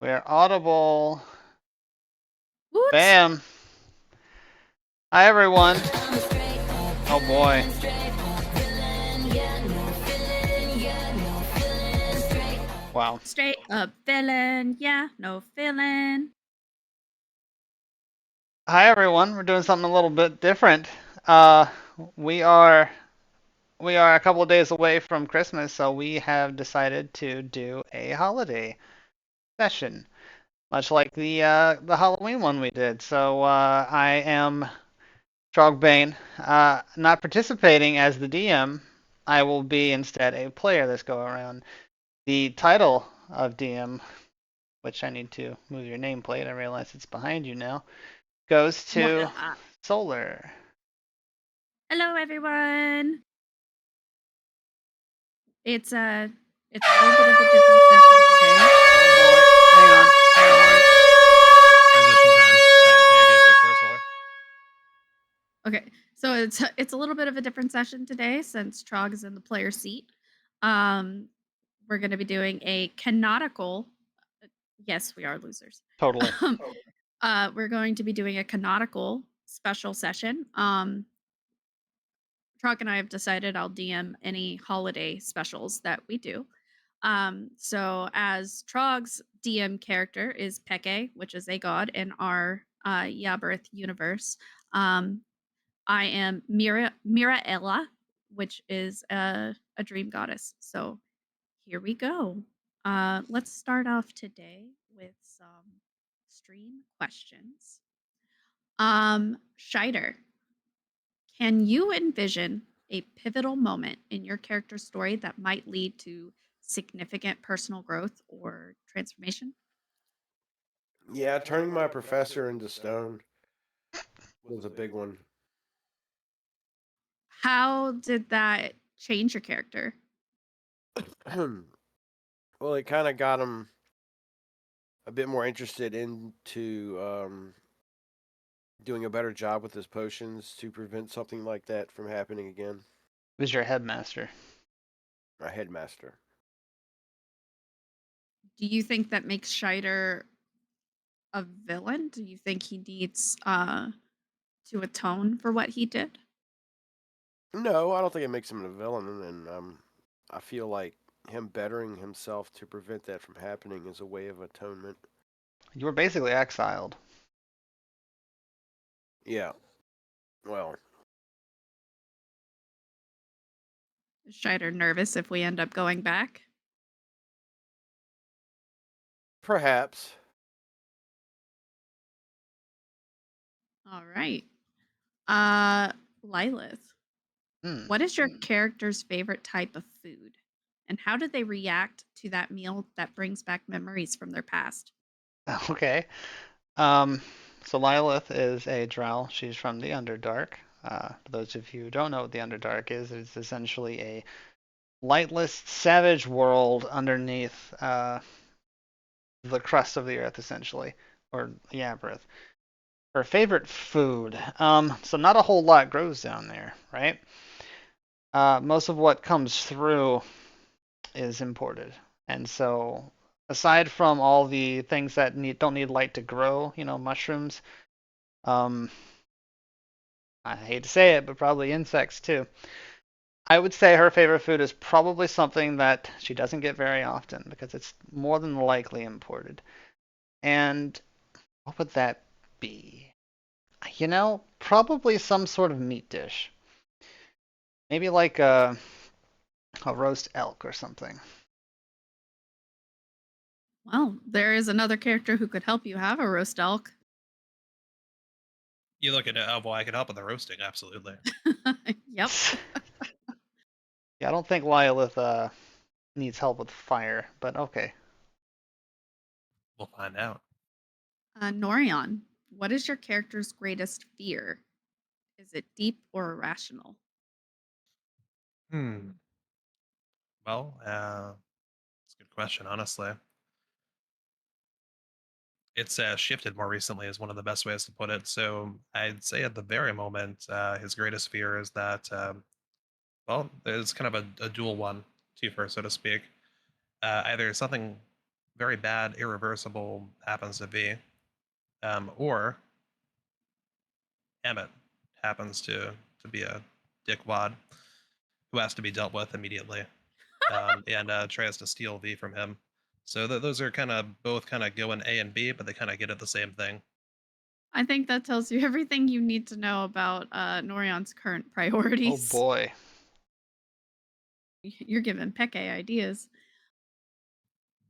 We're audible. Woot! Bam. Hi, everyone. Oh, boy. Wow. Straight up villain. Yeah, no villain. Hi, everyone. We're doing something a little bit different. Uh, we are we are a couple of days away from Christmas, so we have decided to do a holiday session, much like the Halloween one we did. So I am Trogbane, not participating as the DM. I will be instead a player this go around. The title of DM, which I need to move your nameplate, I realize it's behind you now, goes to Voila. Solar. Hello, everyone. It's a it's a little bit of a different session today. Oh boy, hang on, hang on. Transition time. Go for it, Solar. Okay, so it's a little bit of a different session today since Trog is in the player seat. Um, we're going to be doing a canonical. Yes, we are losers. Totally. We're going to be doing a canonical special session. Trog and I have decided I'll DM any holiday specials that we do. So as Trog's DM character is Peke, which is a god in our Yaberth universe. I am Miraella, which is a dream goddess. So here we go. Let's start off today with some stream questions. Scheider, can you envision a pivotal moment in your character's story that might lead to significant personal growth or transformation? Yeah, turning my professor into stone was a big one. How did that change your character? Well, it kind of got him a bit more interested into doing a better job with his potions to prevent something like that from happening again. Who's your headmaster? My headmaster. Do you think that makes Scheider a villain? Do you think he needs to atone for what he did? No, I don't think it makes him a villain, and I feel like him bettering himself to prevent that from happening is a way of atonement. You were basically exiled. Yeah. Well, Is Scheider nervous if we end up going back? perhaps. All right. Lilith, Hmm. what is your character's favorite type of food? And how do they react to that meal that brings back memories from their past? Okay. Um, so Lilith is a Drow. She's from the Underdark. For those of you who don't know what the Underdark is, it's essentially a lightless, savage world underneath the crust of the earth, essentially, or Yabrith. Her favorite food. So not a whole lot grows down there, right? Most of what comes through is imported, and so aside from all the things that don't need light to grow, mushrooms, um, I hate to say it, but probably insects too. I would say her favorite food is probably something that she doesn't get very often because it's more than likely imported. And what would that be? Probably some sort of meat dish. Maybe like a roast elk or something. Well, there is another character who could help you have a roast elk. You look at it, oh, well, I could help with the roasting, absolutely. Yep. Yeah, I don't think Lilith needs help with fire, but okay. We'll find out. Norion, what is your character's greatest fear? Is it deep or irrational? Well, it's a good question, honestly. It's shifted more recently, is one of the best ways to put it. So I'd say at the very moment, his greatest fear is that, well, there's kind of a dual one, twofer, so to speak. Either something very bad, irreversible happens to be, or Emmett happens to be a dickwad who has to be dealt with immediately, and tries to steal V from him. So those are kind of both kind of going A and B, but they kind of get at the same thing. I think that tells you everything you need to know about Norion's current Oh priorities. boy. You're giving Peke ideas.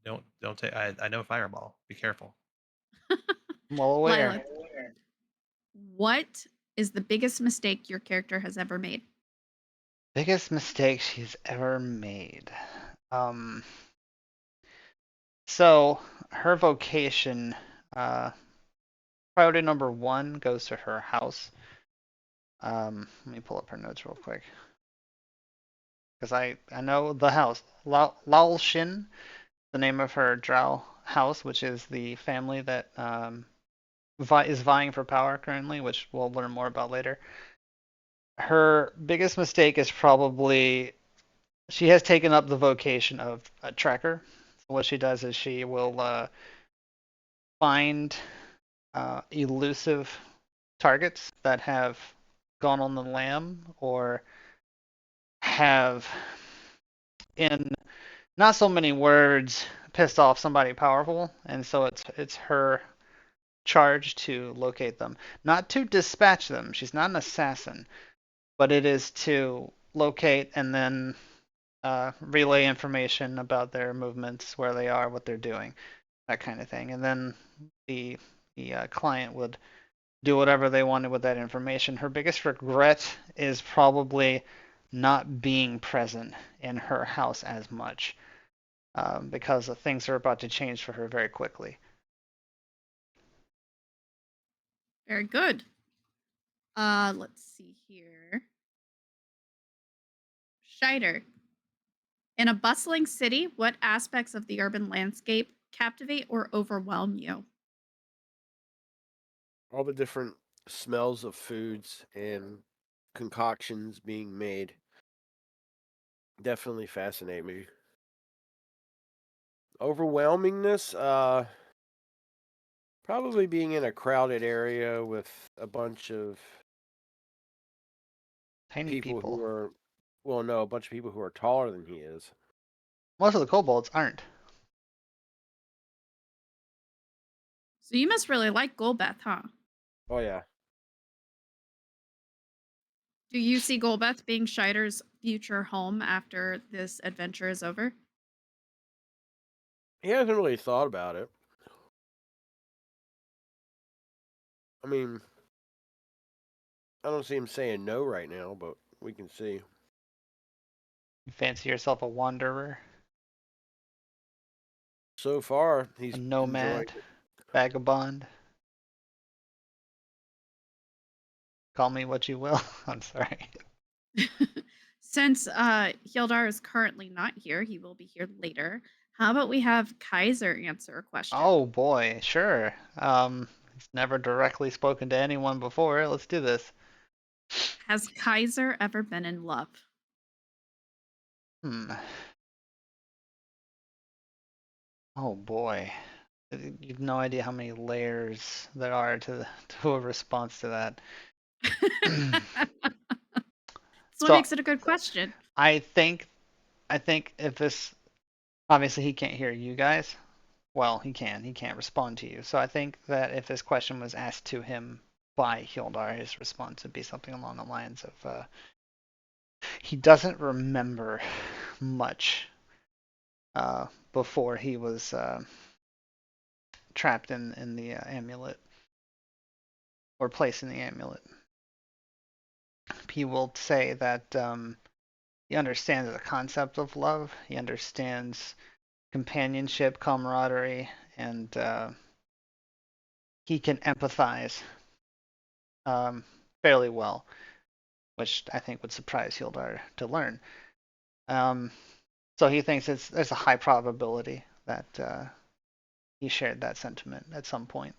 Don't take. I know Fireball. Be careful. I'm well aware. Lila, what is the biggest mistake your character has ever made? Biggest mistake she's ever made. So her vocation, priority number 1 goes to her house. Let me pull up her notes real quick. Because I know the house. Lalshin, the name of her Drow house, which is the family that is vying for power currently, which we'll learn more about later. Her biggest mistake is probably she has taken up the vocation of a tracker. So what she does is she will find elusive targets that have gone on the lam or have, in not so many words, pissed off somebody powerful, and so it's her charge to locate them, not to dispatch them. She's not an assassin, but it is to locate and then relay information about their movements, where they are, what they're doing, that kind of thing, and then the client would do whatever they wanted with that information. Her biggest regret is probably not being present in her house as much, because things are about to change for her very quickly. Very good. Let's see here. Scheider. In a bustling city, what aspects of the urban landscape captivate or overwhelm you? All the different smells of foods and concoctions being made definitely fascinate me. Overwhelmingness, probably being in a crowded area with a bunch of Tiny people people. who are, well, no, a bunch of people who are taller than he is. Most of the kobolds aren't. So you must really like Golbeth, huh? Oh yeah, Do you see Golbeth being Scheider's future home after this adventure is over? he hasn't really thought about it. I mean, I don't see him saying no right now, but we can see. You fancy yourself a wanderer, So far, a he's enjoying nomad, it. vagabond. Call me what you will. I'm sorry. Since Hildar is currently not here, he will be here later. How about we have Kaiser answer a question? Oh boy, sure. He's never directly spoken to anyone before. Let's do this. Has Kaiser ever been in love? Hmm. Oh boy. You've no idea how many layers there are to a response to that. That's what So makes it a good question. I think if this, obviously he can't hear you guys. Well, he can. He can't respond to you. So I think that if this question was asked to him by Hildar, his response would be something along the lines of, he doesn't remember much before he was trapped in the amulet, or placed in the amulet. He will say that he understands the concept of love. He understands companionship, camaraderie, and he can empathize fairly well, which I think would surprise Hildar to learn. So he thinks there's a high probability that he shared that sentiment at some point.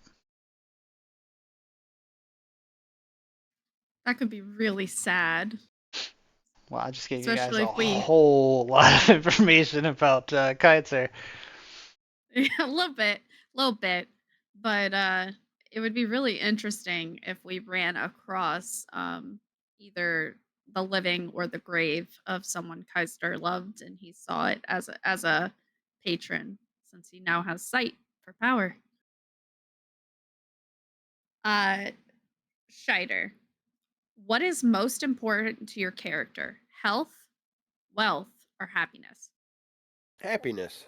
That could be really sad. Well, I just gave you guys Especially a if we whole lot of information about Kaiser. Yeah, a little bit. But it would be really interesting if we ran across either the living or the grave of someone Keister loved, and he saw it as a patron, since he now has sight for power. Uh, Scheider, what is most important to your character? Health, wealth, or happiness? Happiness.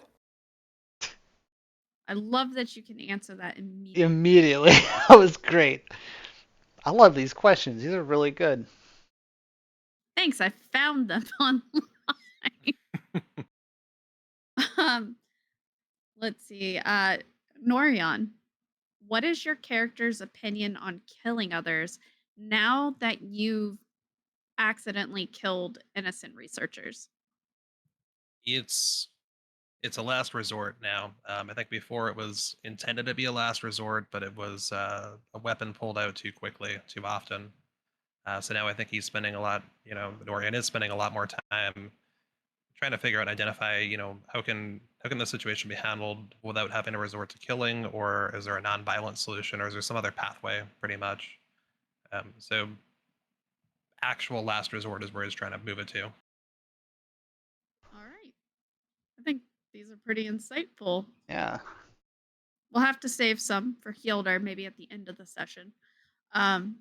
I love that you can answer that immediately. Immediately. That was great. I love these questions. These are really good. Thanks, I found them online. um, let's see. Norion, what is your character's opinion on killing others now that you've accidentally killed innocent researchers? It's it's a last resort now. I think before it was intended to be a last resort, but it was a weapon pulled out too quickly, too often. So now I think he's spending a lot, Dorian is spending a lot more time trying to figure out, identify, how can the situation be handled without having to resort to killing, or is there a non-violent solution, or is there some other pathway, pretty much. So actual last resort is where he's trying to move it to. All right. I think these are pretty insightful. Yeah. We'll have to save some for Hilder maybe at the end of the session. Um,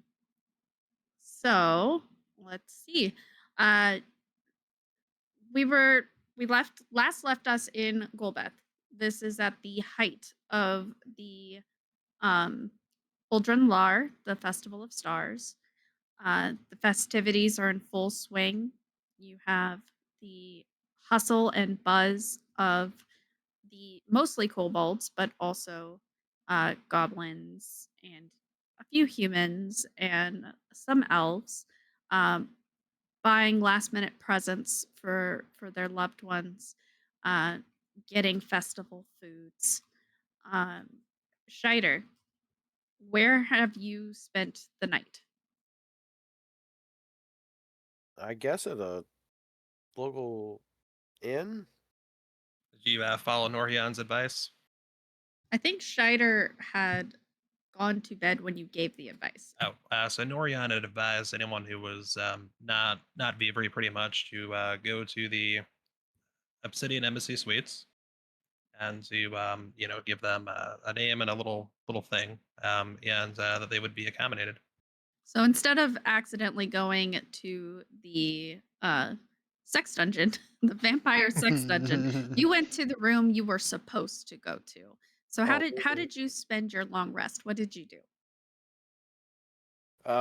so let's see. Uh, we left us in Golbeth. This is at the height of the um, Uldren Lar, the Festival of Stars. The festivities are in full swing. You have the hustle and buzz of the mostly kobolds, but also goblins and a few humans and some elves, um, buying last minute presents for their loved ones, uh, getting festival foods. Um, Scheider, where have you spent the night? I guess at a local inn. Did you follow Norhyan's advice? I think Scheider had gone to bed when you gave the advice. Oh, so Norhyan had advised anyone who was not Vivri, pretty much, to go to the Obsidian Embassy Suites, and to give them a name and a little thing, and that they would be accommodated. So instead of accidentally going to the sex dungeon, the vampire sex dungeon, you went to the room you were supposed to go to. So how Oh, did you spend your long rest? What did you do?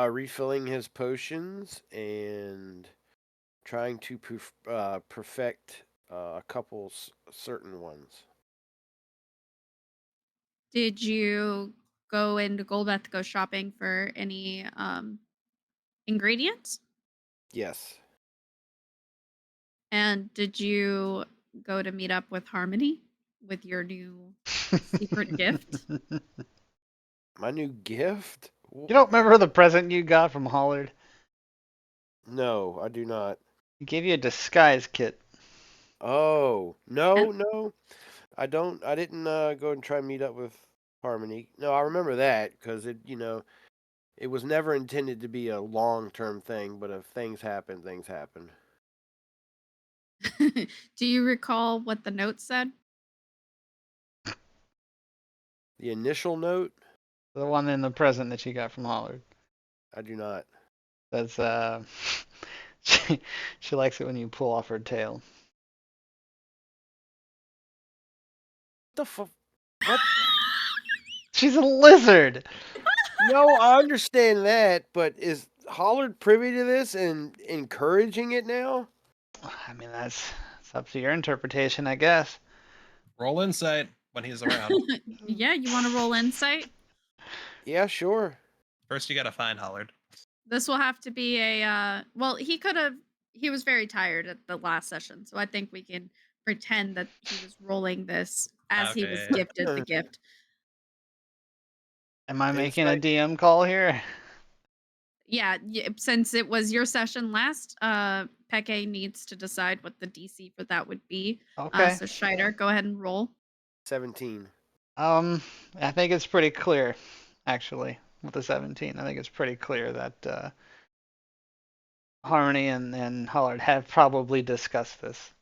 refilling his potions and trying to perfect a couple certain ones. Did you go into Golbeth, go shopping for any ingredients? Yes. And did you go to meet up with Harmony with your new secret gift? My new gift? You don't remember the present you got from Hollard? No, I do not. He gave you a disguise kit. Oh, no, And no. I don't. I didn't go and try and meet up with Harmony. No, I remember that because it was never intended to be a long-term thing. But if things happen, things happen. do you recall what the note said? The initial note, The one in the present that you got from Hollard. I do not. That's she, she likes it when you pull off her tail. The what? She's a lizard. No, I understand that, but is Hollard privy to this and encouraging it now? I mean, it's up to your interpretation, I guess. Roll insight when he's around. Yeah, you want to roll insight? Yeah, sure. First, you got to find Hollard. This will have to be a well, he was very tired at the last session, so I think we can pretend that he was rolling this as he was Okay. gifted the gift. Am I making a Insight. DM call here? Yeah, since it was your session last, Peke needs to decide what the DC for that would be. Okay. So Scheider, go ahead and roll. 17. I think it's pretty clear, actually, with the 17. I think it's pretty clear that Harmony and Hollard have probably discussed this.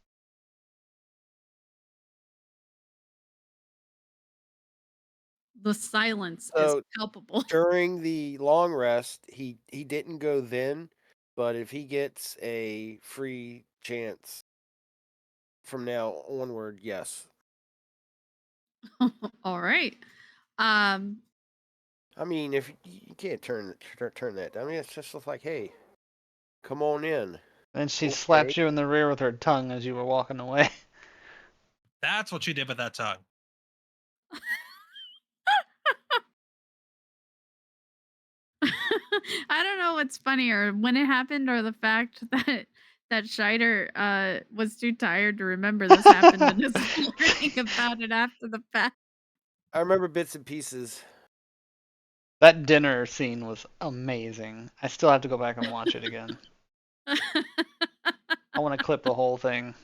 The silence is So palpable. during the long rest, he didn't go then, but if he gets a free chance from now onward, yes. All right. Um, I mean, if you can't turn that down. I mean, it's just like, hey, come on in. And she Okay. slapped you in the rear with her tongue as you were walking away. That's what she did with that tongue. I don't know what's funnier, when it happened or the fact that Scheider was too tired to remember this happened and is learning about it after the fact. I remember bits and pieces. That dinner scene was amazing. I still have to go back and watch it again. I want to clip the whole thing.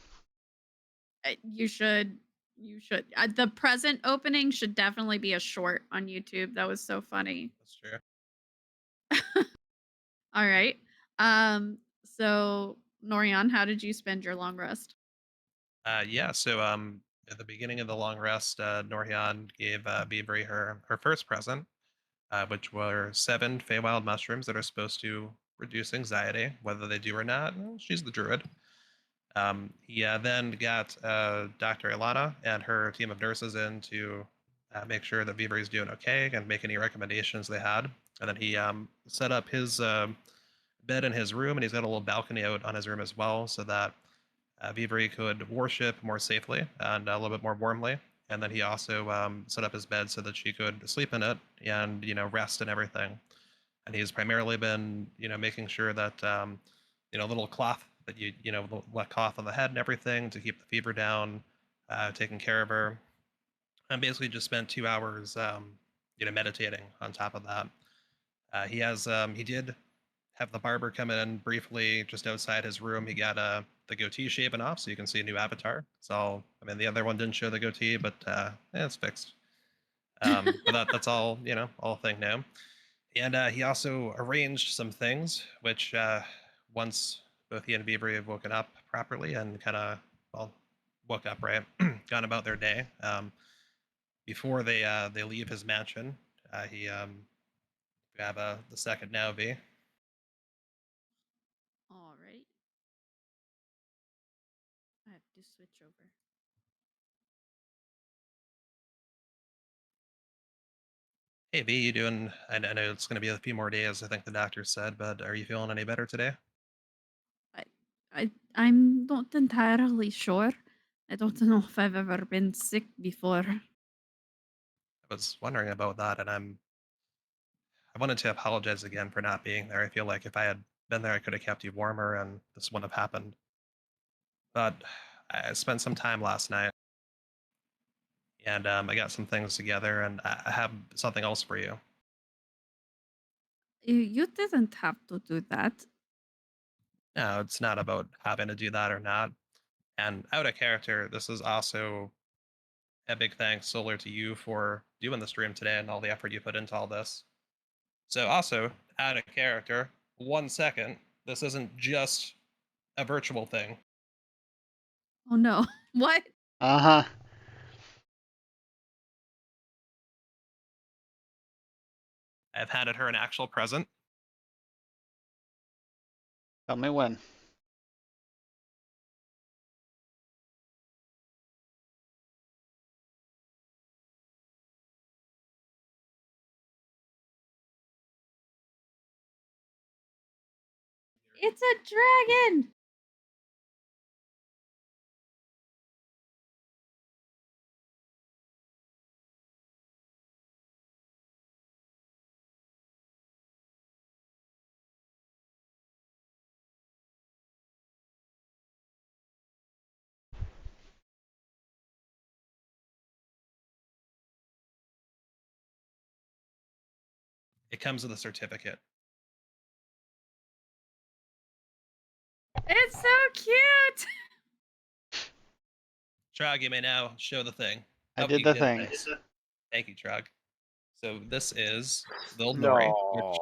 You should. You should. The present opening should definitely be a short on YouTube. That was so funny. That's true. All right. So Norian, how did you spend your long rest? Yeah, so at the beginning of the long rest, Norhyan gave Bibri her first present, which were 7 Feywild mushrooms that are supposed to reduce anxiety, whether they do or not. Well, she's the druid. He then got Dr. Ilana and her team of nurses in to make sure that Bibri is doing okay and make any recommendations they had. And then he set up his bed in his room, and he's got a little balcony out on his room as well, so that Vivri could worship more safely and a little bit more warmly. And then he also set up his bed so that she could sleep in it and rest and everything. And he's primarily been making sure that little cloth that the wet cloth on the head and everything to keep the fever down, taking care of her, and basically just spent 2 hours meditating on top of that. He did have the barber come in briefly just outside his room. He got the goatee shaven off, so you can see a new avatar. So, I mean, the other one didn't show the goatee, but it's fixed. But that's all, all thing now. And he also arranged some things, which once both he and Beavery have woken up properly and kind of, well, woke up, right, gone about their day, before they leave his mansion, he grab the second now, V. All right. I have to switch over. Hey, V, you doing? I know it's going to be a few more days, I think the doctor said, but are you feeling any better today? I'm not entirely sure. I don't know if I've ever been sick before. I was wondering about that, and I wanted to apologize again for not being there. I feel like if I had been there, I could have kept you warmer, and this wouldn't have happened. But I spent some time last night, and I got some things together, and I have something else for you. You didn't have to do that. No, it's not about having to do that or not. And out of character, this is also a big thanks, Solar, to you for doing the stream today and all the effort you put into all this. So, also, out of character, 1 second, this isn't just a virtual thing. Oh no. What? Uh-huh. I've handed her an actual present. Tell me when. It's a dragon. It comes with a certificate. It's so cute. Trog, you may now show the thing. I Oh, did you the did it. thing. Nice. Thank you, Trog. So this is the Nori, which No.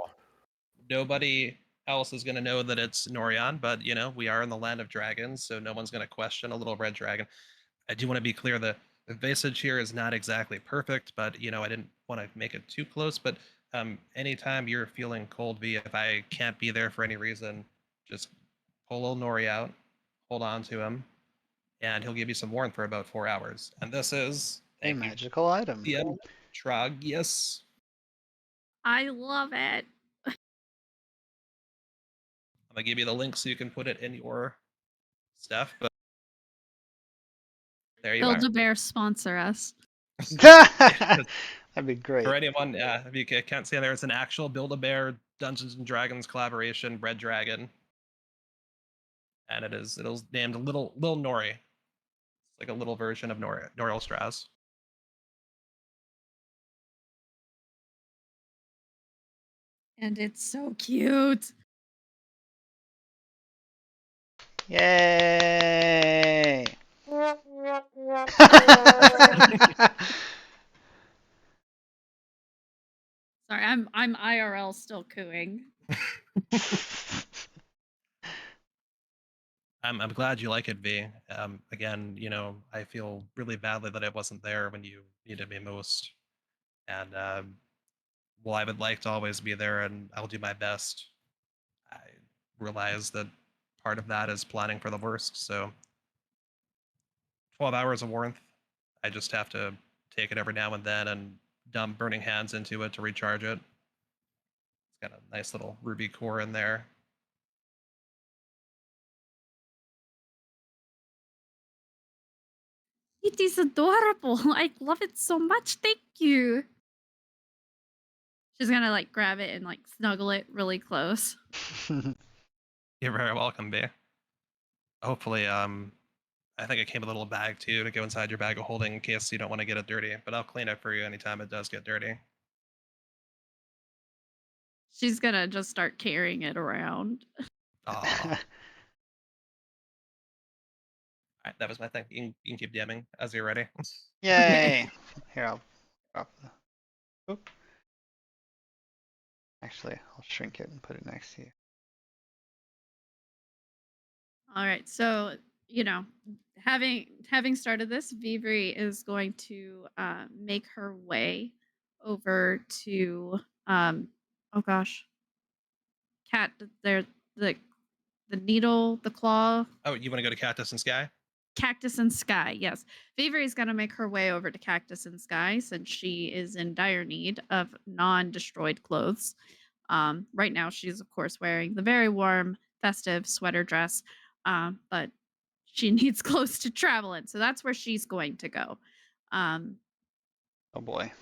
nobody else is going to know that it's Norion, but we are in the land of dragons, so no one's going to question a little red dragon. I do want to be clear, the visage here is not exactly perfect, but I didn't want to make it too close. But anytime you're feeling cold, V, if I can't be there for any reason, just pull little Nori out, hold on to him, and he'll give you some warmth for about 4 hours. And this is, A thank you, magical item. DM Trog. Yes. I love it. I'm gonna give you the link so you can put it in your stuff. But there you are. Build-A-Bear sponsor us. That'd be great. For anyone, if you can't see there, it's an actual Build-A-Bear Dungeons and Dragons collaboration, Red Dragon, and it'll named Little Nori. It's like a little version of Noriel Strauss. And it's so cute. Yay! Sorry, I'm IRL still cooing. I'm glad you like it, V. Again, I feel really badly that I wasn't there when you needed me most, and well, I would like to always be there, and I'll do my best. I realize that part of that is planning for the worst, so 12 hours of warmth. I just have to take it every now and then and dump burning hands into it to recharge it. It's got a nice little ruby core in there. It is adorable. I love it so much. Thank you. She's gonna like grab it and like snuggle it really close. You're very welcome, B. Hopefully, I think it came with a little bag too to go inside your bag of holding in case you don't want to get it dirty. But I'll clean it for you anytime it does get dirty. She's gonna just start carrying it around. Aw. All right, that was my thing. You can keep DMing as you're ready. Yay! Here, I'll drop the. Oop. Actually, I'll shrink it and put it next to you. All right, so having started this, Vivri is going to make her way over to oh gosh, cat. There, the needle, the claw, Oh, you want to go to Cactus and Sky? Cactus and Sky. Yes, Vivri is going to make her way over to Cactus and Sky since she is in dire need of non-destroyed clothes. Right now, she's of course wearing the very warm, festive sweater dress, but she needs clothes to travel in, so that's where she's going to go. Oh boy.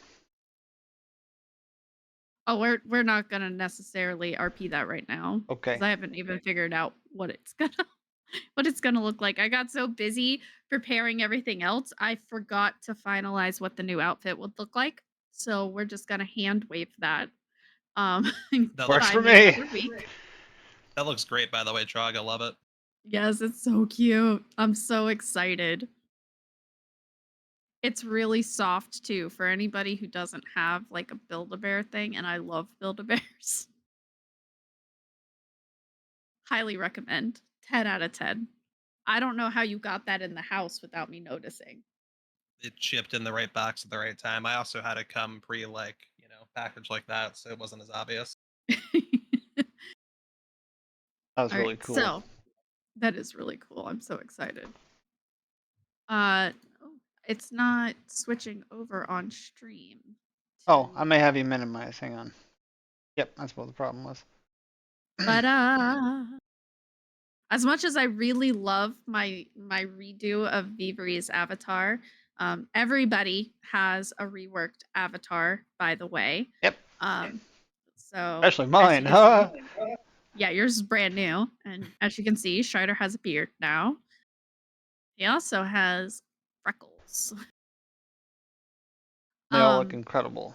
Oh, we're not gonna necessarily RP that right now. Okay. Because I haven't even figured out what it's gonna look like. I got so busy preparing everything else, I forgot to finalize what the new outfit would look like. So we're just gonna hand wave that. That Works looks for by me. another week. That looks great, by the way, Trog. I love it. Yes, it's so cute. I'm so excited. It's really soft too for anybody who doesn't have like a Build-A-Bear thing, and I love Build-A-Bears. Highly recommend. 10 out of 10. I don't know how you got that in the house without me noticing. It shipped in the right box at the right time. I also had it come packaged like that, so it wasn't as obvious. That was really cool. So that is really cool. I'm so excited. Oh, it's not switching over on stream. Oh, I may have you minimize. Hang on. Yep, that's what the problem was. But as much as I really love my redo of Vivri's avatar, everybody has a reworked avatar, by the way. Yep. So Especially mine, huh? Yeah, yours is brand new, and as you can see, Strider has a beard now. He also has freckles. They all look incredible.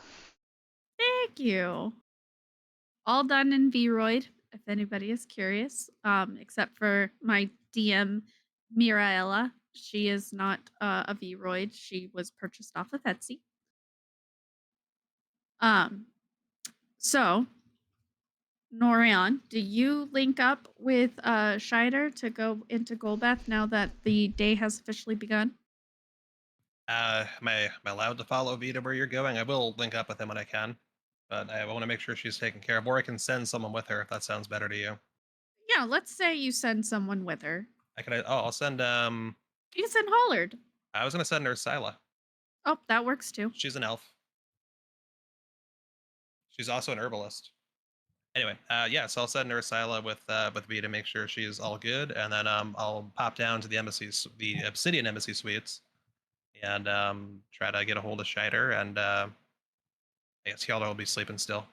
Thank you. All done in Vroid, if anybody is curious, except for my DM Miraella. She is not a Vroid. She was purchased off of Etsy. Um, so Norion, do you link up with Scheider to go into Golbeth now that the day has officially begun? Am I allowed to follow Vita where you're going? I will link up with him when I can, but I want to make sure she's taken care of, or I can send someone with her if that sounds better to you. Yeah, let's say you send someone with her. I'll send. You can send Hollard. I was gonna send her Scylla. Oh, that works too. She's an elf. She's also an herbalist. Anyway, yeah, so I'll send her Scylla with V to make sure she's all good, and then I'll pop down to the embassies, the Obsidian Embassy suites, and try to get a hold of Scheider, and I guess Hjaldo will be sleeping still.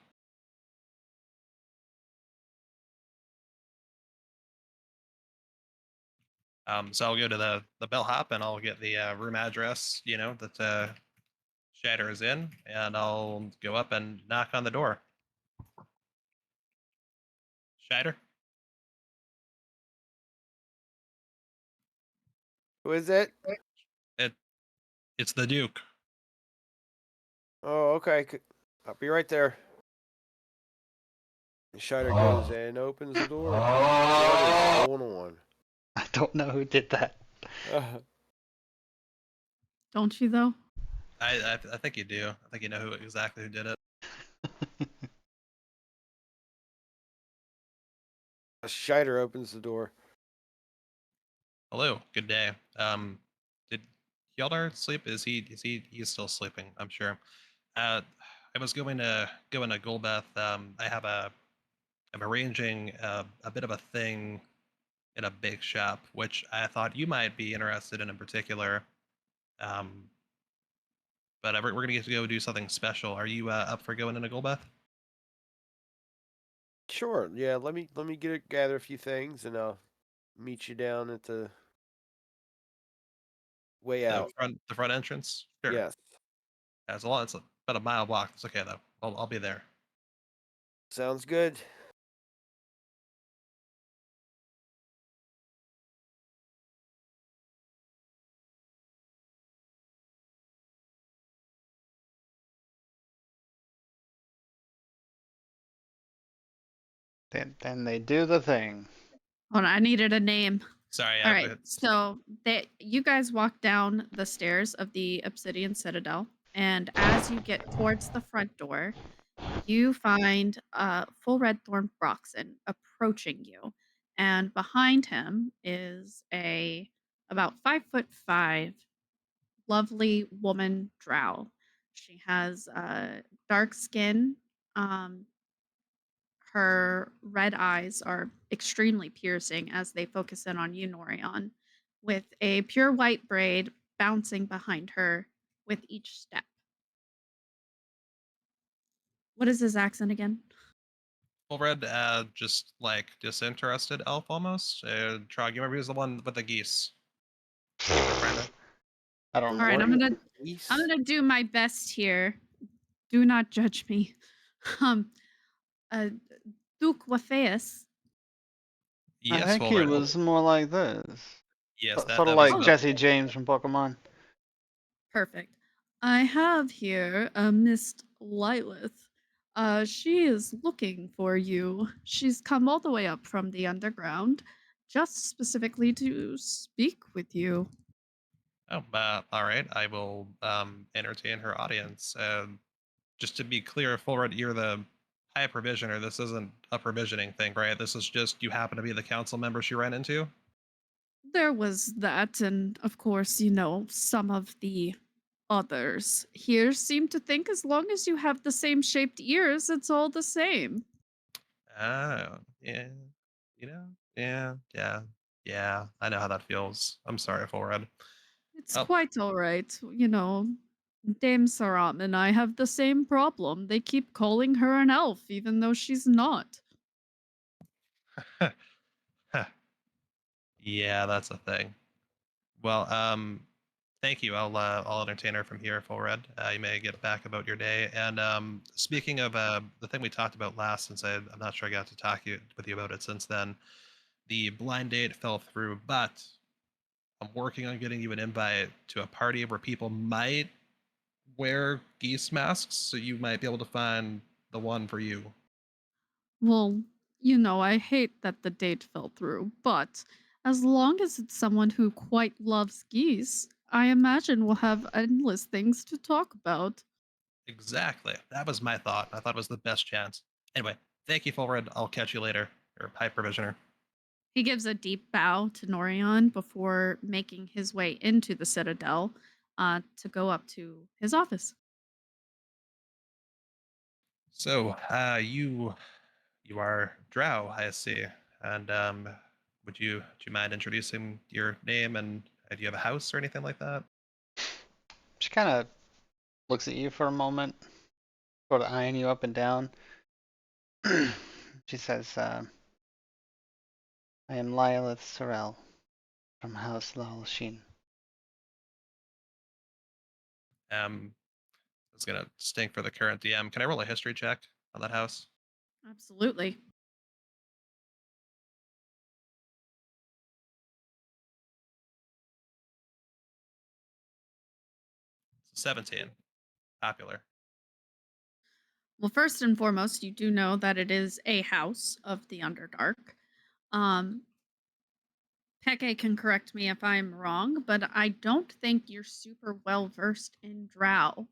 So I'll go to the bellhop and I'll get the room address, that Scheider is in, and I'll go up and knock on the door. Scheider? Who is it? It's the Duke. Oh, okay. I'll be right there. And Scheider goes and opens the door. What is going on? I don't know who did that. Don't you though? I think you do. I think you know exactly who did it. Scheider opens the door. Hello, good day. Did Hjeldar sleep? He's still sleeping, I'm sure. I was going to go into Golbeth. I'm arranging a bit of a thing in a bake shop, which I thought you might be interested in particular. But we're gonna get to go do something special. Are you up for going into Golbeth? Sure. Yeah. Let me gather a few things, and I'll meet you down at the way out. The front entrance. Sure. Yes. Yeah, it's a lot. It's about a mile walk. It's okay though. I'll be there. Sounds good. Then they do the thing. Hold on, I needed a name. Sorry. All right, so you guys walk down the stairs of the Obsidian Citadel, and as you get towards the front door, you find Full Red Thorn Broxon approaching you, and behind him is a about 5'5" lovely woman Drow. She has dark skin. Um, her red eyes are extremely piercing as they focus in on you, Norion, with a pure white braid bouncing behind her with each step. What is his accent again? Full red, just like disinterested elf almost. Trog, you remember he was the one with the geese? I don't All right, know. I'm gonna do my best here. Do not judge me. Um, uh, Duke Wafeus. Yes, I think Full he red. was more like this. Yes, Sort of that was like Jesse James from Pokemon. Perfect. I have here a Miss Lilith. She is looking for you. She's come all the way up from the underground, just specifically to speak with you. Oh, all right. I will entertain her audience. Just to be clear, Full red, you're the high provisioner. This isn't a provisioning thing, right? This is just you happen to be the council member she ran into. There was that, and of course, some of the others here seem to think as long as you have the same shaped ears, it's all the same. Oh, yeah. Yeah. I know how that feels. I'm sorry, Full red. It's Oh, quite all right. Dame Saram and I have the same problem. They keep calling her an elf, even though she's not. yeah, that's a thing. Well, thank you. I'll entertain her from here, Full red. You may get back about your day. And speaking of the thing we talked about last, since I'm not sure I got to talk with you about it since then, the blind date fell through, but I'm working on getting you an invite to a party where people might wear geese masks, so you might be able to find the one for you. Well, I hate that the date fell through, but as long as it's someone who quite loves geese, I imagine we'll have endless things to talk about. Exactly. That was my thought. I thought it was the best chance. Anyway, thank you, Fulred. I'll catch you later. Or High Provisioner. He gives a deep bow to Norion before making his way into the Citadel to go up to his office. So, you are Drow, I see. And would you mind introducing your name and do you have a house or anything like that? She kind of looks at you for a moment, sort of eyeing you up and down. She says, I am Lilith Sorrel from House Lalshin. It's gonna stink for the current DM. Can I roll a history check on that house? Absolutely. 17. Popular. Well, first and foremost, you do know that it is a house of the Underdark. Um, Peke can correct me if I'm wrong, but I don't think you're super well versed in Drow.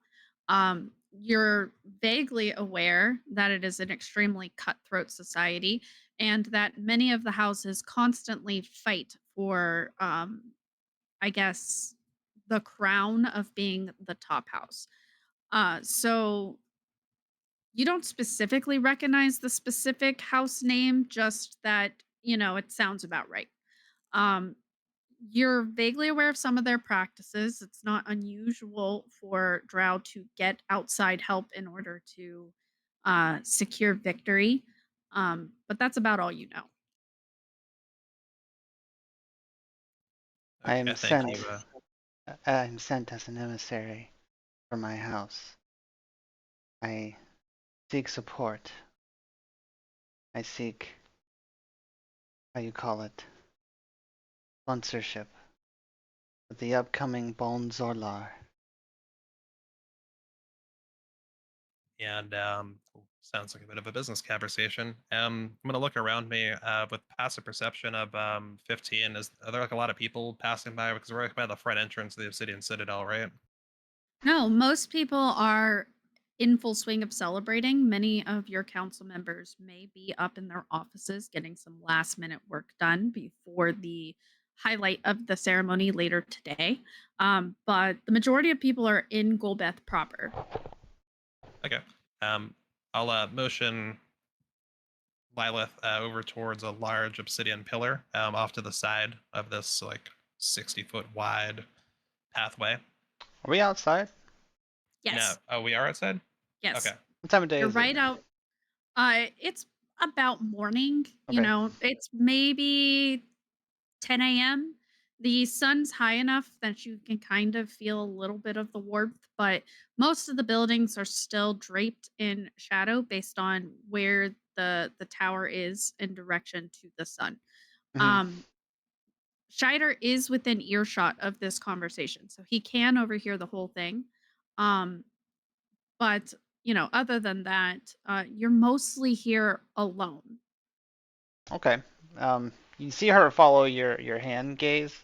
You're vaguely aware that it is an extremely cutthroat society and that many of the houses constantly fight for, I guess, the crown of being the top house. So you don't specifically recognize the specific house name, just that, it sounds about right. Um, you're vaguely aware of some of their practices. It's not unusual for Drow to get outside help in order to secure victory. But that's about all you know. I am Okay, thank sent. you. I am sent as an emissary for my house. I seek support. I seek, how you call it, sponsorship of the upcoming Uldren Lar. And sounds like a bit of a business conversation. I'm gonna look around me with passive perception of 15. Are there like a lot of people passing by because we're right by the front entrance of the Obsidian Citadel, right? No, most people are in full swing of celebrating. Many of your council members may be up in their offices getting some last minute work done before the highlight of the ceremony later today. But the majority of people are in Golbeth proper. Okay. I'll motion Lilith over towards a large obsidian pillar off to the side of this like 60-foot wide pathway. Are we outside? No. Yes. Oh, we are outside? Yes. Okay. What time of day You're is it? right out. It's about morning, Okay. it's maybe 10 a.m. The sun's high enough that you can kind of feel a little bit of the warmth, but most of the buildings are still draped in shadow based on where the tower is in direction to the sun. Hmm. Um, Scheider is within earshot of this conversation, so he can overhear the whole thing. Um, but other than that, you're mostly here alone. Okay. You see her follow your hand gaze,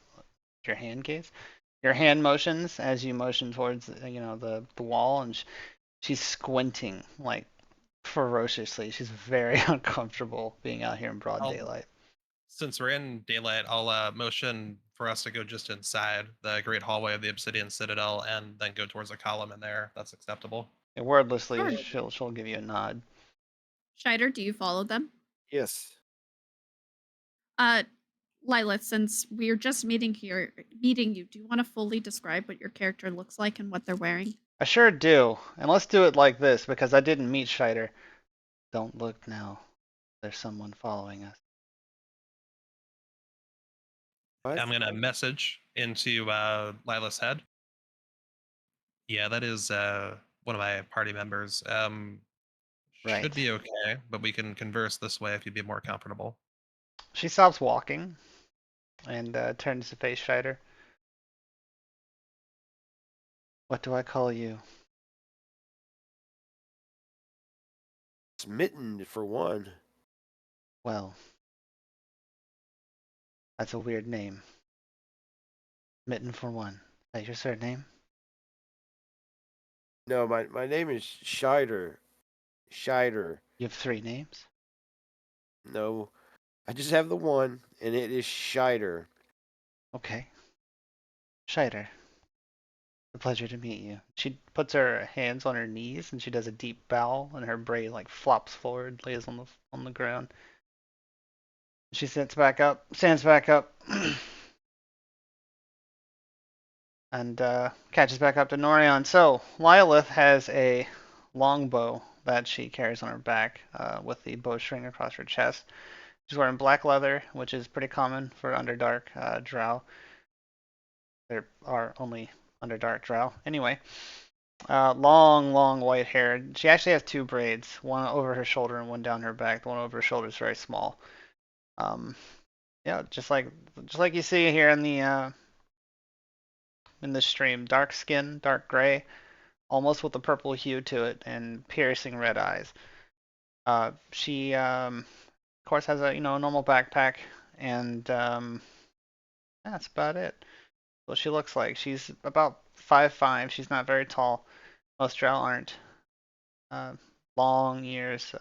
your hand gaze, your hand motions as you motion towards the wall, and she's squinting like ferociously. She's very uncomfortable being out here in broad I'll daylight. Since we're in daylight, I'll motion for us to go just inside the great hallway of the Obsidian Citadel and then go towards a column in there. That's acceptable. And wordlessly, Sure. she'll give you a nod. Scheider, do you follow them? Yes. Uh, Lilith, since we're just meeting you, do you want to fully describe what your character looks like and what they're wearing? I sure do. And let's do it like this because I didn't meet Scheider. Don't look now. There's someone following us. What? I'm gonna message into Lila's head. Yeah, that is one of my party members. Right. Should be okay, but we can converse this way if you'd be more comfortable. She stops walking and turns to face Scheider. What do I call you? Smitten for one. Well, that's a weird name. Mitten for one. Is that your surname? No, my name is Scheider. Scheider. You have three names? No, I just have the one, and it is Scheider. Okay. Scheider. A pleasure to meet you. She puts her hands on her knees and she does a deep bow, and her braid like flops forward, lays on the ground. She stands back up, and catches back up to Norion. So Lilith has a longbow that she carries on her back, with the bowstring across her chest. She's wearing black leather, which is pretty common for Underdark Drow. There are only Underdark Drow. Anyway, long white hair. She actually has two braids, one over her shoulder and one down her back. The one over her shoulder is very small. Um, yeah, just like you see here in the stream. Dark skin, dark gray, almost with a purple hue to it, and piercing red eyes. She of course has a normal backpack, and that's about it. What she looks like. She's about 5'5". She's not very tall. Most Drow aren't. Uh, Long ears.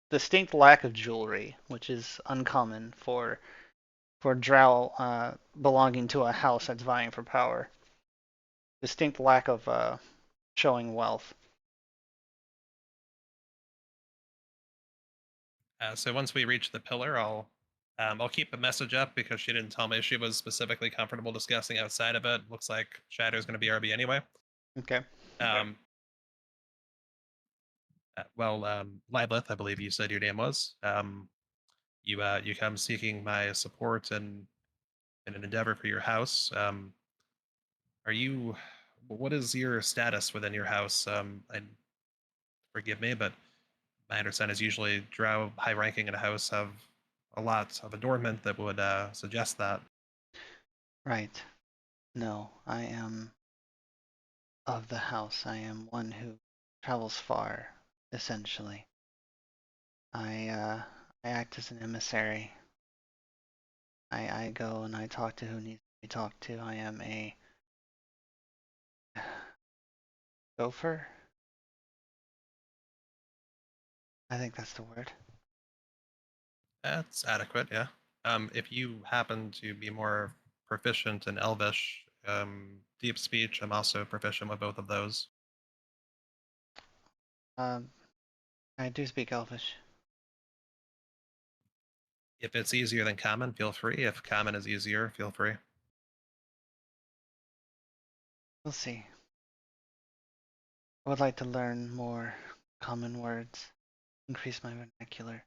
Distinct lack of jewelry, which is uncommon for Drow belonging to a house that's vying for power. Distinct lack of showing wealth. So once we reach the pillar, I'll keep the message up because she didn't tell me she was specifically comfortable discussing outside of it. Looks like Shatter's going to be RB anyway. Okay. Um, Lilith, I believe you said your name was. You come seeking my support in an endeavor for your house. Are you? What is your status within your house? And forgive me, but my understanding is usually Drow high ranking in a house have a lot of adornment that would suggest that. Right. No, I am of the house. I am one who travels far, essentially. I act as an emissary. I go and I talk to who needs to be talked to. I am a gopher. I think that's the word. That's adequate, yeah. If you happen to be more proficient in Elvish, deep speech, I'm also proficient with both of those. Um, I do speak Elvish. If it's easier than common, feel free. If common is easier, feel free. We'll see. I would like to learn more common words, increase my vernacular.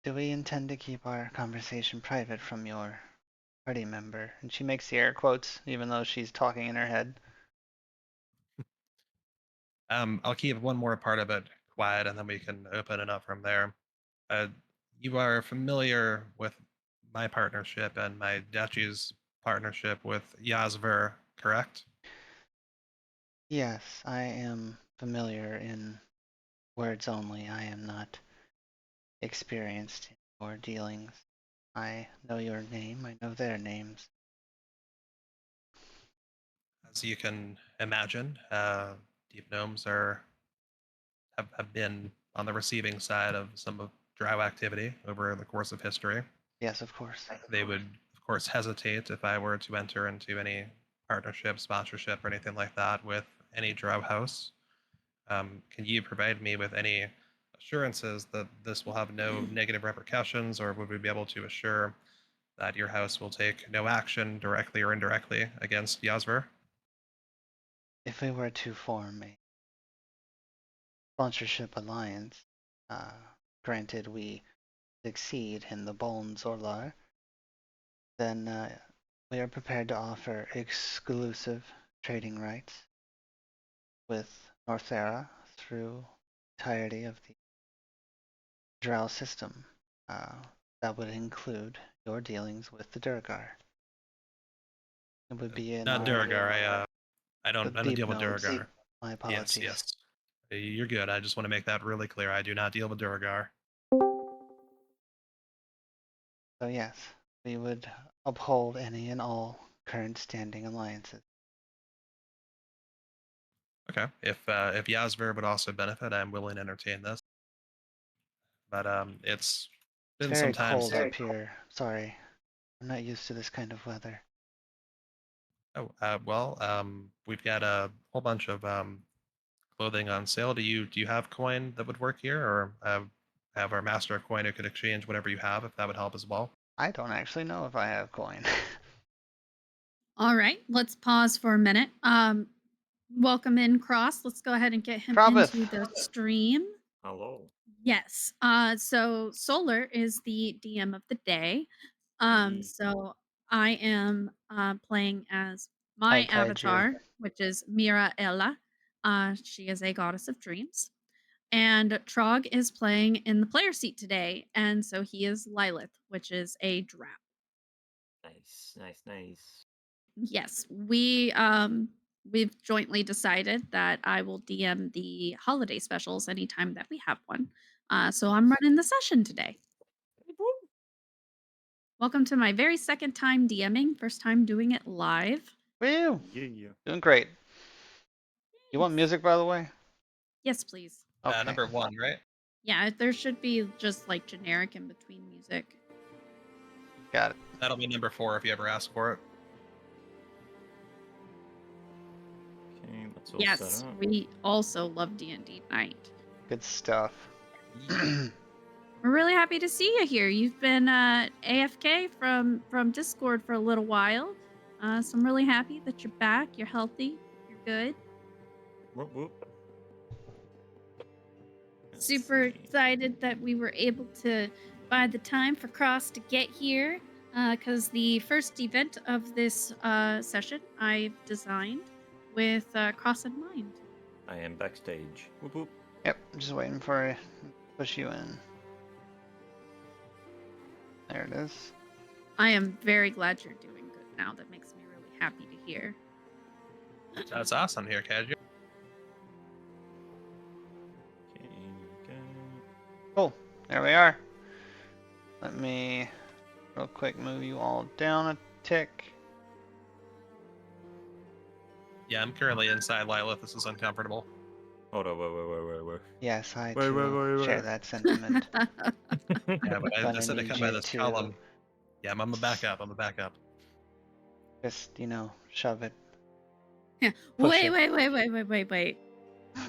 Do we intend to keep our conversation private from your party member? And she makes the air quotes, even though she's talking in her head. I'll keep one more part of it quiet, and then we can open it up from there. Uh, you are familiar with my partnership and my duchy's partnership with Yazver, correct? Yes, I am familiar in words only. I am not experienced in your dealings. I know your name, I know their names. As you can imagine, deep gnomes have been on the receiving side of some of Drow activity over the course of history. Yes, of course. They would, of course, hesitate if I were to enter into any partnership, sponsorship, or anything like that with any Drow house. Can you provide me with any assurances that this will have no negative repercussions, or would we be able to assure that your house will take no action directly or indirectly against Yazver? If we were to form a sponsorship alliance, uh, granted we succeed in the Bones or Lar, then we are prepared to offer exclusive trading rights with Northerra through the entirety of the Drow system. Uh, that would include your dealings with the Durgar. It would be in Not our Duragar. I don't deep deal with nodes. Duragar. My Yes, apologies. yes. You're good. I just want to make that really clear. I do not deal with Duragar. So yes, we would uphold any and all current standing alliances. Okay. If Yasver would also benefit, I'm willing to entertain this. But it's It's been some very time cold since. up here. Sorry, I'm not used to this kind of weather. Oh, well, we've got a whole bunch of clothing on sale. Do you have coin that would work here, or have our master of coin who could exchange whatever you have, if that would help as well? I don't actually know if I have coin. All right, let's pause for a minute. Welcome in, Cross. Let's go ahead and get him Trobith. into the stream. Hello. Yes. So Solar is the DM of the day. Ye- So I am playing as Hi, my Kaiju. avatar, which is Mira Ella. She is a goddess of dreams. And Trog is playing in the player seat today, and so he is Lilith, which is a drow. Nice, nice, nice. Yes, we've jointly decided that I will DM the holiday specials anytime that we have one. So I'm running the session today. Welcome to my very second time DMing, first time doing it live. Woo! Yeah. Doing great. You want Thanks. music, by the way? Yes, please. Okay. Number 1, right? Yeah, there should be just like generic in between music. Got it. That'll be number 4 if you ever ask for it. Okay, that's all Yes, set up. we also love D&D night. Good stuff. We're really happy to see you here. You've been AFK from Discord for a little while, so I'm really happy that you're back. You're healthy. You're good. Whoop, whoop. Let's Super see. excited that we were able to buy the time for Cross to get here, because the first event of this session I've designed with Cross in mind. I am backstage. Whoop, whoop. Yep, I'm just waiting for it. Push you in. There it is. I am very glad you're doing good now. That makes me really happy to hear. That's awesome here, Kaiju. Okay, go. Cool. There we are. Let me real quick move you all down a tick. Yeah, I'm currently inside Lilith. This is uncomfortable. Hold on, wait. Yes, I Wait, too wait. share that sentiment. Yeah, but I Gonna said to need come by you this to column. Yeah, I'm a backup. I'm a backup. just, shove it. Yeah. Push Wait, it. wait.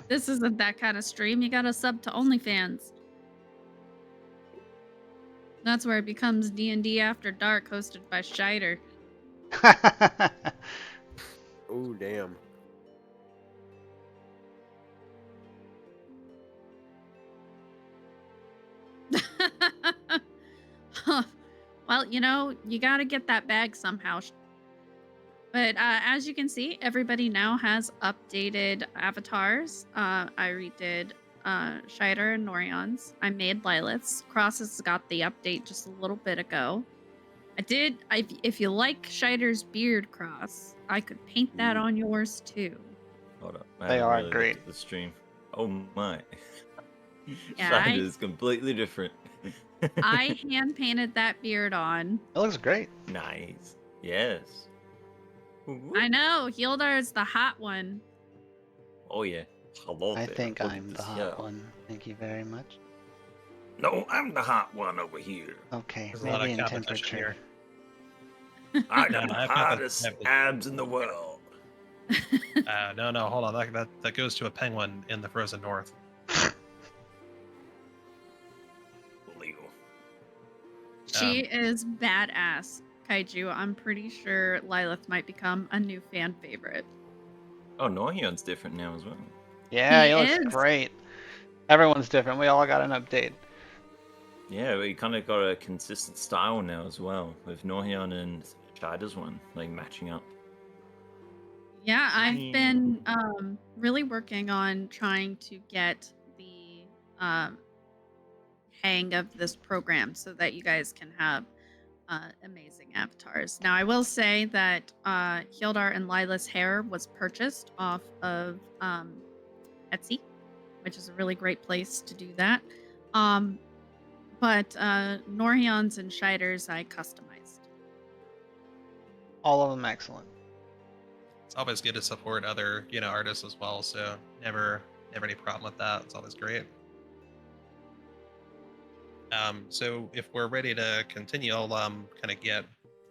This isn't that kind of stream. You gotta sub to OnlyFans. That's where it becomes D&D After Dark, hosted by Scheider. Oh, damn. Well, you gotta get that bag somehow. But as you can see, everybody now has updated avatars. I redid Scheider and Norion's. I made Lilith's. Cross has got the update just a little bit ago. If you like Scheider's beard, Cross, I could paint that on yours too. Hold up. I They haven't are really great. looked at the stream. Oh my. Yeah, Side is completely different. I hand painted that beard on. It looks great. Nice. Yes. I know, Hildar is the hot one. Oh yeah. Hello I there. think Look at I'm the this hot girl. one. Thank you very much. No, I'm the hot one over here. Okay, There's a lot maybe of in competition temperature. I No, got no, the I've got the- hottest abs in the world. No, hold on. That goes to a penguin in the frozen north. Legal. She is badass, Kaiju. I'm pretty sure Lilith might become a new fan favorite. Oh, Norhion's different now as well. Yeah, He he looks is. great. Everyone's different. We all got an update. Yeah, we kind of got a consistent style now as well, with Norhion and Scheider's one, like matching up. Yeah, I've been really working on trying to get the hang of this program so that you guys can have amazing avatars. Now, I will say that Hildar and Lila's hair was purchased off of Etsy, which is a really great place to do that. But Norhion's and Shider's I customized. All of them excellent. It's always good to support other, artists as well. So never any problem with that. It's always great. So if we're ready to continue, I'll kind of get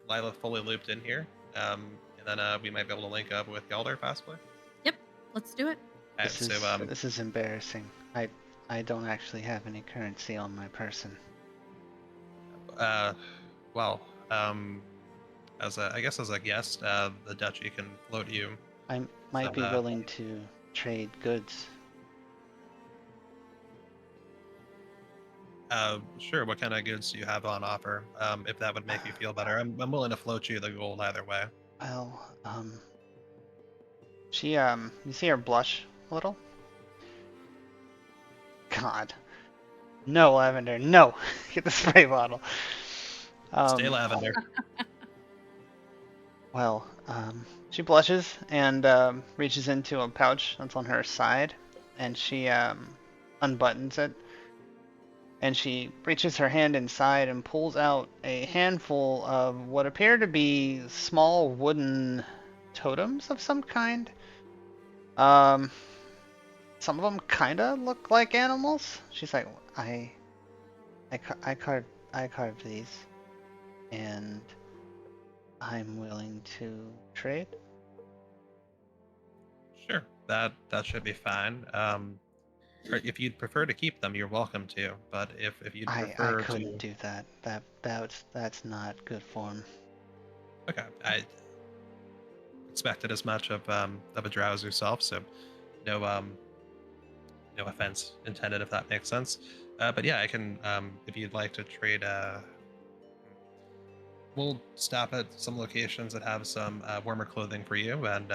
Lila fully looped in here, and then we might be able to link up with Yalder possibly. Yep, let's do it. Alright, so This is embarrassing. I don't actually have any currency on my person. well, as a guest, the duchy can float you. I might be willing to trade goods. Sure. What kind of goods do you have on offer? If that would make you feel better, I'm willing to float you the gold either way. Well, she you see her blush a little? God. No, Lavender, no! Get the spray bottle. Stay lavender. Well, she blushes and reaches into a pouch that's on her side, and she unbuttons it. And she reaches her hand inside and pulls out a handful of what appear to be small wooden totems of some kind. Some of them kinda look like animals. She's like, I carved these, and I'm willing to trade. Sure. That should be fine. Or if you'd prefer to keep them, you're welcome to. But if you'd prefer I couldn't do that. That's not good form. Okay, I expected as much of a Drow as yourself, so no offense intended, if that makes sense. But yeah, I can if you'd like to trade. We'll stop at some locations that have some warmer clothing for you, and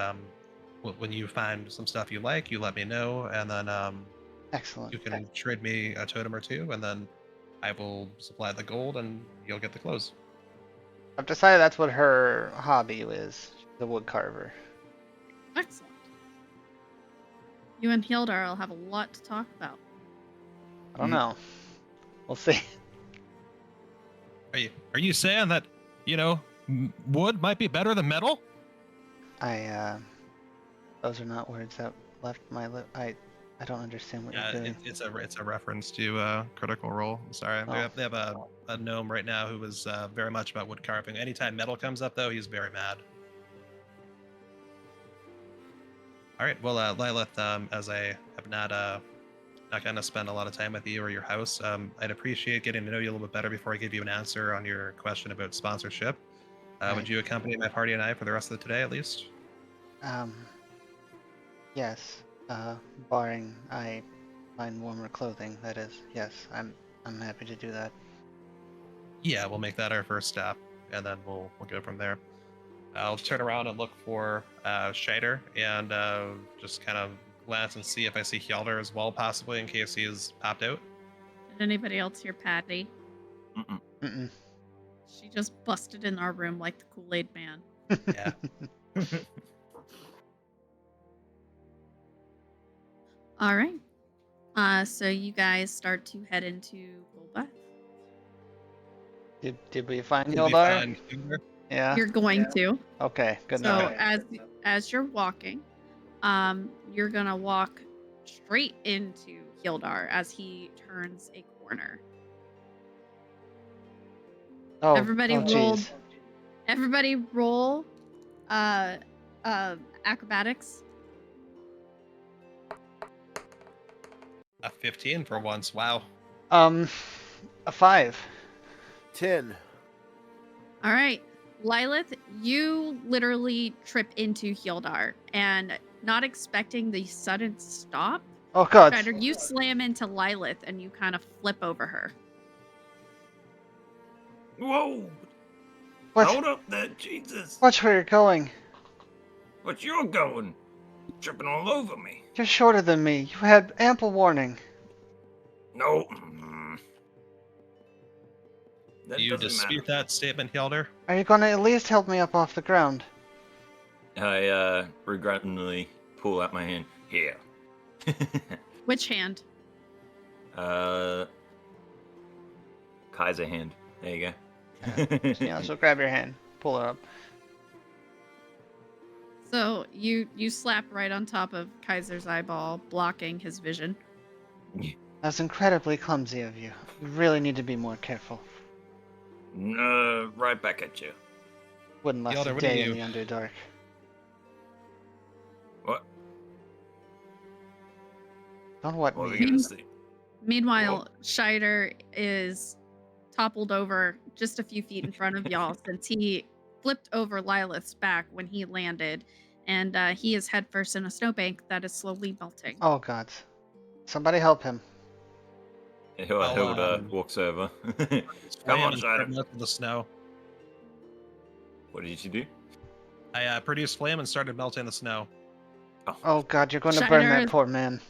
when you find some stuff you like, you let me know, and then Excellent. you can trade me a totem or two, and then I will supply the gold, and you'll get the clothes. I've decided that's what her hobby is. She's a wood carver. Excellent. You and Hildar will have a lot to talk about. I don't know. We'll see. Are you saying that wood might be better than metal? Those are not words that left my lip. I don't understand what you're doing. It's a reference to Critical Role. I'm sorry. Oh. They have a gnome right now who is very much about wood carving. Anytime metal comes up, though, he's very mad. All right. Well, Lilith, as I have not going to spend a lot of time with you or your house, I'd appreciate getting to know you a little bit better before I give you an answer on your question about sponsorship. Would you accompany my party and I for the rest of the today, at least? Yes. Barring I find warmer clothing, that is. Yes, I'm happy to do that. Yeah, we'll make that our first stop, and then we'll go from there. I'll turn around and look for Shider, and just kind of glance and see if I see Hjalder as well, possibly, in case he's popped out. Did anybody else hear Patty? Mm-mm. She just busted in our room like the Kool-Aid Man. Yeah. All right. So you guys start to head into Golbeth. Did we find Did we Hildar? find Hjalder? Yeah. You're going to. Okay. Good So enough. as you're walking, you're gonna walk straight into Hildar as he turns a corner. Oh, Everybody oh, rolled. jeez. Everybody roll acrobatics. A 15 for once. Wow. A 5. 10. All right. Lilith, you literally trip into Hildar and not expecting the sudden stop. Oh God. Ryder, you slam into Lilith and you kind of flip over her. Whoa! What? Hold up there, Jesus! Watch where you're going. What's you're going? You're tripping all over me. You're shorter than me. You had ample warning. No. That Do you doesn't dispute matter. that statement, Hjalder? Are you gonna at least help me up off the ground? I regretfully pull out my hand. Here. Which hand? Kaiser hand. There you go. Yeah, so grab your hand, pull it up. So you slap right on top of Kaiser's eyeball, blocking his vision. That's incredibly clumsy of you. You really need to be more careful. Right back at you. Wouldn't last Yelder, a what do day you- in the Underdark. What? Don't what What were me. you gonna say? Meanwhile, Scheider is toppled over just a few feet in front of y'all since he flipped over Lilith's back when he landed, and he is headfirst in a snowbank that is slowly melting. Oh god. Somebody help him. Hilda walks over. Come Flame on, and start Scheider. melting the snow. What did you do? I produced flame and started melting the snow. Oh god, you're going to burn Scheider that is- poor man.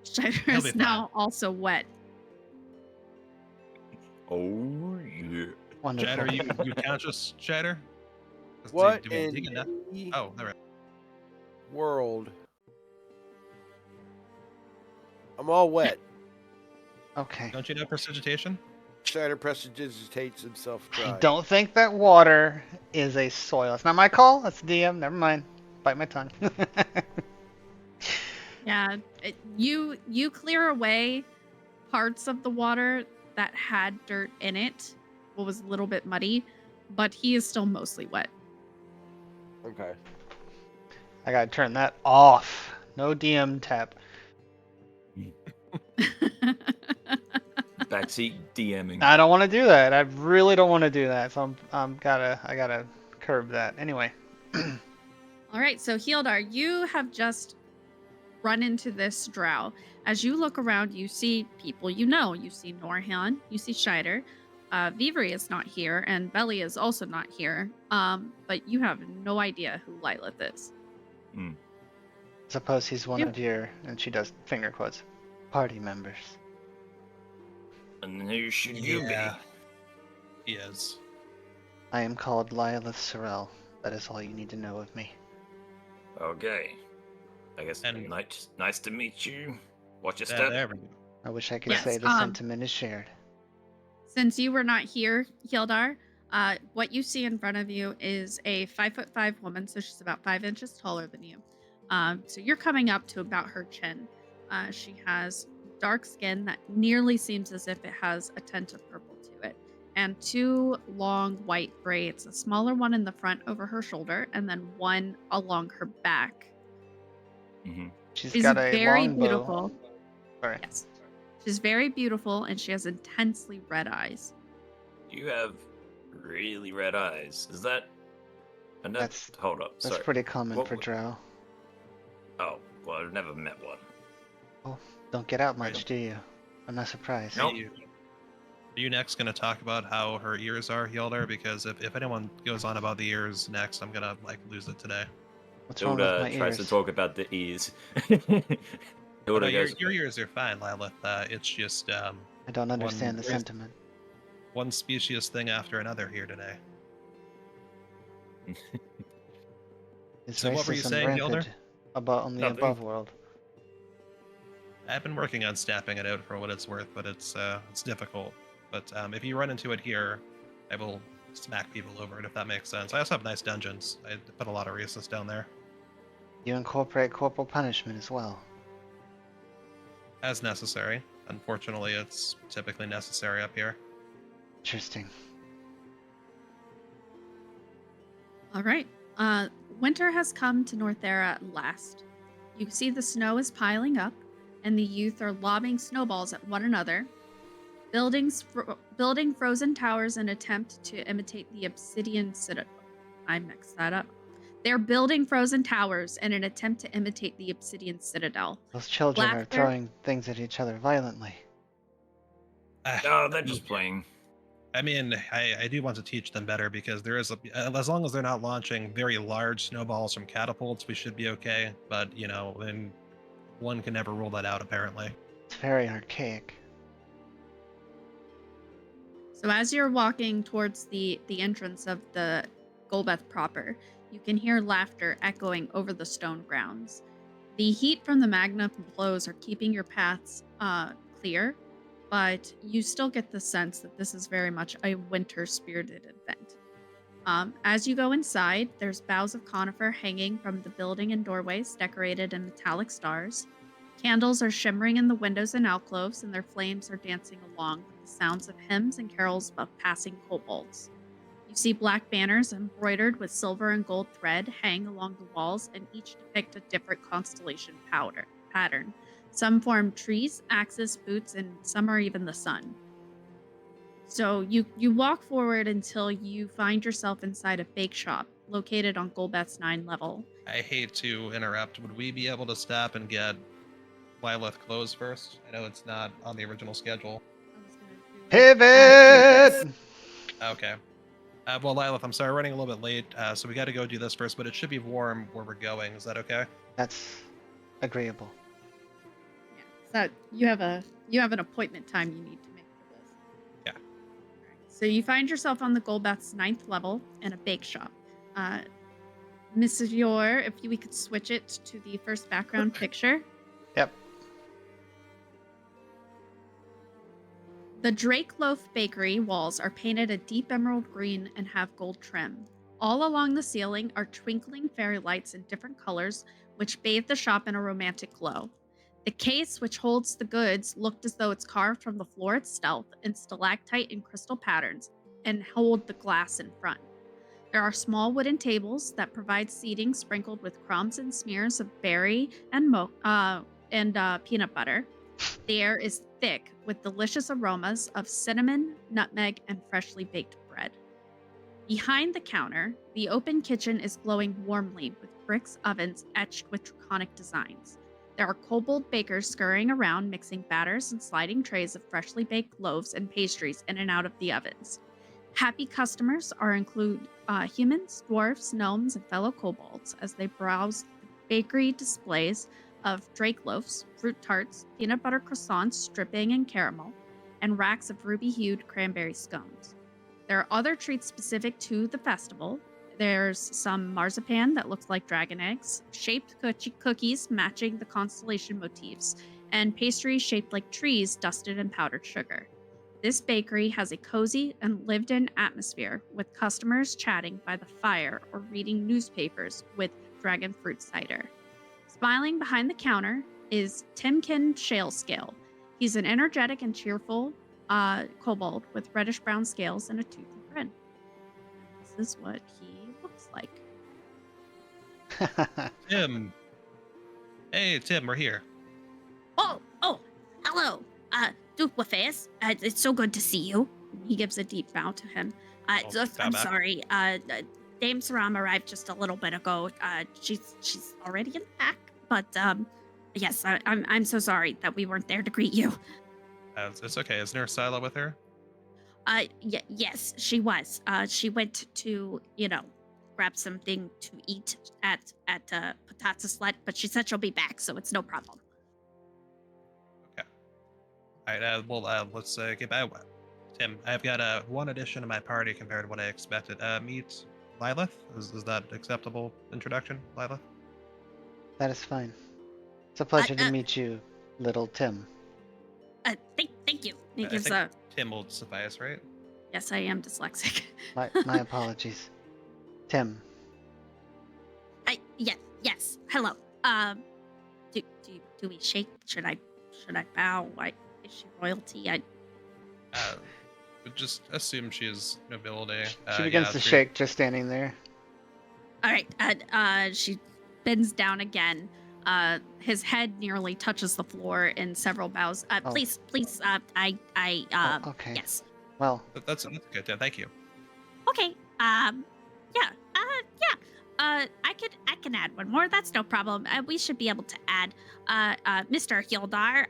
Scheider He'll be is now also wet. Oh yeah. Wonderful. Shatter, you conscious, Shatter? What Do we in dig it now? the Oh, there. world? I'm all wet. Okay. Don't you know precipitation? Shatter prestidigitates himself I dry. don't think that water is a soil. It's not my call. That's DM. Never mind. Bite my tongue. Yeah, you clear away parts of the water that had dirt in it. What was a little bit muddy, but he is still mostly wet. Okay. I gotta turn that off. No DM tap. Backseat DMing. I don't want to do that. I really don't want to do that. So I gotta curb that. Anyway. All right, so Hildar, you have just run into this drow. As you look around, you see people you know. You see Norhan, you see Scheider. Vivri is not here, and Belly is also not here. But you have no idea who Lilith is. Suppose he's one Yep. of your, and she does finger quotes, party members. And who should you Yeah. He is. I am called Lilith Sorrel. That is all you need to know of me. be? Okay. I guess And- nice to meet you. Watch your Yeah, step. there we go. I wish I could Yes, say the sentiment is shared. Since you were not here, Hildar, what you see in front of you is a 5'5" woman, so she's about 5 inches taller than you. So you're coming up to about her chin. She has dark skin that nearly seems as if it has a tint of purple to it, and 2 long white braids, a smaller one in the front over her shoulder, and then one along her back. Mm-hmm. She's She's got a very long bow. beautiful. Sorry. Yes. She's very beautiful, and she has intensely red eyes. You have really red eyes. Is that? That's- Hold up. That's Sorry. pretty common What for w- Drow. Oh, well, I've never met one. Don't get out much, do you? I'm not surprised. Nope. Are you next going to talk about how her ears are, Hjalder? Because if anyone goes on about the ears next, I'm going to lose it today. What's wrong with Hilda my tries ears? to talk about the ears. Oh, Hilda no, your goes, ears are fine, Lilith. It's just I don't understand the very- sentiment. one specious thing after another here today. Is So what were you racism saying, Gilder? rampant on the Nothing. above world? I've been working on snapping it out for what it's worth, but it's difficult. But if you run into it here, I will smack people over it, if that makes sense. I also have nice dungeons. I put a lot of racists down there. You incorporate corporal punishment as well. As necessary. Unfortunately, it's typically necessary up here. Interesting. All right. Winter has come to Northerra at last. You see the snow is piling up, and the youth are lobbing snowballs at one another, building frozen towers in attempt to imitate the obsidian citadel. I mixed that up. They're building frozen towers in an attempt to imitate the obsidian citadel. Those children are Laughter. throwing things at each other violently. no, they're just playing. I mean, I do want to teach them better because there is as long as they're not launching very large snowballs from catapults, we should be okay. But then one can never rule that out apparently. It's very archaic. So as you're walking towards the entrance of the Golbeth proper, you can hear laughter echoing over the stone grounds. The heat from the magma blows are keeping your paths clear, but you still get the sense that this is very much a winter spirited event. As you go inside, there's boughs of conifer hanging from the building and doorways decorated in metallic stars. Candles are shimmering in the windows and alcoves, and their flames are dancing along with the sounds of hymns and carols of passing kobolds. You see black banners embroidered with silver and gold thread hang along the walls, and each depict a different constellation pattern. Some form trees, axes, boots, and some are even the sun. So you walk forward until you find yourself inside a bake shop located on Golbeth's 9 level. I hate to interrupt. Would we be able to stop and get Lilith clothes first? I know it's not on the original schedule. I was gonna do it Pivot! after this. Okay. Well, Lilith, I'm sorry, we're running a little bit late, so we got to go do this first, but it should be warm where we're going. Is that okay? That's agreeable. Yeah, so you have an appointment time you need to make for this. Yeah. Alright, so you find yourself on the Golbeth's 9th level in a bake shop. Mrs. Yor, if we could switch it to the first background picture. Yep. The Drake Loaf Bakery walls are painted a deep emerald green and have gold trim. All along the ceiling are twinkling fairy lights in different colors, which bathe the shop in a romantic glow. The case which holds the goods looked as though it's carved from the floor itself in stalactite and crystal patterns and hold the glass in front. There are small wooden tables that provide seating sprinkled with crumbs and smears of berry and peanut butter. The air is thick with delicious aromas of cinnamon, nutmeg, and freshly baked bread. Behind the counter, the open kitchen is glowing warmly with bricks ovens etched with draconic designs. There are kobold bakers scurrying around mixing batters and sliding trays of freshly baked loaves and pastries in and out of the ovens. Happy customers include humans, dwarves, gnomes, and fellow kobolds as they browse the bakery displays of Drake loaves, fruit tarts, peanut butter croissants dripping in caramel, and racks of ruby-hued cranberry scones. There are other treats specific to the festival. There's some marzipan that looks like dragon eggs, shaped cookies matching the constellation motifs, and pastries shaped like trees dusted in powdered sugar. This bakery has a cozy and lived-in atmosphere with customers chatting by the fire or reading newspapers with dragon fruit cider. Smiling behind the counter is Timkin Shalescale. He's an energetic and cheerful kobold with reddish-brown scales and a toothy grin. This is what he looks like. Tim. Hey, Tim, we're here. Oh, hello, Duke Wafaeus. It's so good to see you. He gives a deep bow to him. bow I'm back. sorry. Dame Saram arrived just a little bit ago. She's already in the back, but yes, I'm so sorry that we weren't there to greet you. It's okay. Is Nurse Sila with her? Yes, she was. She went to, grab something to eat at Patata Slut, but she said she'll be back, so it's no problem. All right. Well, let's get by. Tim, I've got one addition to my party compared to what I expected. Meet Lilith. Is that acceptable introduction, Lilith? That is fine. It's a pleasure to meet you, little Tim. Thank you. He I gives think a Tim will suffice, right? yes, I am dyslexic. My apologies. Tim. Yes. Hello. Do we shake? Should I bow? Is she royalty? Would just assume she is nobility. She begins to shake, just standing there. All right. She bends down again. His head nearly touches the floor in several bows. Oh. Please. Okay. Yes. Well, That's good. Yeah, thank you. Okay. Yeah. I can add one more. That's no problem. We should be able to add. Mr. Hildar.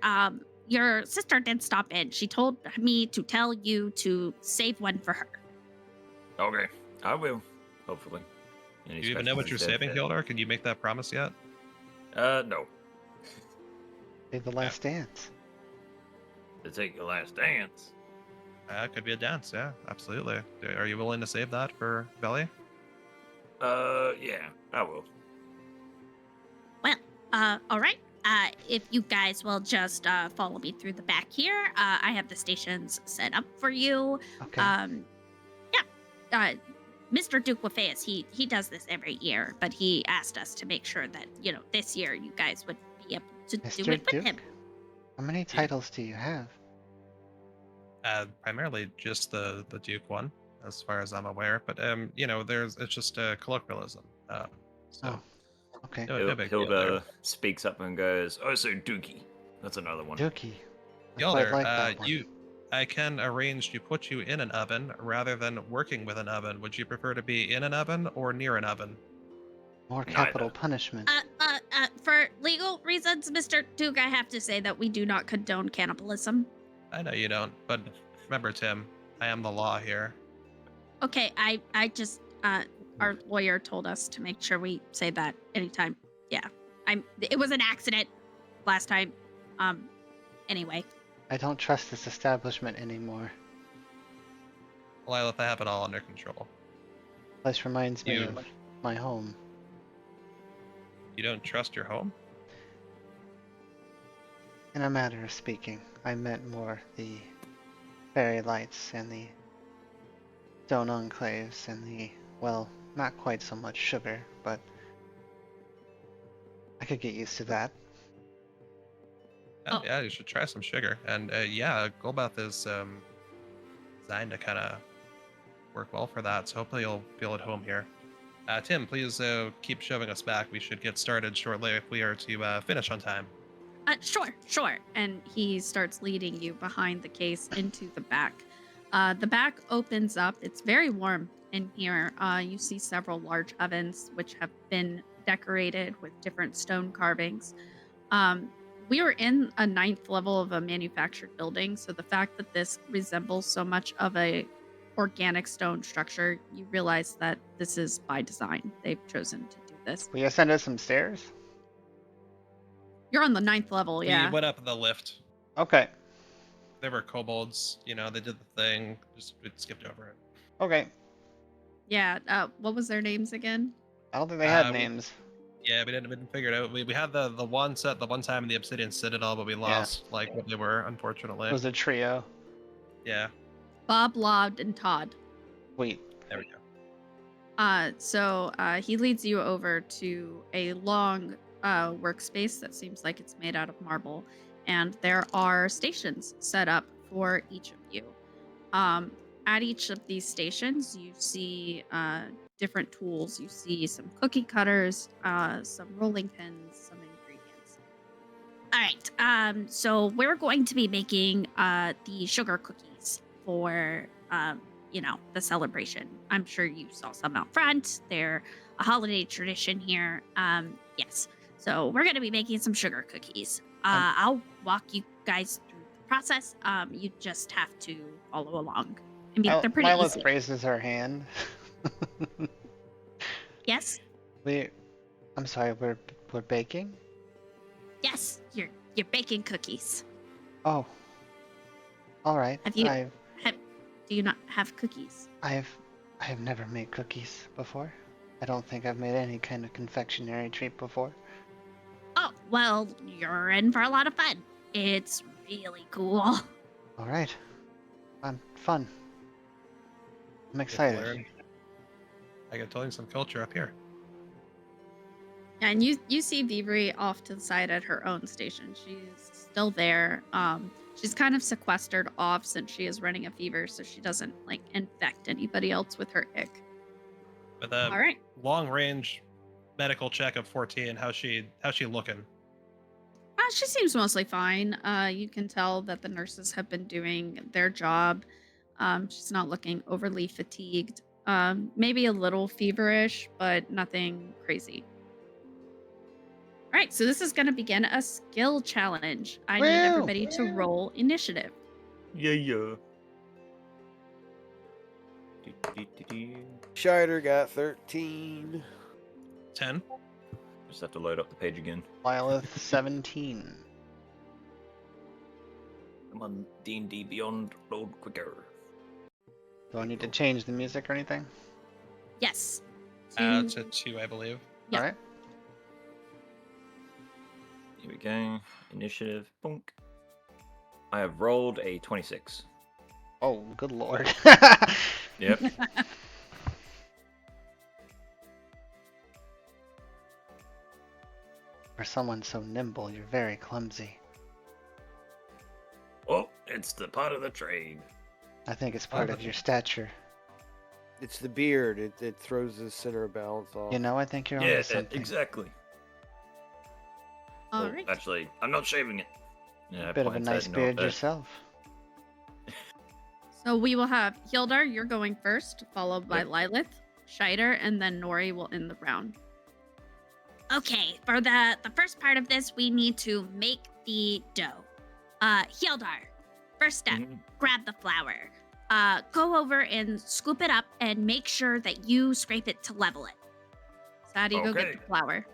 Your sister did stop in. She told me to tell you to save one for her. Okay, I will. Hopefully. Do you even know what you're saving, Hildar? Can you make that promise yet? No. be the last dance. To take your last dance. Could be a dance, yeah, absolutely. Are you willing to save that for Belly? Yeah, I will. Well, all right. If you guys will just follow me through the back here, I have the stations set up for you. Okay. Yeah. Mr. Duke Wafeus, he does this every year, but he asked us to make sure that, this year you guys would be able to do Mr. it with Duke? him. How many titles do you have? Primarily just the Duke one, as far as I'm aware. But it's just a colloquialism. So Oh, okay. no big deal there. Hilda speaks up and goes, "Oh, so Dookie." That's another one. Dookie. I quite Yelder, like that one. I can arrange to put you in an oven rather than working with an oven. Would you prefer to be in an oven or near an oven? More capital Neither. punishment. For legal reasons, Mr. Duke, I have to say that we do not condone cannibalism. I know you don't, but remember, Tim, I am the law here. Okay, I just our lawyer told us to make sure we say that anytime. Yeah. It was an accident last time. Anyway. I don't trust this establishment anymore. Lilith, I have it all under control. This reminds me You- of my home. You don't trust your home? In a matter of speaking, I meant more the fairy lights and the stone enclaves and the, well, not quite so much sugar, but I could get used to that. Oh. Yeah, you should try some sugar. And yeah, Golbath is designed to kind of work well for that, so hopefully you'll feel at home here. Tim, please keep shoving us back. We should get started shortly if we are to finish on time. Sure. And he starts leading you behind the case into the back. The back opens up. It's very warm in here. You see several large ovens which have been decorated with different stone carvings. We are in a 9th level of a manufactured building, so the fact that this resembles so much of a organic stone structure, you realize that this is by design. They've chosen to do this. Will you send us some stairs? You're on the 9th level, yeah. We went up the lift. Okay. There were kobolds, they did the thing. Just we skipped over it. Okay. Yeah, what was their names again? I don't think they had we- names. Yeah, we didn't figure it out. We had the one set the one time in the Obsidian Citadel, but we lost like what they were, unfortunately. It was a trio. Yeah, Bob, Loud, and Todd. Wait. there we go. So he leads you over to a long workspace that seems like it's made out of marble, and there are stations set up for each of you. At each of these stations, you see different tools. You see some cookie cutters, some rolling pins, some ingredients. All right. So we're going to be making the sugar cookies for the celebration. I'm sure you saw some out front. They're a holiday tradition here. Yes. So we're going to be making some sugar cookies. I'll walk you guys through the process. You just have to follow along. I mean, they're pretty Lilith easy. raises her hand. Yes. I'm sorry, we're baking? Yes. You're baking cookies. Oh. Alright. Have you- Do you not have cookies? I have never made cookies before. I don't think I've made any kind of confectionery treat before. Oh, well, you're in for a lot of fun. It's really cool. Alright. Fun. I'm Get to excited. learn. I get to learn some culture up here. And you see Vivri off to the side at her own station. She's still there. She's kind of sequestered off since she is running a fever, so she doesn't infect anybody else with her ick. With a All right. long range medical check of 14, how's she looking? She seems mostly fine. You can tell that the nurses have been doing their job. She's not looking overly fatigued. Maybe a little feverish, but nothing crazy. All right, so this is going to begin a skill challenge. I need Woo! everybody to roll initiative. Yeah. Scheider got 13. 10. Just have to load up the page again. Lilith 17. Come on, D&D Beyond, load quicker. Do I need to change the music or anything? Yes. To 2, I believe. Yeah. All right. Here we go. Initiative. Bonk. I have rolled a 26. Oh, good lord. Yep. For someone so nimble, you're very clumsy. Oh, it's the part of the trade. I think it's part of your stature. It's the beard. It throws the center of balance off. You know, I think you're Yeah, onto something. exactly. All Well, right. actually, I'm not shaving it. Yeah, I Bit of a point nice at beard Northerra. yourself. So we will have Hildar, you're going first, followed by Yep. Lilith, Scheider, and then Nori will end the round. Okay, for the first part of this, we need to make the dough. Hildar, first step, Mhm. grab the flour. Go over and scoop it up and make sure that you scrape it to level it. So how do you go Okay. get the flour?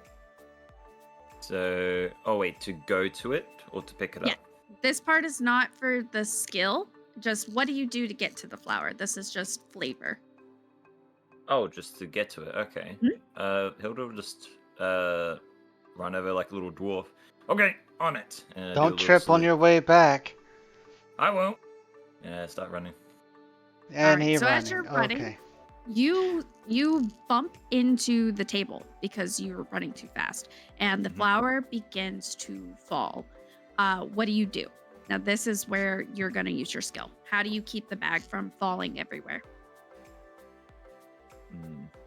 So, oh wait, to go to it or to pick it Yeah. up? This part is not for the skill. Just what do you do to get to the flour? This is just flavor. Oh, just to get to it. Okay. Hilda will just run over like a little dwarf. Okay, on it. And I do a Don't little trip on salute. your way back. I won't. Yeah, start running. And right, he so running. as you're running- Okay. You bump into the table because you're running too fast, and the Mhm. flour begins to fall. What do you do? Now this is where you're going to use your skill. How do you keep the bag from falling everywhere?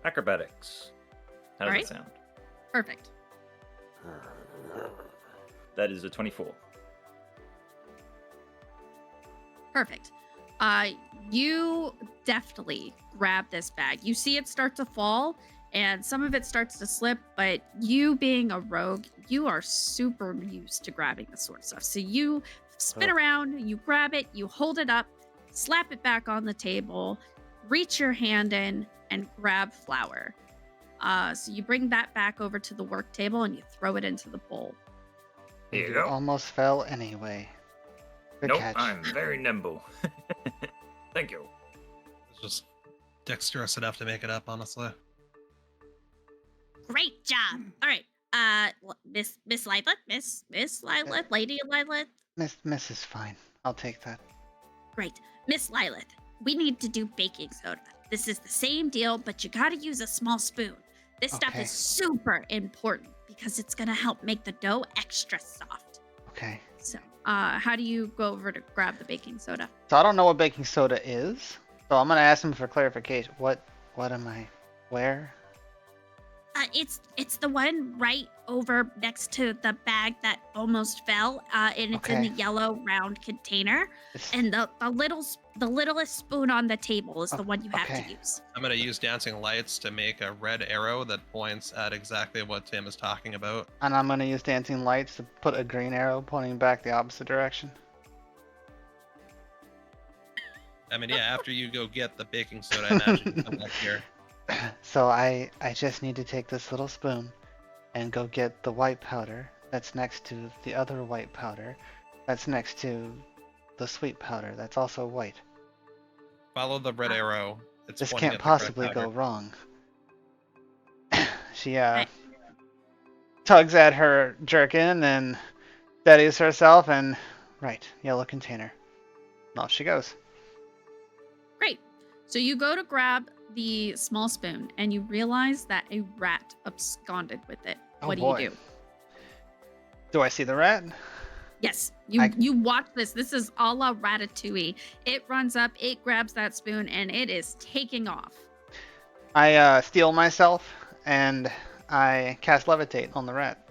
Acrobatics. How does Alright. that sound? Perfect. That is a 24. Perfect. You deftly grab this bag. You see it start to fall, and some of it starts to slip, but you being a rogue, you are super used to grabbing this sort of stuff. So you spin around, you grab it, you hold it up, slap it back on the table, reach your hand in, and grab flour. So you bring that back over to the work table and you throw it into the bowl. Here you You go. almost fell anyway. Good Nope, catch. I'm very nimble. Thank you. It's just dexterous enough to make it up, honestly. Great job. All right. Miss Lilith, Miss Lilith, Lady Lilith. Miss is fine. I'll take that. Great. Miss Lilith, we need to do baking soda. This is the same deal, but you gotta use a small spoon. This stuff Okay. is super important because it's gonna help make the dough extra soft. Okay. So, how do you go over to grab the baking soda? So I don't know what baking soda is. So I'm gonna ask him for clarification. What am I? Where? It's the one right over next to the bag that almost fell, and it's in Okay. the yellow round container. It's, And the littlest spoon on the table is the one you have okay. to use. I'm gonna use dancing lights to make a red arrow that points at exactly what Tim is talking about. and I'm gonna use dancing lights to put a green arrow pointing back the opposite direction. I mean, yeah, after you go get the baking soda, I imagine you come back here. So I just need to take this little spoon and go get the white powder that's next to the other white powder that's next to the sweet powder that's also white. Follow the red arrow. It's This pointing can't at the correct possibly powder. go wrong. She Right. tugs at her jerkin and steadies herself and right, yellow container. And off she goes. Great. So you go to grab the small spoon and you realize that a rat absconded with it. Oh, What do boy. you do? Do I see the rat? Yes, you watch this. This is a la Ratatouille. It runs up, it grabs that spoon, and it is taking off. I steal myself and I cast levitate on the rat,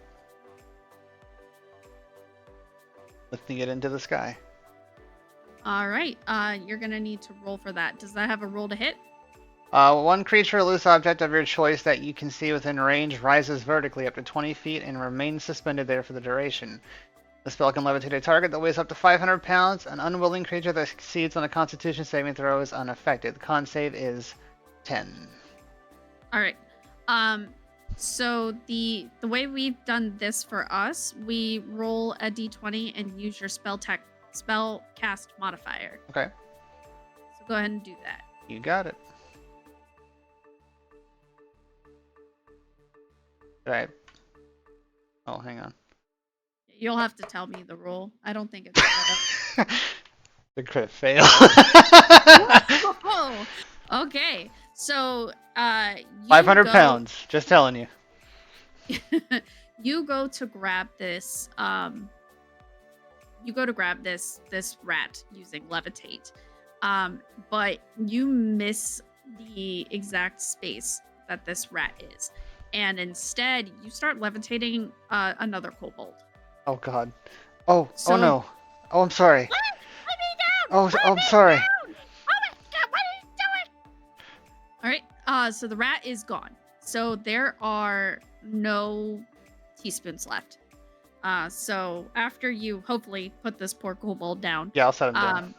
lifting it into the sky. All right, you're gonna need to roll for that. Does that have a roll to hit? One creature or loose object of your choice that you can see within range rises vertically up to 20 feet and remains suspended there for the duration. The spell can levitate a target that weighs up to 500 pounds. An unwilling creature that succeeds on a Constitution saving throw is unaffected. The con save is 10. All right. So the way we've done this for us, we roll a d20 and use your spell cast modifier. Okay. So go ahead and do that. You got it. Right. Oh, hang on. You'll have to tell me the rule. I don't think it's set The crit fail. up. Oh, okay. So, you 500 go- pounds. Just telling you. you go to grab this. You go to grab this rat using levitate, but you miss the exact space that this rat is, and instead you start levitating another kobold. Oh god. Oh So- no. Oh, I'm sorry. Let me down! Oh, Let I'm me sorry. down! Oh my god, what are you doing? All right. So the rat is gone. So there are no teaspoons left. So after you hopefully put this poor kobold down, Yeah, I'll set him down.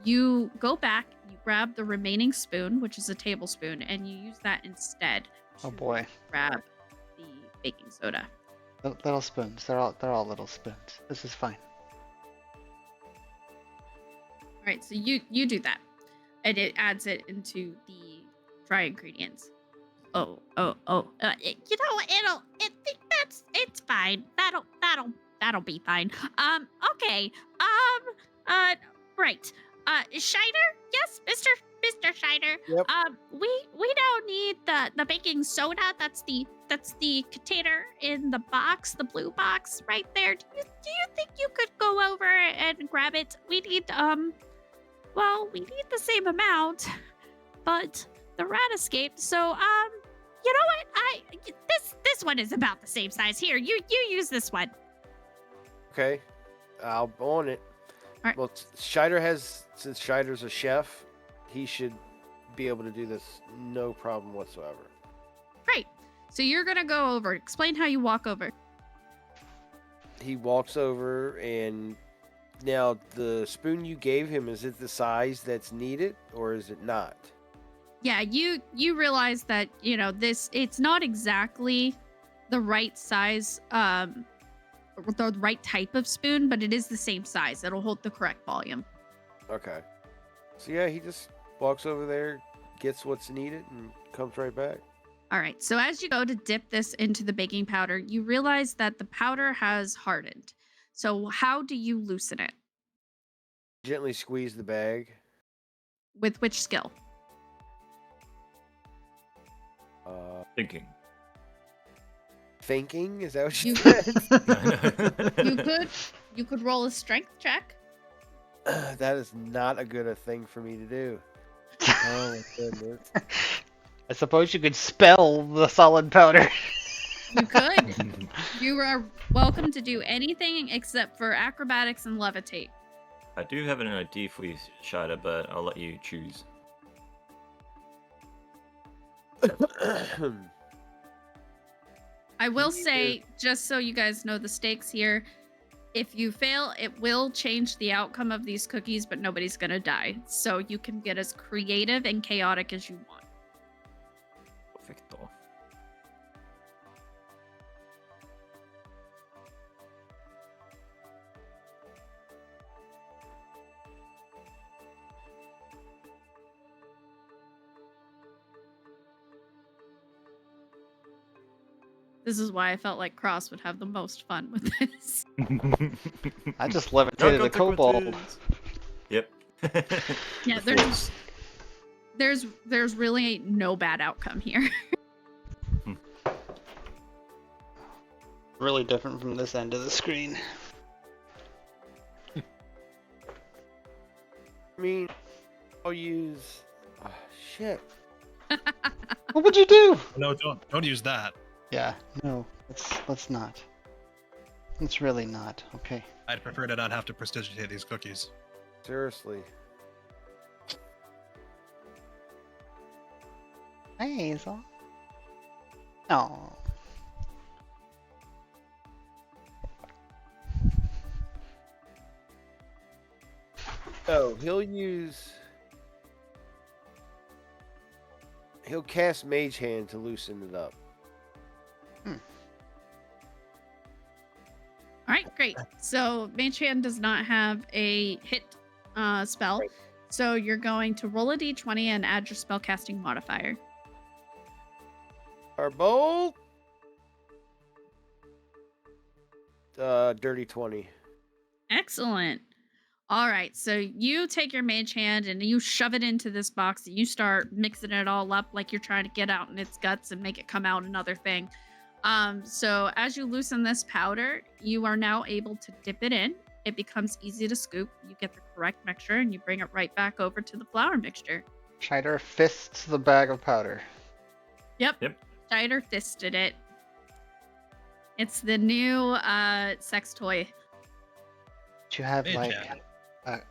you go back, you grab the remaining spoon, which is a tablespoon, and you use that instead. Oh to boy. Grab the baking soda. Little spoons. They're all little spoons. This is fine. All right. So you do that, and it adds it into the dry ingredients. You know, it's fine. That'll be fine. Okay. Right. Shiner? Yes, Mr. Shiner. Yep. We don't need the baking soda. That's the container in the box, the blue box right there. Do you think you could go over and grab it? We need we need the same amount, but the rat escaped. So you know what? This one is about the same size. Here, you use this one. Okay, I'll own it. Alright. Well, since Scheider's a chef, he should be able to do this no problem whatsoever. Great. So you're gonna go over. Explain how you walk over. He walks over, and now the spoon you gave him, is it the size that's needed, or is it not? Yeah, you realize that, you know, it's not exactly the right size, the right type of spoon, but it is the same size. It'll hold the correct volume. Okay. So yeah, he just walks over there, gets what's needed, and comes right back. All right. So as you go to dip this into the baking powder, you realize that the powder has hardened. So how do you loosen it? Gently squeeze the bag. With which skill? Thinking. Thinking? Is that what you You- said? You could roll a strength check. That is not a good a thing for me to do. Oh my goodness. I suppose you could spell the solid powder. You could. You are welcome to do anything except for acrobatics and levitate. I do have an idea for you, Shida, but I'll let you choose. I will You say, just so you guys know the stakes here, if you fail, it will change the outcome of these cookies, but nobody's gonna die. So you can get as creative and chaotic as you want. Perfecto. This is why I felt like Cross would have the most fun with this. I just levitated a kobold. Yep. Yeah, The there's really no bad outcome here. Really different from this end of the screen. I mean, I'll use. Oh, shit. What would you do? No, don't use that. Yeah, no, let's not. Let's really not. Okay. I'd prefer to not have to prestigitate these cookies. Seriously. Hey, Hazel. Oh. Oh, he'll cast Mage Hand to loosen it up. All right, great. So Mage Hand does not have a hit spell. Right. So you're going to roll a d20 and add your spellcasting modifier. Our bolt. Dirty 20. Excellent. All right, so you take your mage hand and you shove it into this box and you start mixing it all up like you're trying to get out in its guts and make it come out another thing. So as you loosen this powder, you are now able to dip it in. It becomes easy to scoop. You get the correct mixture and you bring it right back over to the flour mixture. Shider fists the bag of powder. Yep. Yep. Shider fisted it. It's the new sex toy. Do you have Mage like hand. a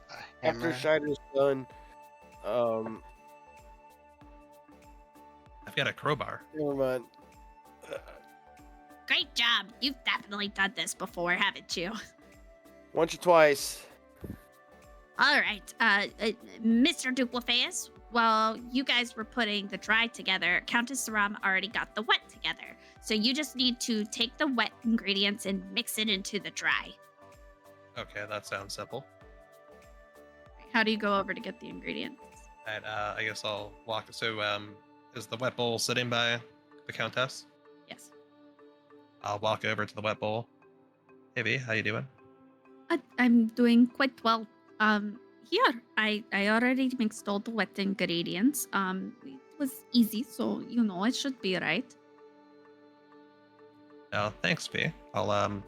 After hammer? Shider's done, I've got a crowbar. never mind. Great job. You've definitely done this before, haven't you? Once or twice. All right, Mr. Duclefeus, while you guys were putting the dry together, Countess Saram already got the wet together. So you just need to take the wet ingredients and mix it into the dry. Okay, that sounds simple. How do you go over to get the ingredients? And I guess I'll walk. So, is the wet bowl sitting by the countess? Yes. I'll walk over to the wet bowl. Hey, V, how you doing? I'm doing quite well. Here, I already mixed all the wet ingredients. It was easy, so it should be right. Oh, thanks, V. I'll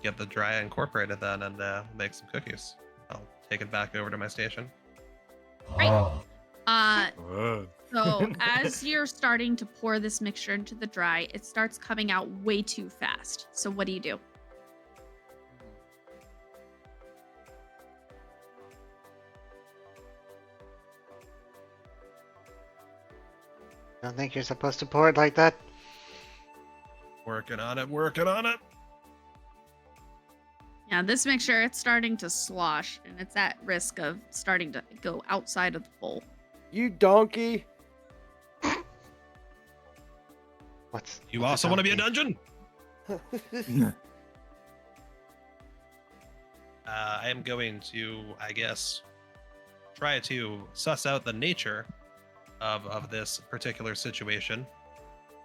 get the dry incorporated then and make some cookies. I'll take it back over to my station. Right. So as you're starting to pour this mixture into the dry, it starts coming out way too fast. So what do you do? Don't think you're supposed to pour it like that. Working on it, working on it. Yeah, this mixture, it's starting to slosh, and it's at risk of starting to go outside of the bowl. You donkey. You what's also want to be a donkey? dungeon? I am going to, I guess, try to suss out the nature of this particular situation.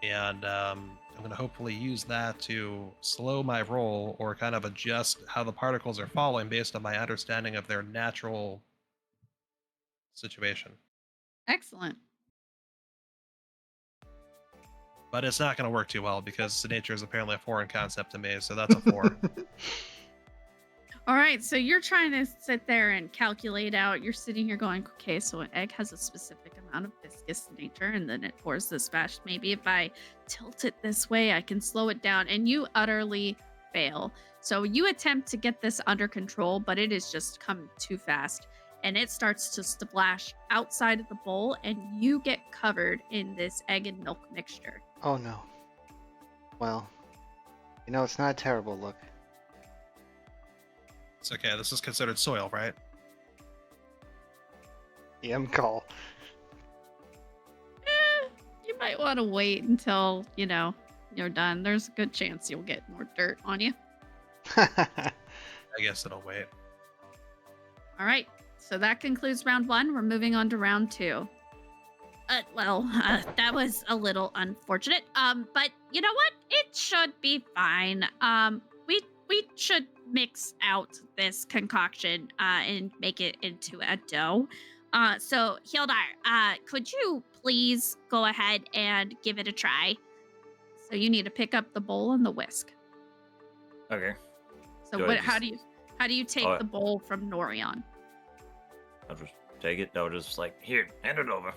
And I'm going to hopefully use that to slow my roll or kind of adjust how the particles are falling based on my understanding of their natural situation. Excellent. But it's not going to work too well because nature is apparently a foreign concept to me, so that's a 4. All right, so you're trying to sit there and calculate out. You're sitting here going, okay, so an egg has a specific amount of viscous nature, and then it pours this fast. Maybe if I tilt it this way, I can slow it down. And you utterly fail. So you attempt to get this under control, but it is just come too fast. And it starts to splash outside of the bowl, and you get covered in this egg and milk mixture. Oh no. Well, it's not a terrible look. It's okay, this is considered soil, right? EM call. You might want to wait until, you're done. There's a good chance you'll get more dirt on you. I guess it'll wait. All right. So that concludes round 1. We're moving on to round 2. That was a little unfortunate. But you know what? It should be fine. We should mix out this concoction and make it into a dough. So Hildar, could you please go ahead and give it a try? So you need to pick up the bowl and the whisk. Okay. So Do I how do you take Oh, the bowl from Norion? I'll just take it. I'll just here, hand it over.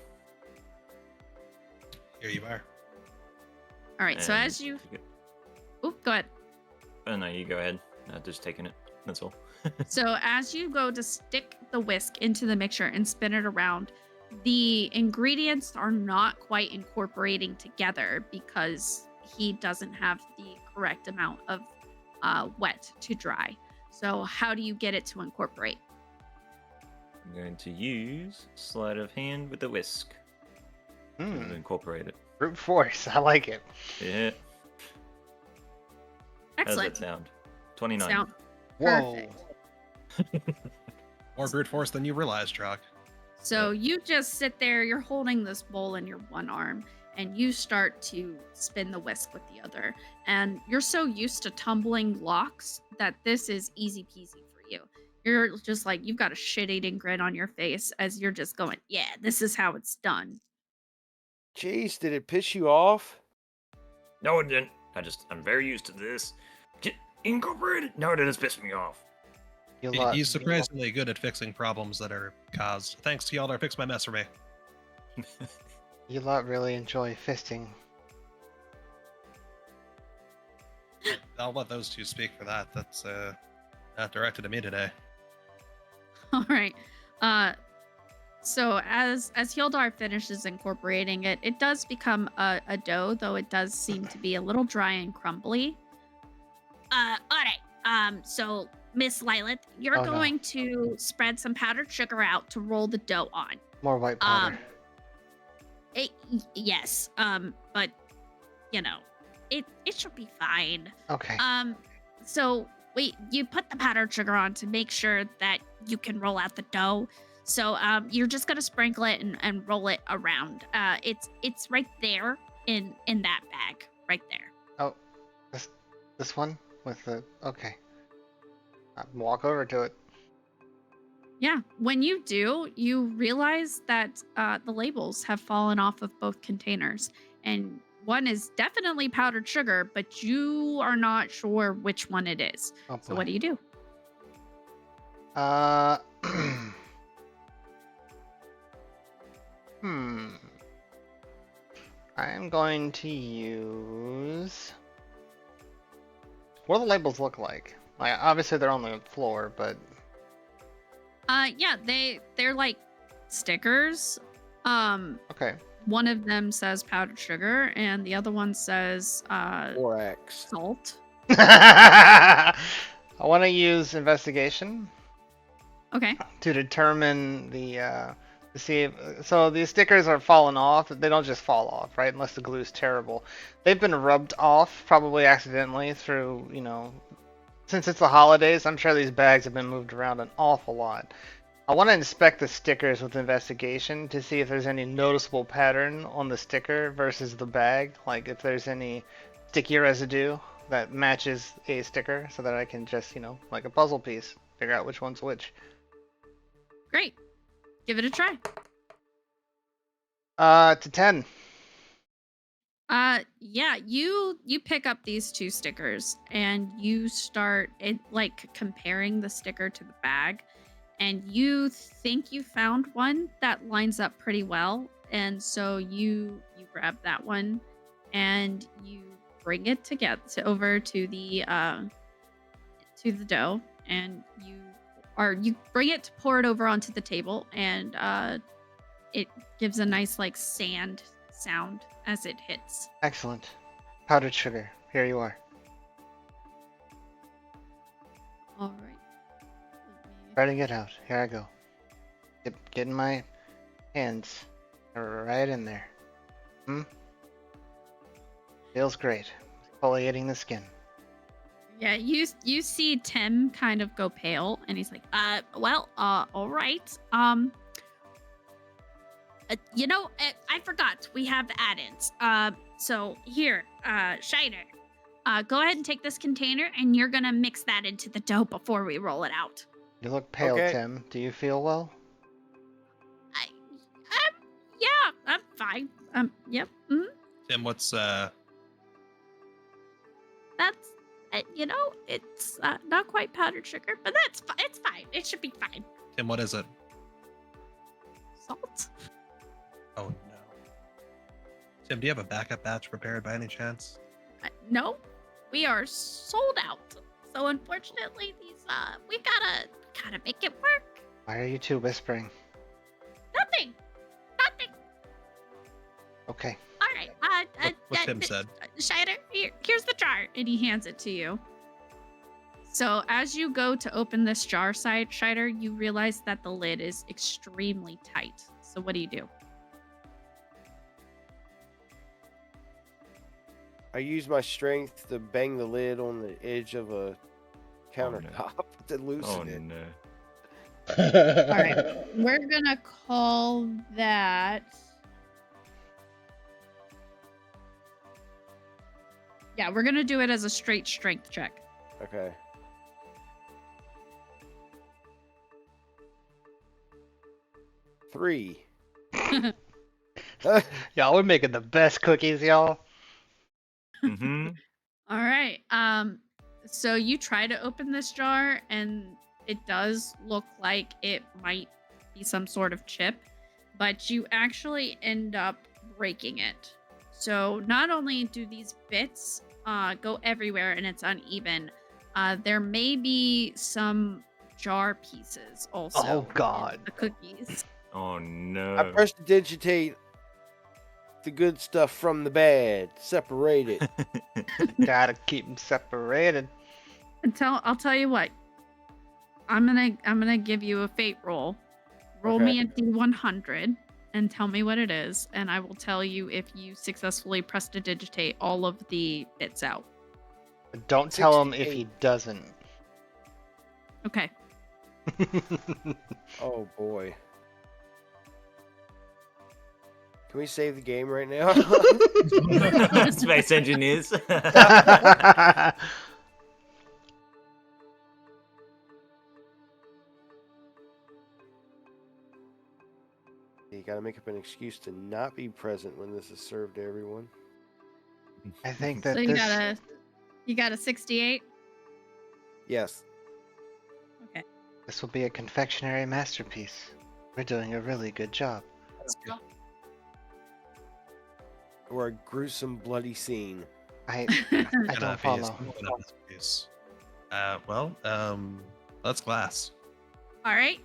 Here you are. All right. So And as you, take it. oop, go ahead. Oh no, you go ahead. Just taking it. That's all. So as you go to stick the whisk into the mixture and spin it around, the ingredients are not quite incorporating together because he doesn't have the correct amount of wet to dry. So how do you get it to incorporate? I'm going to use sleight of hand with the whisk to incorporate it. Brute force. I like it. Yeah. How does Excellent. that sound? 29. Sound Whoa. perfect. More brute force than you realize, Trog. So you just sit there, you're holding this bowl in your one arm, and you start to spin the whisk with the other. And you're so used to tumbling locks that this is easy peasy for you. You're just like, you've got a shit eating grin on your face as you're just going, yeah, this is how it's done. Jeez, did it piss you off? No, it didn't. I'm very used to this. Get incorporated. No, it didn't piss me off. He's surprisingly good at fixing problems that are caused. Thanks to y'all to fix my mess for me. You lot really enjoy fisting. I'll let those two speak for that. That's not directed at me today. All right. So as Hildar finishes incorporating it, it does become a dough, though it does seem to be a little dry and crumbly. All right. So Miss Lilith, you're Oh, no. going to spread some powdered sugar out to roll the dough on. More white powder. Yes. But you know, it should be fine. Okay. So wait, you put the powdered sugar on to make sure that you can roll out the dough. So you're just gonna sprinkle it and roll it around. It's right there in that bag, right there. Oh, this one with the okay. Walk over to it. Yeah. When you do, you realize that the labels have fallen off of both containers, and one is definitely powdered sugar, but you are not sure which one it is. Oh, So boy. what do you do? I'm going to use. What do the labels look like? Like, obviously they're on the floor, but Yeah, they're like stickers. okay. One of them says powdered sugar, and the other one says Borax. salt. I want to use investigation Okay. to determine the to see if, so these stickers are falling off. They don't just fall off, right? Unless the glue's terrible. They've been rubbed off, probably accidentally through, since it's the holidays. I'm sure these bags have been moved around an awful lot. I want to inspect the stickers with investigation to see if there's any noticeable pattern on the sticker versus the bag, like if there's any sticky residue that matches a sticker, so that I can just, like a puzzle piece, figure out which one's which. Great. Give it a try. To 10. Yeah, you pick up these two stickers and you start comparing the sticker to the bag, and you think you found one that lines up pretty well, and so you grab that one and you bring it over to the dough, and you bring it to pour it over onto the table, and it gives a nice sand sound as it hits. Excellent. Powdered sugar. Here you are. All right. Spreading it out. Here I go. Getting my hands right in there. Feels great. Exfoliating the skin. Yeah, you see Tim kind of go pale, and he's like, all right. I forgot we have the add-ins. So here, Shiner, go ahead and take this container, and you're gonna mix that into the dough before we roll it out. You look pale, Okay. Tim. Do you feel well? Yeah, I'm fine. Yep. Mm-hmm. Tim, what's That's, it's not quite powdered sugar, but it's fine. It should be fine. Tim, what is it? Salt. Oh no. Tim, do you have a backup batch prepared by any chance? No, we are sold out. So unfortunately, these we gotta make it work. Why are you two whispering? Nothing. Okay. All right. What Tim said. Shiner, here's the jar. And he hands it to you. So as you go to open this jar, Shiner, you realize that the lid is extremely tight. So what do you do? I use my strength to bang the lid on the edge of a countertop to loosen it. no. All right, we're gonna call that. Yeah, we're gonna do it as a straight strength check. Okay. Three. Y'all, we're making the best cookies, y'all. Mm-hmm. All right. So you try to open this jar, and it does look like it might be some sort of chip, but you actually end up breaking it. So not only do these bits go everywhere and it's uneven, there may be some jar pieces also. Oh, God. in the cookies. Oh no. I prestidigitate the good stuff from the bad. Separate it. Gotta keep them separated. I'll tell you what. I'm gonna give you a fate roll. Roll Okay. me a D100 and tell me what it is, and I will tell you if you successfully prestidigitate all of the bits out. Don't tell him if he 68. doesn't. Okay. Oh boy. Can we save the game right now? Space engineers. You gotta make up an excuse to not be present when this is served to everyone. I think that So you got a 68. Yes. Okay. this will be a confectionery masterpiece. We're doing a really good job. That's good. Or a gruesome, bloody scene. I Gonna don't be follow. something of this piece. Let's glass. All right.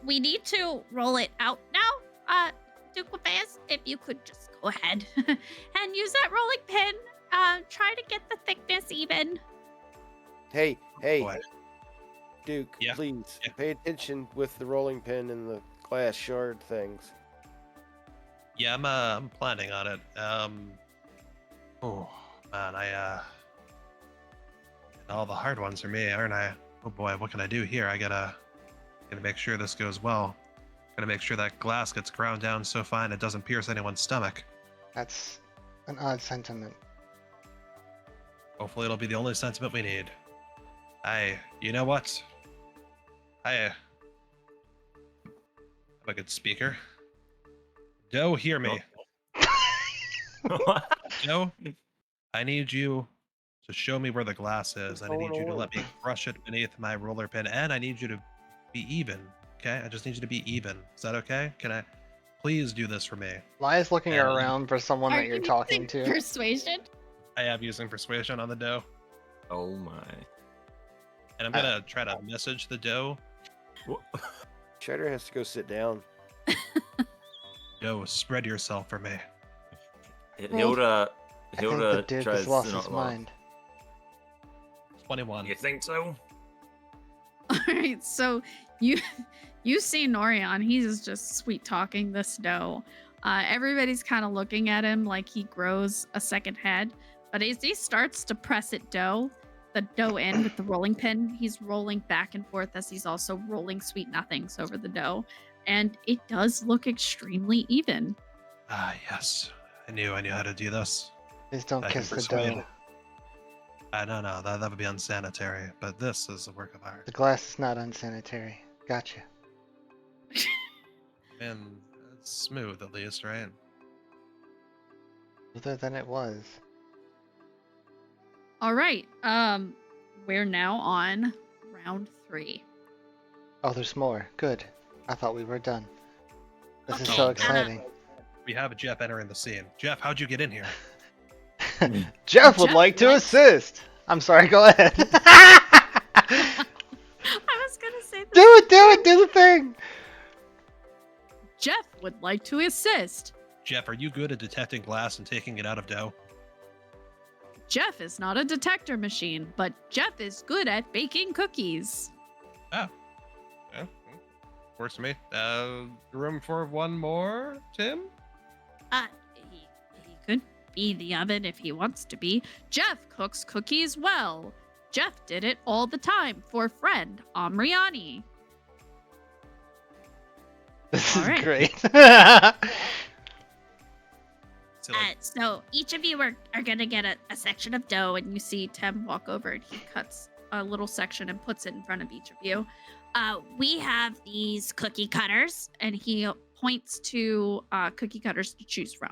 We need to roll it out now. Duke Matthias, if you could just go ahead and use that rolling pin. Try to get the thickness even. Hey, Boy. Duke, Yeah, please yeah. pay attention with the rolling pin and the glass shard things. Yeah, I'm planning on it. Oh man, all the hard ones are me, aren't I? Oh boy, what can I do here? I gotta make sure this goes well. Gotta make sure that glass gets ground down so fine it doesn't pierce anyone's stomach. That's an odd sentiment. Hopefully it'll be the only sentiment we need. You know what? I'm a good speaker. Doe, hear me. Doe, I need you to show me where the glass is, and I need you to let me crush it beneath my roller pin, and I need you to be even, okay? I just need you to be even. Is that okay? Can I please do this for me? Lia's looking And- around for someone that you're talking to. Persuasion? I am using persuasion on the doe, Oh my. and I'm gonna try to message the doe. Cheddar has to go sit down. Doe, spread yourself for me. Hilda I think the Duke tries has lost to his not laugh. mind. 21. You think so? All right. So you see Norion. He's just sweet talking this doe. Everybody's kind of looking at him like he grows a second head. But as he starts to press the doe in with the rolling pin, he's rolling back and forth as he's also rolling sweet nothings over the dough. And it does look extremely even. Ah, yes. I knew how to do this. Please don't I can kiss the persuade dough. it. No, that would be unsanitary, but this is a work of art. The glass is not unsanitary. Gotcha. And it's smooth at least, right? Smoother than it was. All right. We're now on round 3. Oh, there's more. Good. I thought we were done. This is Okay, so exciting. We have Jeff entering the scene. Jeff, how'd you get in here? Jeff would Jeff like to likes- assist. I'm sorry, go ahead. I was gonna say that. Do the thing. Jeff would like to assist. Jeff, are you good at detecting glass and taking it out of dough? Jeff is not a detector machine, but Jeff is good at baking cookies. Yeah, works for me. Room for one more, Tim? He could be the oven if he wants to be. Jeff cooks cookies well. Jeff did it all the time for friend Amriani. This All is right. great. So, like, So each of you are gonna get a section of dough, and You see Tim walk over and he cuts a little section and puts it in front of each of you. we have these cookie cutters. And he points to cookie cutters to choose from.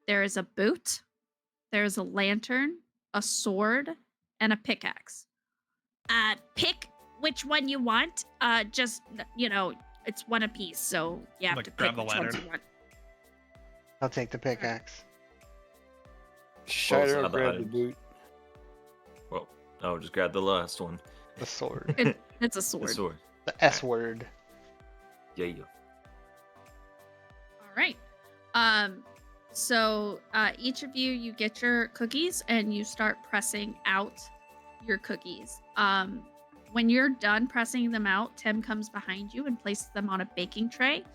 There is a boot, there's a lantern, a sword, and a pickaxe. Pick which one you want. Just it's one apiece, so you have Like, to pick grab the which ones lantern. you want. I'll take the pickaxe. Shiner other grabbed the items? boot. Well, I'll just grab the last one. The sword. It's a The sword. sword. The S word. Yeah. All right. So each of you get your cookies and you start pressing out your cookies. When you're done pressing them out, Tim comes behind you and places them on a baking tray.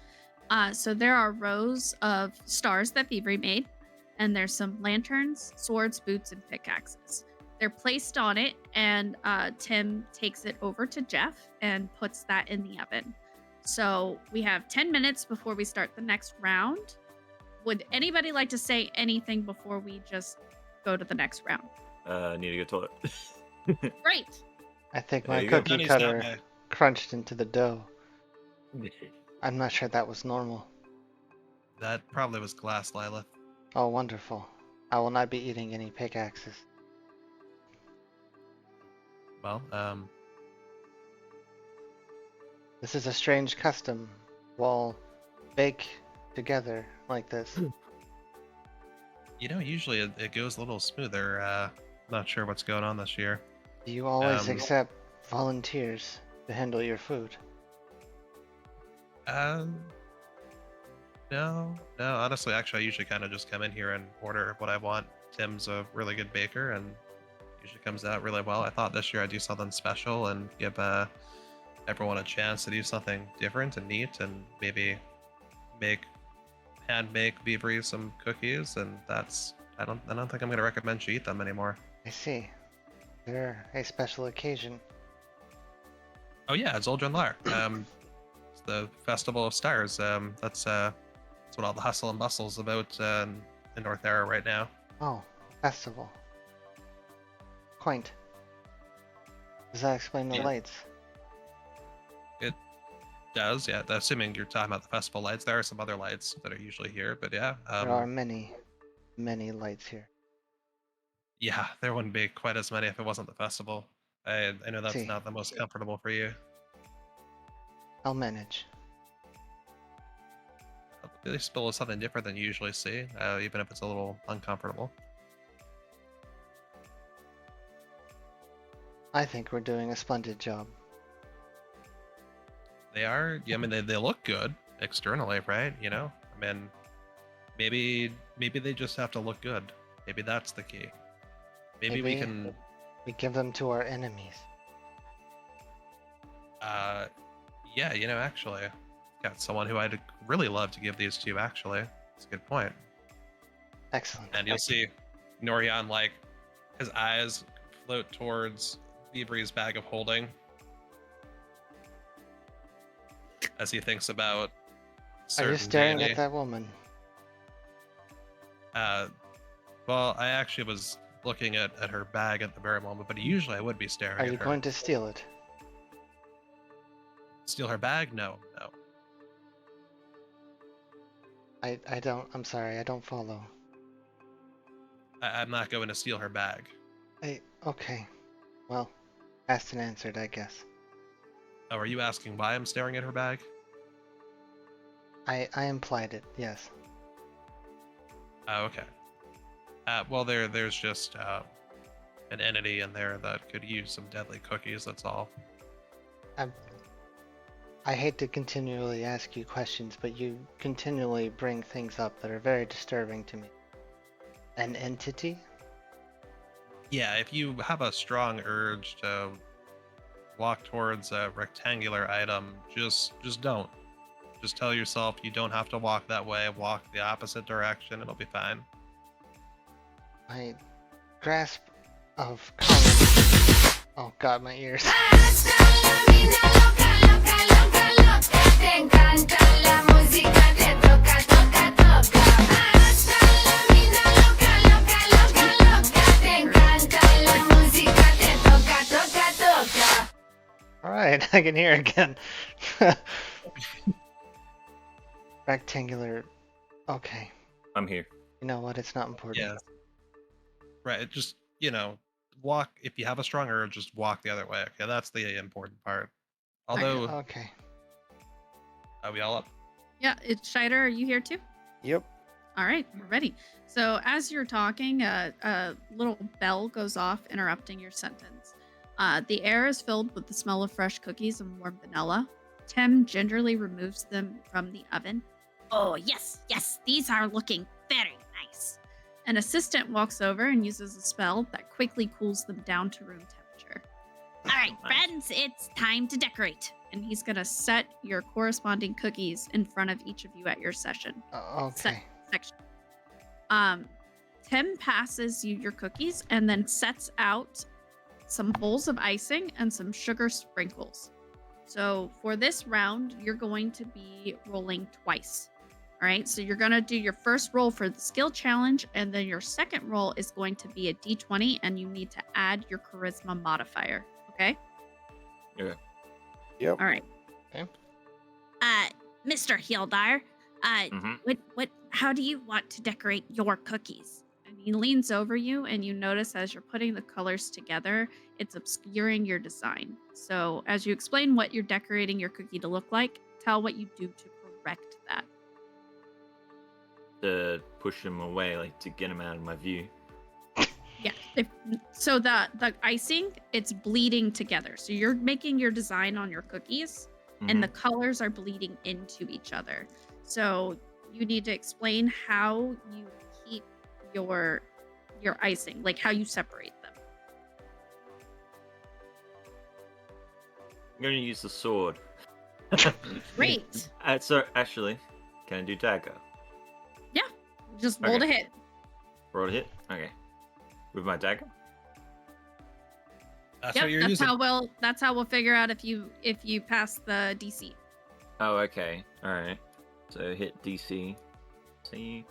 So there are rows of stars that Vivri made, and there's some lanterns, swords, boots, and pickaxes. They're placed on it, and Tim takes it over to Jeff and puts that in the oven. So we have 10 minutes before we start the next round. Would anybody like to say anything before we just go to the next round? Need to go to the toilet. Great. I think There my you go. cookie Gunny's that cutter way. crunched into the dough. I'm not sure that was normal. That probably was glass, Lilith. Oh, wonderful. I will not be eating any pickaxes. Well, This is a strange custom. We'll bake together like this. usually it goes a little smoother. Not sure what's going on this year. Do you always Um, accept volunteers to handle your food? No. Honestly, actually, I usually kind of just come in here and order what I want. Tim's a really good baker and usually comes out really well. I thought this year I'd do something special and give everyone a chance to do something different and neat, and maybe hand make Vivri some cookies. And I don't think I'm gonna recommend you eat them anymore. I see. They're a special occasion. Oh yeah, it's Uldren Lar. It's the Festival of Stars. That's what all the hustle and bustle's about in Northerra right now. Oh, festival. Quaint. Does that explain the Yeah. lights? It does, yeah. Assuming you're talking about the festival lights, there are some other lights that are usually here, but yeah. There are many, many lights here. Yeah, there wouldn't be quite as many if it wasn't the festival. I know that's See. not the most comfortable for you. I'll manage. This spill is something different than you usually see, even if it's a little uncomfortable. I think we're doing a splendid job. They are. Yeah, I mean, they look good externally, right? I mean, maybe they just have to look good. Maybe that's the key. Maybe we Maybe can. we give them to our enemies. Yeah, actually, got someone who I'd really love to give these to. Actually, that's a good point. Excellent. And you'll see Norian, like, his eyes float towards Vivri's bag of holding as he thinks about. Are you staring deity. at that woman? Well, I actually was looking at her bag at the very moment, but usually I would be staring Are at you her. going to steal it? Steal her bag? No. I don't. I'm sorry. I don't follow. I'm not going to steal her bag. Okay. Well, asked and answered, I guess. Oh, are you asking why I'm staring at her bag? I implied it. Yes. Oh, okay. Well, there's just an entity in there that could use some deadly cookies. That's all. I hate to continually ask you questions, but you continually bring things up that are very disturbing to me. An entity? Yeah, if you have a strong urge to walk towards a rectangular item, just don't. Just tell yourself you don't have to walk that way. Walk the opposite direction. It'll be fine. My grasp of common Oh God, my ears. All right, I can hear again. Rectangular. Okay. I'm here. You know what? It's not important. Yeah. Right. Just, walk. If you have a strong urge, just walk the other way. Okay, that's the important part. Although, Okay. are we all up? Yeah, it's Scheider. Are you here too? Yep. All right, we're ready. So as you're talking, a little bell goes off, interrupting your sentence. The air is filled with the smell of fresh cookies and warm vanilla. Tim gingerly removes them from the oven. Oh, yes, yes, these are looking very nice. An assistant walks over and uses a spell that quickly cools them down to room temperature. All right, Nice. friends, it's time to decorate. And he's going to set your corresponding cookies in front of each of you at your session. Okay. Section. Tim passes you your cookies and then sets out some bowls of icing and some sugar sprinkles. So for this round, you're going to be rolling twice. All right, so you're going to do your first roll for the skill challenge, and then your second roll is going to be a d20, and you need to add your charisma modifier. Okay? Yeah. Yep. All right. Mr. Hildar, Mhm. how do you want to decorate your cookies? And he leans over you, and you notice as you're putting the colors together, it's obscuring your design. So as you explain what you're decorating your cookie to look like, tell what you do to correct that. To push him away, like to get him out of my view. Yeah. So the icing, it's bleeding together. So you're making your design on your cookies, and the colors are bleeding into each other. So you need to explain how you keep your icing, like how you separate them. I'm going to use the sword. Great. So actually, can I do dagger? Just roll to Okay. hit. Roll a hit. Okay. With my dagger. That's Yep, what you're that's using. how we'll figure out if you pass the DC. Oh, okay. All right. So hit DC. See.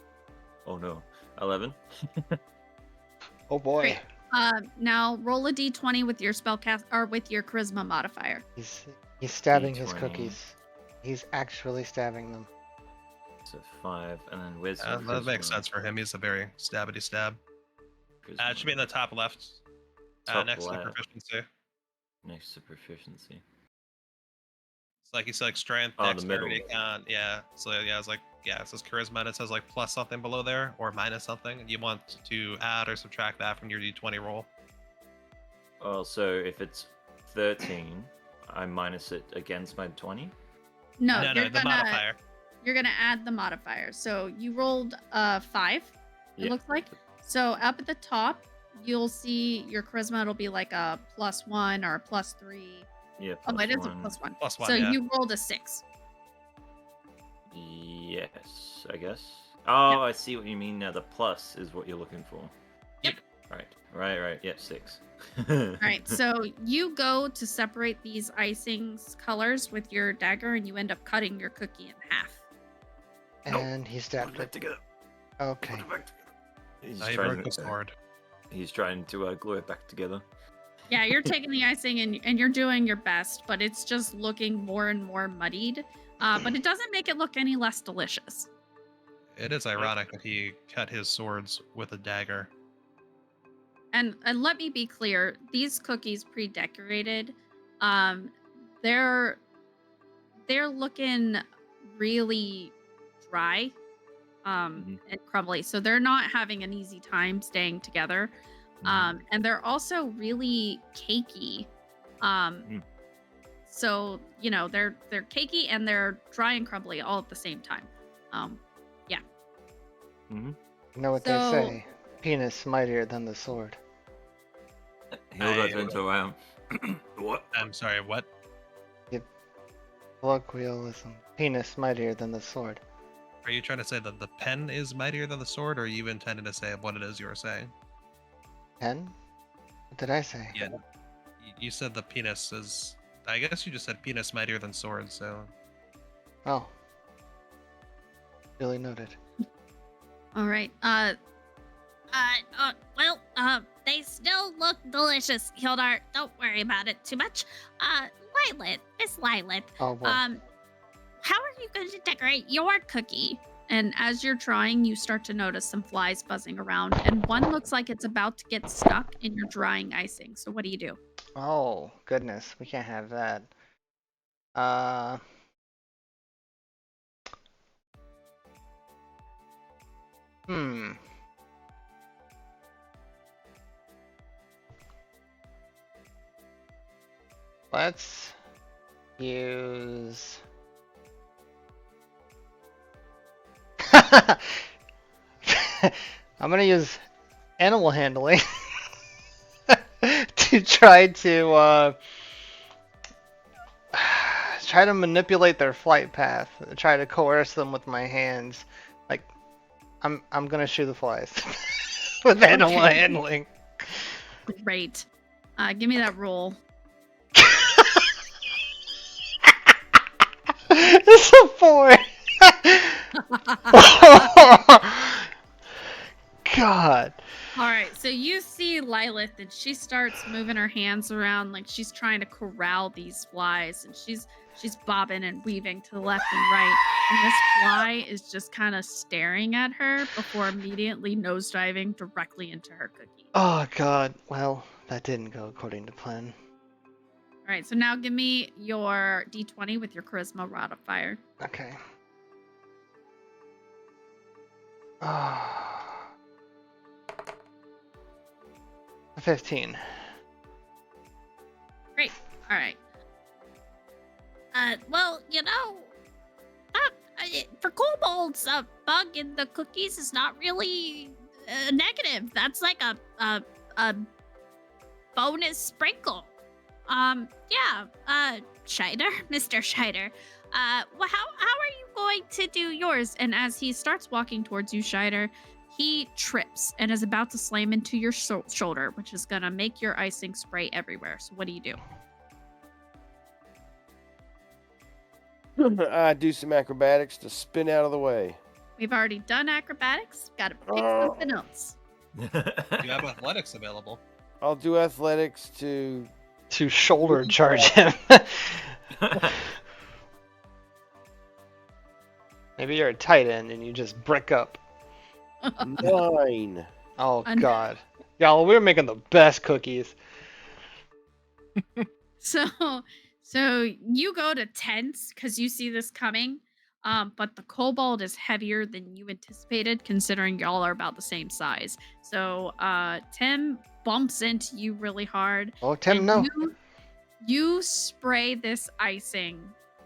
Oh no. 11. Oh boy. Great. Now roll a d20 with your spellcast or with your charisma modifier. He's stabbing his D20. cookies. He's actually stabbing them. So 5, and then where's my That makes charisma? sense for him. He's a very stabbity stab. It should be in the top left, Top next to left. proficiency. Next to proficiency. It's like you said, like strength, Oh, the middle. dexterity, yeah. So yeah, it's like it says charisma, and it says like plus something below there or minus something. You want to add or subtract that from your d20 roll. Oh, so if it's 13, I minus it against my 20. No, No, you're the modifier. You're gonna add the modifier. So you rolled 5. It Yeah. looks like. So up at the top, you'll see your charisma. It'll be like a +1 or a +3. Yeah. Oh, it is a +1. +1. Plus 1, So yeah. you rolled a 6. Yes, I guess. Oh, I see what you mean now. The plus is what you're looking for. Yep. Right. Yeah, 6. All right. So you go to separate these icings colors with your dagger, and you end up cutting your cookie in half. And he stabbed it. together. Okay. He's Now you trying broke the sword. He's trying to glue it back together. Yeah, you're taking the icing and you're doing your best, but it's just looking more and more muddied. But it doesn't make it look any less delicious. It is ironic that he cut his swords with a dagger. And let me be clear, these cookies pre-decorated, they're looking really dry and crumbly. So they're not having an easy time staying together. And they're also really cakey. So, they're cakey and they're dry and crumbly all at the same time. You know what So- they say? Penis mightier than the sword. Hilda turns around. What? I'm sorry, what? Colloquialism. Penis mightier than the sword. Are you trying to say that the pen is mightier than the sword, or are you intending to say what it is you were saying? Pen? What did I say? Yeah. You said the penis is. I guess you just said penis mightier than sword, so. Oh. Really noted. All right. They still look delicious, Hildar. Don't worry about it too much. Lilith, Miss Lilith. Oh boy. How are you going to decorate your cookie? And as you're trying, you start to notice some flies buzzing around, and one looks like it's about to get stuck in your drying icing. So what do you do? Oh goodness, we can't have that. Hmm. Let's use. I'm gonna use animal handling to try to manipulate their flight path. Try to coerce them with my hands. Like I'm gonna shoot the flies with animal Okay. handling. Great. Give me that roll. It's a 4. God. All right, so you see Lilith, and she starts moving her hands around like she's trying to corral these flies, and she's bobbing and weaving to the left and right, and this fly is just kind of staring at her before immediately nosediving directly into her cookie. Oh God. Well, that didn't go according to plan. All right, so now give me your d20 with your charisma modifier. Okay. Ah. 15. Great. All right. For kobolds, a bug in the cookies is not really negative. That's like a bonus sprinkle. Scheider, Mr. Scheider. How are you going to do yours? And as he starts walking towards you, Scheider, he trips and is about to slam into your shoulder, which is going to make your icing spray everywhere. So what do you do? I do some acrobatics to spin out of the way. We've already done acrobatics. Got to pick something else. You have athletics available. I'll do athletics to shoulder charge him. Maybe you're a tight end and you just brick up. 9. Oh God. Y'all, we were making the best cookies. So you go to tense because you see this coming, but the kobold is heavier than you anticipated, considering y'all are about the same size. So Tim bumps into you really hard. Oh, Tim, and no. You spray this icing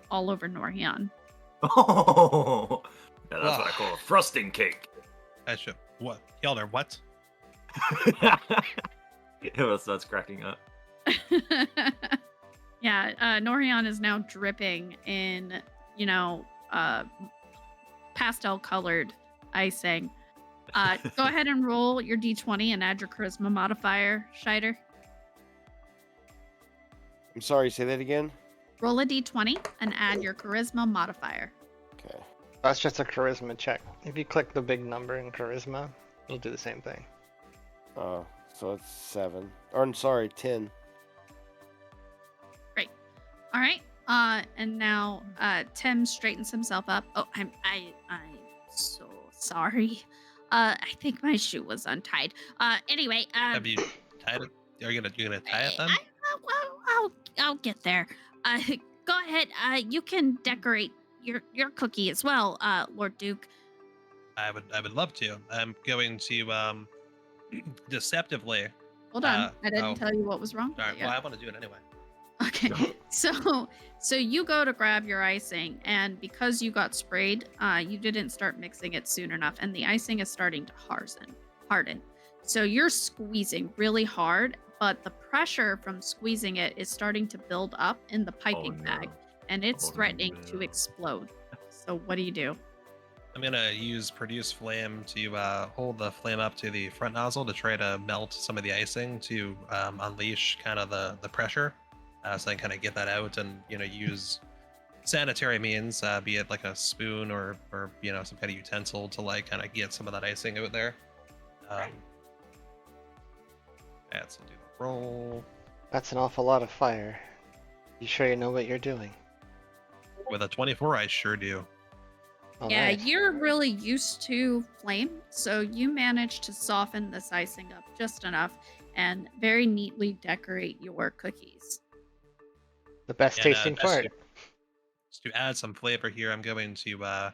all over Norhian. Oh, now that's what I call a frosting cake. I should. What? Yelder, what? Everyone starts cracking up. Yeah, Norhian is now dripping in, pastel colored icing. Go ahead and roll your d20 and add your charisma modifier, Scheider. I'm sorry, say that again? Roll a d20 and add your charisma modifier. Okay. That's just a charisma check. If you click the big number in charisma, it'll do the same thing. Oh, so it's 7. Or I'm sorry, 10. Great. All right. And now Tim straightens himself up. Oh, I'm so sorry. I think my shoe was untied. Anyway. Have you tied it? Are you gonna tie it then? I'll get there. Go ahead. You can decorate your cookie as well, Lord Duke. I would love to. I'm going to deceptively. Hold on. I didn't tell you what was wrong. All right. Well, I want to do it anyway. Okay. So you go to grab your icing, and because you got sprayed, you didn't start mixing it soon enough, and the icing is starting to harden. So you're squeezing really hard, but the pressure from squeezing it is starting to build up in the piping bag, and it's threatening to explode. So what do you do? I'm gonna use produce flame to hold the flame up to the front nozzle to try to melt some of the icing to unleash kind of the pressure, so I can kind of get that out and use sanitary means, be it like a spoon or some kind of utensil to like kind of get some of that icing out there. So do the roll That's an awful lot of fire. You sure you know what you're doing? with a 24. I sure do. All Yeah, right. you're really used to flame, so you manage to soften this icing up just enough and very neatly decorate your cookies. The best And tasting part. just to add some flavor here, I'm going to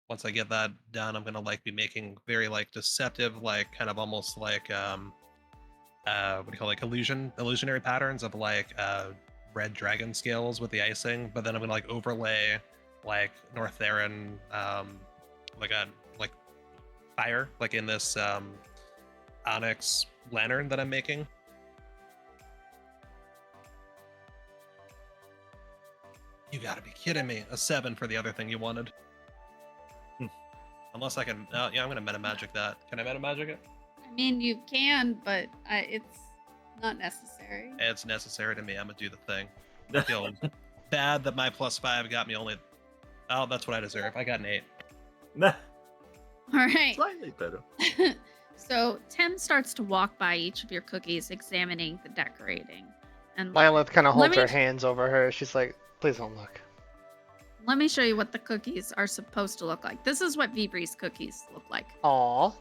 once I get that done, I'm gonna like be making very like deceptive, like kind of almost like what do you call, like illusionary patterns of like red dragon scales with the icing, but then I'm gonna like overlay like Northerran like fire like in this onyx lantern that I'm making. You gotta be kidding me. A 7 for the other thing you wanted. Unless I can yeah, I'm gonna meta magic that. Can I meta magic it? I mean, you can, but it's not necessary. It's necessary to me. I'm gonna do the thing. I feel bad that my +5 got me only. Oh, that's what I deserve. I got an 8. Nah, All right. slightly better. So Tim starts to walk by each of your cookies, examining the decorating. And Lilith kind of holds me- her hands over her. She's like, please don't look. let me show you what the cookies are supposed to look like. This is what Vibree's cookies look like. Aw.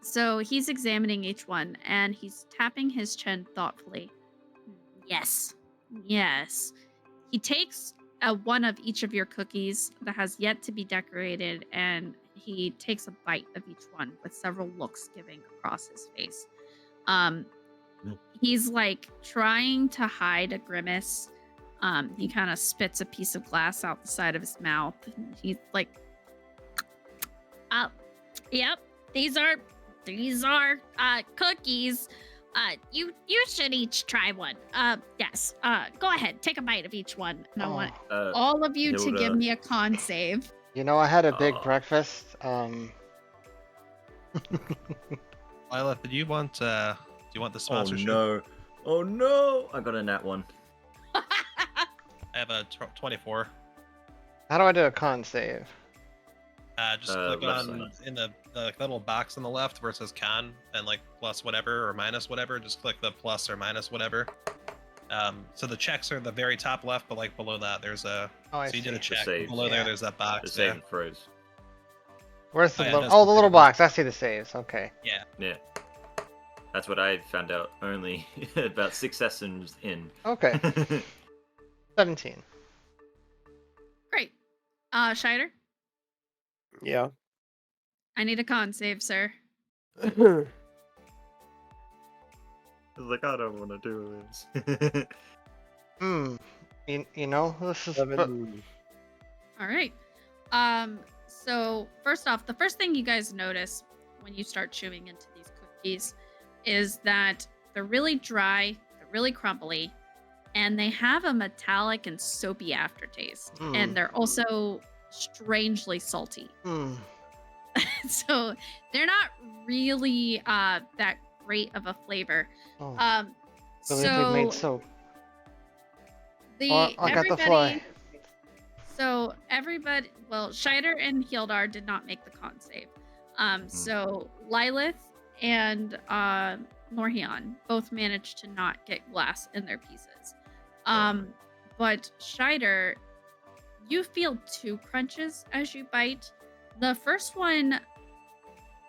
So he's examining each one and he's tapping his chin thoughtfully. Yes. Yes. He takes one of each of your cookies that has yet to be decorated and he takes a bite of each one with several looks giving across his face. He's like trying to hide a grimace. He kind of spits a piece of glass out the side of his mouth. He's like, yep, these are cookies. You should each try one. Yes. Go ahead, take a bite of each one. And I want all of you to Hilda. give me a con save. You know, I had a big Aw. breakfast. Lila, do you want the Oh sponsorship? no! Oh no! I got a nat 1. I have a 24. How do I do a con save? Just click left on in the little box on the left where it says con and like plus whatever or minus whatever. Just click the plus or minus whatever. So the checks are the very top left, but like below that there's a. Oh, I So you did a see. check. saves, Below yeah. there, there's that The box. save Yeah. and throws. Where's the Oh, yeah, little? that's Oh, the the little bigger one. box. I see the saves. Okay. Yeah. That's what I found out only about 6 sessions in. Okay. 17. Great. Scheider, Yeah. I need a con save, sir. I was like, I don't want to do this. You know, this is. 7. All right. So first off, the first thing you guys notice when you start chewing into these cookies is that they're really dry, they're really crumbly, and they have a metallic and soapy aftertaste. And they're also strangely salty. So they're not really that great of a flavor. Oh, So Lilith made soap. the Oh, I got the everybody- fly. So everybody, well, Scheider and Hildar did not make the con save. So Lilith and Norhian both managed to not get glass in their pieces. But Scheider, you feel 2 crunches as you bite. The first one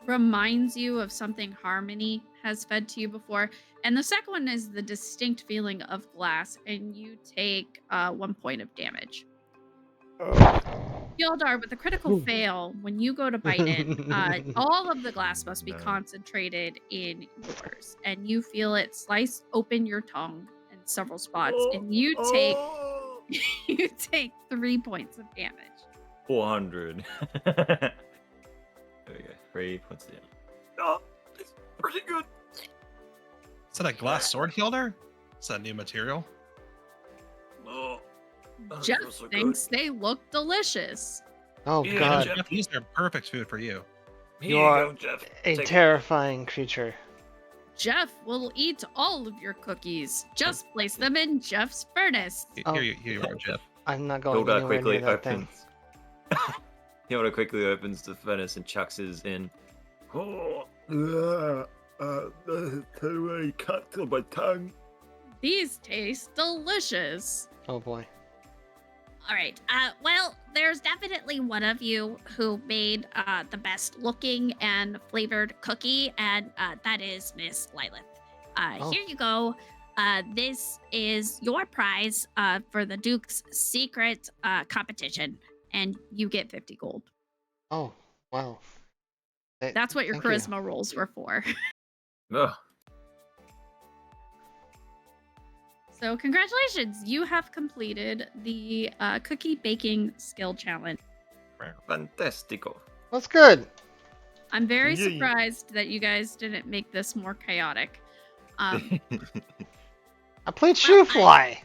reminds you of something Harmony has fed to you before, and the second one is the distinct feeling of glass, and you take 1 point of damage. Gildar, with a critical fail, when you go to bite in, all of the glass must be No. concentrated in yours, and you feel it slice open your tongue in several spots, and you take you take 3 points of damage. 400. There we go. 3 points down. Oh, it's pretty good. Is that a glass sword hilder? Is that new material? Oh, that Jeff feels so good. thinks they look delicious. Oh Yeah, God, Jeff. These are perfect food for you. Here you you are go, Jeff. a Take it. terrifying creature. Jeff will eat all of your cookies. Just place them in Jeff's furnace. Oh. Here you are, Jeff. I'm not going Hilda anywhere near quickly that thing. opens. Hilda quickly opens the furnace and chucks his in. Oh, too many cuts on my tongue. These taste delicious. Oh boy. All right. Well, there's definitely one of you who made the best looking and flavored cookie, and that is Miss Lilith. Oh. Here you go. This is your prize for the Duke's secret competition, and you get 50 gold. Oh wow. That's what your Thank you. charisma rolls were for. Ugh. So congratulations, you have completed the cookie baking skill challenge. Fantastico. That's good. I'm very Yay. surprised that you guys didn't make this more chaotic. Um, I played shoe fly.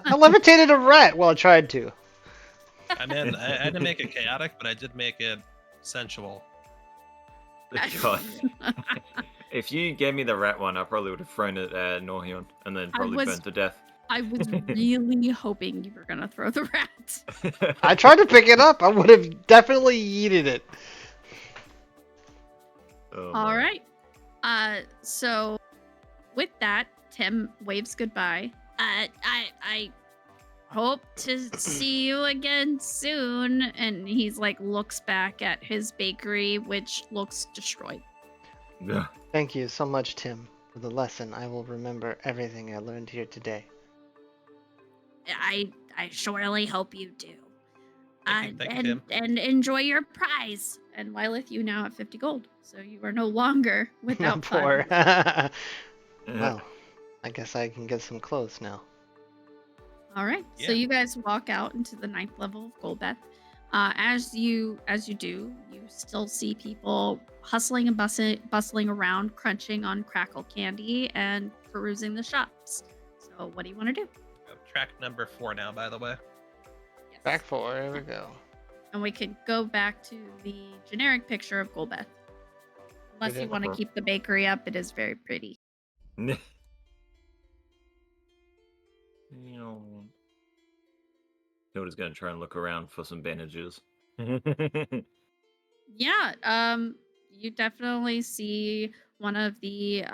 I levitated a rat. Well, I tried to. I mean, I didn't make it chaotic, but I did make it sensual. God. If you gave me the rat one, I probably would have thrown it at Norhion and then I probably was- burned to death. I was really hoping you were gonna throw the rat. I tried to pick it up. I would have definitely yeeted it. Oh, All man. right. So with that, Tim waves goodbye. I Hope to see you again soon. And he's like looks back at his bakery, which looks destroyed. Ugh. Thank you so much, Tim, for the lesson. I will remember everything I learned here today. I surely hope you do. Thank you, Tim. And enjoy your prize. And Lilith, you now have 50 gold. So you are no longer without Poor. funds. Well, I guess I can get some clothes now. All right. Yeah. So you guys walk out into the 9th level of Golbeth. As you do, you still see people hustling and bustling around, crunching on crackle candy and perusing the shops. So what do you want to do? Track number 4 now, by the way. Yes. Back 4. Here we go. And we could go back to the generic picture of Golbeth. Unless you did? want to Okay. keep the bakery up, it is very pretty. Hilda's gonna try and look around for some bandages. Yeah, you definitely see one of the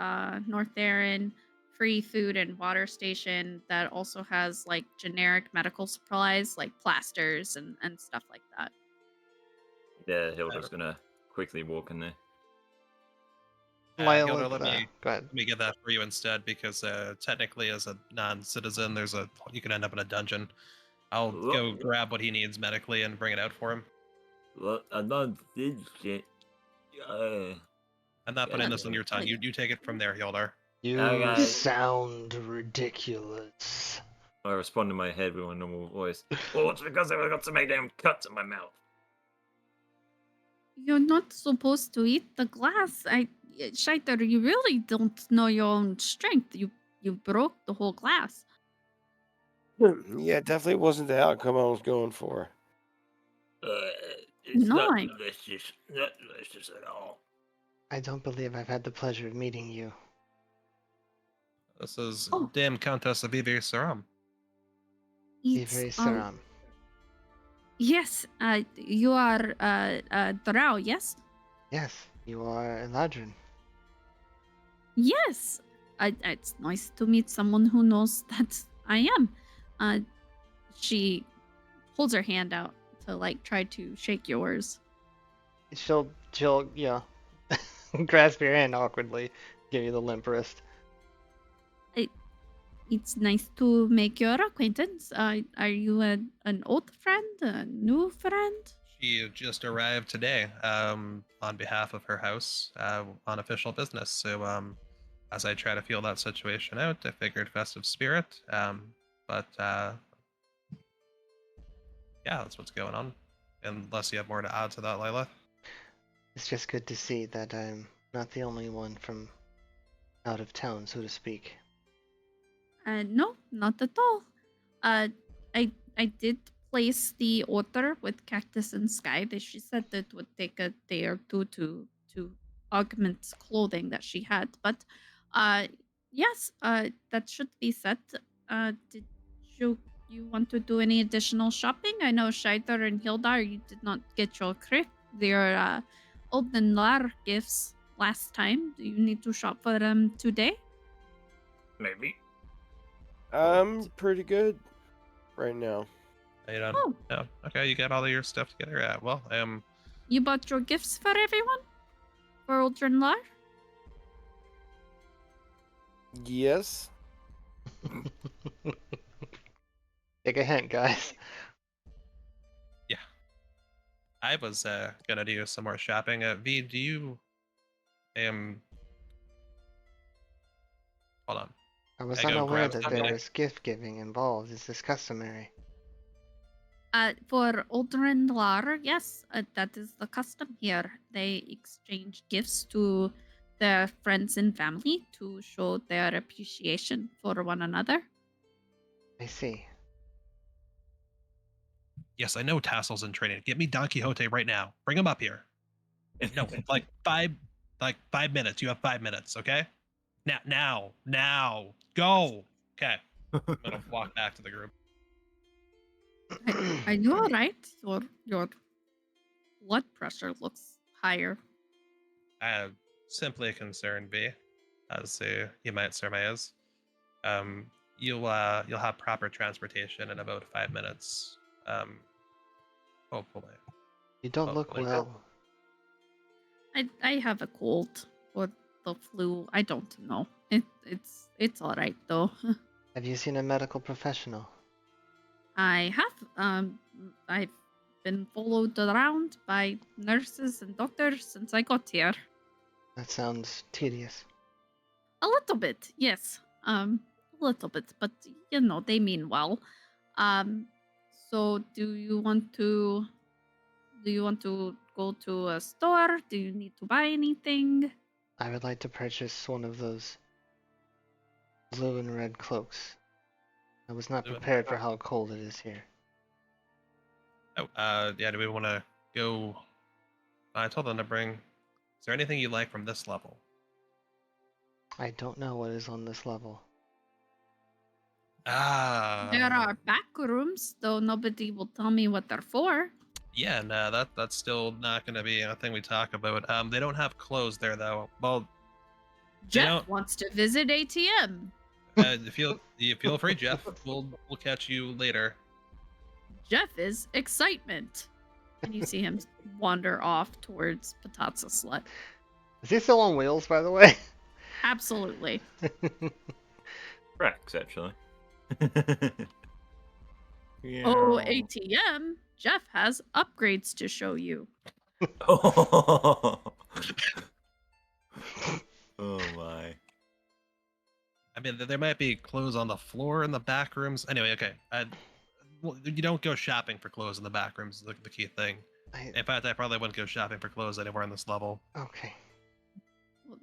Northerran free food and water station that also has like generic medical supplies like plasters and stuff like that. Yeah, Hilda's gonna quickly walk in there. Lilith, Hilda, let me go ahead. get that for you instead, because technically, as a non-citizen, you can end up in a dungeon. I'll go grab what he needs medically and bring it out for him. Well, I don't think shit. I'm not putting this on your tongue. You take it from there, Hildar. You Okay. sound ridiculous. I respond in my head with my normal voice. Well, it's because I've got so many damn cuts in my mouth. You're not supposed to eat the glass. Scheiter, you really don't know your own strength. You broke the whole glass. Yeah, it definitely wasn't the outcome I was going for. It's No, not I- delicious. Not delicious at all. I don't believe I've had the pleasure of meeting you. This is Oh. Dame Countess of Ivir Saram. Ivri Saram. Yes, you are Drow, yes? Yes, you are Uldren. Yes. It's nice to meet someone who knows that I am. She holds her hand out to like try to shake yours. She'll yeah, grasp your hand awkwardly, give you the limp wrist. It's nice to make your acquaintance. Are you an old friend, a new friend? She just arrived today on behalf of her house on official business. So as I try to feel that situation out, I figured festive spirit. But yeah, that's what's going on. Unless you have more to add to that, Lila. It's just good to see that I'm not the only one from out of town, so to speak. No, not at all. I did place the order with Cactus and Sky. She said that it would take a day or two to augment clothing that she had, but yes, that should be set. Did you want to do any additional shopping? I know Shaider and Hildar, you did not get your Uldren Lar gifts last time. Do you need to shop for them today? Maybe. I'm pretty good right now. You don't. Oh. No. Okay, you got all of your stuff together. Yeah. Well, You bought your gifts for everyone? For Uldren Lar? Yes. Take a hint, guys. I was gonna do some more shopping. V, do you hold on. I was I go unaware grab that something. there was gift giving involved. Is this customary? For Uldren Lar, yes, that is the custom here. They exchange gifts to their friends and family to show their appreciation for one another. I see. Yes, I know Tassel's in training. Get me Don Quixote right now. Bring him up here. No, like 5 minutes. You have 5 minutes, okay? Now. Go. Okay. I'm gonna walk back to the group. Are you all right? Your blood pressure looks higher. Simply a concern, V, as you might surmise. You'll have proper transportation in about 5 minutes. Hopefully. You don't look Hopefully. well. I have a cold or the flu. I don't know. It's all right though. Have you seen a medical professional? I have. I've been followed around by nurses and doctors since I got here. That sounds tedious. A little bit, yes. A little bit, but you know they mean well. So do you want to go to a store? Do you need to buy anything? I would like to purchase one of those blue and red cloaks. I was not Blue and prepared red. for how cold it is here. Oh, yeah, do we want to go? I told them to bring. Is there anything you like from this level? I don't know what is on this level. There are back rooms, though nobody will tell me what they're for. Yeah, no, that's still not going to be a thing we talk about. They don't have clothes there though. Well, Jeff don't- wants to visit ATM. you feel free, Jeff. We'll catch you later. Jeff is excitement. And you see him wander off towards Patatsa Slut. Is he still on wheels, by the way? Absolutely. Rex, actually. Yeah. Oh, ATM. Jeff has upgrades to show you. Oh my. I mean, there might be clothes on the floor in the back rooms. Anyway, okay. Well, you don't go shopping for clothes in the back rooms. Is the key thing. In fact, I probably wouldn't go shopping for clothes anywhere on this level. Okay.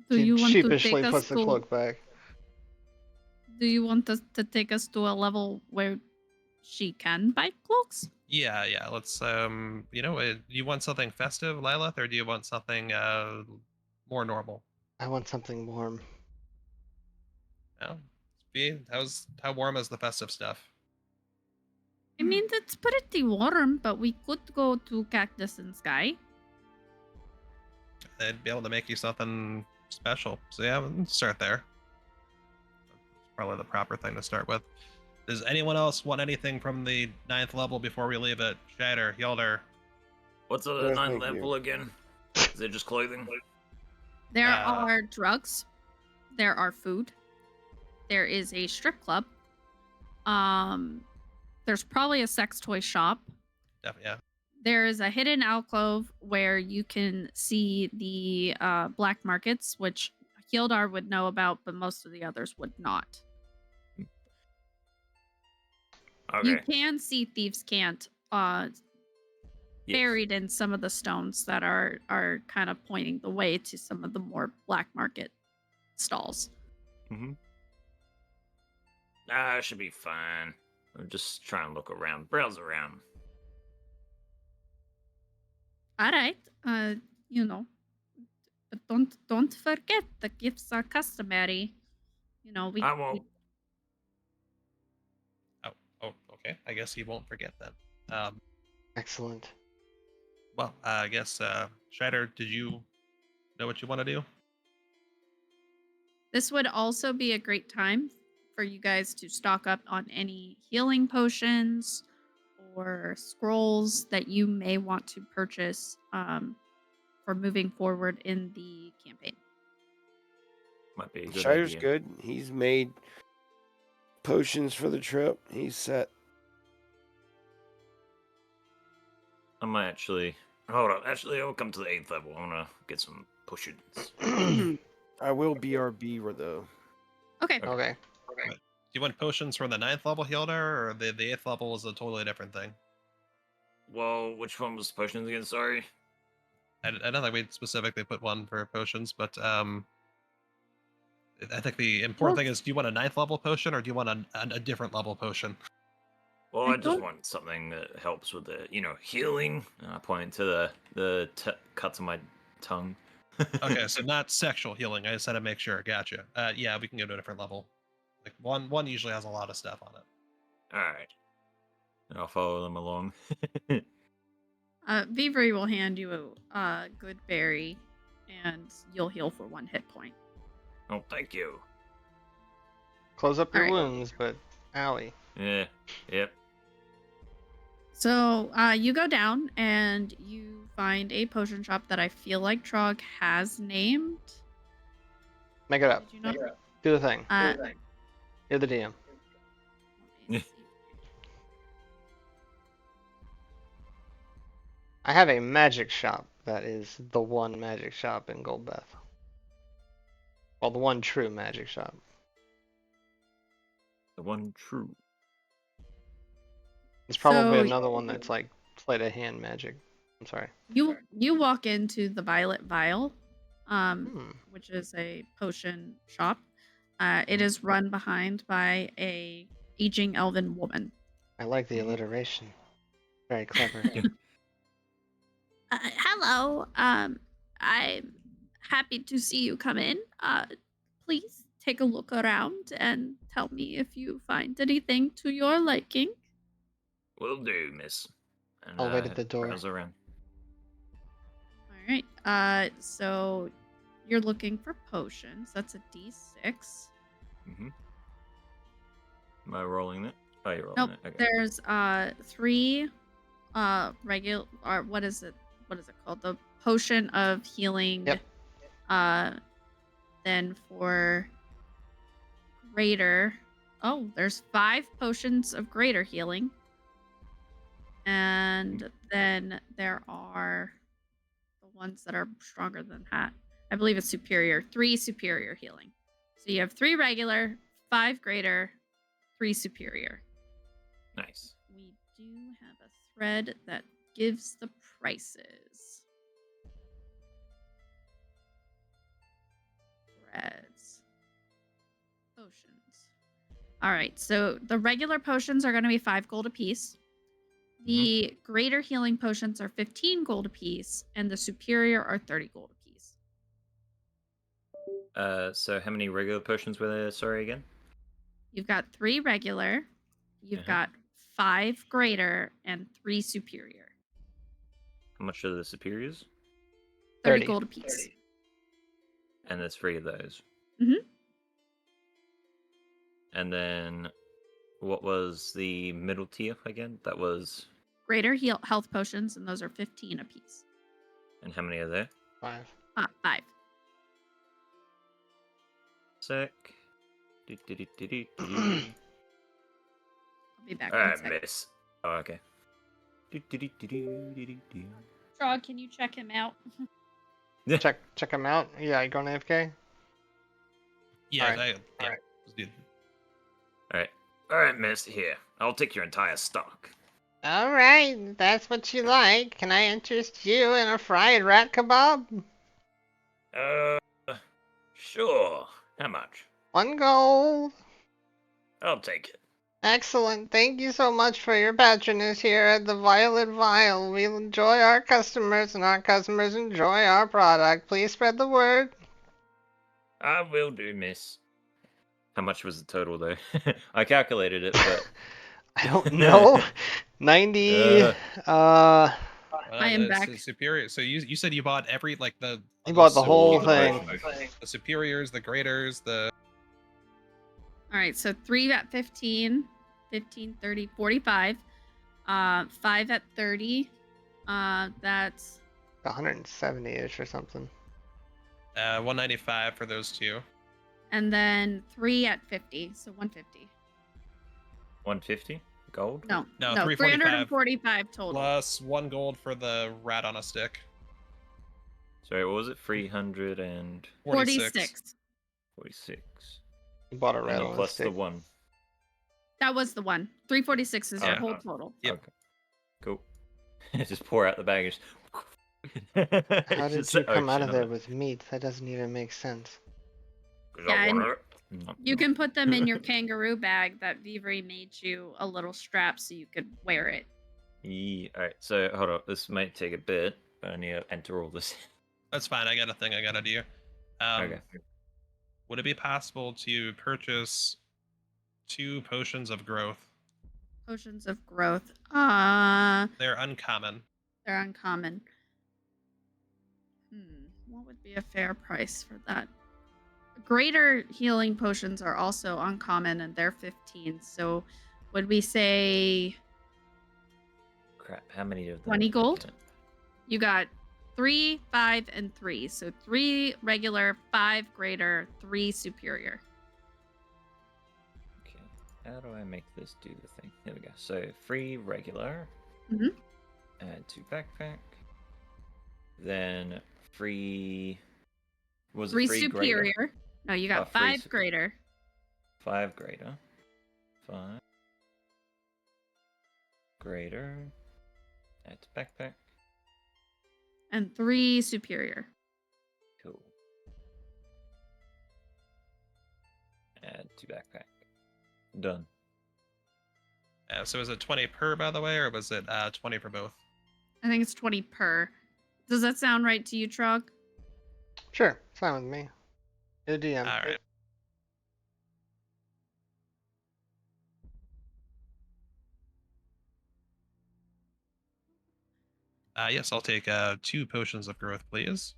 Do She you want to sheepishly take puts us the to? cloak back. Do you want us to take us to a level where she can buy cloaks? Yeah. Let's. You want something festive, Lilith, or do you want something more normal? I want something warm. No. B, how warm is the festive stuff? I mean, it's pretty warm, but we could go to Cactus and Sky. They'd be able to make you something special. So yeah, let's start there. Probably the proper thing to start with. Does anyone else want anything from the 9th level before we leave it? Shader, Yelder. What's a Yes, 9 thank level again? Is it just clothing? There Uh, are drugs. There are food. There is a strip club. There's probably a sex toy shop. Yeah. There is a hidden alcove where you can see the black markets, which Hildar would know about, but most of the others would not. Okay. You can see Thieves' Cant Yes. buried in some of the stones that are kind of pointing the way to some of the more black market stalls. Should be fine. I'm just trying to look around, browse around. All right. You know, but don't forget the gifts are customary. You know, I we won't. Oh, okay. I guess he won't forget then. Excellent. Well, I guess, Strider, did you know what you want to do? This would also be a great time for you guys to stock up on any healing potions or scrolls that you may want to purchase for moving forward in the campaign. Might be a good Strider's idea. good. He's made potions for the trip. He's set. I might actually. Hold on. Actually, I'll come to the 8th level. I want to get some potions. I will BRB though. Okay. Okay. Do you want potions from the 9th level healer, or the 8th level is a totally different thing? Well, which one was potions again? Sorry. I don't think we specifically put one for potions, but I think the important thing is, do you want a 9th level potion, or do you want a different level potion? Well, I I just don't- want something that helps with the, healing. And I point to the cuts on my tongue. Okay, so not sexual healing. I just had to make sure. Gotcha. Yeah, we can go to a different level. Like one usually has a lot of stuff on it. All right. And I'll follow them along. Vivri will hand you a good berry, and you'll heal for 1 hit point. Oh, thank you. Close up your Alright. wounds, but owie. Yeah. Yep. So you go down and you find a potion shop that I feel like Trog has named. Make it up. Did you know? Do the thing. Let You're the DM. me see. I have a magic shop that is the one magic shop in Goldbeth. Well, the one true magic shop. The one true. There's probably So- another one that's like sleight of hand magic. I'm sorry. You walk into the Violet Vial, Hmm. which is a potion shop. It is run behind by a aging elven woman. I like the alliteration. Very clever. Hello. I'm happy to see you come in. Please take a look around and tell me if you find anything to your liking. Will do, miss. And, I'll wait at the door. browse around. All right. So you're looking for potions. That's a D6. Mm-hmm. Am I rolling it? Oh, you're rolling Nope. it. Okay. There's 3 regular, or what is it called? The potion of healing. Yep. Then for greater, there's 5 potions of greater healing. And then there are the ones that are stronger than that. I believe it's superior. 3 superior healing. So you have 3 regular, 5 greater, 3 superior. Nice. We do have a thread that gives the prices. Threads. Potions. All right, so the regular potions are going to be 5 gold apiece. The greater healing potions are 15 gold apiece, and the superior are 30 gold apiece. So how many regular potions were there? Sorry again. You've got 3 regular, you've Uh-huh. got 5 greater, and 3 superior. How much are the superiors? 30 30. gold apiece. And there's 3 of those. Mhm. And then, what was the middle tier again? That was. Greater health potions, and those are 15 apiece. And how many are there? 5. 5. Sec. I'll be back. All one right, sec. miss. Oh, okay. Frog, can you check him out? Check him out. Yeah, you going AFK? Yeah, Alright. Let's do it. All right, miss. Here, I'll take your entire stock. All right, that's what you like. Can I interest you in a fried rat kebab? Sure. How much? 1 gold. I'll take it. Excellent. Thank you so much for your patronage here at the Violet Vial. We enjoy our customers and our customers enjoy our product. Please spread the word. I will do, miss. How much was the total, though? I calculated it, but... I don't know. 90, I am the back. superior. So you said you bought every the He bought the whole all the thing. potions. the superiors, the graders, the All right, so 3 at 15, 15, 30, 45. 5 at 30. That's 170-ish or something. 195 for those two. and then 3 at 50, so 150. 150 gold? No, No, 345 345 total. plus 1 gold for the rat on a stick. Sorry, what was it? 346. 46. 46. He bought a And rat then on a plus stick. the 1. That was the one. 346 is your Yeah. whole total. Yep. Okay. Cool. Just pour out the bag and How did just you an come out ocean of there it. with meat? That doesn't even make sense. 'Cause Yeah, I and want it. you can put them in your kangaroo bag that Vivre made you a little strap so you could wear it. Alright, so hold on. This might take a bit, but I need to enter all this. That's fine. I got a thing I gotta do. Okay. Would it be possible to purchase 2 potions of growth? Potions of growth. They're uncommon. They're uncommon. What would be a fair price for that? Greater healing potions are also uncommon and they're 15. So would we say Crap, how many of them? 20 am I gold? getting? You got 3, 5, and 3. So 3 regular, 5 greater, 3 superior. Okay, how do I make this do the thing? Here we go. So 3 regular. Mhm. Add 2 backpack. Then 3. Was 3 it 3 greater? superior. No, you got 3 5 greater. 5 greater. 5 greater. Add to backpack. And 3 superior. Cool. Add to backpack. Done. So is it 20 per, by the way, or was it 20 for both? I think it's 20 per. Does that sound right to you, Trog? Sure, fine with me. You're the DM. All right. Yes, I'll take 2 potions of growth, please.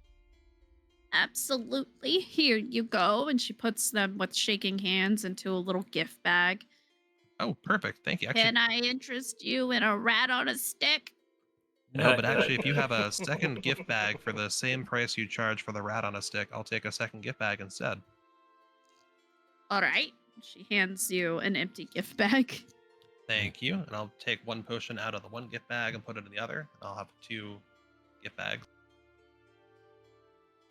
Absolutely. Here you go. And she puts them with shaking hands into a little gift bag. Oh, perfect. Thank you. Actually, Can I interest you in a rat on a stick? no, but actually, if you have a second gift bag for the same price you charge for the rat on a stick, I'll take a second gift bag instead. All right. She hands you an empty gift bag. Thank you. And I'll take 1 potion out of the 1 gift bag and put it in the other. I'll have 2 gift bags.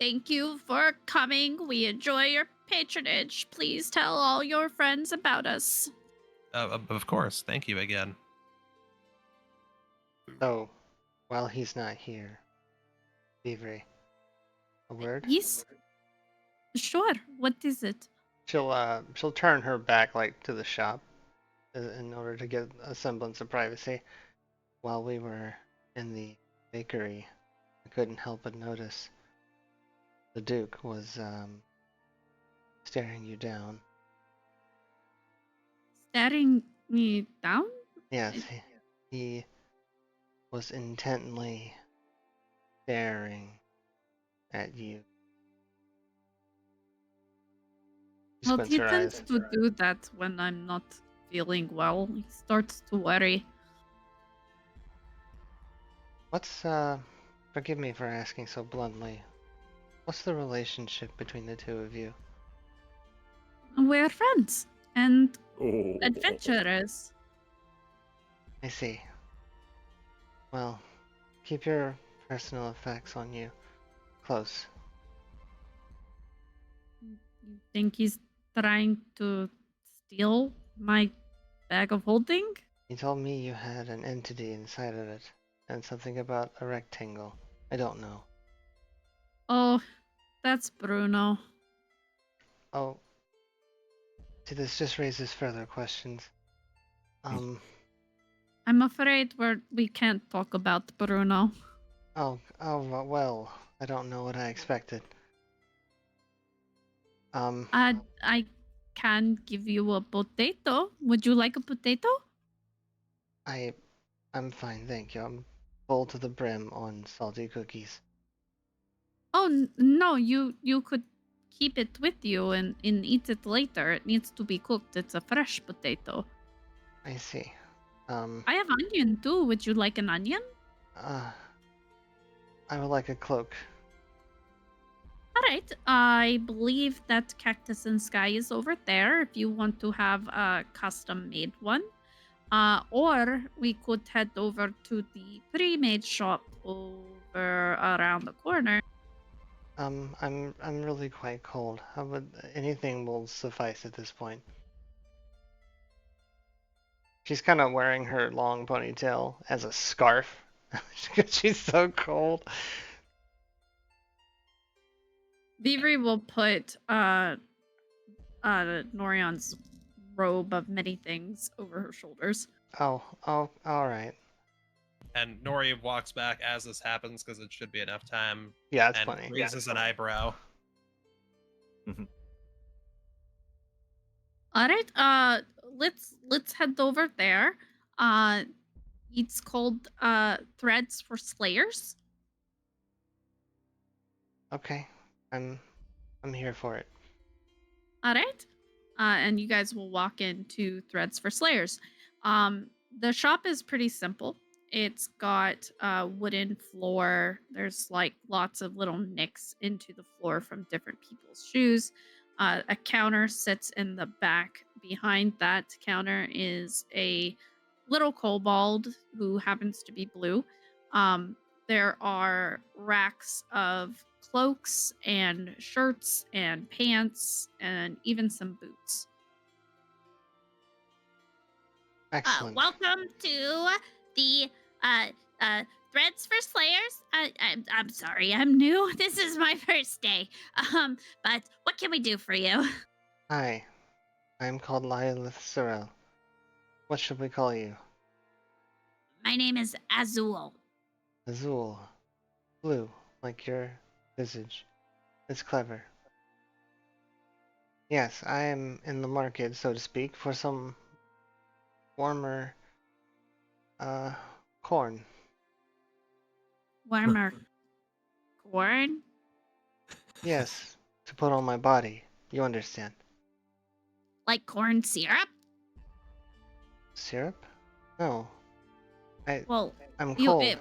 Thank you for coming. We enjoy your patronage. Please tell all your friends about us. Of course. Thank you again. So, while he's not here, Vivre, a word? Yes. Sure. What is it? She'll turn her back to the shop in order to get a semblance of privacy. While we were in the bakery, I couldn't help but notice the Duke was staring you down. Staring me down? Yes, he was intently staring at you. She Well, squints he her tends eyes. to do that when I'm not feeling well. He starts to worry. What's forgive me for asking so bluntly. What's the relationship between the two of you? We're friends and Oh. adventurers. I see. Well, keep your personal effects on you close. You think he's trying to steal my bag of holding? He told me you had an entity inside of it, and something about a rectangle. I don't know. Oh, that's Bruno. Oh, see, this just raises further questions. Um, I'm afraid we can't talk about Bruno. well, I don't know what I expected. I can give you a potato. Would you like a potato? I'm fine, thank you. I'm full to the brim on salty cookies. Oh no, you could keep it with you and eat it later. It needs to be cooked. It's a fresh potato. I see. I have onion too. Would you like an onion? I would like a cloak. All right. I believe that Cactus and Sky is over there if you want to have a custom made one. Or we could head over to the pre-made shop over around the corner. I'm really quite cold. Anything will suffice at this point. She's kind of wearing her long ponytail as a scarf because she's so cold. Vivri will put Norion's robe of many things over her shoulders. Oh, all right. And Nori walks back as this happens because it should be enough time. Yeah, it's and funny. raises an eyebrow. All right. Let's head over there. It's called Threads for Slayers. Okay, I'm here for it. All right. And you guys will walk into Threads for Slayers. The shop is pretty simple. It's got a wooden floor. There's like lots of little nicks into the floor from different people's shoes. A counter sits in the back. Behind that counter is a little kobold who happens to be blue. There are racks of cloaks and shirts and pants and even some boots. Excellent. Welcome to the Threads for Slayers. I'm sorry, I'm new. This is my first day. But what can we do for you? Hi, I'm called Lilith Sorrel. What should we call you? My name is Azul. Azul. Blue, like your visage. It's clever. Yes, I am in the market, so to speak, for some warmer corn. Warmer corn? Yes, to put on my body. You understand. Like corn syrup? Syrup? No. Well, I'm cold.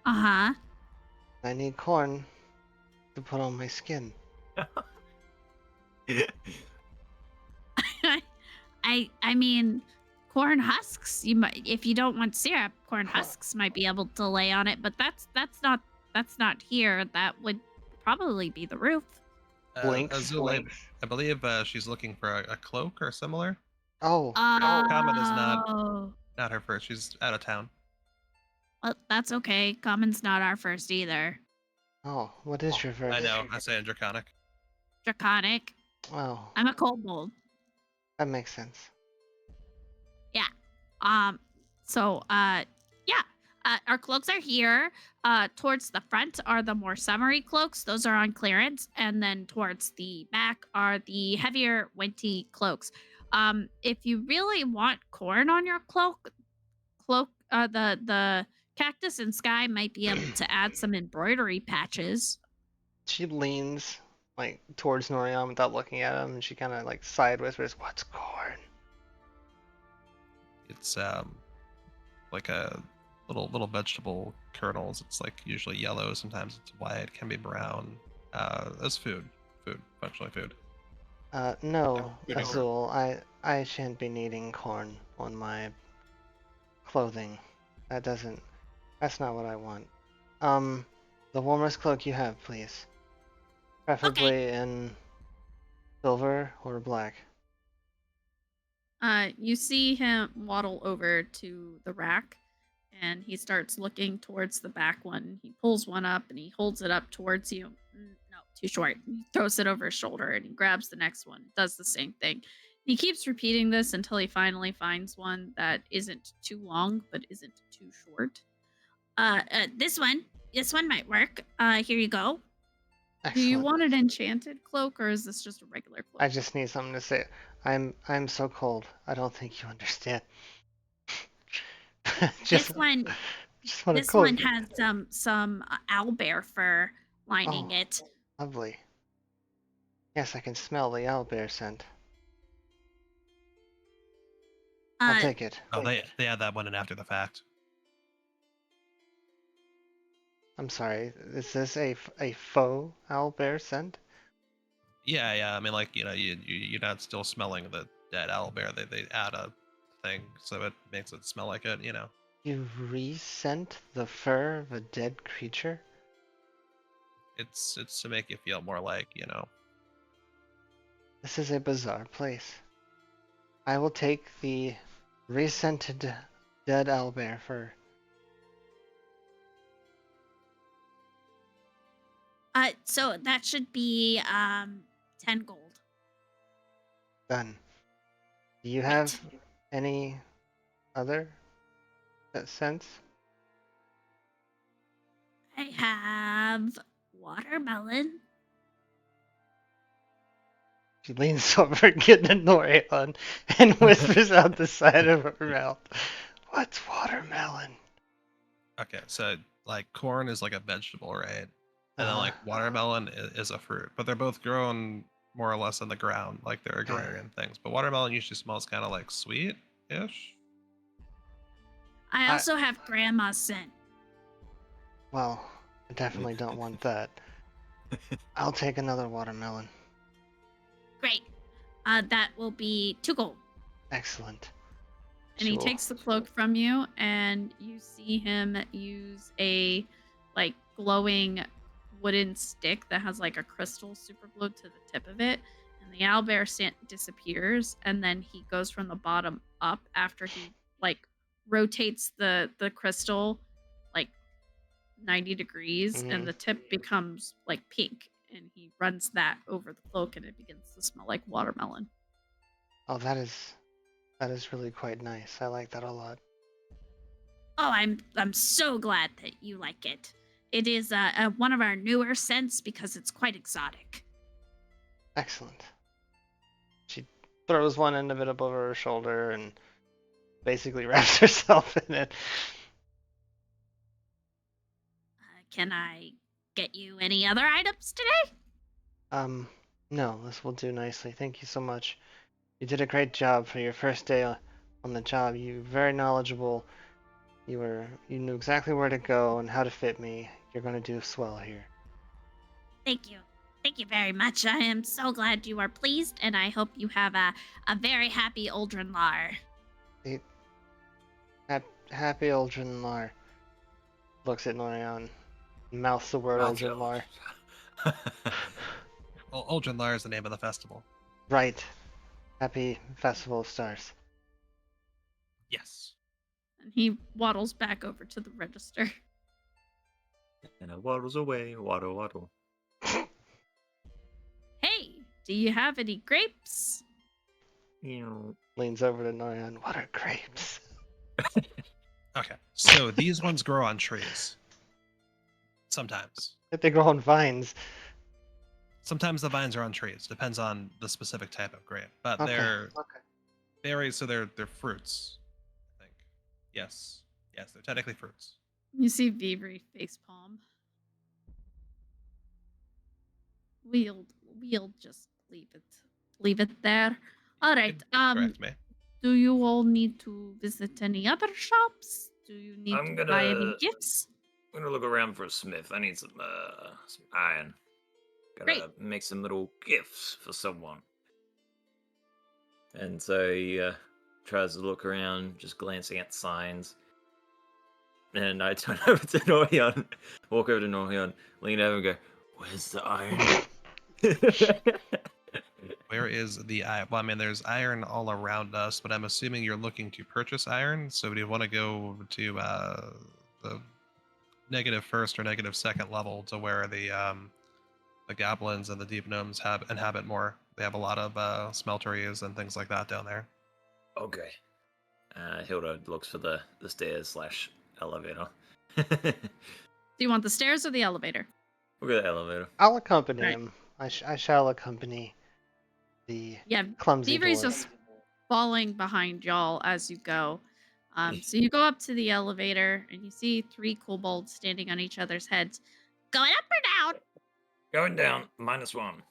Uh-huh. I need corn to put on my skin. I mean, corn husks. You might, if you don't want syrup, corn husks might be able to lay on it. But that's not here. That would probably be the roof. Blinks. Azul, I believe she's looking for a cloak or similar. Oh. Common is not her first. She's out of town. Well, that's okay. Common's not our first either. Oh, what is your first? I know. I say Draconic. Draconic. Oh, I'm a kobold. that makes sense. Yeah. Our cloaks are here. Towards the front are the more summery cloaks. Those are on clearance. And then towards the back are the heavier winty cloaks. If you really want corn on your cloak, the Cactus and Sky might be able to add some embroidery patches. She leans like towards Norion without looking at him, and she kind of like side whispers, "What's corn?" It's like a little vegetable kernels. It's like usually yellow. Sometimes it's white. Can be brown. That's food. Functionally food. No, Food over. Azul. I shan't be needing corn on my clothing. That's not what I want. The warmest cloak you have, please. Preferably in silver or black. You see him waddle over to the rack, and he starts looking towards the back one. He pulls one up and he holds it up towards you. No, too short. He throws it over his shoulder and he grabs the next one. Does the same thing. He keeps repeating this until he finally finds one that isn't too long but isn't too short. This one might work. Here you go. Do you Excellent. want an enchanted cloak or is this just a regular cloak? I just need something to say. I'm so cold. I don't think you understand. just This one, just want to this one cold. has some owlbear fur lining Oh. it. Lovely. Yes, I can smell the owlbear scent. I'll Uh, take it. Oh, they add that one in after the fact. I'm sorry. Is this a faux owlbear scent? Yeah. I mean, like, you're not still smelling the dead owlbear. They add a thing so it makes it smell like it. You re-scent the fur of a dead creature? It's to make you feel more like This is a bizarre place. I will take the re-scented dead owlbear fur. so that should be 10 gold. Done. Do you Right. have any other scents? I have watermelon. She leans over, getting Norion, and whispers out the side of her mouth, "What's watermelon?" Okay, so like corn is like a vegetable, right? And then Uh-huh. like watermelon is a fruit, but they're both grown more or less in the ground, like they're agrarian things. But watermelon usually smells kind of like sweet-ish. I also have grandma's scent. Well, I definitely don't want that. I'll take another watermelon. Great. That will be 2 gold. Excellent. And he takes the cloak from you, and you see him use a like glowing wooden stick that has like a crystal super glued to the tip of it. And the owlbear disappears, and then he goes from the bottom up after he like rotates the crystal like 90 degrees, Mhm. and the tip becomes like pink. And he runs that over the cloak, and it begins to smell like watermelon. Oh, that is really quite nice. I like that a lot. Oh, I'm so glad that you like it. It is one of our newer scents because it's quite exotic. Excellent. She throws one end of it up over her shoulder and basically wraps herself in it. Can I get you any other items today? No, this will do nicely. Thank you so much. You did a great job for your first day on the job. You were very knowledgeable. You knew exactly where to go and how to fit me. You're going to do swell here. Thank you. Thank you very much. I am so glad you are pleased, and I hope you have a very happy Uldren Lar. Happy Uldren Lar. Looks at Norion. Mouths the word Uldren Lar. Well, Uldren Lar is the name of the festival. Right. Happy Festival of Stars. Yes. And he waddles back over to the register. And it waddles away, waddle, waddle. Hey, do you have any grapes? Leans over to Norion. What are grapes? Okay, so these ones grow on trees. Sometimes. They grow on vines. Sometimes the vines are on trees. Depends on the specific type of grape. But Okay. they're berries, so they're fruits, I think. Yes, they're technically fruits. You see Vivri facepalm. We'll just leave it there. All right. Correct me. Do you all need to visit any other shops? Do you need I'm to buy any gonna- gifts? I'm gonna look around for a smith. I need some iron. Gotta make some little gifts for someone. And so he tries to look around, just glancing at signs. And I turn over to Norion, walk over to Norion, lean over and go, "Where's the iron?" Where is the iron? Well, I mean, there's iron all around us, but I'm assuming you're looking to purchase iron. So do you want to go to the negative first or negative second level to where the the goblins and the deep gnomes inhabit more. They have a lot of smelteries and things like that down there. Okay. Hilda looks for the stairs / elevator. Do you want the stairs or the elevator? Look at the elevator. I'll accompany Right. him. I shall accompany the Yeah, clumsy Thievery's dwarf. just falling behind y'all as you go. So you go up to the elevator and you see 3 kobolds standing on each other's heads. Going up or down? Going down, -1.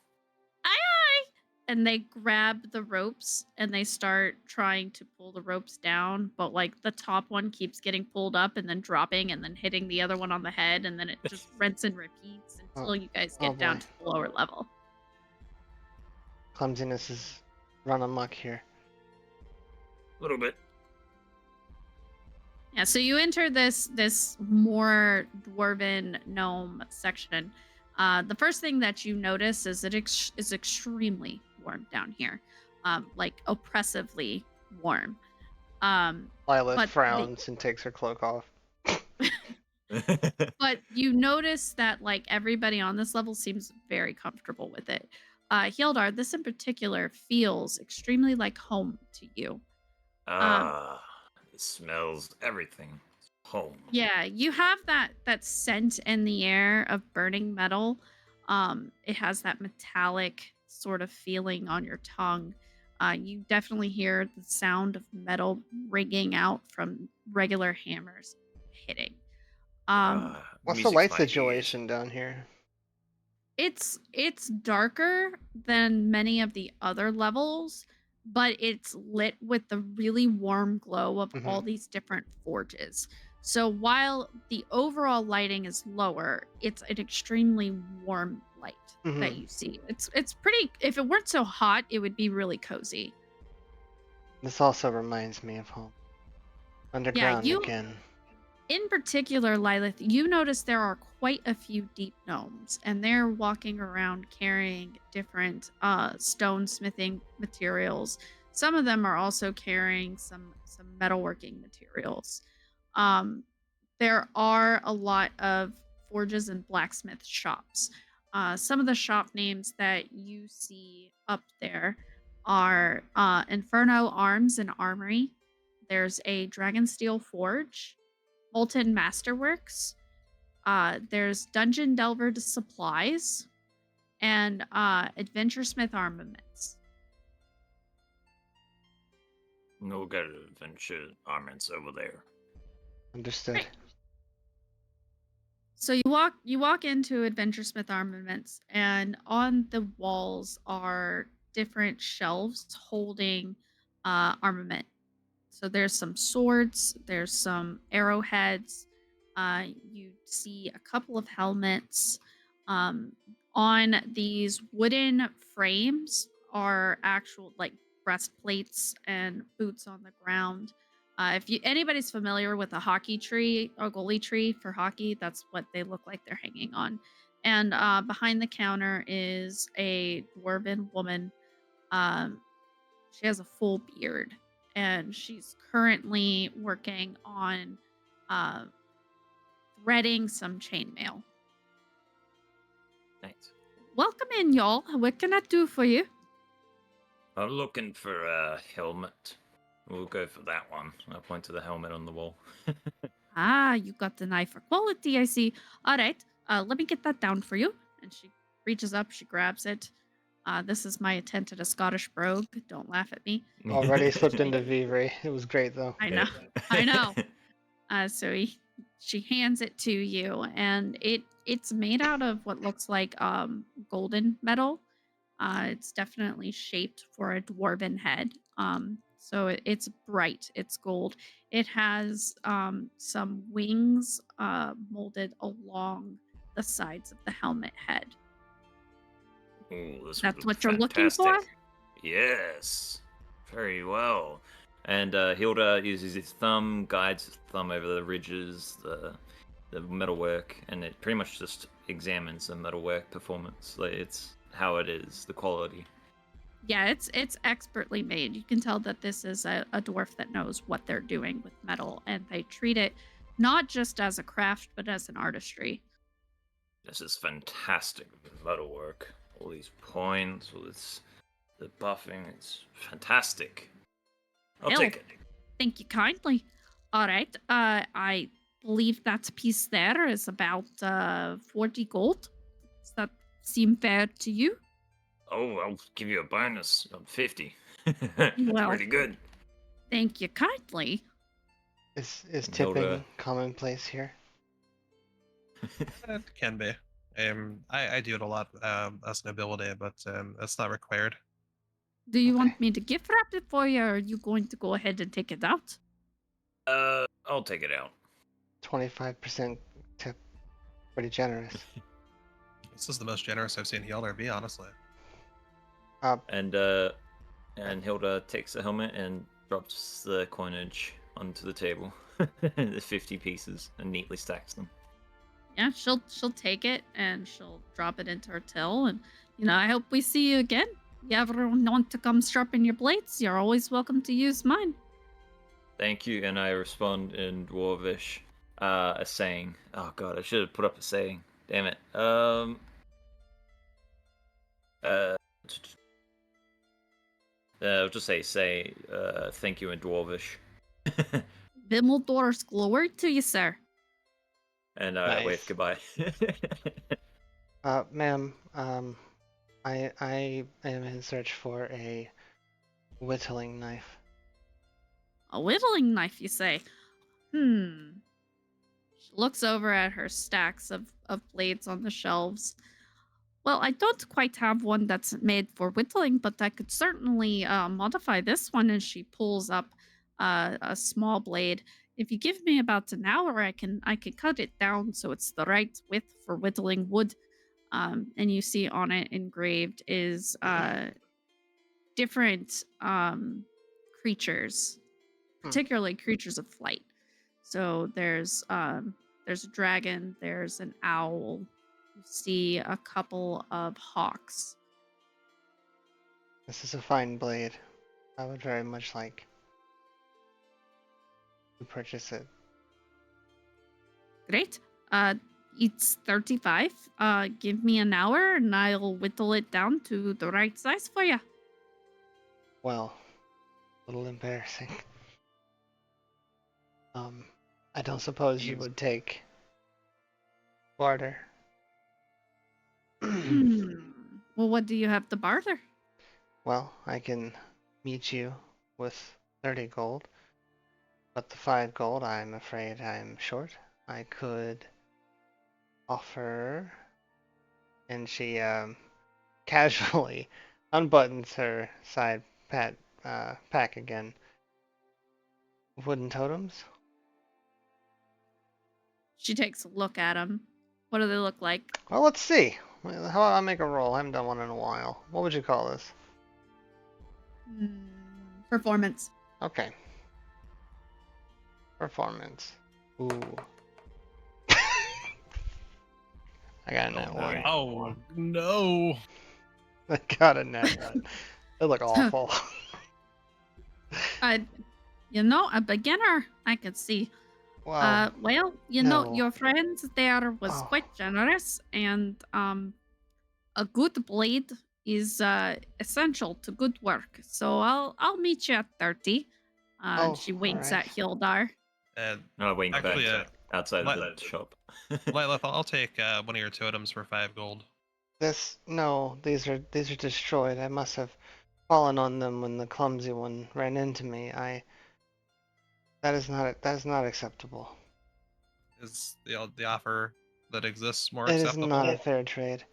Aye, aye. And they grab the ropes and they start trying to pull the ropes down, but like the top one keeps getting pulled up and then dropping and then hitting the other one on the head, and then it just rinse and repeats until you guys get down boy. to the lower level. Clumsiness is run amok here. A little bit. Yeah, so you enter this more dwarven gnome section. The first thing that you notice is it is extremely warm down here, like oppressively warm. Lila But frowns and takes her cloak off. But you notice that like everybody on this level seems very comfortable with it. Hildar, this in particular feels extremely like home to you. It smells everything. Home. Yeah, you have that scent in the air of burning metal. It has that metallic sort of feeling on your tongue. You definitely hear the sound of metal ringing out from regular hammers hitting. What's the Music's light my ears. situation down here? It's darker than many of the other levels, but it's lit with the really warm glow of all these different forges. So while the overall lighting is lower, it's an extremely warm light that you see. It's pretty. If it weren't so hot, it would be really cozy. This also reminds me of home. Underground you- again. In particular, Lilith, you notice there are quite a few deep gnomes, and they're walking around carrying different stonesmithing materials. Some of them are also carrying some metalworking materials. There are a lot of forges and blacksmith shops. Some of the shop names that you see up there are Inferno Arms and Armory. There's a Dragonsteel Forge, Molten Masterworks. There's Dungeon Delver Supplies, and Adventuresmith Armaments. We'll go to Adventure Armaments over there. Understood. Right. So you walk into Adventuresmith Armaments, and on the walls are different shelves holding armament. So there's some swords, there's some arrowheads. You see a couple of helmets. On these wooden frames are actual like breastplates and boots on the ground. If anybody's familiar with a hockey tree or goalie tree for hockey, that's what they look like they're hanging on. And behind the counter is a dwarven woman. She has a full beard, and she's currently working on threading some chainmail. Nice. Welcome in, y'all. What can I do for you? I'm looking for a helmet. We'll go for that one. I'll point to the helmet on the wall. You got the knife for quality, I see. All right, let me get that down for you. And she reaches up, she grabs it. This is my attempt at a Scottish brogue. Don't laugh at me. Already slipped into Vivre. It was great though. I know. I know. So she hands it to you, and it's made out of what looks like golden metal. It's definitely shaped for a dwarven head. So it's bright. It's gold. It has some wings molded along the sides of the helmet head. Ooh, this That's would what look you're looking for? fantastic. Yes. Very well. And Hilda uses his thumb, guides his thumb over the ridges, the metalwork, and it pretty much just examines the metalwork performance. Like, it's how it is, the quality. Yeah, it's expertly made. You can tell that this is a dwarf that knows what they're doing with metal, and they treat it not just as a craft, but as an artistry. This is fantastic metalwork. All these points, all this, the buffing, it's fantastic. I'll Hell. take it. Thank you kindly. All right. I believe that piece there is about 40 gold. Does that seem fair to you? Oh, I'll give you a bonus of 50. Well. Pretty good. Thank you kindly. Is Hilda. tipping commonplace here? It can be. I do it a lot as an ability, but that's not required. Do you Okay. want me to gift wrap it for you, or are you going to go ahead and take it out? I'll take it out. 25% tip. Pretty generous. This is the most generous I've seen Hilda be, honestly. And Hilda takes the helmet and drops the coinage onto the table. The 50 pieces and neatly stacks them. Yeah, she'll take it and she'll drop it into her till, and I hope we see you again. You ever want to come sharpen your blades? You're always welcome to use mine. Thank you, and I respond in Dwarvish, a saying. Oh god, I should have put up a saying. Damn it. I'll just say, thank you in Dwarvish. Bimmelsdorf's glory to you, sir. And I wave Nice. goodbye. Ma'am, I am in search for a whittling knife. A whittling knife, you say? She looks over at her stacks of blades on the shelves. Well, I don't quite have one that's made for whittling, but I could certainly modify this one. And she pulls up a small blade. If you give me about an hour, I can cut it down so it's the right width for whittling wood. And you see on it engraved is different creatures, particularly creatures of flight. So there's a dragon, there's an owl. You see a couple of hawks. This is a fine blade. I would very much like to purchase it. Great. It's 35. Give me an hour and I'll whittle it down to the right size for you. Well, a little embarrassing. I don't suppose you would take barter. Well, what do you have to barter? Well, I can meet you with 30 gold, but the 5 gold I'm afraid I'm short. I could offer, and she casually unbuttons her side pack again. Wooden totems? She takes a look at them. What do they look like? Well, let's see. How about I make a roll? I haven't done one in a while. What would you call this? Performance. Okay. Performance. Ooh. I got a nat one. Oh no! I got a nat one. They look awful. A beginner, I could see. Wow. Well, no. your friend there was quite generous, and a good blade is essential to good work. So I'll meet you at 30. She winks alright. at Hildar. And No, wait, actually, back outside let- the shop. Lilith, I'll take one of your totems for 5 gold. These are destroyed. I must have fallen on them when the clumsy one ran into me. That is not acceptable. Is the offer that exists more It is acceptable? not a fair trade.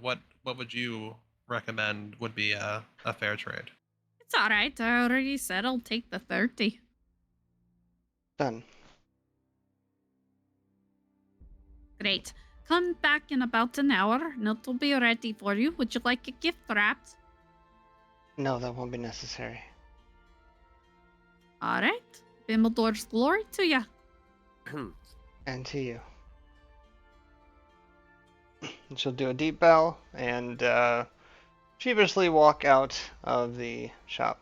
What would you recommend would be a fair trade? It's all right. I already said I'll take the 30. Done. Great. Come back in about an hour, and it'll be ready for you. Would you like a gift wrapped? No, that won't be necessary. All right. Bimmelsdorf's glory to you. And to you. She'll do a deep bow and sheepishly walk out of the shop,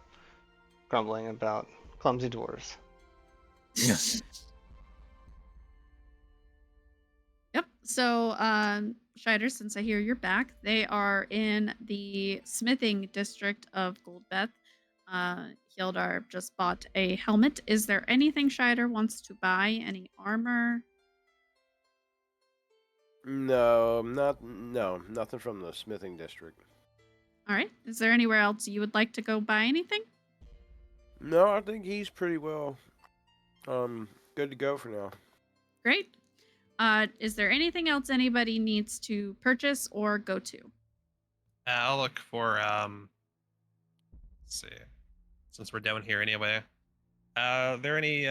grumbling about clumsy dwarves. So, Scheider, since I hear you're back, they are in the smithing district of Goldbeth. Hildar just bought a helmet. Is there anything Scheider wants to buy? Any armor? No, nothing from the smithing district. All right. Is there anywhere else you would like to go buy anything? No, I think he's pretty well good to go for now. Great. Is there anything else anybody needs to purchase or go to? I'll look for let's see, since we're down here anyway. Are there any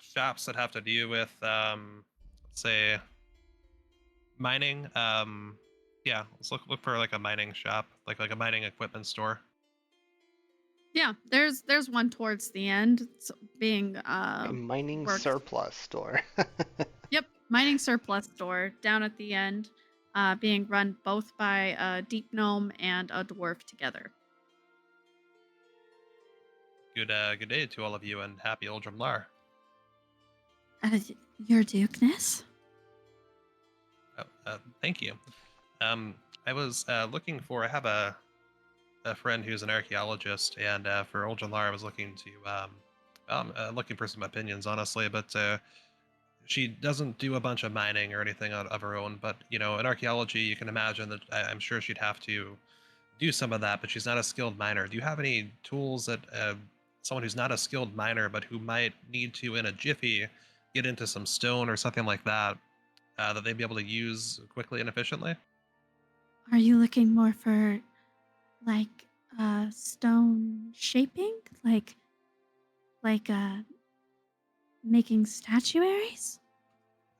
shops that have to do with let's say mining? Yeah, let's look for like a mining shop, like a mining equipment store. Yeah, there's one towards the end. It's being A mining worked. surplus store. Yep, mining surplus store down at the end, being run both by a deep gnome and a dwarf together. Good day to all of you, and happy Uldren Lar. Your Dukeness? Thank you. I was looking for. I have a friend who's an archaeologist, and for Uldren Lar, I was looking to looking for some opinions, honestly. But she doesn't do a bunch of mining or anything of her own. But in archaeology, you can imagine that I'm sure she'd have to do some of that. But she's not a skilled miner. Do you have any tools that someone who's not a skilled miner, but who might need to, in a jiffy, get into some stone or something like that, that they'd be able to use quickly and efficiently? Are you looking more for, like, stone shaping? Like, making statuaries?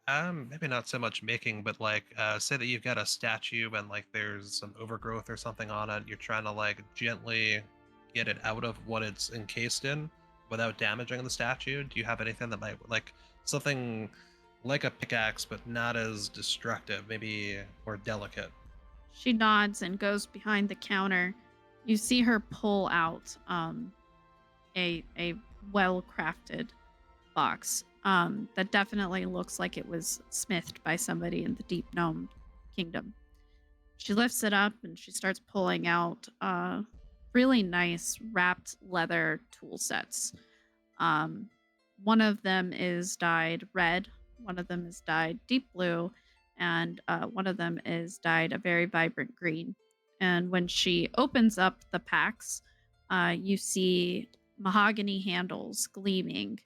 Maybe not so much making, but like, say that you've got a statue and like there's some overgrowth or something on it. You're trying to like gently get it out of what it's encased in without damaging the statue. Do you have anything that might like something like a pickaxe, but not as destructive, maybe more delicate? She nods and goes behind the counter. You see her pull out a well crafted box that definitely looks like it was smithed by somebody in the Deep Gnome Kingdom. She lifts it up and she starts pulling out really nice wrapped leather tool sets. One of them is dyed red, one of them is dyed deep blue, and one of them is dyed a very vibrant green. And when she opens up the packs, you see mahogany handles gleaming.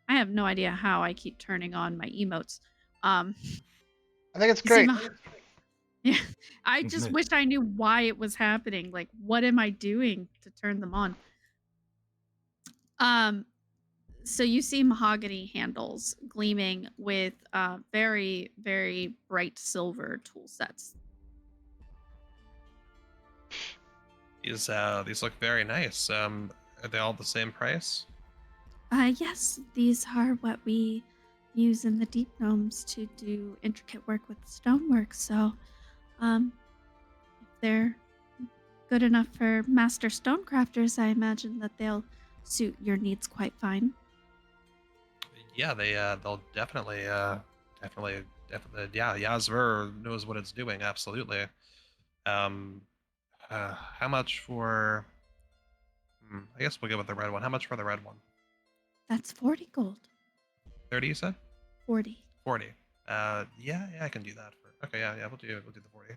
I have no idea how I keep turning on my emotes. I think it's You see great. yeah, I just wish I knew why it was happening. Like, what am I doing to turn them on? So you see mahogany handles gleaming with very, very bright silver tool sets. These look very nice. Are they all the same price? Yes, these are what we use in the Deep Gnomes to do intricate work with stonework. So, if they're good enough for master stonecrafters, I imagine that they'll suit your needs quite fine. Yeah, they'll definitely yeah, Yazver knows what it's doing, absolutely. How much for I guess we'll go with the red one. How much for the red one? That's 40 gold. 30, you said? 40. 40. Yeah, I can do that for. Okay, yeah, we'll do the 40.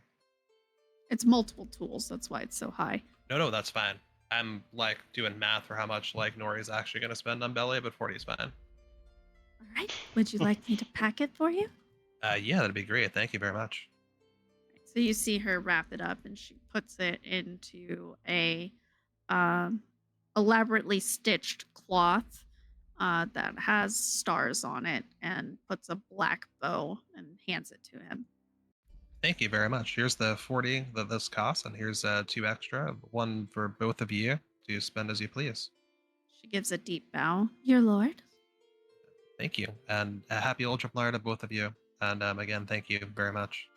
It's multiple tools, that's why it's so high. No, that's fine. I'm like doing math for how much like Nori's actually gonna spend on Belly, but 40 is fine. All right. Would you like me to pack it for you? Yeah, that'd be great. Thank you very much. So you see her wrap it up and she puts it into a elaborately stitched cloth that has stars on it and puts a black bow and hands it to him. Thank you very much. Here's the 40 that this costs, and here's 2 extra, one for both of you to spend as you please. She gives a deep bow. Your lord. Thank you, and a happy Uldren Lar to both of you. And again, thank you very much.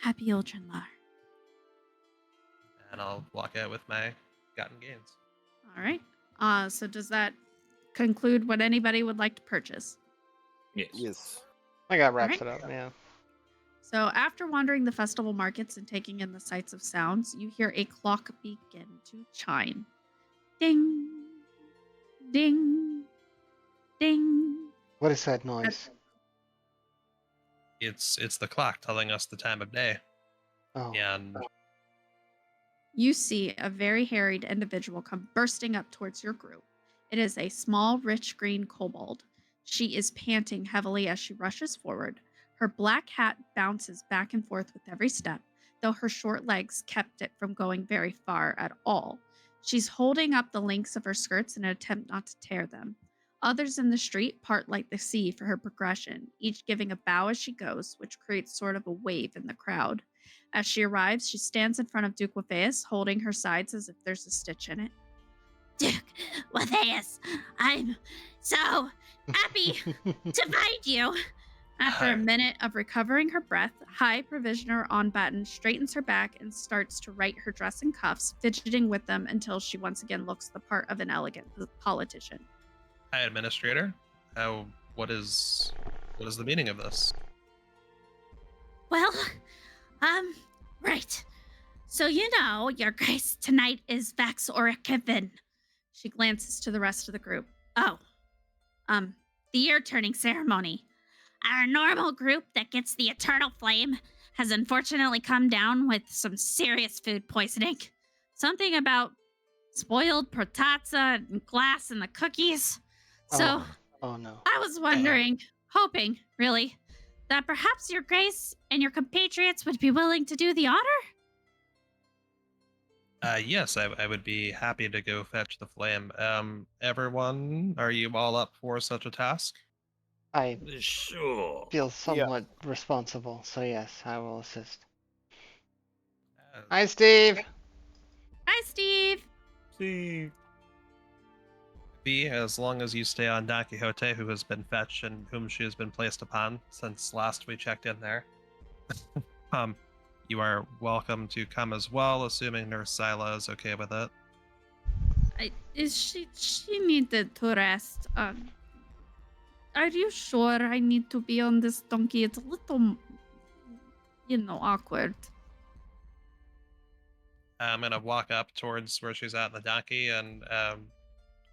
Happy Uldren Lar. And I'll walk out with my gotten gains. All right. So does that conclude what anybody would like to purchase? Yes. Yes. I got wraps Alright. it up, yeah. So, after wandering the festival markets and taking in the sights of sounds, you hear a clock begin to chime. Ding, ding, ding. What is that noise? It's the clock telling us the time of day. Oh, And You see a very harried individual come bursting up towards your group. It is a small, rich green kobold. She is panting heavily as she rushes forward. Her black hat bounces back and forth with every step, though her short legs kept it from going very far at all. She's holding up the links of her skirts in an attempt not to tear them. Others in the street part like the sea for her progression, each giving a bow as she goes, which creates sort of a wave in the crowd. As she arrives, she stands in front of Duke Watheus, holding her sides as if there's a stitch in it. Duke Watheus, I'm so happy to find you. After Hi. a minute of recovering her breath, High Provisioner Onbatten straightens her back and starts to right her dress and cuffs, fidgeting with them until she once again looks the part of an elegant politician. Hi, Administrator. What is the meaning of this? Well, right. So you know, Your Grace, tonight is Vax Orikivin. She glances to the rest of the group. Oh, the year-turning ceremony. Our normal group that gets the eternal flame has unfortunately come down with some serious food poisoning. Something about spoiled protazza and glass in the cookies. So oh no. I was wondering, hoping, really, that perhaps Your Grace and your compatriots would be willing to do the honor? Yes, I would be happy to go fetch the flame. Everyone, are you all up for such a task? I Sure. feel somewhat responsible, so yes, I will assist. Uh, Hi, Steve. Hi, Steve. See. Be as long as you stay on Don Quixote, who has been fetched and whom she has been placed upon since last we checked in there. You are welcome to come as well, assuming Nurse Sila is okay with it. She needed to rest. Are you sure I need to be on this donkey? It's a little, awkward. I'm gonna walk up towards where she's at in the donkey and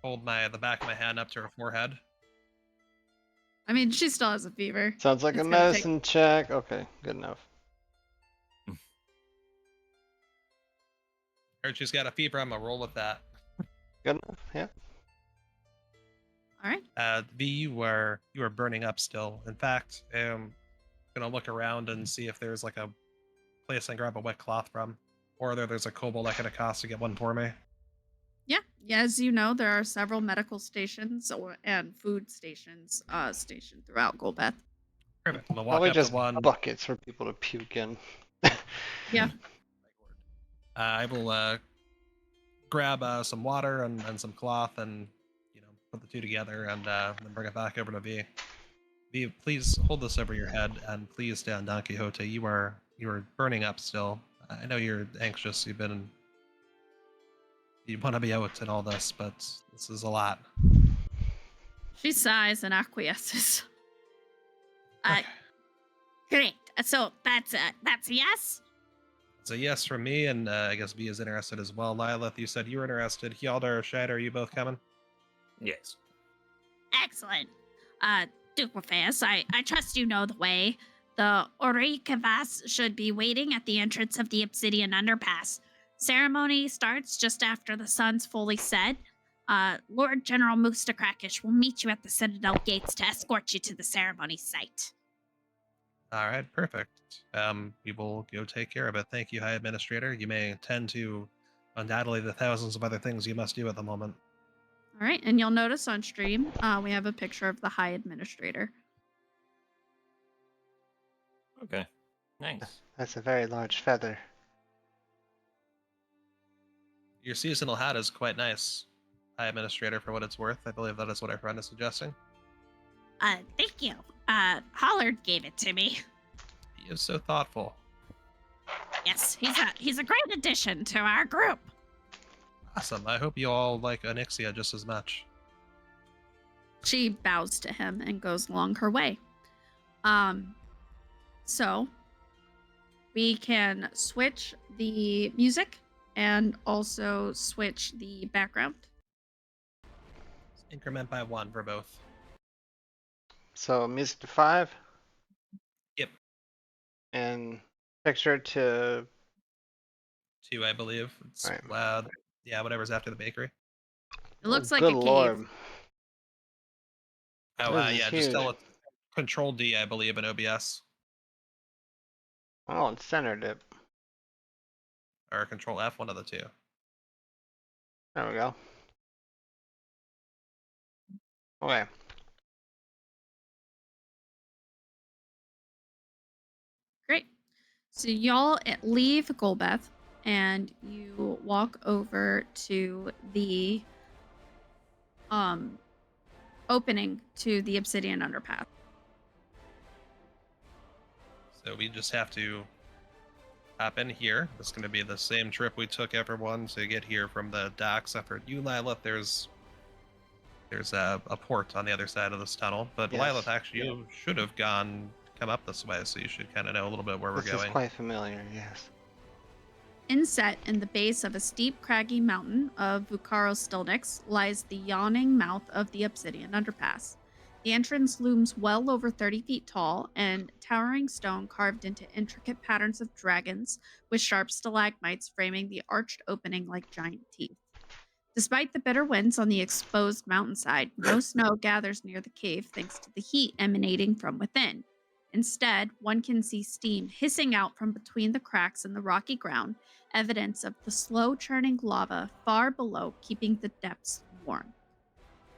hold the back of my hand up to her forehead. I mean, she still has a fever. Sounds like It's a gonna take- medicine check. Okay, good enough. Heard she's got a fever. I'm gonna roll with that. Good enough. Yeah. All right. V, you are burning up still. In fact, I'm gonna look around and see if there's like a place I can grab a wet cloth from, or there's a kobold I can accost to get one for me. Yeah. As you know, there are several medical stations and food stations stationed throughout Golbeth. Perfect. I'm gonna walk Probably up just to one. buckets for people to puke in. Yeah. I will grab some water and some cloth and put the two together and then bring it back over to V. V, please hold this over your head and please stay on Don Quixote. You are burning up still. I know you're anxious. You want to be out in all this, but this is a lot. She sighs and acquiesces. Okay. Great. So that's a yes? It's a yes from me, and I guess V is interested as well. Lilith, you said you were interested. Hjalder or Shad, are you both coming? Yes. Excellent. Duke Watheus, I trust you know the way. The Orikavas should be waiting at the entrance of the Obsidian Underpass. Ceremony starts just after the sun's fully set. Lord General Mustakrakish will meet you at the Citadel gates to escort you to the ceremony site. All right, perfect. We will go take care of it. Thank you, High Administrator. You may attend to undoubtedly the thousands of other things you must do at the moment. All right. And you'll notice on stream, we have a picture of the High Administrator. Okay. Nice. That's a very large feather. Your seasonal hat is quite nice, High Administrator, for what it's worth. I believe that is what our friend is suggesting. Thank you. Hollard gave it to me. He is so thoughtful. Yes, he's a great addition to our group. Awesome. I hope you all like Onyxia just as much. She bows to him and goes along her way. So We can switch the music and also switch the background. Increment by 1 for both. So music to 5 Yep. and picture to 2, I believe. It's Right. yeah, whatever's after the bakery. It looks like good a cave. Lord. Oh, This is yeah, just tell huge. it Control D, I believe, in OBS. Oh, it's centered it. Or Control F, one of the two. There we go. Okay. Great. So y'all leave Golbeth and you walk over to the opening to the Obsidian Underpass. So we just have to hop in here. It's going to be the same trip we took everyone to get here from the docks. After you, Lilith, there's a port on the other side of this tunnel. But Yes. Lilith, actually, you should have come up this way, so you should kind of know a little bit where This we're going. is quite familiar, yes. Inset in the base of a steep, craggy mountain of Vucaro Stilnix lies the yawning mouth of the Obsidian Underpass. The entrance looms well over 30 feet tall and towering stone carved into intricate patterns of dragons with sharp stalagmites framing the arched opening like giant teeth. Despite the bitter winds on the exposed mountainside, no snow gathers near the cave thanks to the heat emanating from within. Instead, one can see steam hissing out from between the cracks in the rocky ground, evidence of the slow churning lava far below keeping the depths warm.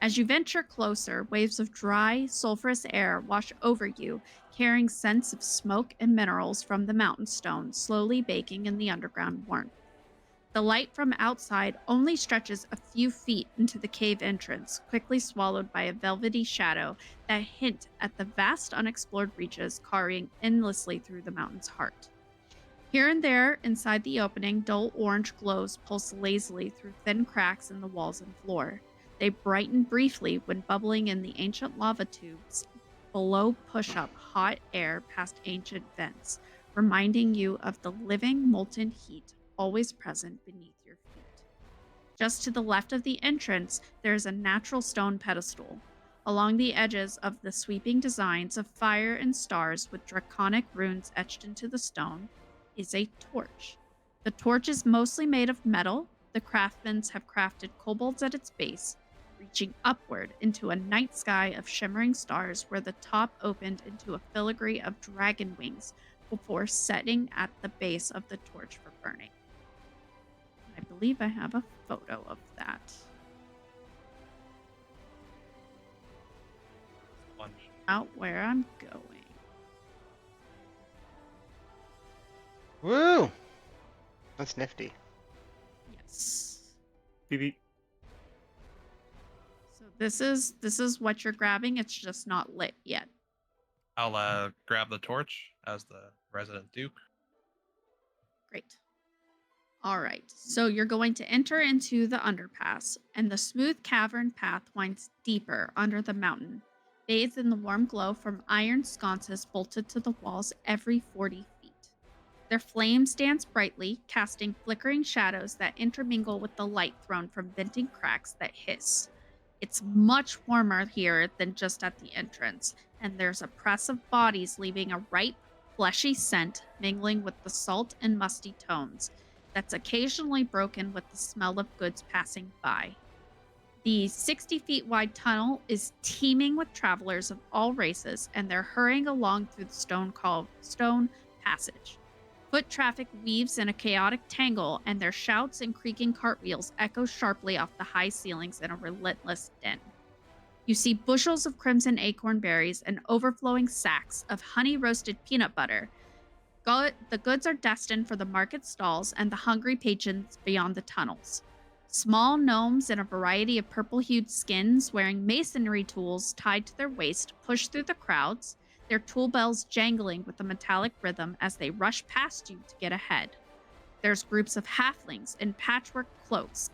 As you venture closer, waves of dry, sulfurous air wash over you, carrying scents of smoke and minerals from the mountain stone slowly baking in the underground warmth. The light from outside only stretches a few feet into the cave entrance, quickly swallowed by a velvety shadow that hint at the vast unexplored reaches carving endlessly through the mountain's heart. Here and there, inside the opening, dull orange glows pulse lazily through thin cracks in the walls and floor. They brighten briefly when bubbling in the ancient lava tubes below push up hot air past ancient vents, reminding you of the living molten heat always present beneath your feet. Just to the left of the entrance, there is a natural stone pedestal. Along the edges of the sweeping designs of fire and stars with draconic runes etched into the stone is a torch. The torch is mostly made of metal. The craftsmen have crafted kobolds at its base, reaching upward into a night sky of shimmering stars where the top opened into a filigree of dragon wings before setting at the base of the torch for burning. I believe I have a photo of that. Out where I'm going. Woo! That's nifty. Yes. Beep, beep. So this is what you're grabbing. It's just not lit yet. I'll grab the torch as the resident duke. Great. All right, so you're going to enter into the underpass, and the smooth cavern path winds deeper under the mountain, bathed in the warm glow from iron sconces bolted to the walls every 40 feet. Their flames dance brightly, casting flickering shadows that intermingle with the light thrown from venting cracks that hiss. It's much warmer here than just at the entrance, and there's a press of bodies leaving a ripe, fleshy scent mingling with the salt and musty tones that's occasionally broken with the smell of goods passing by. The 60 feet wide tunnel is teeming with travelers of all races, and they're hurrying along through the stone passage. Foot traffic weaves in a chaotic tangle, and their shouts and creaking cartwheels echo sharply off the high ceilings in a relentless din. You see bushels of crimson acorn berries and overflowing sacks of honey-roasted peanut butter. The goods are destined for the market stalls and the hungry patrons beyond the tunnels. Small gnomes in a variety of purple-hued skins wearing masonry tools tied to their waist push through the crowds, their tool bells jangling with a metallic rhythm as they rush past you to get ahead. There's groups of halflings in patchwork cloaks,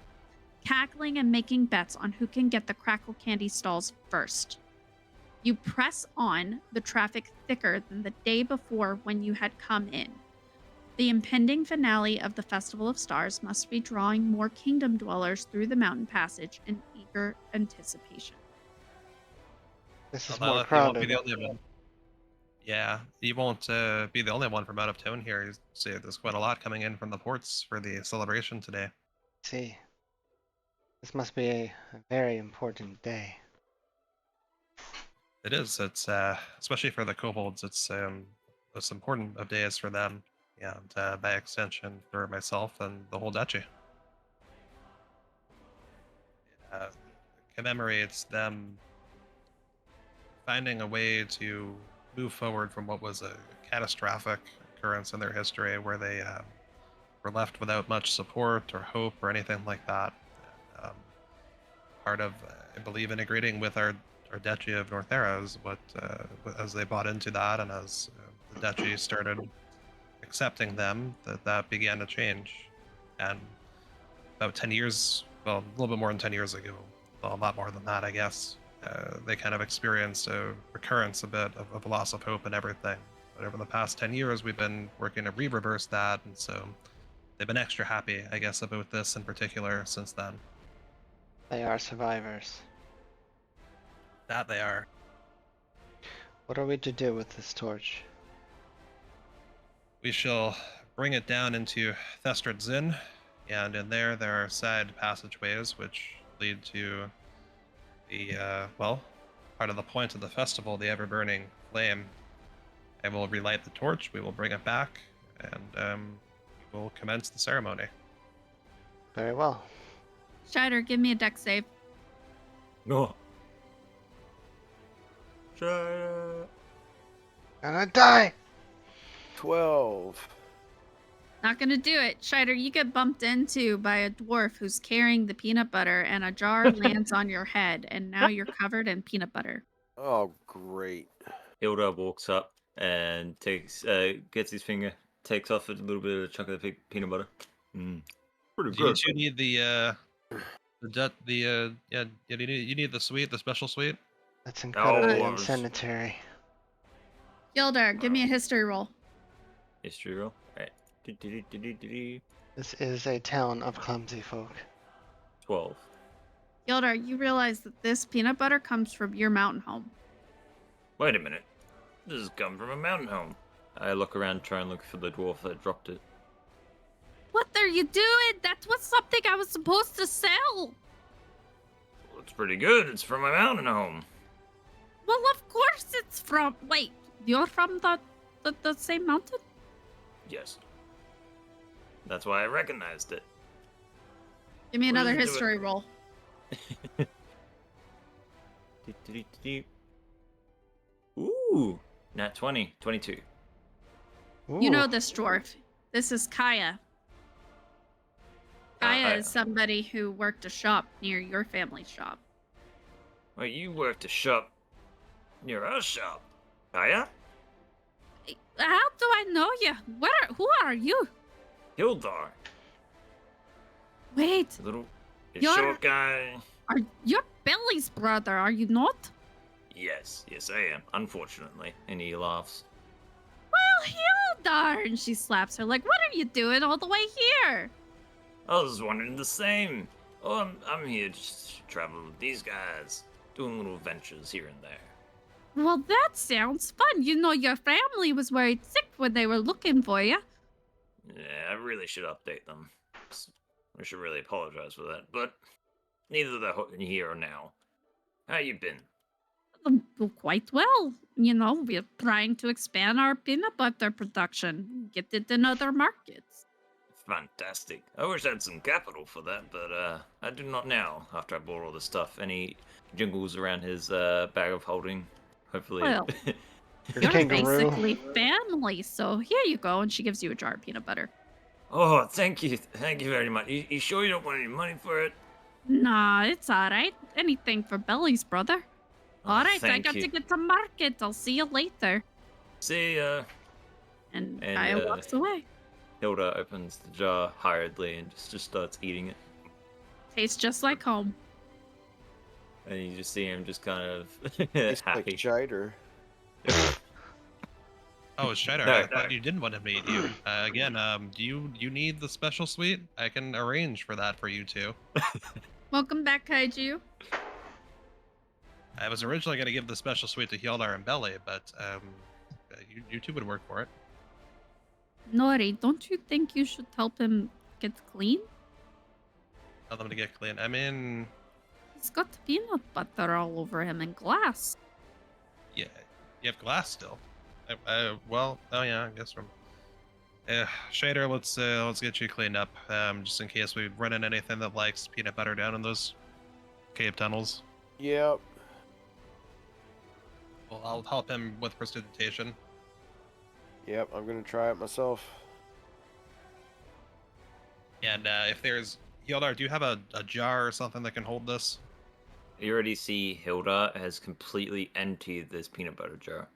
cackling and making bets on who can get the crackle candy stalls first. You press on, the traffic thicker than the day before when you had come in. The impending finale of the Festival of Stars must be drawing more kingdom dwellers through the mountain passage in eager anticipation. This is Although more you won't be crowded. the only one. Yeah, you won't be the only one from out of town here. You see, there's quite a lot coming in from the ports for the celebration today. See, this must be a very important day. It is. It's especially for the kobolds. It's most important of days for them, and by extension for myself and the whole duchy. Uh, commemorates them finding a way to move forward from what was a catastrophic occurrence in their history, where they were left without much support or hope or anything like that. Um, part of, I believe, integrating with our duchy of Northerra is what, as they bought into that, and as the duchy started accepting them, that began to change. And about 10 years, well, a little bit more than 10 years ago, well, a lot more than that, I guess, they kind of experienced a recurrence a bit of loss of hope and everything. But over the past 10 years, we've been working to reverse that, and so they've been extra happy, I guess, about this in particular since then. They are survivors. That they are. What are we to do with this torch? We shall bring it down into Thestrid's Inn, and in there are side passageways which lead to the, well, part of the point of the festival, the ever-burning flame. I will relight the torch, we will bring it back, and we will commence the ceremony. Very well. Shider, give me a deck save. No. Gonna die! 12. Not gonna do it. Shider, you get bumped into by a dwarf who's carrying the peanut butter, and a jar lands on your head, and now you're covered in peanut butter. Oh, great. Hilda walks up and gets his finger, takes off a little bit of a chunk of the peanut butter. Pretty Do you good. two need you need the sweet, the special sweet? That's incredibly Oh, unsanitary. Gildar, give me a history roll. History roll. Alright. This is a town of clumsy folk. 12. Gildar, you realize that this peanut butter comes from your mountain home. Wait a minute. This has come from a mountain home. I look around, try and look for the dwarf that dropped it. What are you doing? That was something I was supposed to sell. Well, it's pretty good. It's from my mountain home. Well, of course it's from. Wait, you're from the same mountain? Yes. That's why I recognized it. Give me What another does it do? history roll. Ooh, nat 20, 22. You know Ooh, this dwarf. This is Kaya. Kaya is somebody who worked a shop near your family's shop. Well, you worked a shop near our shop. Kaya? How do I know you? Who are you? Hildar. Wait, The little You're- short guy. are you Billy's brother? Are you not? Yes, I am, unfortunately. And he laughs. Well, Hildar! And she slaps her like, what are you doing all the way here? I was wondering the same. Oh, I'm here just traveling with these guys, doing little ventures here and there. Well, that sounds fun. You know, your family was worried sick when they were looking for you. Yeah, I really should update them. I should really apologize for that, but neither the here or now. How you been? Quite well. You know, we're trying to expand our peanut butter production, get it in other markets. Fantastic. I wish I had some capital for that, but I do not now, after I bought all the stuff. And he jingles around his bag of holding. Hopefully. Well, your You're kangaroo. basically family, so here you go. And she gives you a jar of peanut butter. Oh, thank you. Thank you very much. You sure you don't want any money for it? Nah, it's alright. Anything for Billy's brother. Oh, Alright, I thank got you. to get to market. I'll see you later. See ya. And And, Kaya walks away. Hilda opens the jar hurriedly and just starts eating it. Tastes just like home. And you just see him just kind of It's like happy. Jider. Oh, Shredder, No, I thought you didn't want him to eat you. Again, do you need the special suite? I can arrange for that for you two. Welcome back, Kaiju. I was originally going to give the special suite to Hildar and Belly, but you two would work for it. Nori, don't you think you should help him get clean? Tell them to get clean. I mean, He's got peanut butter all over him and glass. yeah, you have glass still. Well, oh yeah, I guess from. Shader, let's get you cleaned up, just in case we run into anything that likes peanut butter down in those cave tunnels. Yep. Well, I'll help him with prestidigitation. Yep, I'm gonna try it myself. And if there's Hildar, do you have a jar or something that can hold this? You already see Hilda has completely emptied this peanut butter jar.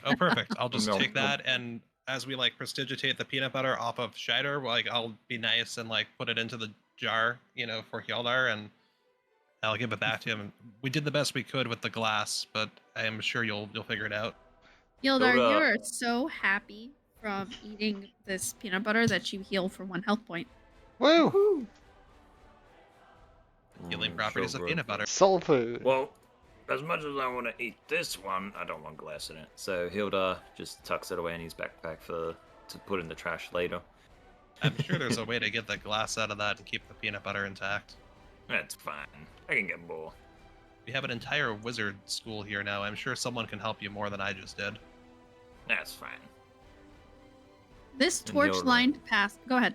Oh, perfect. I'll just No, take no. that, and as we like prestidigitate the peanut butter off of Shader, like I'll be nice and like put it into the jar, for Hildar, and I'll give it back to him. We did the best we could with the glass, but I am sure you'll figure it out. Yildar, Hilda- you are so happy from eating this peanut butter that you heal for 1 health point. Woo! Healing properties of peanut butter. Soul food. Well, as much as I want to eat this one, I don't want glass in it. So Hilda just tucks it away in his backpack to put in the trash later. I'm sure there's a way to get the glass out of that and keep the peanut butter intact. That's fine. I can get more. We have an entire wizard school here now. I'm sure someone can help you more than I just did. That's fine. This And Yildar. torch-lined pass. Go ahead.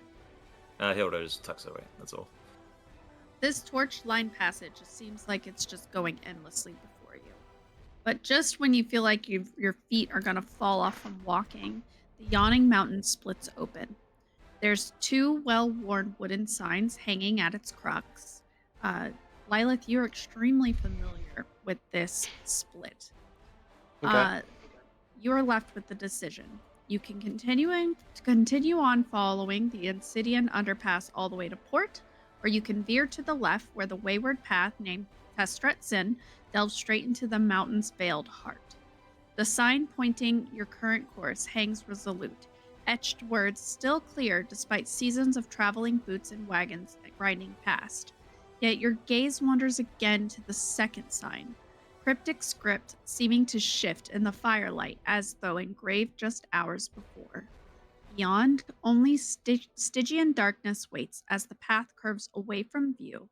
Hilda just tucks it away. That's all. This torch-lined passage seems like it's just going endlessly before you. But just when you feel like your feet are gonna fall off from walking, the yawning mountain splits open. There's 2 well-worn wooden signs hanging at its crux. Lilith, you're extremely familiar with this split. Okay. You're left with the decision. You can continue on following the Insidian underpass all the way to port, or you can veer to the left where the wayward path named Testret Sin delves straight into the mountain's veiled heart. The sign pointing your current course hangs resolute, etched words still clear despite seasons of traveling boots and wagons grinding past. Yet your gaze wanders again to the second sign, cryptic script seeming to shift in the firelight as though engraved just hours before. Beyond, only Stygian darkness waits as the path curves away from view,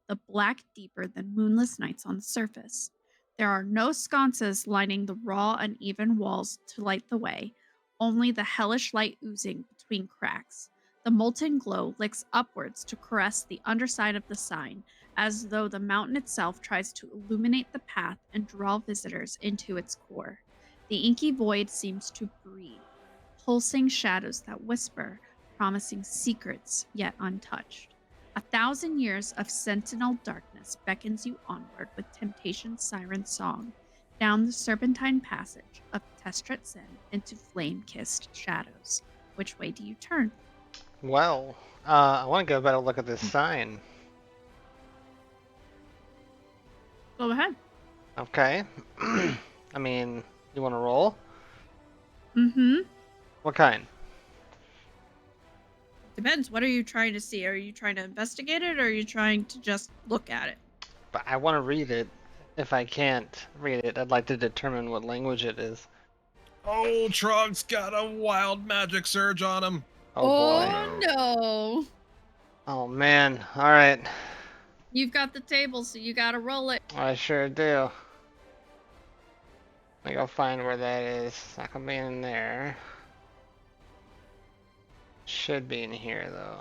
the black deeper than moonless nights on the surface. There are no sconces lining the raw, uneven walls to light the way, only the hellish light oozing between cracks. The molten glow licks upwards to caress the underside of the sign, as though the mountain itself tries to illuminate the path and draw visitors into its core. The inky void seems to breathe, pulsing shadows that whisper, promising secrets yet untouched. 1,000 years of sentinel darkness beckons you onward with temptation's siren song, down the serpentine passage of Testret Sin into flame-kissed shadows. Which way do you turn? Well, I want to go better look at this sign. Go ahead. Okay. I mean, you want to roll? Mm-hmm. What kind? Depends. What are you trying to see? Are you trying to investigate it, or are you trying to just look at it? But I want to read it. If I can't read it, I'd like to determine what language it is. Oh, Trog's got a wild magic surge on him. Oh boy. No. Oh man. All right. You've got the table, so you gotta roll it. I sure do. Let me go find where that is. It's not gonna be in there. Should be in here though.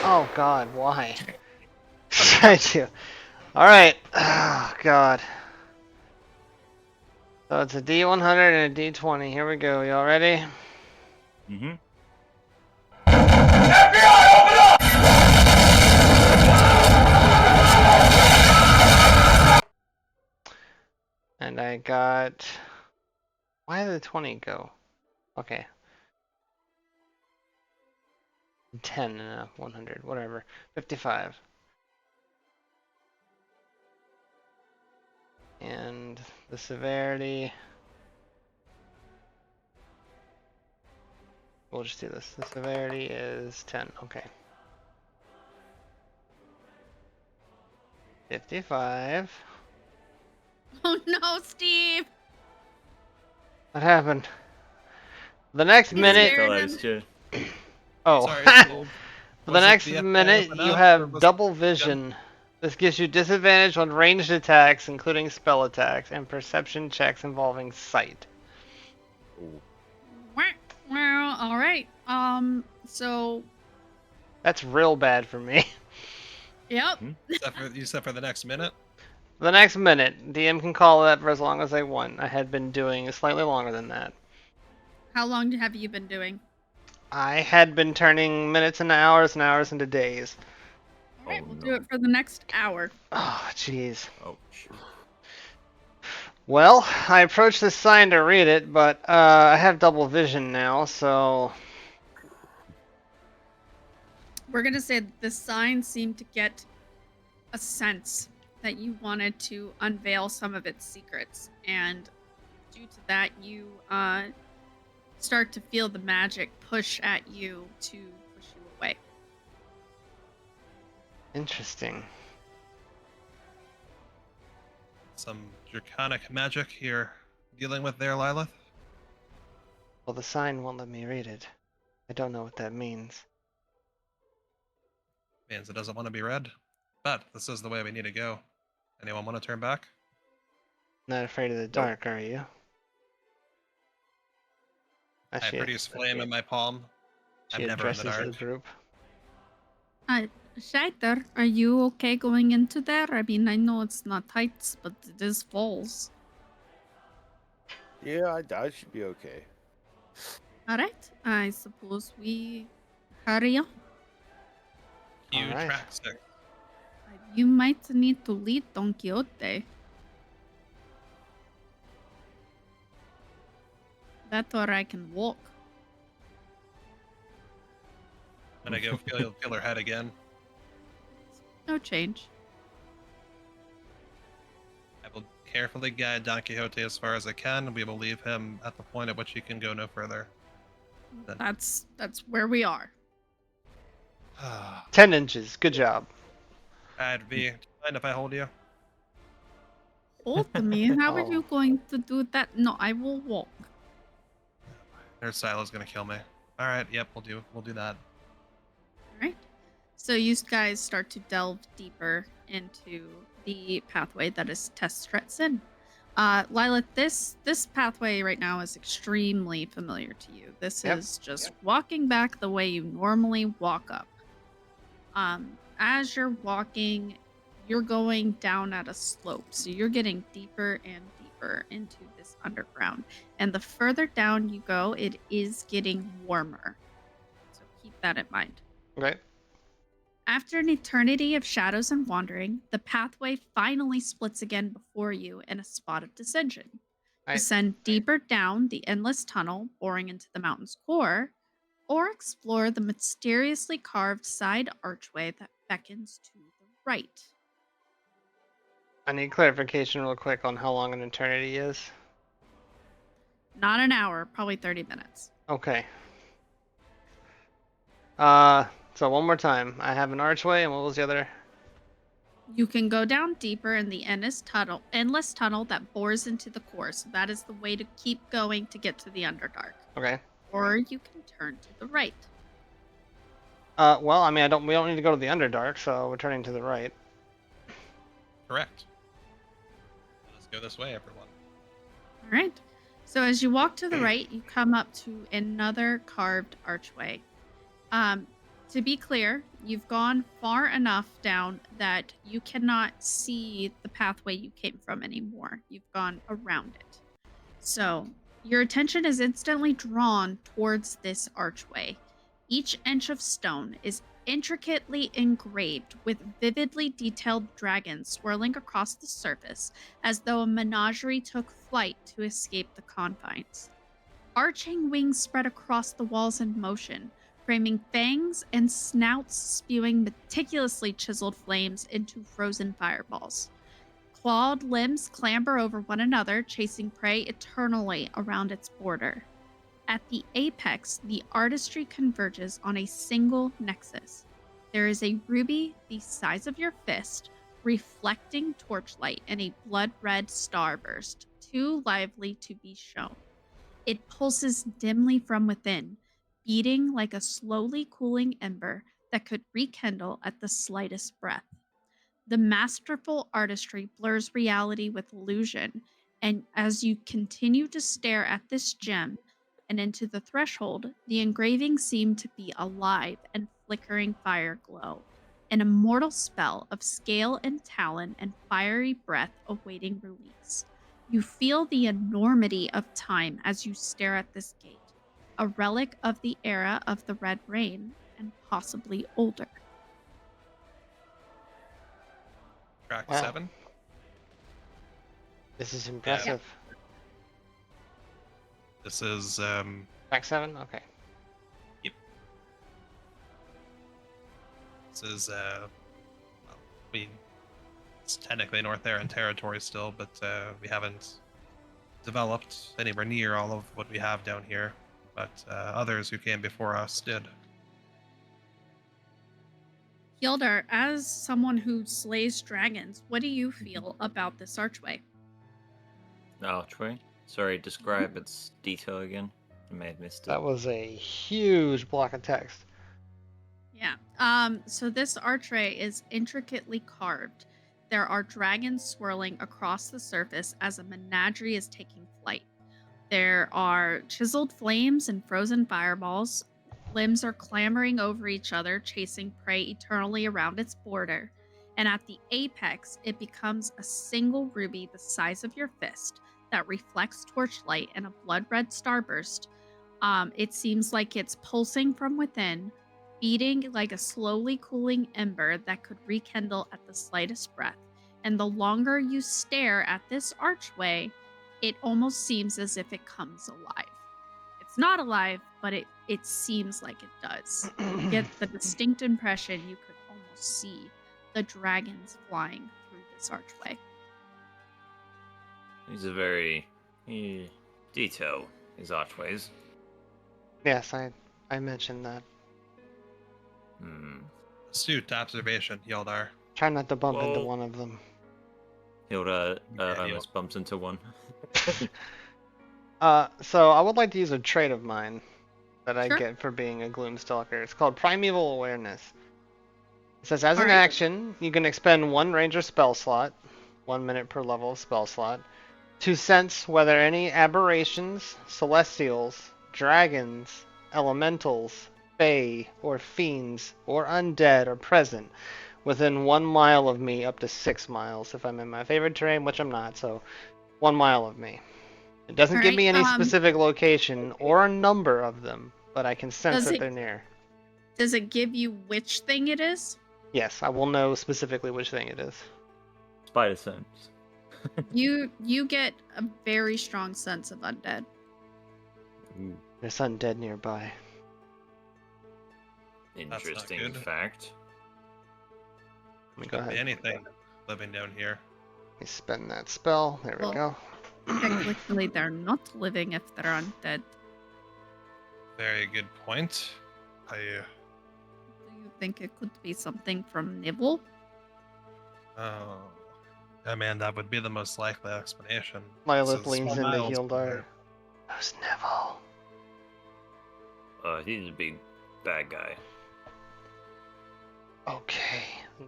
Oh god, why? Thank you. Alright. Oh god. So it's a D100 and a D20. Here we go. Y'all ready? Mm-hmm. And I got... Why did the 20 go? Okay. 10 and a 100. Whatever. 55. And the severity we'll just do this. The severity is 10. Okay. 55. Oh no, Steve! What happened? The next You minute. scared fellows, him? Oh. Sorry, Steve. For the Was it next the FBI minute, open you up, or have was it double gun? vision. This gives you disadvantage on ranged attacks, including spell attacks, and perception checks involving sight. Well, all right. So, That's real bad for me. yep. Except for the next minute. The next minute, DM can call that for as long as they want. I had been doing slightly longer than that. How long have you been doing? I had been turning minutes into hours and hours into days. All right, Oh, we'll no. do it for the next hour. Oh, jeez. Oh, shoot. Well, I approached this sign to read it, but I have double vision now, so... We're gonna say that the sign seemed to get a sense that you wanted to unveil some of its secrets, and due to that, you start to feel the magic push at you to push you away. Interesting. Some draconic magic you're dealing with there, Lilith. Well, the sign won't let me read it. I don't know what that means. Means it doesn't want to be read. But this is the way we need to go. Anyone want to turn back? Not afraid of the dark, are you? I produce flame in my palm. She I'm never in the addresses the dark. group. Scheiter, are you okay going into there? I mean, I know it's not heights, but it is falls. Yeah, I should be okay. All right, I suppose we hurry up. You Alright. track stick. You might need to lead Don Quixote. That or I can walk. And I go feel her head again. No change. I will carefully guide Don Quixote as far as I can, and we will leave him at the point at which he can go no further. Then- That's where we are. 10 inches. Good job. Alright, V, do you mind if I hold you? Hold me. How are Oh. you going to do that? No, I will walk. Her Silo's gonna kill me. Alright, yep, we'll do that. All right. So you guys start to delve deeper into the pathway that is Testretson. Lila, this pathway right now is extremely familiar to you. This Yep. is just walking back the way you normally walk up. As you're walking, you're going down at a slope, so you're getting deeper and deeper into this underground. And the further down you go, it is getting warmer. So keep that in mind. Okay. After an eternity of shadows and wandering, the pathway finally splits again before you in a spot of descension. Descend deeper down the endless tunnel, boring into the mountain's core, or explore the mysteriously carved side archway that beckons to the right. I need clarification real quick on how long an eternity is. Not an hour, probably 30 minutes. Okay. So one more time. I have an archway, and what was the other? You can go down deeper in the endless tunnel that bores into the core, so that is the way to keep going to get to the Underdark. Okay. Or you can turn to the right. Well, I mean, we don't need to go to the Underdark, so we're turning to the right. Correct. Let's go this way, everyone. All right. So as you walk to the right, you come up to another carved archway. To be clear, you've gone far enough down that you cannot see the pathway you came from anymore. You've gone around it. So your attention is instantly drawn towards this archway. Each inch of stone is intricately engraved with vividly detailed dragons swirling across the surface as though a menagerie took flight to escape the confines. Arching wings spread across the walls in motion, framing fangs and snouts spewing meticulously chiseled flames into frozen fireballs. Clawed limbs clamber over one another, chasing prey eternally around its border. At the apex, the artistry converges on a single nexus. There is a ruby the size of your fist, reflecting torchlight in a blood red starburst, too lively to be shown. It pulses dimly from within, beating like a slowly cooling ember that could rekindle at the slightest breath. The masterful artistry blurs reality with illusion, and as you continue to stare at this gem and into the threshold, the engraving seemed to be alive and flickering fire glow, an immortal spell of scale and talon and fiery breath awaiting release. You feel the enormity of time as you stare at this gate, a relic of the era of the Red Rain, and possibly older. Track Wow. 7. This is impressive. This is Track 7? Okay. well, I mean, it's technically Northerran territory still, but we haven't developed anywhere near all of what we have down here. But others who came before us did. Hildar, as someone who slays dragons, what do you feel about this archway? Archway? Sorry, describe its detail again. I may have missed it. That was a huge block of text. Yeah. So this archway is intricately carved. There are dragons swirling across the surface as a menagerie is taking flight. There are chiseled flames and frozen fireballs. Limbs are clambering over each other, chasing prey eternally around its border. And at the apex, it becomes a single ruby the size of your fist that reflects torchlight in a blood red starburst. It seems like it's pulsing from within, beating like a slowly cooling ember that could rekindle at the slightest breath. And the longer you stare at this archway, it almost seems as if it comes alive. It's not alive, but it seems like it does. You get the distinct impression you could almost see the dragons flying through this archway. These are very detailed, these archways. Yes, I mentioned that. Astute observation, Yaldar. Try not to bump into Well- one of them. Hilda Yeah, almost bumps into one. So I would like to use a trait of mine that I Sure. get for being a Gloomstalker. It's called Primeval Awareness. It says, as an Alright. action, you can expend one ranger spell slot, 1 minute per level spell slot, to sense whether any aberrations, celestials, dragons, elementals, fae, or fiends, or undead are present within 1 mile of me up to 6 miles if I'm in my favorite terrain, which I'm not, so 1 mile of me. It doesn't give me any specific location or a number of them, but I can sense Does that it- they're near. Does it give you which thing it is? Yes, I will know specifically which thing it is. Spider sense. You get a very strong sense of undead. Ooh, There's undead nearby. not interesting good. fact. Let me go Could be ahead. anything living down here. Let me spend that spell. There we Well- go. Technically, they're not living if they're undead. Very good point. Do you think it could be something from Nibble? Oh, I mean, that would be the most likely explanation. Lilith It's leans small into miles from Hildar. here. Who's Neville? He's a big bad guy. Okay.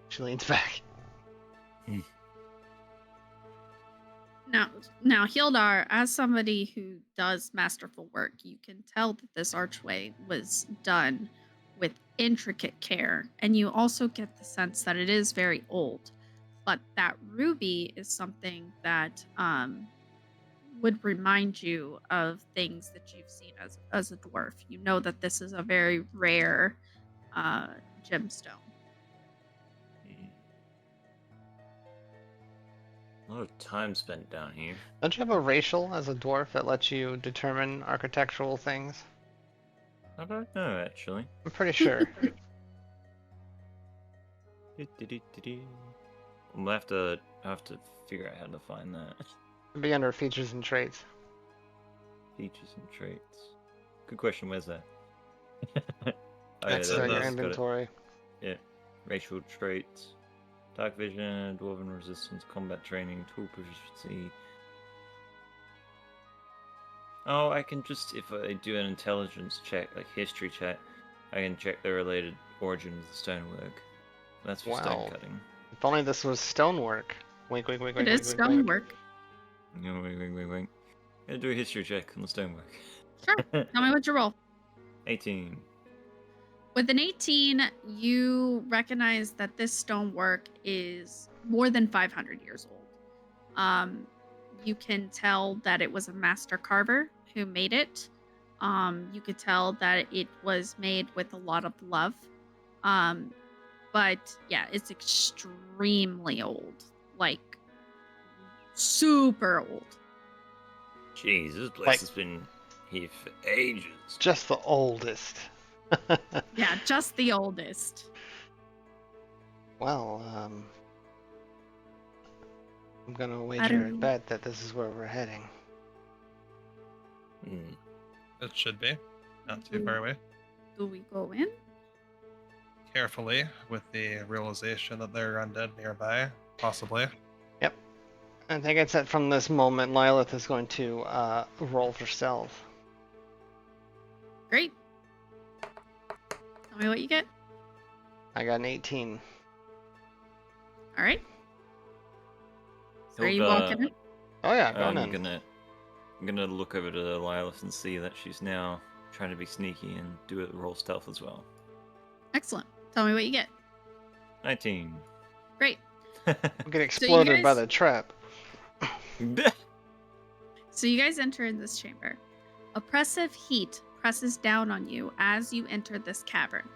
She leans back. Now, Hildar, as somebody who does masterful work, you can tell that this archway was done with intricate care, and you also get the sense that it is very old. But that ruby is something that would remind you of things that you've seen as a dwarf. You know that this is a very rare gemstone. A lot of time spent down here. Don't you have a racial as a dwarf that lets you determine architectural things? I don't know, actually. I'm pretty sure. I'll have to figure out how to find that. It'd be under features and traits. Features and traits. Good question. Where's that? That's So in your the- got it. inventory. Yeah. Racial traits. Dark vision, dwarven resistance, combat training, tool proficiency. Oh, I can just, if I do an intelligence check, like history check, I can check the related origin of the stonework. That's for Wow. stone cutting. If only this was stonework. Wink, wink, wink, It wink, is wink, wink, wink. stonework. No, wait. Gonna do a history check on the stonework. Sure. Tell me what you roll. 18. With an 18, you recognize that this stonework is more than 500 years old. You can tell that it was a master carver who made it. You could tell that it was made with a lot of love. But yeah, it's extremely old. Like, super old. Jeez, this place Like- has been here for ages. Just the oldest. Yeah, just the oldest. Well, I'm gonna don't wager a know. bet that this is where we're heading. Hmm. It should be. Not too far away. Do we go in? Carefully, with the realization that there are undead nearby, possibly. I think it's that from this moment, Lilith is going to roll for stealth. Great. Tell me what you get. I got an 18. All right. So are you Hilda, walking in? Oh yeah, going I'm in. gonna look over to Lilith and see that she's now trying to be sneaky and do a roll stealth as well. Excellent. Tell me what you get. 19. Great. I'll get exploded by guys- the trap. So you guys enter in this chamber. Oppressive heat presses down on you as you enter this cavern.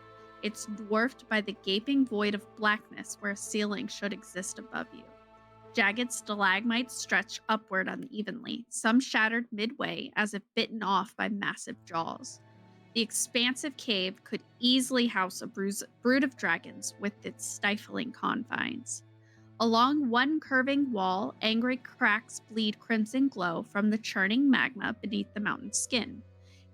It's dwarfed by the gaping void of blackness where a ceiling should exist above you. Jagged stalagmites stretch upward unevenly, some shattered midway as if bitten off by massive jaws. The expansive cave could easily house a brood of dragons with its stifling confines. Along one curving wall, angry cracks bleed crimson glow from the churning magma beneath the mountain's skin.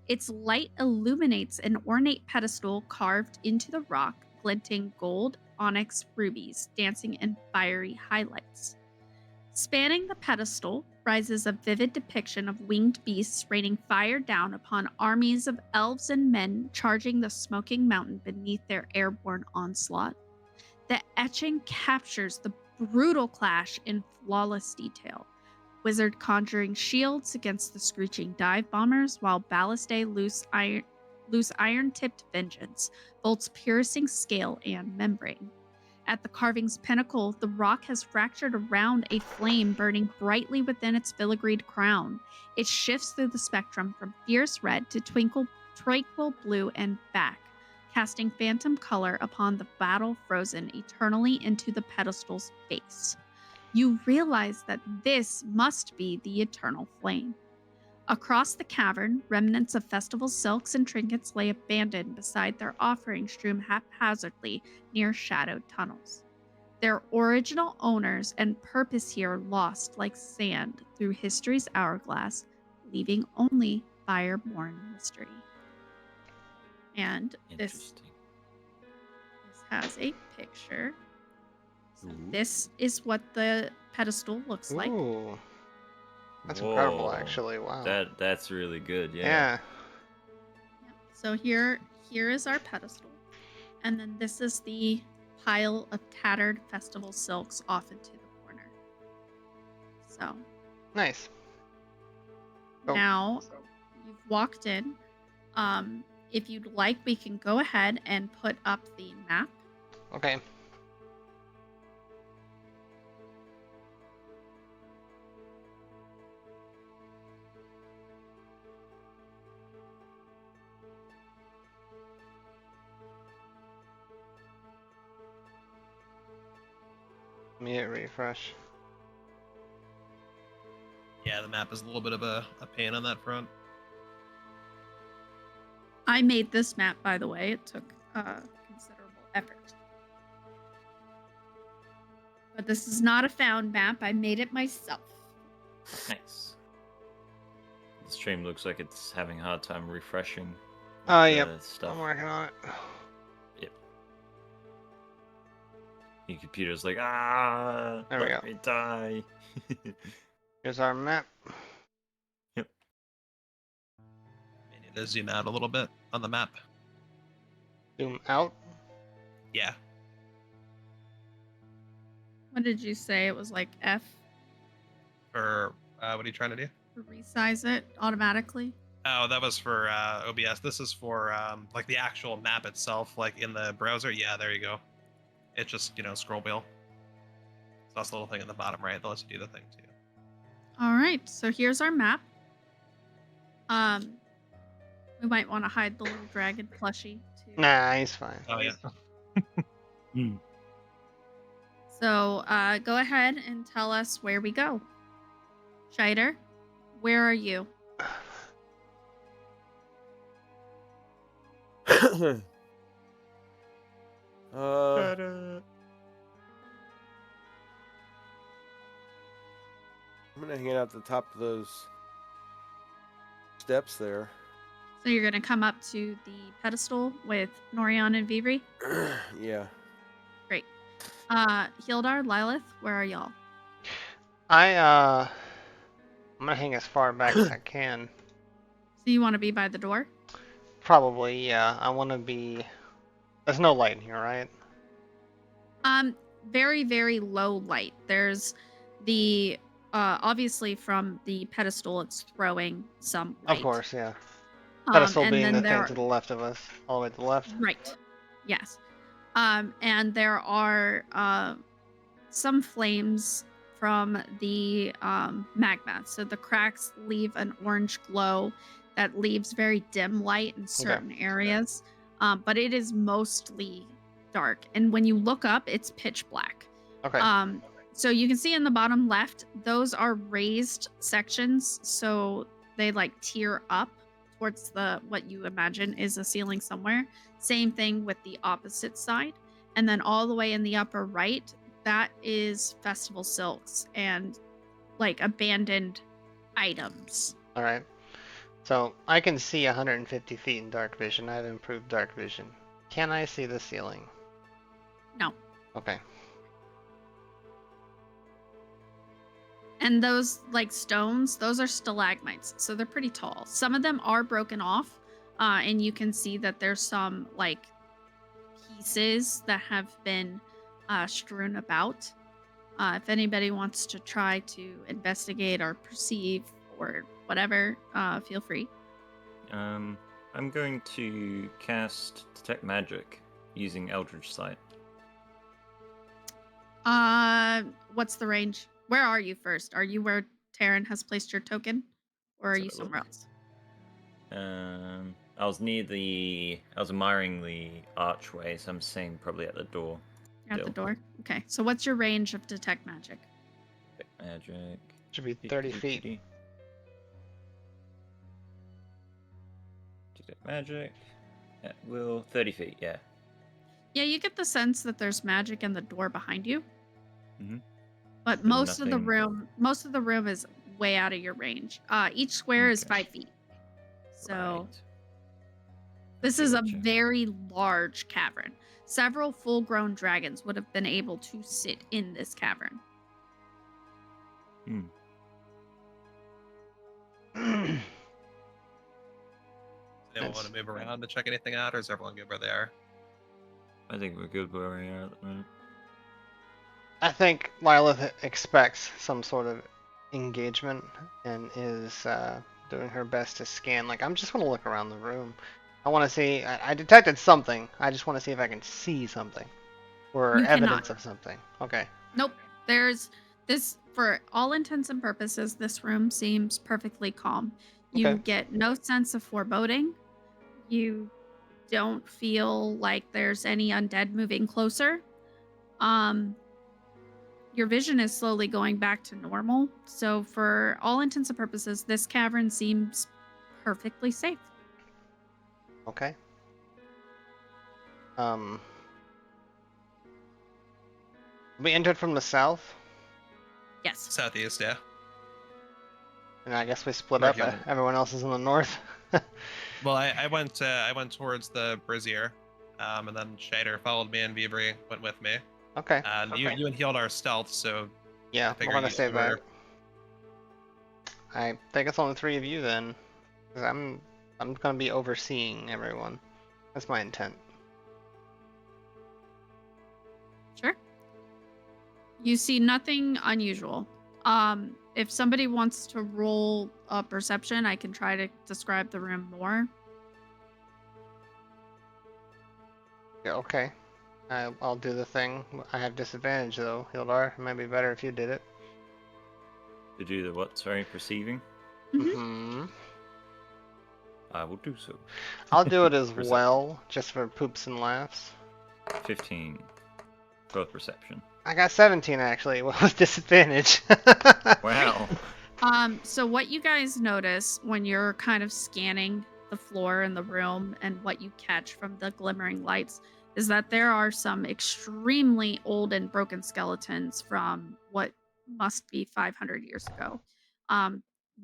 Its light illuminates an ornate pedestal carved into the rock, glinting gold, onyx, rubies, dancing in fiery highlights. Spanning the pedestal rises a vivid depiction of winged beasts raining fire down upon armies of elves and men charging the smoking mountain beneath their airborne onslaught. The etching captures the brutal clash in flawless detail. Wizard conjuring shields against the screeching dive bombers, while ballistae loose iron-tipped vengeance, bolts piercing scale and membrane. At the carving's pinnacle, the rock has fractured around a flame burning brightly within its filigreed crown. It shifts through the spectrum from fierce red to tranquil blue and back, casting phantom color upon the battle frozen eternally into the pedestal's base. You realize that this must be the eternal flame. Across the cavern, remnants of festival silks and trinkets lay abandoned beside their offerings strewn haphazardly near shadowed tunnels. Their original owners and purpose here lost like sand through history's hourglass, leaving only fireborn mystery. And this Interesting. has a picture. So Ooh. this is what the pedestal looks like. Ooh. That's incredible, Whoa. actually. Wow. That's really good. Yeah. Yeah. Yep. So here is our pedestal. And then this is the pile of tattered festival silks off into the corner. So Nice. Oh. now you've walked in. If you'd like, we can go ahead and put up the map. Okay. Let me hit refresh. Yeah, the map is a little bit of a pain on that front. I made this map, by the way. It took considerable effort. But this is not a found map. I made it myself. Nice. The stream looks like it's having a hard time refreshing. Yep. Stuff. I'm working on it. Yep. Your computer's like, ah, There we let go. me die. Here's our map. May need to zoom out a little bit on the map. Zoom out. Yeah. What did you say? It was like F For what are you trying to do? to resize it automatically. Oh, that was for OBS. This is for like the actual map itself, like in the browser. Yeah, there you go. It's just, scroll wheel. So that's the little thing at the bottom right that lets you do the thing too. All right, so here's our map. We might want to hide the little dragon plushie too. Nah, he's fine. Oh yeah. So go ahead and tell us where we go. Scheider, where are you? I'm gonna hang out at the top of those steps there. So you're gonna come up to the pedestal with Norion and Vivri. Yeah. Great. Hildar, Lilith, where are y'all? I'm gonna hang as far back as I can. So you want to be by the door? Probably, yeah. I want to be. There's no light in here, right? Very, very low light. There's the obviously from the pedestal it's throwing some light. Of course, yeah. Pedestal and being then the there thing to the left of us, all the way to the left. Right. Yes. And there are some flames from the magma. So the cracks leave an orange glow that leaves very dim light in certain areas. But it is mostly dark. And when you look up, it's pitch black. Okay. So you can see in the bottom left, those are raised sections. So they like tier up towards what you imagine is a ceiling somewhere. Same thing with the opposite side. And then all the way in the upper right, that is festival silks and like abandoned items. All right. So I can see 150 feet in dark vision. I have improved dark vision. Can I see the ceiling? No. Okay. And those like stones, those are stalagmites. So they're pretty tall. Some of them are broken off. And you can see that there's some like pieces that have been strewn about. If anybody wants to try to investigate or perceive or whatever, feel free. I'm going to cast Detect Magic using Eldritch Sight. What's the range? Where are you first? Are you where Taryn has placed your token? Or are Let's you have a somewhere look. else? I was admiring the archway, so I'm saying probably at the door. You're at the Still. door? Okay. So what's your range of detect magic? Detect Magic. Should be 30 feet. Detect Magic. At will 30 feet, yeah. Yeah, you get the sense that there's magic in the door behind you. Mhm. But But most of the nothing- room is way out of your range. Each square is Okay. 5 feet. So Right. this is a Gotcha. very large cavern. Several full-grown dragons would have been able to sit in this cavern. Does anyone want to move around to check anything out, or is everyone good where they are? I think we're good where we are at the moment. I think Lilith expects some sort of engagement and is doing her best to scan. Like, I'm just want to look around the room. I want to see. I detected something. I just want to see if I can see something or You evidence cannot. of something. Okay. Nope. There's this, for all intents and purposes, this room seems perfectly calm. You Okay. get no sense of foreboding. You don't feel like there's any undead moving closer. Your vision is slowly going back to normal. So for all intents and purposes, this cavern seems perfectly safe. Okay. We entered from the south. Yes. Southeast, yeah. And I guess we split Where up. he'll- Everyone else is in the north. Well, I went towards the brazier, and then Shader followed me, and Vibri went with me. Okay. And you and Healed are stealth, so Yeah, I we're figure gonna you save were- that. I think it's only 3 of you then. 'Cause I'm gonna be overseeing everyone. That's my intent. Sure. You see nothing unusual. If somebody wants to roll a perception, I can try to describe the room more. Yeah, okay. I'll do the thing. I have disadvantage though, Hildar. It might be better if you did it. To do the what? Sorry, perceiving. Mm-hmm. I will do so. I'll do it as Perception. well, just for poops and laughs. 15. Both perception. I got 17 actually, with disadvantage. Wow. So what you guys notice when you're kind of scanning the floor and the room and what you catch from the glimmering lights is that there are some extremely old and broken skeletons from what must be 500 years ago.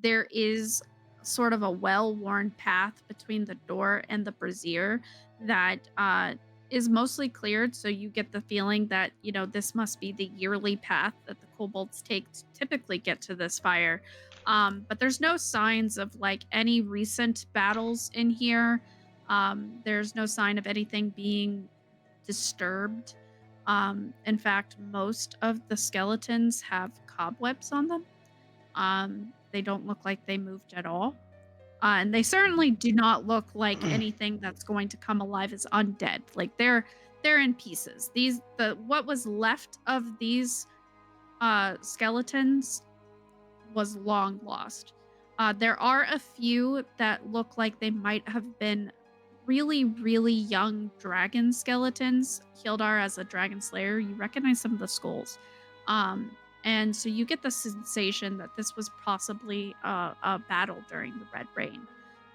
There is sort of a well-worn path between the door and the brazier that is mostly cleared, so you get the feeling that, you know, this must be the yearly path that the kobolds take to typically get to this fire. But there's no signs of like any recent battles in here. There's no sign of anything being disturbed. In fact, most of the skeletons have cobwebs on them. They don't look like they moved at all. And they certainly do not look like anything that's going to come alive as undead. Like they're in pieces. What was left of these skeletons was long lost. There are a few that look like they might have been really, really young dragon skeletons. Hildar, as a dragon slayer, you recognize some of the skulls. And so you get the sensation that this was possibly a battle during the Red Rain.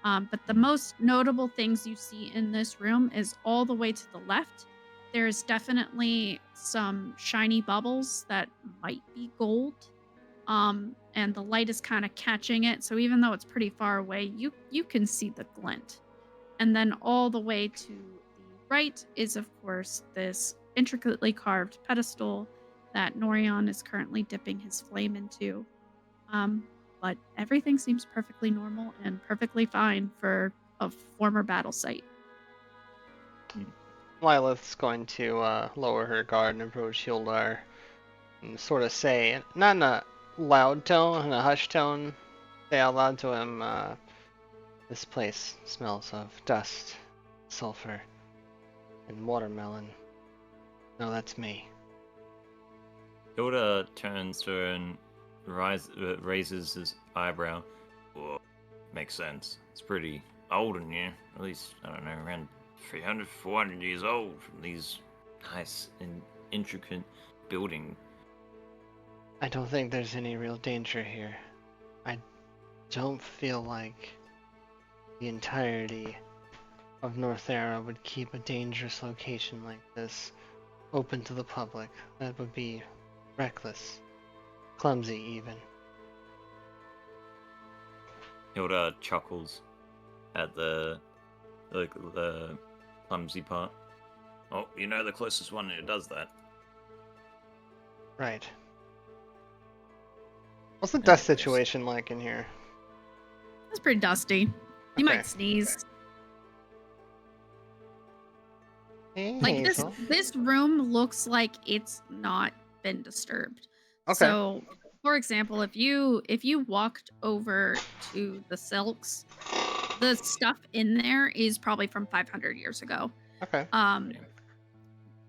But the most notable things you see in this room is all the way to the left. There's definitely some shiny bubbles that might be gold. And the light is kind of catching it. So even though it's pretty far away, you can see the glint. And then all the way to the right is, of course, this intricately carved pedestal that Norion is currently dipping his flame into. But everything seems perfectly normal and perfectly fine for a former battle site. Lilith's going to lower her guard and approach Hildar and sort of say, not in a loud tone, in a hushed tone, say out loud to him, this place smells of dust, sulfur, and watermelon. No, that's me. Hilda turns to her and raises his eyebrow. Well, makes sense. It's pretty old in here. At least, I don't know, around 300, 400 years old from these nice and intricate building. I don't think there's any real danger here. I don't feel like the entirety of Northerra would keep a dangerous location like this open to the public. That would be reckless. Clumsy, even. Hilda chuckles at the clumsy part. Oh, you know the closest one who does that. Right. What's the dust Anyways. situation like in here? It's pretty dusty. You Okay. might sneeze. Hey, Like Hazel. this room looks like it's not been disturbed. Okay. So, for example, if you walked over to the silks, the stuff in there is probably from 500 years ago. Okay.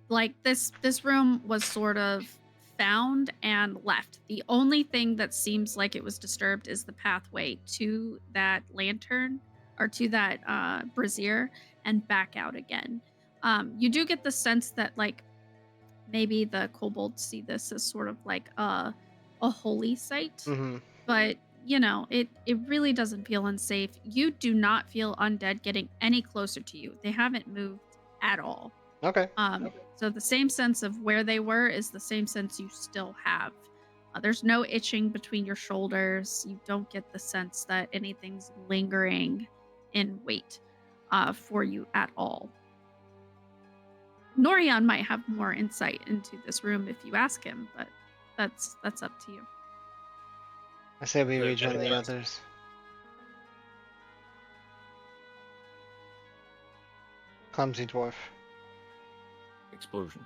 Like this room was sort of found and left. The only thing that seems like it was disturbed is the pathway to that lantern or to that brazier and back out again. You do get the sense that like maybe the kobolds see this as sort of like a holy site, Mm-hmm. but you know it really doesn't feel unsafe. You do not feel undead getting any closer to you. They haven't moved at all. Okay. So the same sense of where they were is the same sense you still have. There's no itching between your shoulders. You don't get the sense that anything's lingering in wait for you at all. Norion might have more insight into this room if you ask him, but that's up to you. I say we So, rejoin the anyways. others. Clumsy dwarf. Explosion.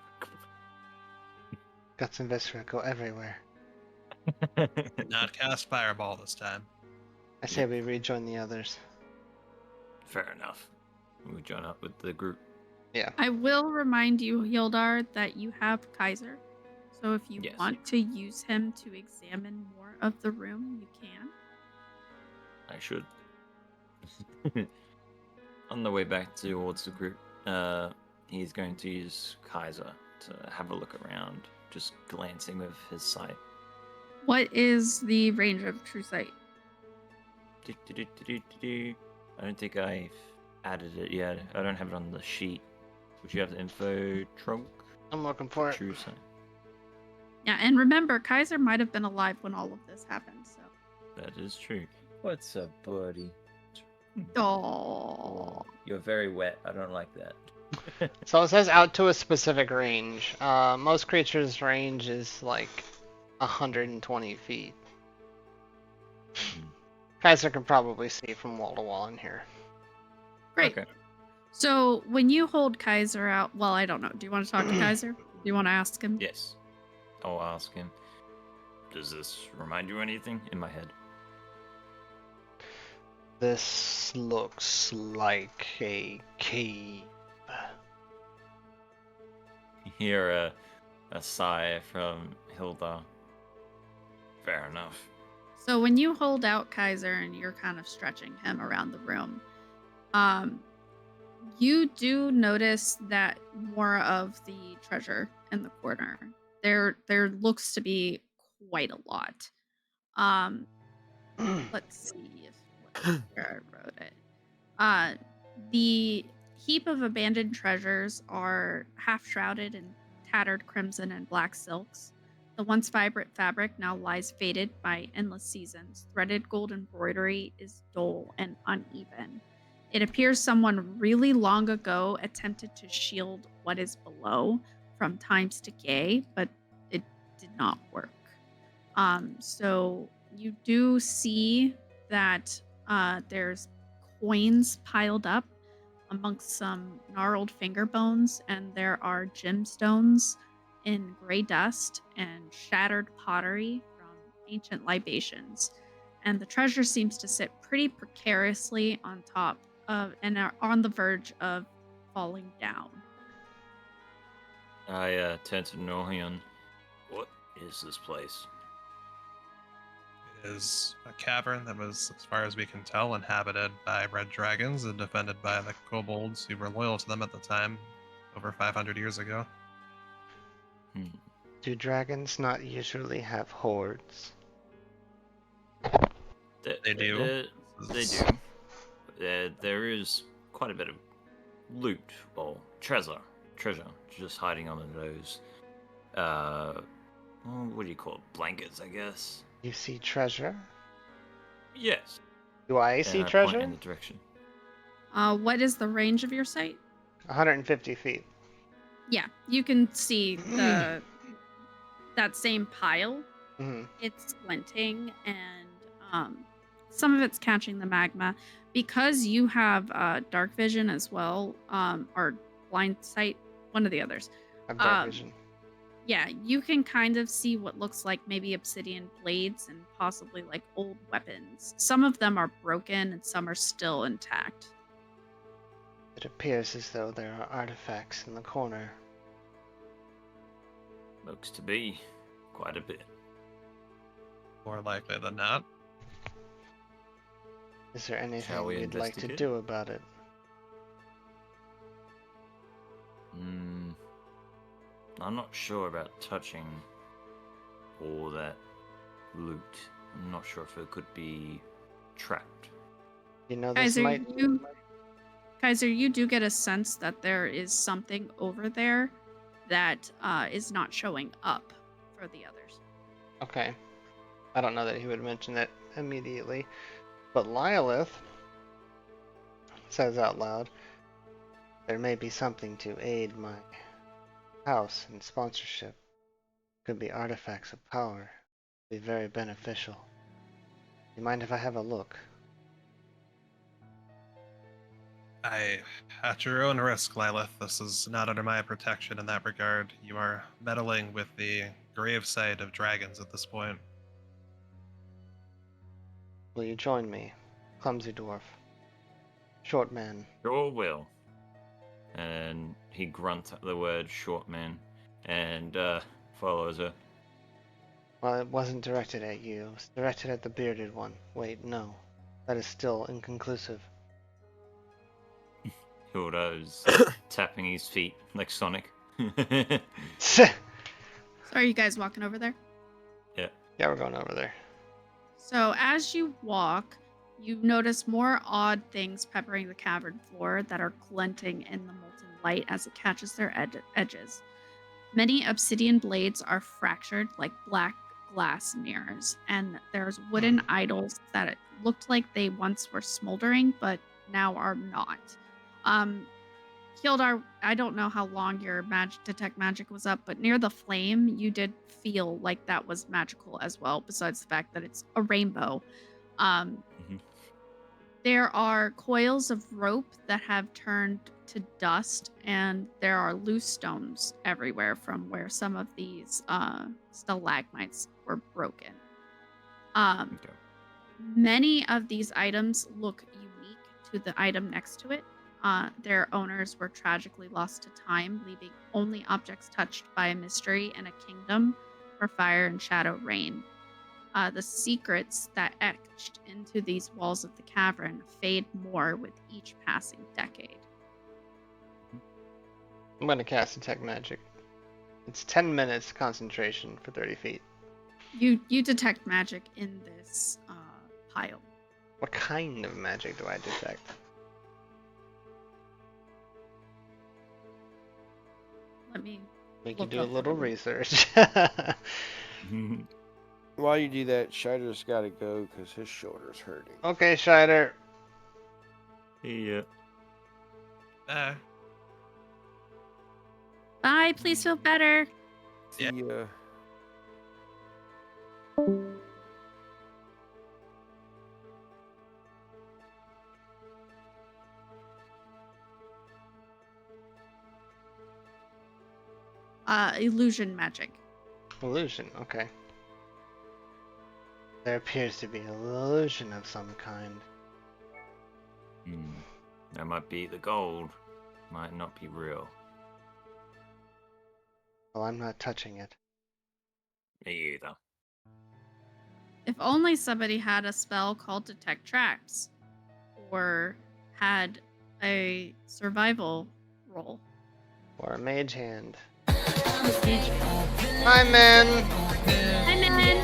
Guts and viscera go everywhere. Did not cast fireball this time. I say we rejoin the others. Fair enough. We join up with the group. Yeah. I will remind you, Hildar, that you have Kaiser. So if you Yes. want to use him to examine more of the room, you can. I should. On the way back towards the group, he's going to use Kaiser to have a look around, just glancing with his sight. What is the range of true sight? I don't think I've added it yet. I don't have it on the sheet. Would you have the info trunk? I'm looking for it. True sight. Yeah, and remember, Kaiser might have been alive when all of this happened, so. That is true. What's up, buddy? Oh. You're very wet. I don't like that. So it says out to a specific range. Most creatures' range is like 120 feet. Kaiser can probably see from wall to wall in here. Great. Okay. So when you hold Kaiser out, well, I don't know. Do you want to talk to Kaiser? Do you want to ask him? Yes. I'll ask him. Does this remind you of anything in my head? This looks like a cave. You hear a sigh from Hilda. Fair enough. So when you hold out Kaiser and you're kind of stretching him around the room, you do notice that more of the treasure in the corner. There looks to be quite a lot. Let's see where I wrote it. The heap of abandoned treasures are half shrouded in tattered crimson and black silks. The once vibrant fabric now lies faded by endless seasons. Threaded gold embroidery is dull and uneven. It appears someone really long ago attempted to shield what is below from time's decay, but it did not work. So you do see that there's coins piled up amongst some gnarled finger bones, and there are gemstones in gray dust and shattered pottery from ancient libations. And the treasure seems to sit pretty precariously on top of and are on the verge of falling down. I turn to Northerra. What is this place? It is a cavern that was, as far as we can tell, inhabited by red dragons and defended by the kobolds who were loyal to them at the time, over 500 years ago. Do dragons not usually have hordes? They do. They do. There is quite a bit of loot or treasure just hiding under those. What do you call it? Blankets, I guess. You see treasure? Yes. Do I see Point treasure? in the direction. What is the range of your sight? 150 feet. Yeah, you can see that same pile. Hmm. It's glinting, and some of it's catching the magma. Because you have dark vision as well, or blind sight, one of the others. I've dark vision. Yeah, you can kind of see what looks like maybe obsidian blades and possibly like old weapons. Some of them are broken and some are still intact. It appears as though there are artifacts in the corner. Looks to be quite a bit. More likely than not. Is there anything Shall we you'd like to investigate? do about it? I'm not sure about touching all that loot. I'm not sure if it could be trapped. You know, this might... Kaiser, you do get a sense that there is something over there that is not showing up for the others. Okay. I don't know that he would mention that immediately. But Lilith says out loud, there may be something to aid my house in sponsorship. Could be artifacts of power. Be very beneficial. You mind if I have a look? At your own risk, Lilith, this is not under my protection in that regard. You are meddling with the gravesite of dragons at this point. Will you join me? Clumsy dwarf. Short man. Sure will. And he grunts the word short man and follows her. Well, it wasn't directed at you. It was directed at the bearded one. Wait, no. That is still inconclusive. Hilda's tapping his feet like Sonic. So are you guys walking over there? Yeah. Yeah, we're going over there. So as you walk, you notice more odd things peppering the cavern floor that are glinting in the molten light as it catches their edges. Many obsidian blades are fractured like black glass mirrors, and there's wooden idols that it looked like they once were smoldering, but now are not. Kildar, I don't know how long your detect magic was up, but near the flame, you did feel like that was magical as well, besides the fact that it's a rainbow. There are coils of rope that have turned to dust, and there are loose stones everywhere from where some of these stalagmites were broken. Okay. Many of these items look unique to the item next to it. Their owners were tragically lost to time, leaving only objects touched by a mystery and a kingdom where fire and shadow reign. The secrets that etched into these walls of the cavern fade more with each passing decade. I'm going to cast Detect Magic. It's 10 minutes concentration for 30 feet. You detect magic in this pile. What kind of magic do I detect? Let me We can look do a up little for you. research. While you do that, Shider's got to go because his shoulder's hurting. Okay, Shider. Yeah. Bye, please feel better. See Yeah. ya. Illusion magic. Illusion, okay. There appears to be an illusion of some kind. That might be the gold. Might not be real. Well, I'm not touching it. Me either. If only somebody had a spell called Detect Traps, or had a survival roll. Or a mage hand. Hi, men! Hi, men!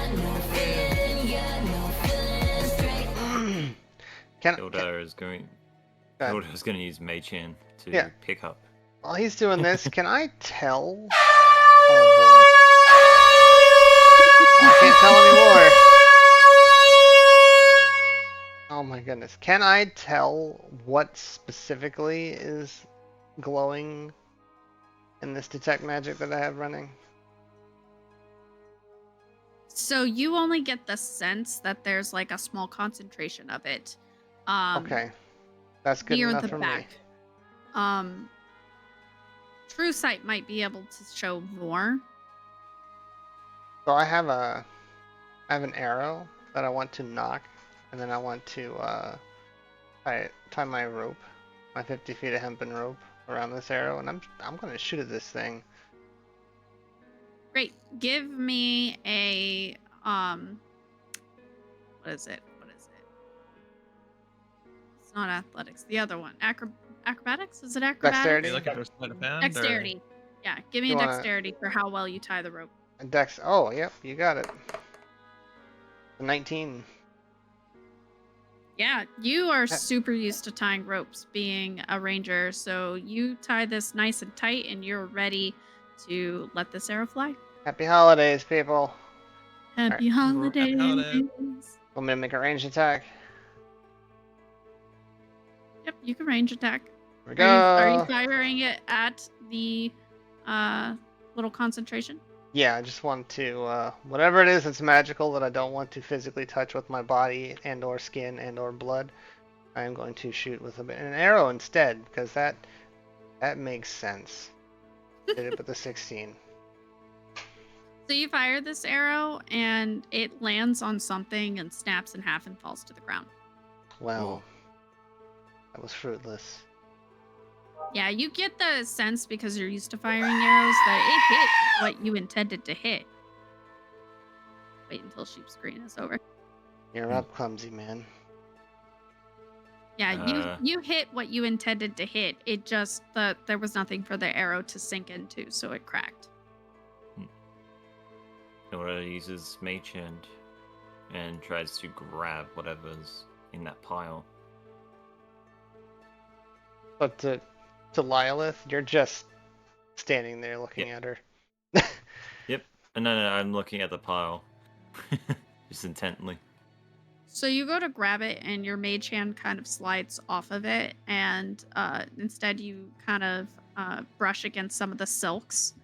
Hilda is going. Go ahead. Hilda's going to use Mage Hand to Yeah. pick up. While he's doing this, can I tell? Oh boy. I can't tell anymore. Oh my goodness. Can I tell what specifically is glowing in this detect magic that I have running? So you only get the sense that there's like a small concentration of it. Okay. That's good Near enough the for back. me. True Sight might be able to show more. So I have an arrow that I want to knock, and then I want to tie my rope, my 50 feet of hempen rope around this arrow, and I'm gonna shoot at this thing. Great. Give me a what is it? It's not athletics. The other one. Acrobatics? Is it acrobatics? Are Dexterity. you looking for sleight of hand? Dexterity. Yeah, give me You a wanna- dexterity for how well you tie the rope. Dex. Oh, yep, you got it. 19. Yeah, you are super used to tying ropes being a ranger, so you tie this nice and tight and you're ready to let this arrow fly. Happy holidays, people. Happy Alright. holidays. holidays. Want me to make a ranged attack? Yep, you can range attack. Here we Are you go. firing it at the little concentration? Yeah, I just want to, whatever it is that's magical that I don't want to physically touch with my body and or skin and or blood, I am going to shoot with an arrow instead, because that makes sense. Did it with the 16. So you fire this arrow and it lands on something and snaps in half and falls to the ground. Well, that was fruitless. Yeah, you get the sense because you're used to firing arrows that it hit what you intended to hit. Wait until sheep screen is over. You're up, clumsy man. Yeah, you hit what you intended to hit. It just there was nothing for the arrow to sink into, so it cracked. Hilda uses Mage Hand and tries to grab whatever's in that pile. But to Lilith, you're just standing there looking at her. Yep. No, I'm looking at the pile. Just intently. So you go to grab it, and your mage hand kind of slides off of it, and instead you kind of brush against some of the silks,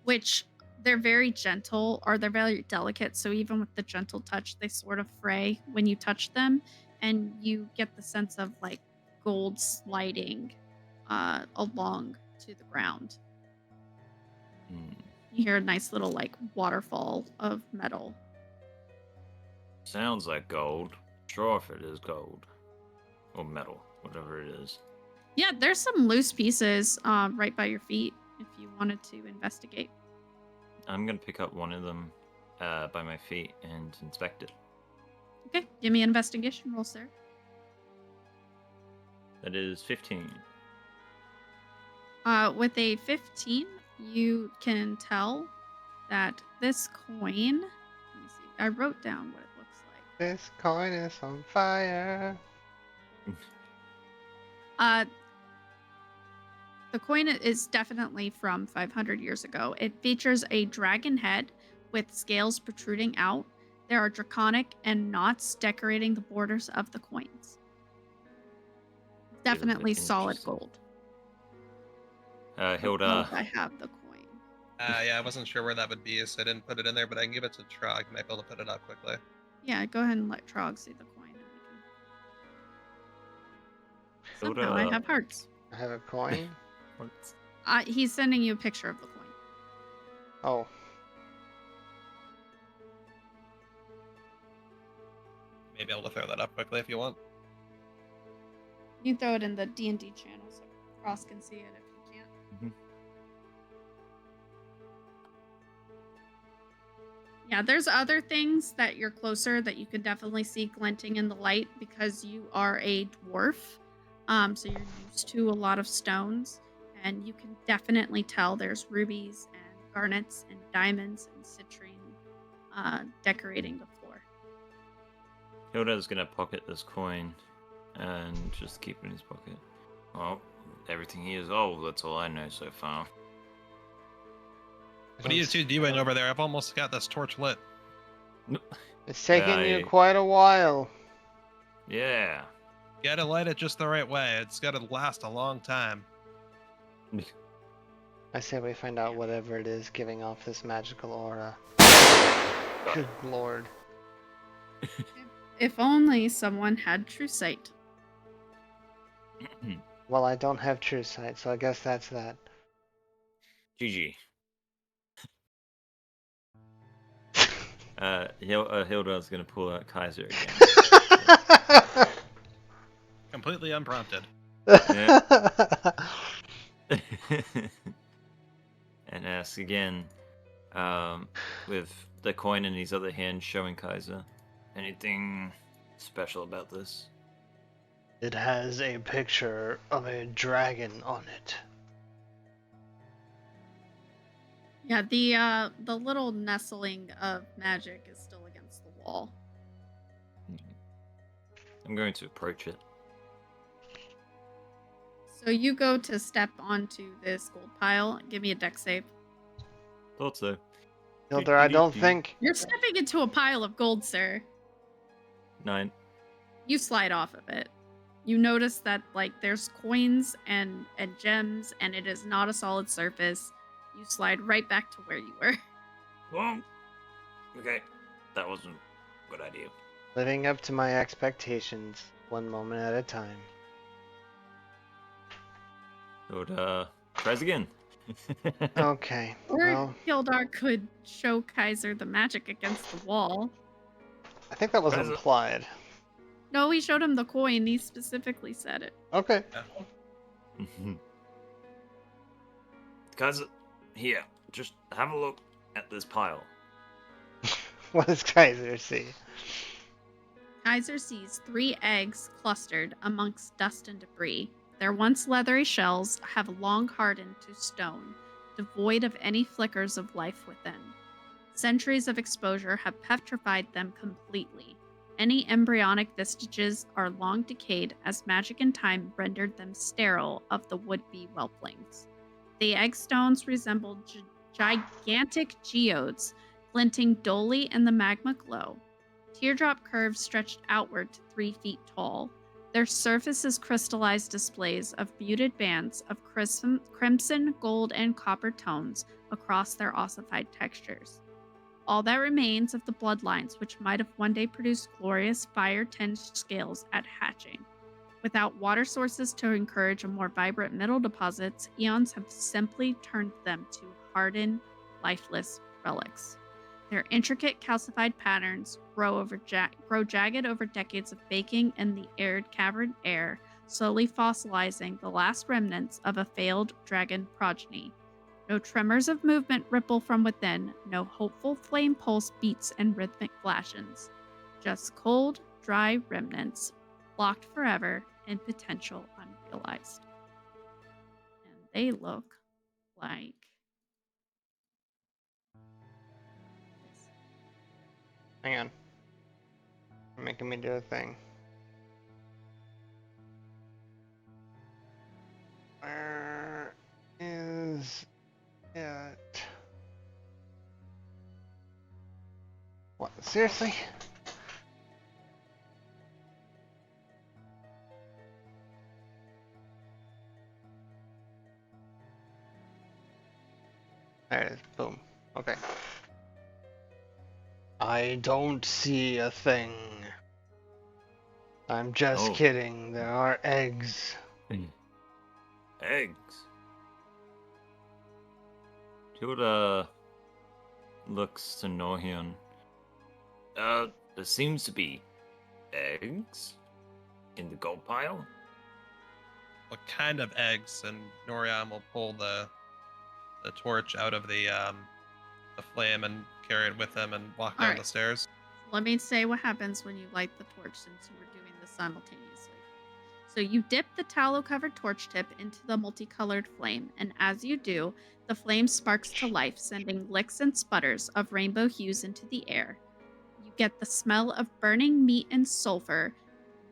which they're very gentle, or they're very delicate. So even with the gentle touch, they sort of fray when you touch them, and you get the sense of like gold sliding along to the ground. You hear a nice little like waterfall of metal. Sounds like gold. Sure if it is gold. Or metal, whatever it is. Yeah, there's some loose pieces right by your feet if you wanted to investigate. I'm gonna pick up one of them by my feet and inspect it. Okay, give me an investigation roll, sir. That is 15. With a 15, you can tell that this coin. Let me see. I wrote down what it looks like. This coin is on fire. The coin is definitely from 500 years ago. It features a dragon head with scales protruding out. There are draconic and knots decorating the borders of the coins. Definitely solid Interesting. gold. Hilda. I have the coin. Yeah, I wasn't sure where that would be, so I didn't put it in there, but I can give it to Trog. I might be able to put it up quickly. Yeah, go ahead and let Trog see the coin. And Hilda. somehow I have hearts. I have a coin. He's sending you a picture of the coin. Oh. Maybe able to throw that up quickly if you want. You can throw it in the D&D channel so Ross can see it if you can't. Yeah, there's other things that you're closer that you can definitely see glinting in the light because you are a dwarf. So you're used to a lot of stones, and you can definitely tell there's rubies and garnets and diamonds and citrine decorating the floor. Hilda's gonna pocket this coin and just keep it in his pocket. Well, everything here is old, that's all I know so far. What are you two doing over there? I've almost got this torch lit. It's taken you quite a while. Yeah. You gotta light it just the right way. It's gotta last a long time. I say we find out whatever it is giving off this magical aura. Good lord. If only someone had true sight. Well, I don't have true sight, so I guess that's that. GG. Hilda's gonna pull out Kaiser again. Completely unprompted. And ask again, with the coin in his other hand, showing Kaiser. Anything special about this? It has a picture of a dragon on it. Yeah, the little nestling of magic is still against the wall. I'm going to approach it. So you go to step onto this gold pile. Give me a dex save. Thought so. Uldren, I don't think. You're stepping into a pile of gold, sir. 9. You slide off of it. You notice that like there's coins and gems, and it is not a solid surface. You slide right back to where you were. Well, okay. That wasn't a good idea. Living up to my expectations, one moment at a time. So, tries again. Okay, Or well, Gildar could show Kaiser the magic against the wall. I think that was Guys, implied. No, he showed him the coin. He specifically said it. Okay. Guys, here, just have a look at this pile. What does Kaiser see? Kaiser sees 3 eggs clustered amongst dust and debris. Their once leathery shells have long hardened to stone, devoid of any flickers of life within. Centuries of exposure have petrified them completely. Any embryonic vestiges are long decayed as magic and time rendered them sterile of the would-be whelplings. The egg stones resemble gigantic geodes, glinting dully in the magma glow. Teardrop curves stretched outward to 3 feet tall. Their surface is crystallized displays of muted bands of crimson, gold, and copper tones across their ossified textures. All that remains of the bloodlines which might have one day produced glorious fire-tinged scales at hatching. Without water sources to encourage a more vibrant mineral deposits, eons have simply turned them to hardened, lifeless relics. Their intricate calcified patterns grow jagged over decades of baking in the arid cavern air, slowly fossilizing the last remnants of a failed dragon progeny. No tremors of movement ripple from within, no hopeful flame pulse beats in rhythmic flashes. Just cold, dry remnants, locked forever in potential unrealized. And they look like this. Hang on. You're making me do a thing. Where is it? What? Seriously? There it is. Boom. Okay. I don't see a thing. I'm just Oh. kidding. There are eggs. Eggs. Tilda looks to Nohian. There seems to be eggs in the gold pile. What kind of eggs? And Norian will pull the torch out of the flame and carry it with him and walk down Alright. the stairs. Let me say what happens when you light the torch since you were doing this simultaneously. So you dip the tallow-covered torch tip into the multicolored flame, and as you do, the flame sparks to life, sending licks and sputters of rainbow hues into the air. You get the smell of burning meat and sulfur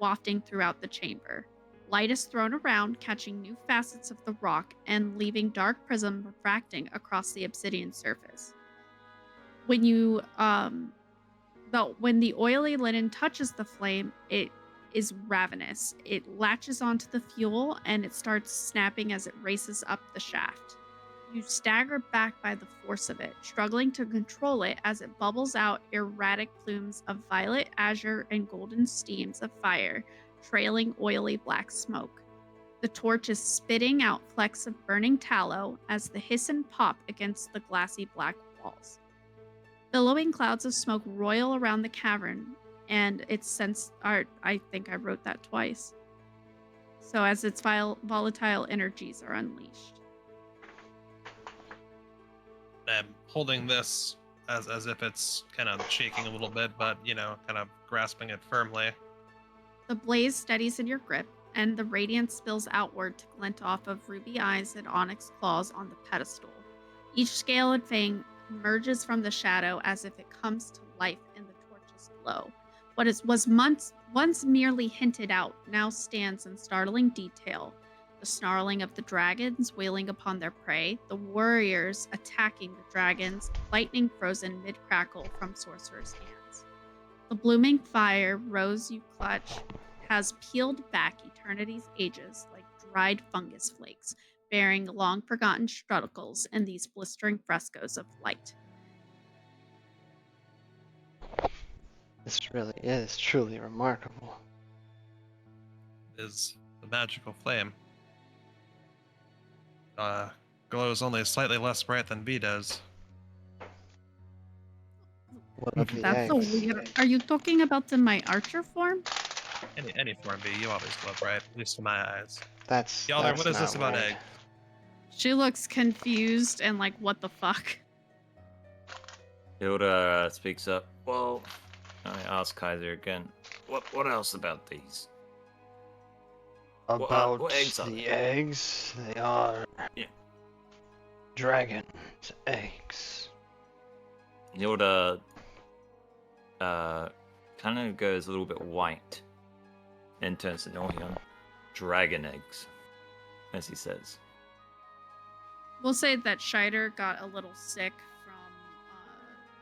wafting throughout the chamber. Light is thrown around, catching new facets of the rock and leaving dark prism refracting across the obsidian surface. When you when the oily linen touches the flame, it is ravenous. It latches onto the fuel and it starts snapping as it races up the shaft. You stagger back by the force of it, struggling to control it as it bubbles out erratic plumes of violet, azure, and golden steams of fire, trailing oily black smoke. The torch is spitting out flecks of burning tallow as the hiss and pop against the glassy black walls. Billowing clouds of smoke roil around the cavern, and its I think I wrote that twice. So as its volatile energies are unleashed. I'm holding this as if it's kind of shaking a little bit, but kind of grasping it firmly. The blaze steadies in your grip, and the radiance spills outward to glint off of ruby eyes and onyx claws on the pedestal. Each scaled fang emerges from the shadow as if it comes to life in the torch's glow. What was once merely hinted out now stands in startling detail. the snarling of the dragons wailing upon their prey, the warriors attacking the dragons, lightning frozen mid-crackle from sorcerers' hands. The blooming fire rose you clutch has peeled back eternity's ages like dried fungus flakes, bearing long-forgotten struggles in these blistering frescoes of light. This really is truly remarkable. Is the magical flame. Glows only slightly less bright than V does. What of the That's a eggs? weird. Are you talking about in my archer form? Any form V, you always glow bright, at least in my eyes. That's Yalder, what is not this about right. egg? She looks confused and like, what the fuck? Hilda speaks up. Well, I ask Kaiser again. What else about these? About what eggs are the they? eggs, they are Yeah. dragon's eggs. Hilda kind of goes a little bit white and turns to Northerra. Dragon eggs, as he says. We'll say that Scheider got a little sick from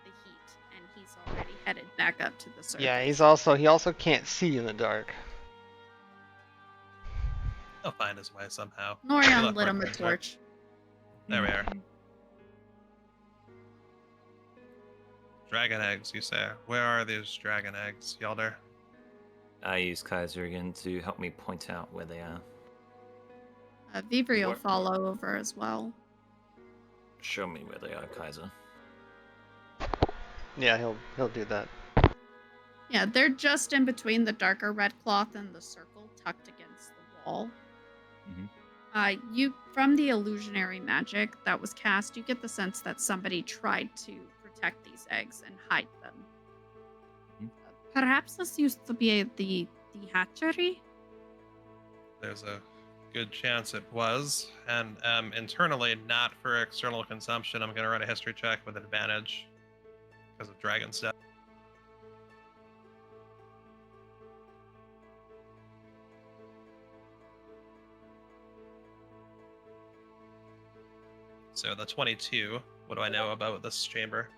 the heat, and he's already headed back up to the surface. Yeah, he also can't see in the dark. He'll find his way somehow. Norion Look, lit him a right. torch. There we are. Dragon eggs, you say. Where are these dragon eggs, Yalder? I use Kaiser again to help me point out where they are. Vivri will What- follow over as well. Show me where they are, Kaiser. Yeah, he'll do that. Yeah, they're just in between the darker red cloth and the circle tucked against the wall. You from the illusionary magic that was cast, you get the sense that somebody tried to protect these eggs and hide them. Perhaps this used to be the hatchery? There's a good chance it was. And internally, not for external consumption, I'm going to run a history check with advantage because of dragon stuff. So the 22, what do I know about this chamber?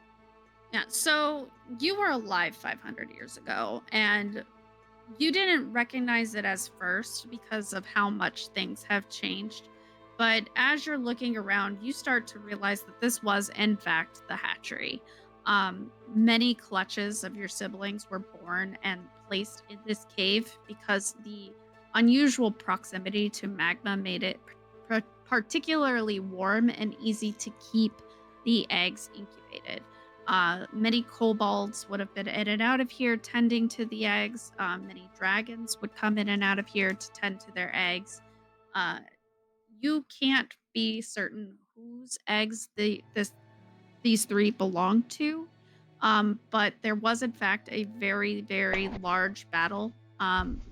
Yeah, so you were alive 500 years ago, and you didn't recognize it as first because of how much things have changed. But as you're looking around, you start to realize that this was, in fact, the hatchery. Many clutches of your siblings were born and placed in this cave because the unusual proximity to magma made it particularly warm and easy to keep the eggs incubated. Many kobolds would have been in and out of here tending to the eggs. Many dragons would come in and out of here to tend to their eggs. You can't be certain whose eggs these three belong to, but there was in fact a very, very large battle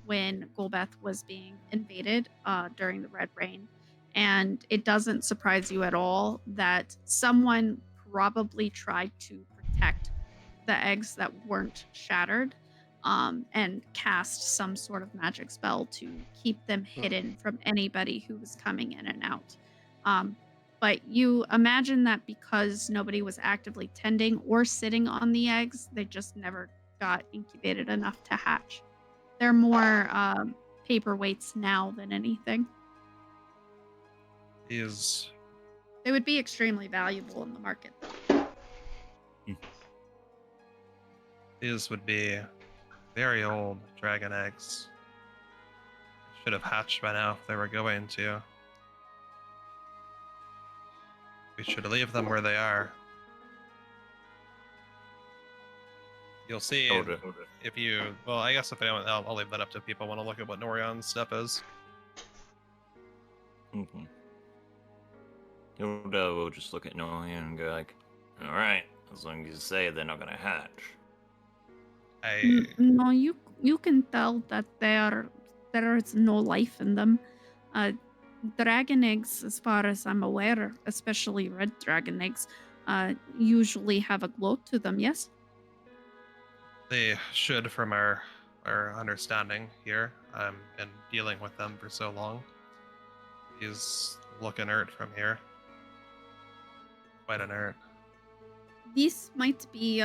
when Golbeth was being invaded during the Red Rain. And it doesn't surprise you at all that someone probably tried to protect the eggs that weren't shattered and cast some sort of magic spell to keep them hidden from anybody who was coming in and out. But you imagine that because nobody was actively tending or sitting on the eggs, they just never got incubated enough to hatch. They're more paperweights now than anything. They would be extremely valuable in the market, though. These would be very old dragon eggs. Should have hatched by now if they were going to. We should leave them where they are. You'll see if you. Well, I guess if anyone, I'll leave that up to people when I look at what Norion's stuff is. Hilda will just look at Northerra and go like, "All right, as long as you say they're not gonna hatch." No, you can tell that there is no life in them. Dragon eggs, as far as I'm aware, especially red dragon eggs, usually have a glow to them. Yes. They should, from our understanding here, and dealing with them for so long. He's looking inert from here. Quite inert. This might be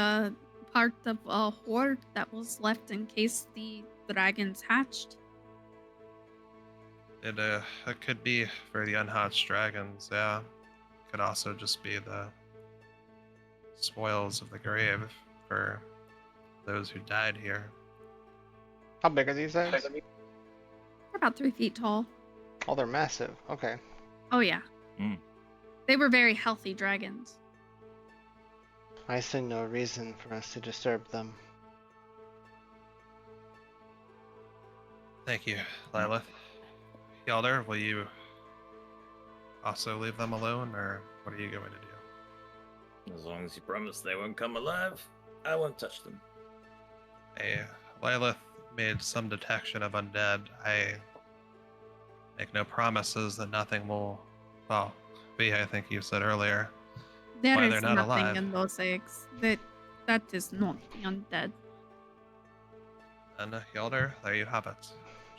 part of a horde that was left in case the dragons hatched. It could be for the unhatched dragons, yeah. Could also just be the spoils of the grave for those who died here. How big are these eggs? They're about 3 feet tall. Oh, they're massive. Okay. Oh yeah. Mm. They were very healthy dragons. I see no reason for us to disturb them. Thank you, Lilith. Yalder, will you also leave them alone, or what are you going to do? As long as you promise they won't come alive, I won't touch them. Hey, Lilith made some detection of undead. I make no promises that nothing will, well, be, I think you said earlier. There Why is they're not nothing alive. in those eggs. That is not the undead. And Yalder, there you have it.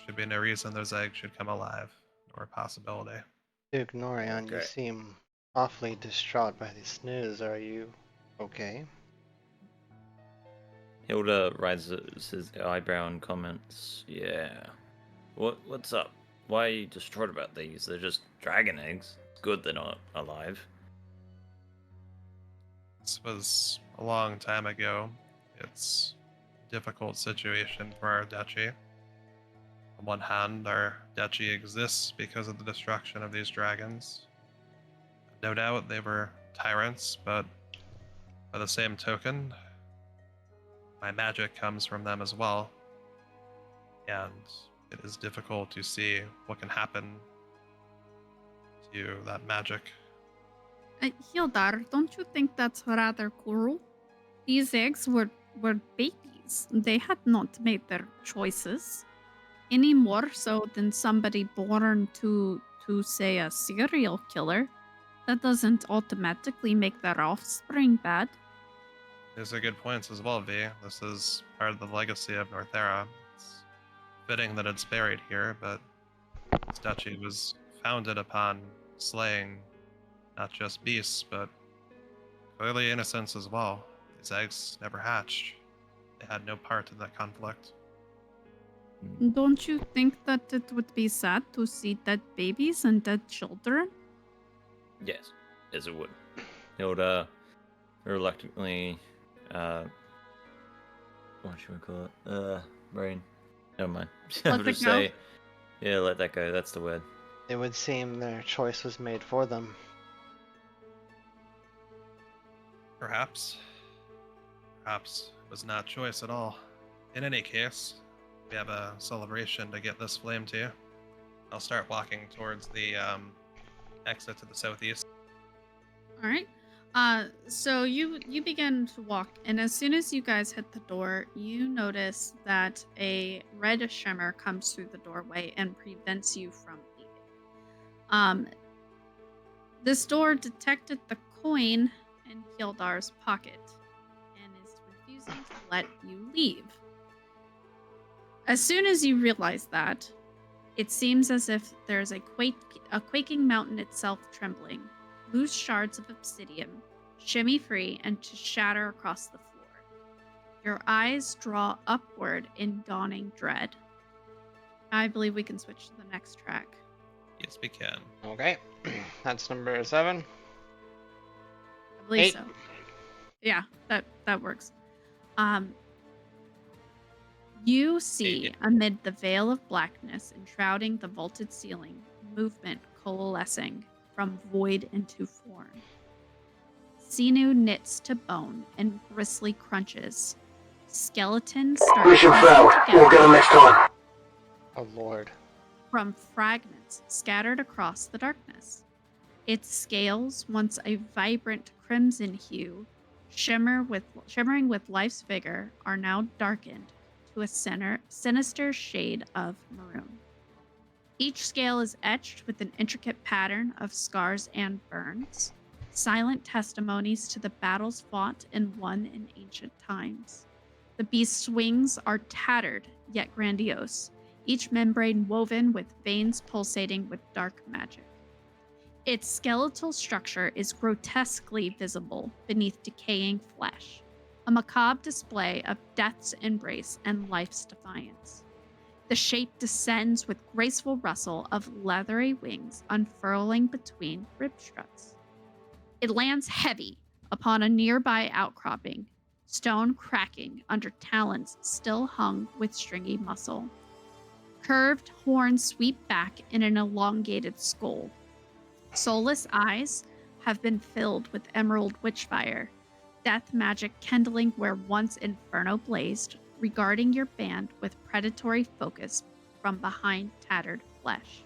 Should be no reason those eggs should come alive, nor a possibility. Duke Norion, you Okay. seem awfully distraught by this news. Are you okay? Hilda raises his eyebrow and comments, "Yeah. What's up? Why are you distraught about these? They're just dragon eggs. It's good they're not alive." This was a long time ago. It's a difficult situation for our duchy. On one hand, our duchy exists because of the destruction of these dragons. No doubt they were tyrants, but by the same token, my magic comes from them as well. And it is difficult to see what can happen to that magic. Hildar, don't you think that's rather cruel? These eggs were babies. They had not made their choices. Any more so than somebody born to say a serial killer. That doesn't automatically make their offspring bad. These are good points as well, V. This is part of the legacy of Northerra. It's fitting that it's buried here, but this duchy was founded upon slaying not just beasts, but clearly innocents as well. These eggs never hatched. They had no part in that conflict. Don't you think that it would be sad to see dead babies and dead children? Yes, as it would. Hilda reluctantly, what should we call it? Brain. Never mind. Let I'll that just go? say, yeah, let that go. That's the word. It would seem their choice was made for them. Perhaps. Perhaps it was not choice at all. In any case, we have a celebration to get this flame to. I'll start walking towards the exit to the southeast. All right. So you begin to walk, and as soon as you guys hit the door, you notice that a red shimmer comes through the doorway and prevents you from leaving. This door detected the coin in Hildar's pocket and is refusing to let you leave. As soon as you realize that, it seems as if there's a quaking mountain itself trembling. Loose shards of obsidian shimmy free and to shatter across the floor. Your eyes draw upward in dawning dread. I believe we can switch to the next track. Yes, we can. Okay. That's number 7. I believe 8. so. Yeah, that works. You see, amid the veil of blackness enshrouding the vaulted ceiling, movement coalescing from void into form. Sinew knits to bone and bristly crunches. Skeletons start Mission piecing failed. We'll get together them next time. Oh lord. from fragments scattered across the darkness. Its scales, once a vibrant crimson hue, shimmering with life's vigor, are now darkened to a sinister shade of maroon. Each scale is etched with an intricate pattern of scars and burns, silent testimonies to the battles fought and won in ancient times. The beast's wings are tattered yet grandiose, each membrane woven with veins pulsating with dark magic. Its skeletal structure is grotesquely visible beneath decaying flesh, a macabre display of death's embrace and life's defiance. The shape descends with graceful rustle of leathery wings unfurling between rib struts. It lands heavy upon a nearby outcropping, stone cracking under talons still hung with stringy muscle. Curved horns sweep back in an elongated skull. Soulless eyes have been filled with emerald witchfire, death magic kindling where once inferno blazed, regarding your band with predatory focus from behind tattered flesh.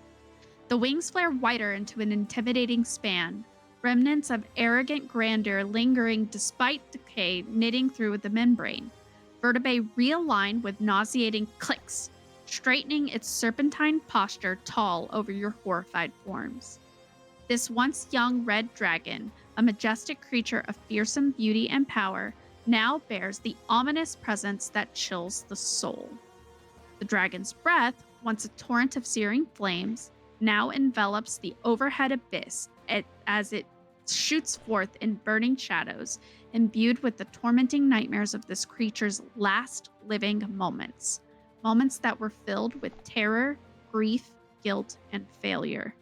The wings flare wider into an intimidating span, remnants of arrogant grandeur lingering despite decay knitting through the membrane. Vertebrae realign with nauseating clicks, straightening its serpentine posture tall over your horrified forms. This once young red dragon, a majestic creature of fearsome beauty and power, now bears the ominous presence that chills the soul. The dragon's breath, once a torrent of searing flames, now envelops the overhead abyss as it shoots forth in burning shadows, imbued with the tormenting nightmares of this creature's last living moments. Moments that were filled with terror, grief, guilt, and failure.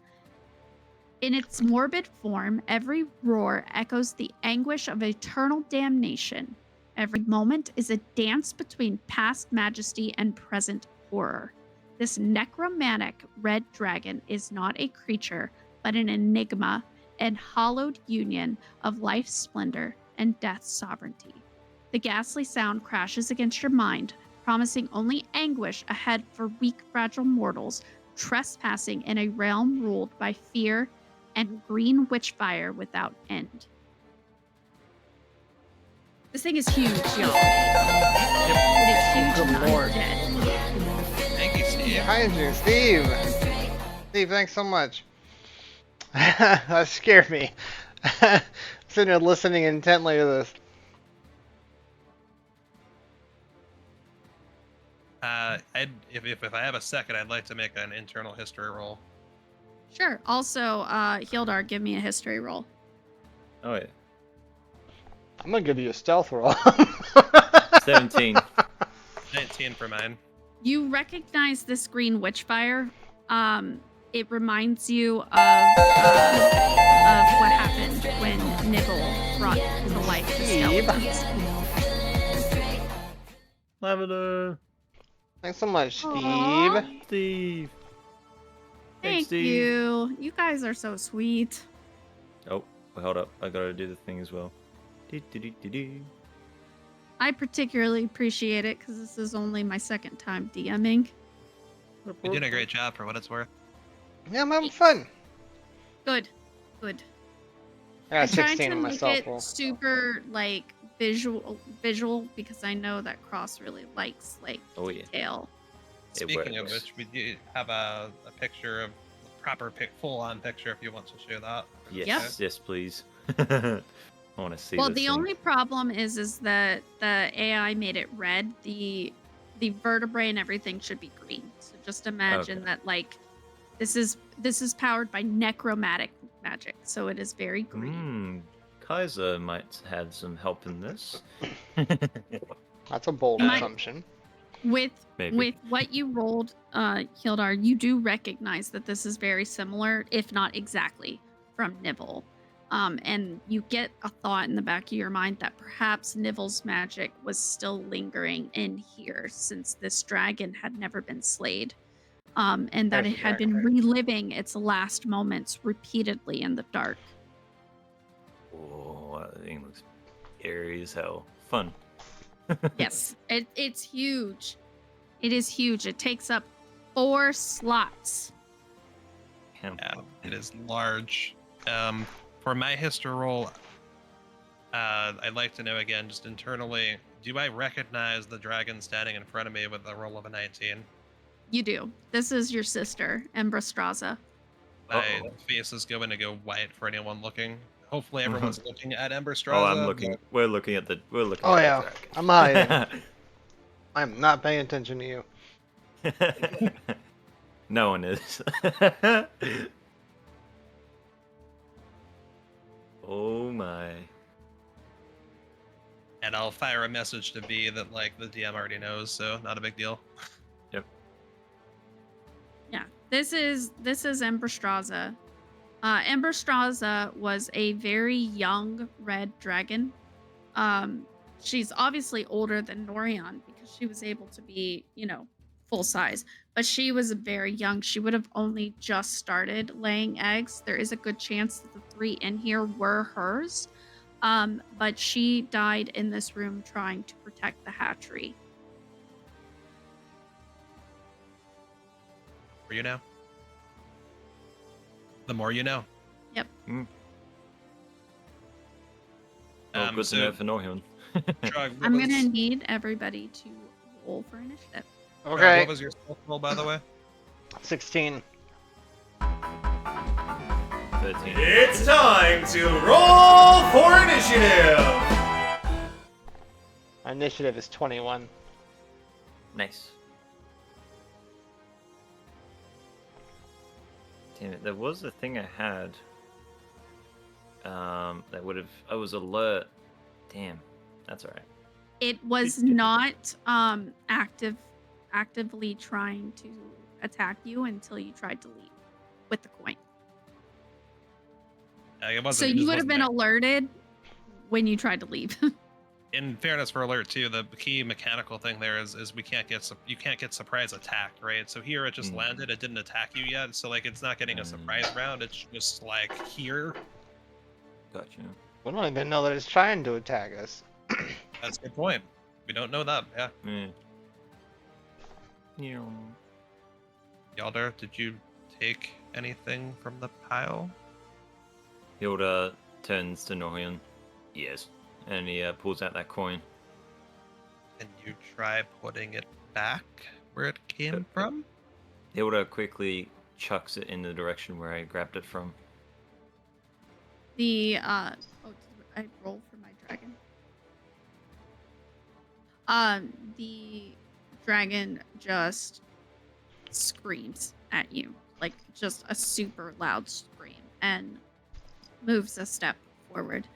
In its morbid form, every roar echoes the anguish of eternal damnation. Every moment is a dance between past majesty and present horror. This necromantic red dragon is not a creature, but an enigma and hollowed union of life's splendor and death's sovereignty. The ghastly sound crashes against your mind, promising only anguish ahead for weak, fragile mortals trespassing in a realm ruled by fear and green witchfire without end. This thing is huge, y'all. It is huge Good and lord. undead. Thank you, Steve. Hi, Steve. Steve, thanks so much. That scared me. Sitting there listening intently to this. If I have a second, I'd like to make an internal history roll. Sure. Also, Hildar, give me a history roll. Oh yeah. I'm gonna give you a stealth roll. 17. 19 for mine. You recognize this green witchfire. It reminds you of what happened when Nibble brought to life the Steve. skeletons. Lavender. Thanks so much, Steve. Aw. Steve. Thanks, Thank Steve. you. You guys are so sweet. Oh, hold up. I gotta do the thing as well. Do-do-do-do-do. I particularly appreciate it because this is only my second time DMing. You did a great job for what it's worth. Yeah, I'm having fun. Good. Good. I got I'm trying 16 to in my make stealth it roll. super like visual because I know that Cross really likes like Oh yeah. detail. It Speaking of works. which, we do have a picture of a proper full-on picture if you want to share that. Yes, Yep. yes, please. I want to see Well, this the thing. only problem is that the AI made it red. The vertebrae and everything should be green. So just imagine Okay. that like this is powered by necromantic magic, so it is very green. Kaiser might have some help in this. That's a bold My- assumption. With Maybe. with what you rolled, Hildar, you do recognize that this is very similar, if not exactly, from Nibble. And you get a thought in the back of your mind that perhaps Nivel's magic was still lingering in here since this dragon had never been slayed. And that There's it the had been dragon. reliving its last moments repeatedly in the dark. Oh, that thing looks scary as hell. Fun. Yes, it's huge. It is huge. It takes up 4 slots. Damn. Yeah, it is large. For my history roll, I'd like to know again, just internally, do I recognize the dragon standing in front of me with a roll of a 19? You do. This is your sister, Embrastraza. My Uh-oh. face is going to go white for anyone looking. Hopefully, everyone's looking at Ember Oh, Straza. I'm looking. We're looking at the. We're looking Oh, at yeah. the dragon. I'm hiding. I'm not paying attention to you. No one is. Oh my. And I'll fire a message to V that like the DM already knows, so not a big deal. Yep. Yeah, this is Amberstraza. Amberstraza was a very young red dragon. She's obviously older than Norion because she was able to be, full size. But she was very young. She would have only just started laying eggs. There is a good chance that the 3 in here were hers. But she died in this room trying to protect the hatchery. For you know. The more you know. Yep. Well, good to know for Norhion. I'm gonna need everybody to roll for initiative. Okay. What was your stealth roll, by the way? 16. 13. It's time to roll for initiative! My initiative is 21. Nice. Damn it, there was a thing I had. That would have. I was alert. Damn, that's alright. It was not actively trying to attack you until you tried to leave with the coin. So you would have been alerted when you tried to leave. In fairness for alert too, the key mechanical thing there is you can't get surprise attacked, right? So here it just landed, it didn't attack you yet, so like it's not getting a surprise round. It's just like here. Gotcha. We don't even know that it's trying to attack us. That's a good point. We don't know that. Yeah. Yalder, did you take anything from the pile? Hilda turns to Norhion. Yes. And he pulls out that coin. Can you try putting it back where it came from? Hilda quickly chucks it in the direction where I grabbed it from. The I roll for my dragon. The dragon just screams at you, like just a super loud scream, and moves a step forward.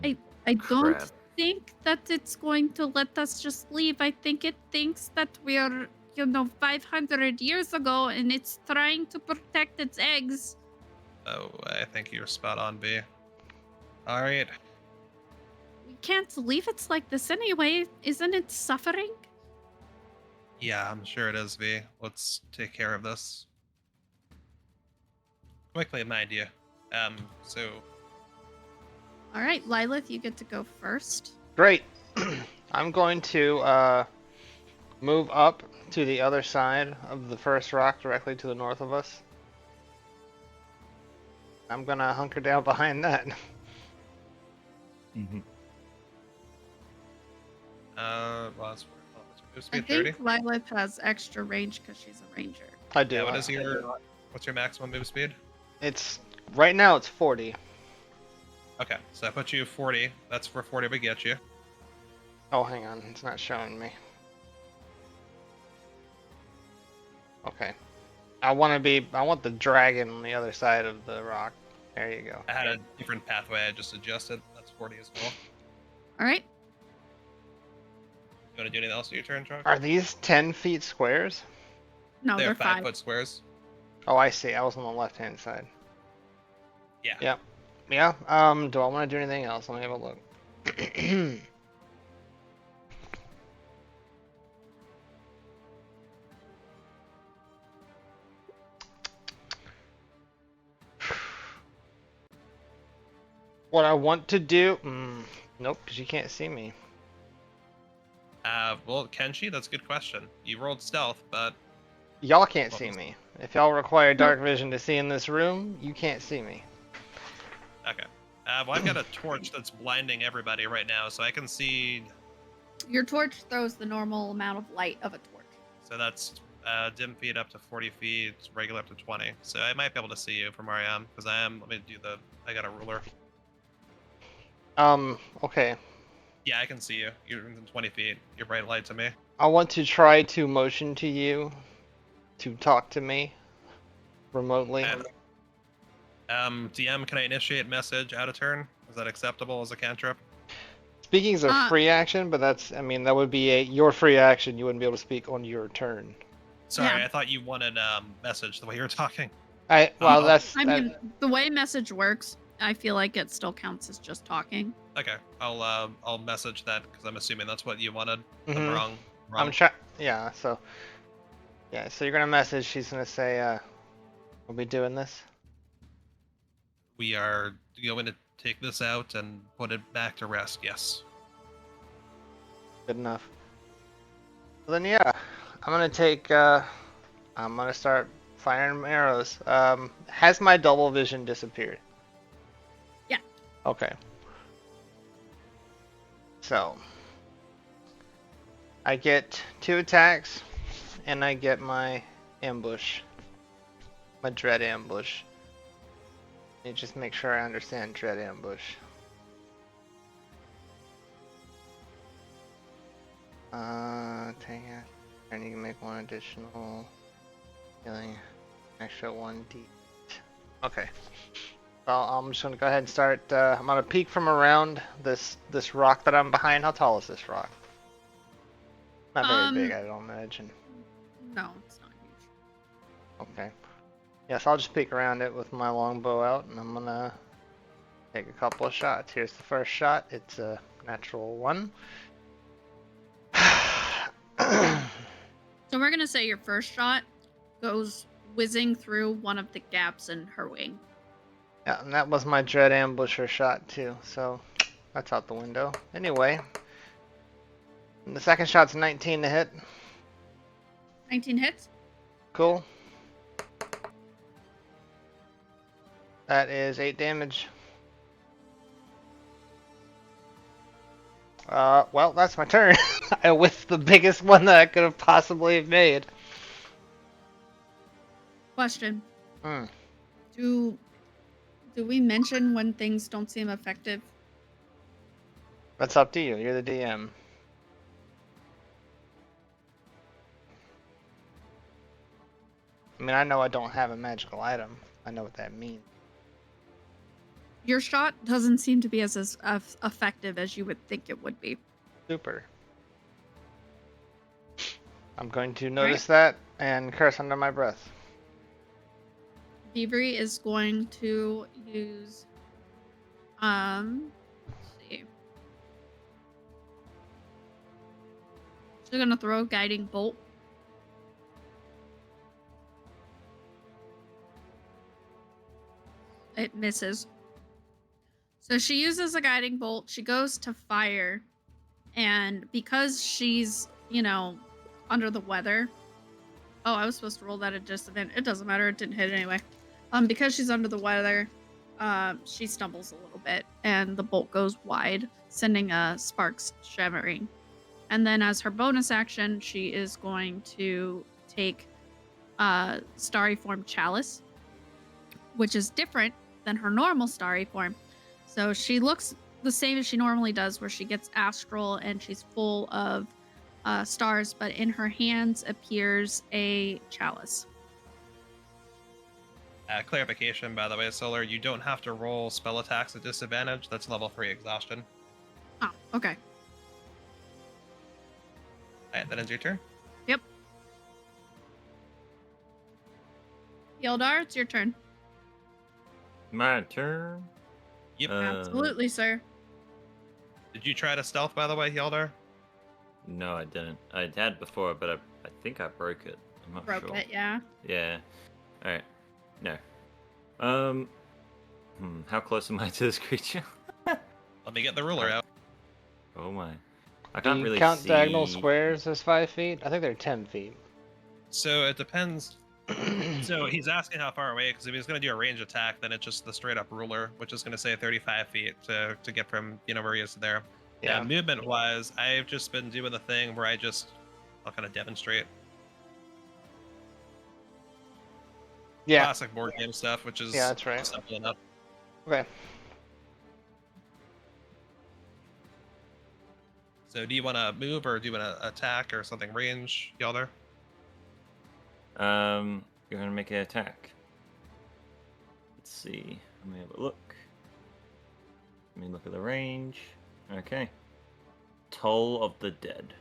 I don't think that it's going to let us just leave. I think it thinks that we're, 500 years ago, and it's trying to protect its eggs. Oh, I think you're spot on, B. All right. We can't leave it like this anyway. Isn't it suffering? Yeah, I'm sure it is, V. Let's take care of this. Quickly, my idea. So All right, Lilith, you get to go first. Great. I'm going to move up to the other side of the first rock directly to the north of us. I'm gonna hunker down behind that. Well, that's I think Lilith has extra range because she's a ranger. I do. Yeah, what's your maximum move speed? It's right now it's 40. Okay, so I put you 40. That's where 40 would get you. Oh, hang on, it's not showing me. Okay. I want the dragon on the other side of the rock. There you go. I had a different pathway I just adjusted. That's 40 as well. All right. You want to do anything else with your turn, Trog? Are these 10 feet squares? No, they're 5. 5-foot squares. Oh, I see. I was on the left-hand side. Yeah. Yep. Yeah. Do I want to do anything else? Let me have a look. What I want to do? Nope, because you can't see me. Well, can she? That's a good question. You rolled stealth, but Y'all can't see me. If y'all require dark vision to see in this room, you can't see me. okay. Well, I've got a torch that's blinding everybody right now, so I can see. Your torch throws the normal amount of light of a torch. So that's dim feet up to 40 feet, regular up to 20. So I might be able to see you from where I am, because I am. Let me do the. I got a ruler. Okay. Yeah, I can see you. You're within 20 feet. You're bright light to me. I want to try to motion to you to talk to me remotely. DM, can I initiate message out of turn? Is that acceptable as a cantrip? Speaking is a free action, but I mean, that would be your free action. You wouldn't be able to speak on your turn. Sorry, Yeah. I thought you wanted message the way you were talking. Well, Oh, I mean, the way message works, I feel like it still counts as just talking. Okay, I'll message that because I'm assuming that's what you wanted. I'm Mhm. wrong. I'm trying. Yeah. So you're gonna message. She's gonna say, "We'll be doing this." We are going to take this out and put it back to rest. Yes. Good enough. Well, then yeah, I'm gonna take. I'm gonna start firing arrows. Has my double vision disappeared? Yeah. Okay. So I get 2 attacks, and I get my ambush, my dread ambush. Let me just make sure I understand dread ambush. Take it. And you can make 1 additional healing, extra 1d. Okay. Well, I'm just gonna go ahead and start. I'm gonna peek from around this rock that I'm behind. How tall is this rock? Not very big, I don't imagine. No, it's not huge. Okay. Yes, I'll just peek around it with my longbow out, and I'm gonna take a couple of shots. Here's the first shot. It's a natural 1. So we're gonna say your first shot goes whizzing through one of the gaps in her wing. Yeah, and that was my dread ambusher shot too, so that's out the window. Anyway, and the second shot's 19 to hit. 19 hits. Cool. That is 8 damage. Well, that's my turn. I whiffed the biggest one that I could have possibly made. Question. Hmm. Do we mention when things don't seem effective? That's up to you. You're the DM. I mean, I know I don't have a magical item. I know what that means. Your shot doesn't seem to be as effective as you would think it would be. Super. I'm going to notice that and curse under my breath. Thievery is going to use let's see. She's gonna throw a guiding bolt. It misses. So she uses a guiding bolt. She goes to fire, and because she's, under the weather. Oh, I was supposed to roll that at disadvantage. It doesn't matter. It didn't hit anyway. Because she's under the weather, she stumbles a little bit, and the bolt goes wide, sending sparks shimmering. And then, as her bonus action, she is going to take Starry Form Chalice, which is different than her normal Starry Form. So she looks the same as she normally does, where she gets astral and she's full of stars, but in her hands appears a chalice. Clarification, by the way, Solar, you don't have to roll spell attacks at disadvantage. That's level 3 exhaustion. Oh, okay. Alright, that ends your turn. Yep. Yeldar, it's your turn. My turn. Yep. Absolutely, sir. Did you try to stealth, by the way, Yeldar? No, I didn't. I had before, but I think I broke it. I'm not Broke sure. it, yeah. Yeah. All right. No. How close am I to this creature? Let me get the ruler out. Oh my. I Do can't you really count see. diagonal squares as 5 feet? I think they're 10 feet. So it depends. So he's asking how far away, because if he's going to do a range attack, then it's just the straight up ruler, which is going to say 35 feet to get from where he is to there. Yeah. Movement wise, I've just been doing the thing where I'll kind of demonstrate. Yeah. Classic board game stuff, which is Yeah, that's right. simple enough. Okay. So do you want to move or do you want to attack or something range, Yalder? You're gonna make an attack. Let's see. Let me have a look. Let me look at the range. Okay. Toll of the Dead.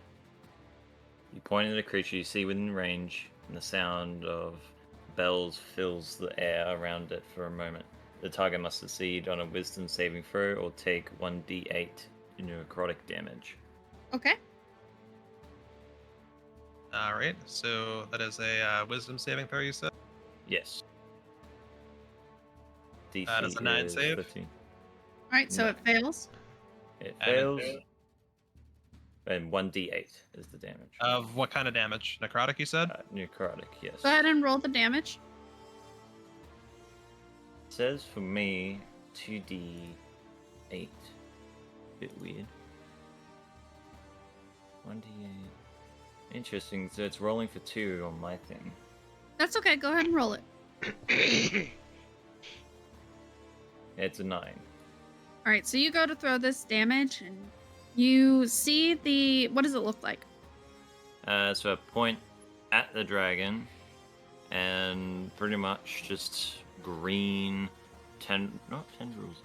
You point at a creature you see within range, and the sound of bells fills the air around it for a moment. The target must succeed on a Wisdom saving throw or take 1d8 necrotic damage. Okay. All right. So that is a Wisdom saving throw, you said? Yes. DC That is a 9 save. 15. All right, so No. it fails. It And it fails. fails. And 1d8 is the damage. Of what kind of damage? Necrotic, you said? Necrotic, yes. Go ahead and roll the damage. It says for me 2d8. Bit weird. 1d8. Interesting. So it's rolling for 2 on my thing. That's okay. Go ahead and roll it. It's a 9. All right, so you go to throw this damage, and you see the. What does it look like? So I point at the dragon, and pretty much just green, not tendrils,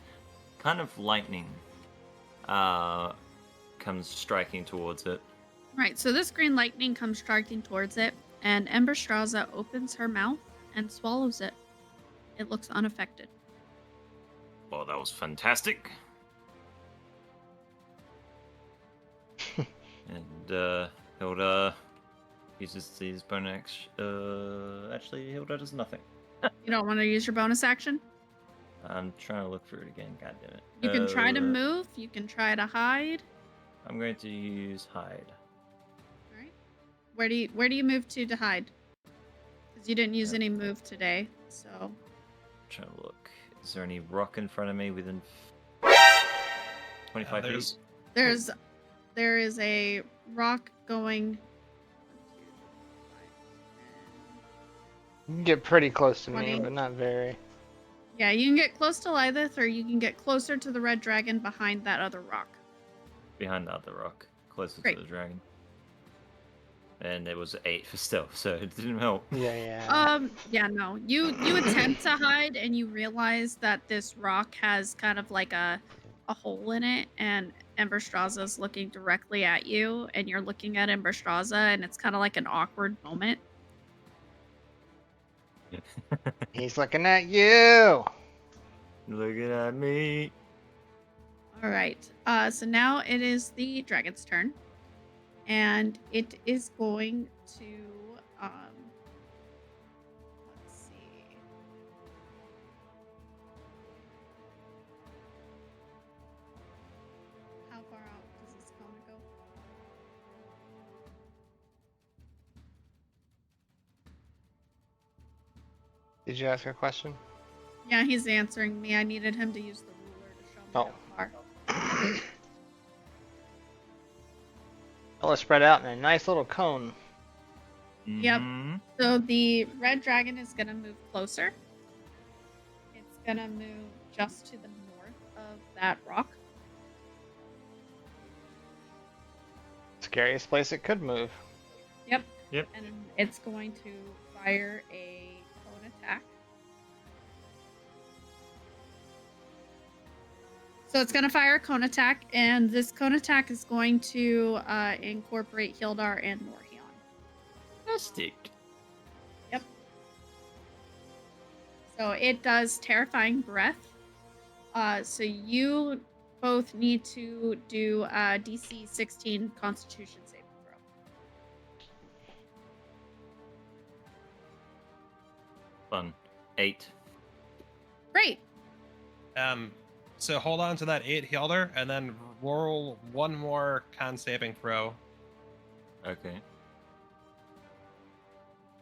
kind of lightning, comes striking towards it. Right, so this green lightning comes striking towards it, and Emberstraza opens her mouth and swallows it. It looks unaffected. Well, that was fantastic. And Hilda uses his bonus action. Actually, Hilda does nothing. You don't want to use your bonus action? I'm trying to look for it again. God damn it. You can try to move. You can try to hide. I'm going to use hide. All right. Where do you move to hide? Because you didn't use any move today, so. Trying to look. Is there any rock in front of me within 25 feet? There is a rock going. You can get pretty close to me, 20. but not very. Yeah, you can get close to Lilith, or you can get closer to the red dragon behind that other rock. Behind the other rock, closer Great. to the dragon. And it was 8 for stealth, so it didn't help. Yeah. Yeah, no. You attempt to hide, and you realize that this rock has kind of like a hole in it, and Emberstraza's looking directly at you, and you're looking at Emberstraza, and it's kind of like an awkward moment. He's looking at you. Looking at me. All right. So now it is the dragon's turn, and it is going to. Let's see. How far out does this cone go? Did you ask a question? Yeah, he's answering me. I needed him to use the ruler to show me how far. Oh, let's spread out in a nice little cone. Yep. Mhm. So the red dragon is going to move closer. It's going to move just to the north of that rock. Scariest place it could move. Yep. Yep. And it's going to fire a cone attack. So it's going to fire a cone attack, and this cone attack is going to incorporate Hildar and Northerra. Fantastic. Yep. So it does Terrifying Breath. So you both need to do DC 16 Constitution saving throw. Fun. 8. Great. So hold on to that 8 Hilder, and then roll one more con saving throw. Okay.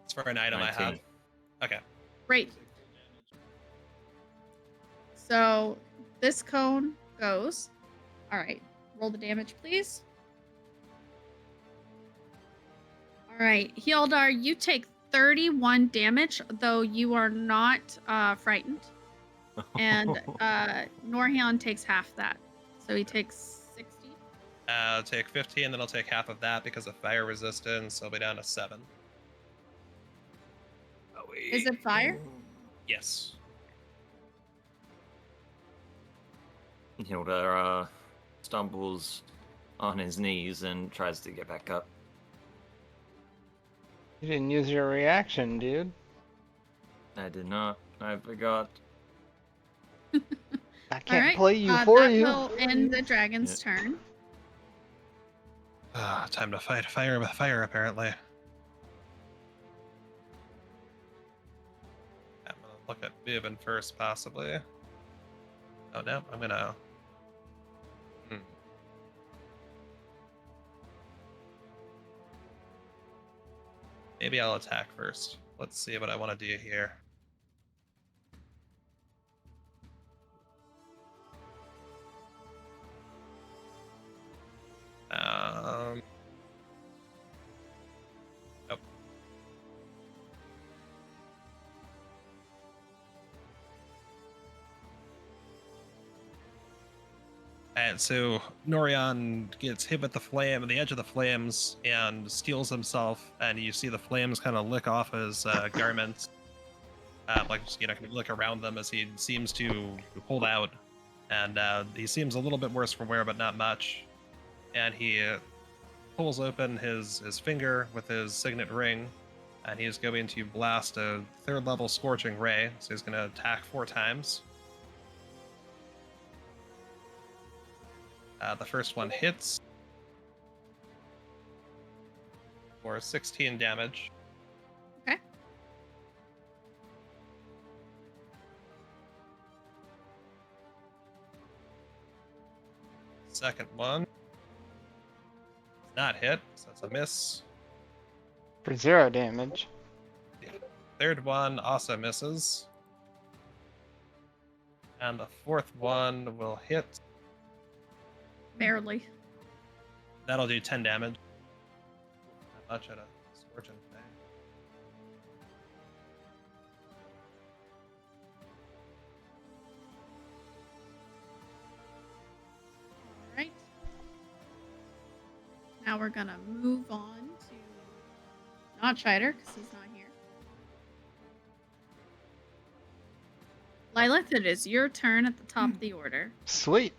It's for an item 19. I have. Okay. Great. So this cone goes. All right. Roll the damage, please. All right. Hildar, you take 31 damage, though you are not frightened. And Northerra takes half that. So he takes 60. Take 15, then I'll take half of that because of fire resistance. So I'll be down to 7. Is it fire? Yes. Hilda stumbles on his knees and tries to get back up. You didn't use your reaction, dude. I did not. I forgot. I can't Alright, play you for that you. will end the dragon's turn. Time to fight fire with fire, apparently. I'm gonna look at Vivian first, possibly. Oh no, I'm gonna. Maybe I'll attack first. Let's see what I want to do here. Nope. And so Norion gets hit with the flame, the edge of the flames, and steals himself. And you see the flames kind of lick off his garments, can look around them as he seems to hold out. And he seems a little bit worse for wear, but not much. And he pulls open his finger with his signet ring, and he's going to blast a 3rd level Scorching Ray. So he's going to attack 4 times. The first one hits for 16 damage. Okay. Second one not hit, so that's a miss. For 0 damage. Third one also misses. And the 4th one will hit. Barely. That'll do 10 damage. Not much at a Scorching thing. Alright. Now we're gonna move on to not Shider, because he's not here. Lilith, it is your turn at the top of the order. Sweet.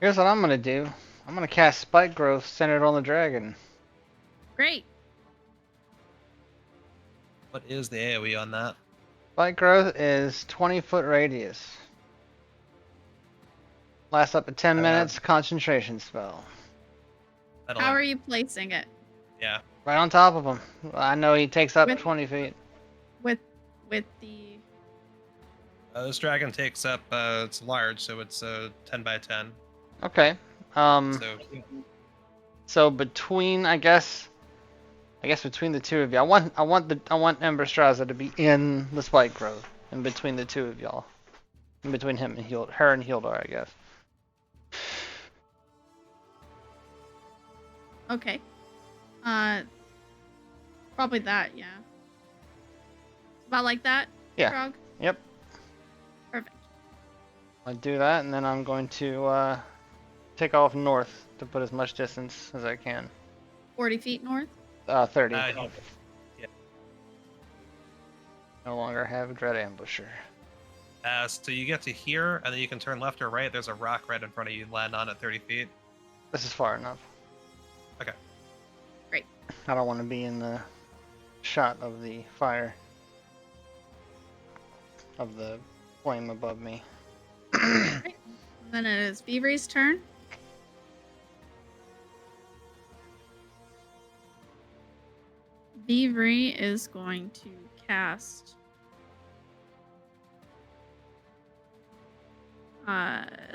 Here's what I'm gonna do. I'm gonna cast Spike Growth centered on the dragon. Great. What is the AoE on that? Spike Growth is 20-foot radius. Lasts up to 10 minutes. Concentration spell. How are you placing it? Yeah. Right on top of him. I know he takes up With- 20 feet. With the This dragon takes up, it's large, so it's 10 by 10. Okay. So So between, I guess between the two of you, I want Ember Straza to be in the Spike Growth, in between the two of y'all, in between him and her and Hildar, I guess. okay. Probably that, yeah. About like that? Yeah. Frog? Yep. Perfect. I do that, and then I'm going to take off north to put as much distance as I can. 40 feet north? 30. yeah. No longer have Dread Ambusher. So you get to here, and then you can turn left or right. There's a rock right in front of you. Land on at 30 feet. This is far enough. Okay. Great. I don't want to be in the shot of the fire. Of the flame above me. Then it is Beavery's turn. Beavery is going to cast. Let's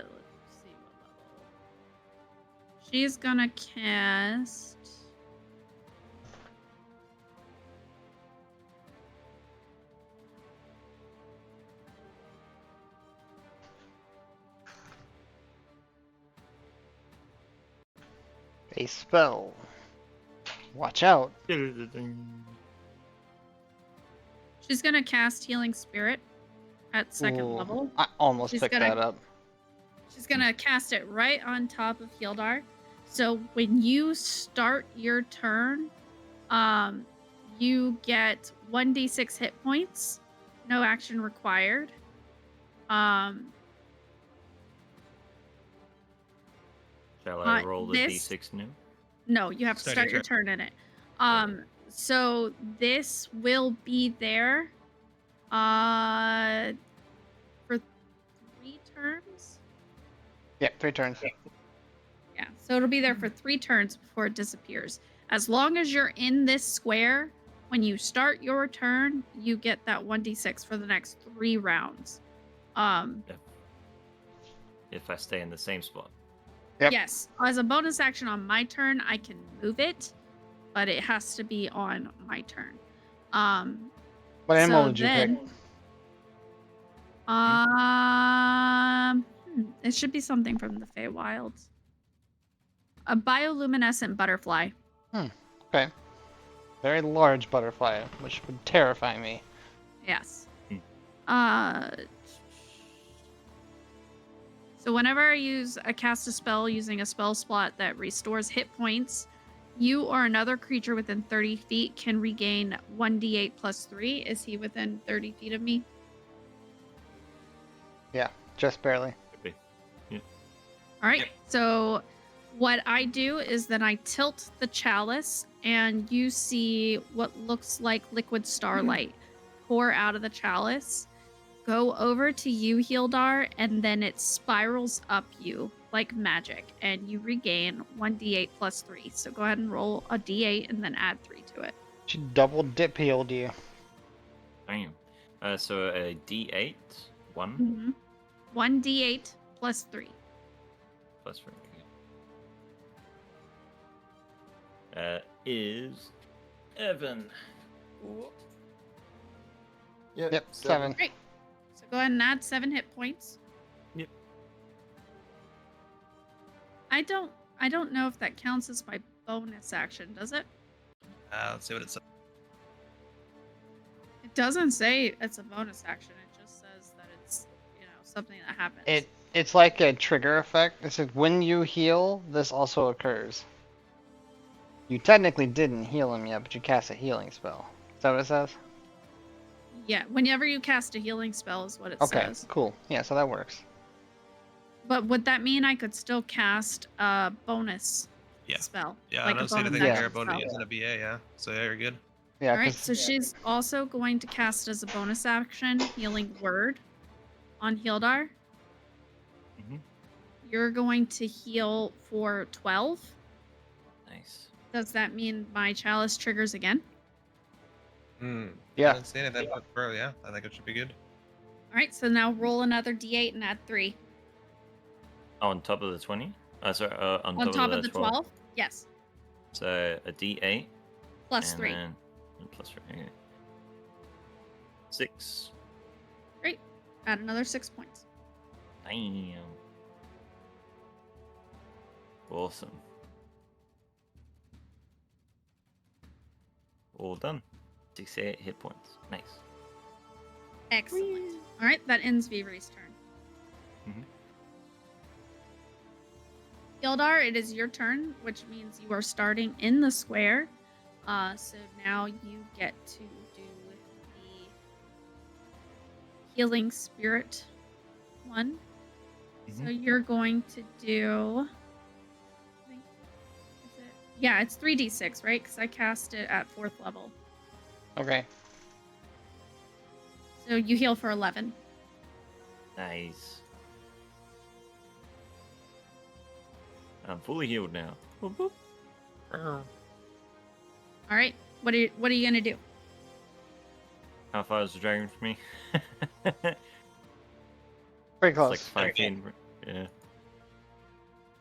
see what level. She's gonna cast. A spell. Watch out. She's gonna cast Healing Spirit at second Ooh, level. I almost She's picked gonna- that up. She's gonna cast it right on top of Hildar. So when you start your turn, you get 1d6 hit points. No action required. Shall I roll the this d6 now? No, you have to Start start your your turn in it. Okay. So this will be there for 3 turns. Yeah, 3 turns. Yeah, so it'll be there for 3 turns before it disappears. As long as you're in this square, when you start your turn, you get that 1d6 for the next 3 rounds. If I stay in the same spot. Yep. Yes, as a bonus action on my turn, I can move it, but it has to be on my turn. What animal So did you then, pick? it should be something from the Feywilds. A bioluminescent butterfly. Okay. Very large butterfly, which would terrify me. Yes. Hmm. So whenever I cast a spell using a spell slot that restores hit points, you or another creature within 30 feet can regain 1d8 plus 3. Is he within 30 feet of me? Yeah, just barely. Could be. All right. Yep. So what I do is then I tilt the chalice and you see what looks like liquid starlight pour out of the chalice, go over to you, Hildar, and then it spirals up you like magic and you regain 1d8 plus 3. So go ahead and roll a d8 and then add 3 to it. She double dip healed you. Damn. So a d8, 1 Mm-hmm. 1d8 plus 3. plus 3. Is Evan. Yep, 7. Great. So go ahead and add 7 hit points. Yep. I don't know if that counts as my bonus action, does it? Let's see what it says. It doesn't say it's a bonus action. It just says that it's, something that happens. It's like a trigger effect. It says when you heal, this also occurs. You technically didn't heal him yet, but you cast a healing spell. Is that what it says? Yeah, whenever you cast a healing spell is what it Okay, says. cool. Yeah, so that works. But would that mean I could still cast a bonus Yeah. spell? Yeah, like I don't a see bonus anything in action there about spell? it using a BA, yeah. So yeah, you're good. Yeah, Alright, 'cause- so she's also going to cast as a bonus action Healing Word on Hildar. Mm-hmm. You're going to heal for 12. Nice. Does that mean my chalice triggers again? I yeah. didn't see anything, but yeah, I think it should be good. Alright, so now roll another d8 and add 3. On top of the 20? Sorry, on On top of the 12. 12? Yes. So a d8. Plus and 3. Then, plus 3. Okay. 6. Great. Add another 6 points. Damn. Awesome. All done. 68 hit points. Nice. Excellent. Alright, that ends Vivri's turn. Mhm. Gildar, it is your turn, which means you are starting in the square. So now you get to do the healing spirit one. So you're going to do. I think, is it? Yeah, it's 3d6, right? Because I cast it at 4th level. Okay. So you heal for 11. Nice. I'm fully healed now. Boop, boop. All right. What are you gonna do? How far is the dragon from me? Pretty close. It's like 5 feet. Yeah.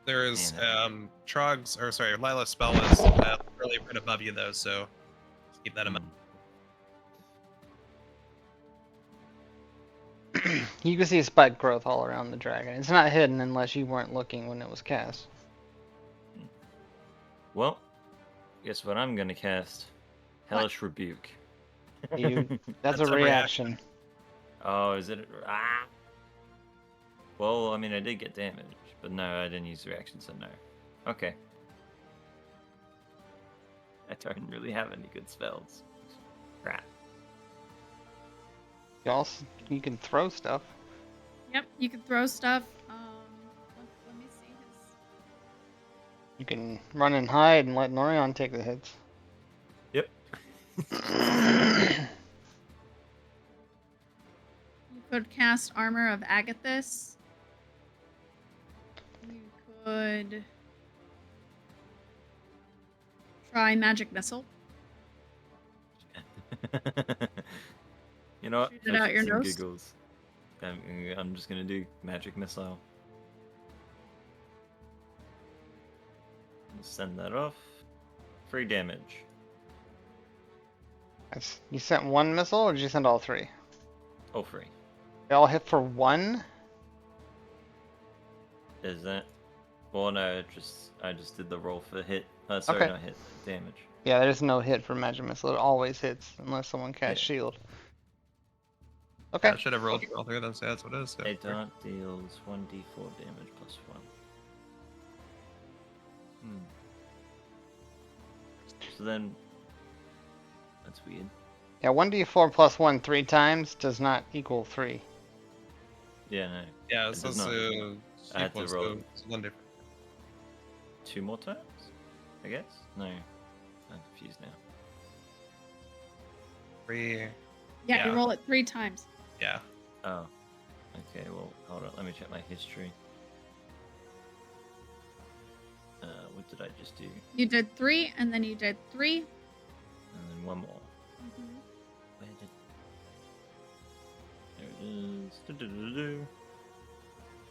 There's Man, Lila's spell is really right above you though, so just keep that in mind. You can see spike growth all around the dragon. It's not hidden unless you weren't looking when it was cast. Well, guess what I'm gonna cast? Hellish Rebuke. That's That's a a reaction. Oh, is it? Ah! Well, I mean, I did get damage, but no, I didn't use the reaction, so no. Okay. I don't really have any good spells. Crap. You can throw stuff. Yep, you can throw stuff. Let me see his. You can run and hide and let Norion take the hits. Yep. You could cast Armor of Agathis. You could try Magic Missile. You know what? Shoot it out For your shits and nose. giggles, I'm just gonna do magic missile. Send that off. 3 damage. You sent one missile, or did you send all 3? All 3. They all hit for 1? Is that? Well, no, I just did the roll for hit. Sorry, Okay. not hit. Damage. Yeah, there's no hit for magic missile. It always hits unless someone casts Yeah. shield. Okay. I should have rolled for all 3 of them, so that's what it is. A dart deals 1d4 damage plus 1. So then, that's weird. Yeah, 1d4 plus 1 3 times does not equal 3. Yeah, no. Yeah, It so does not. I had to equals roll. so 1 different. 2 more times? I guess? No. I'm confused now. 3. Yeah, Yeah. you roll it 3 times. Yeah. Oh. Okay, well, hold on. Let me check my history. What did I just do? You did 3, and then you did 3. And then 1 more. Where did... There it is. Do-do-do-do.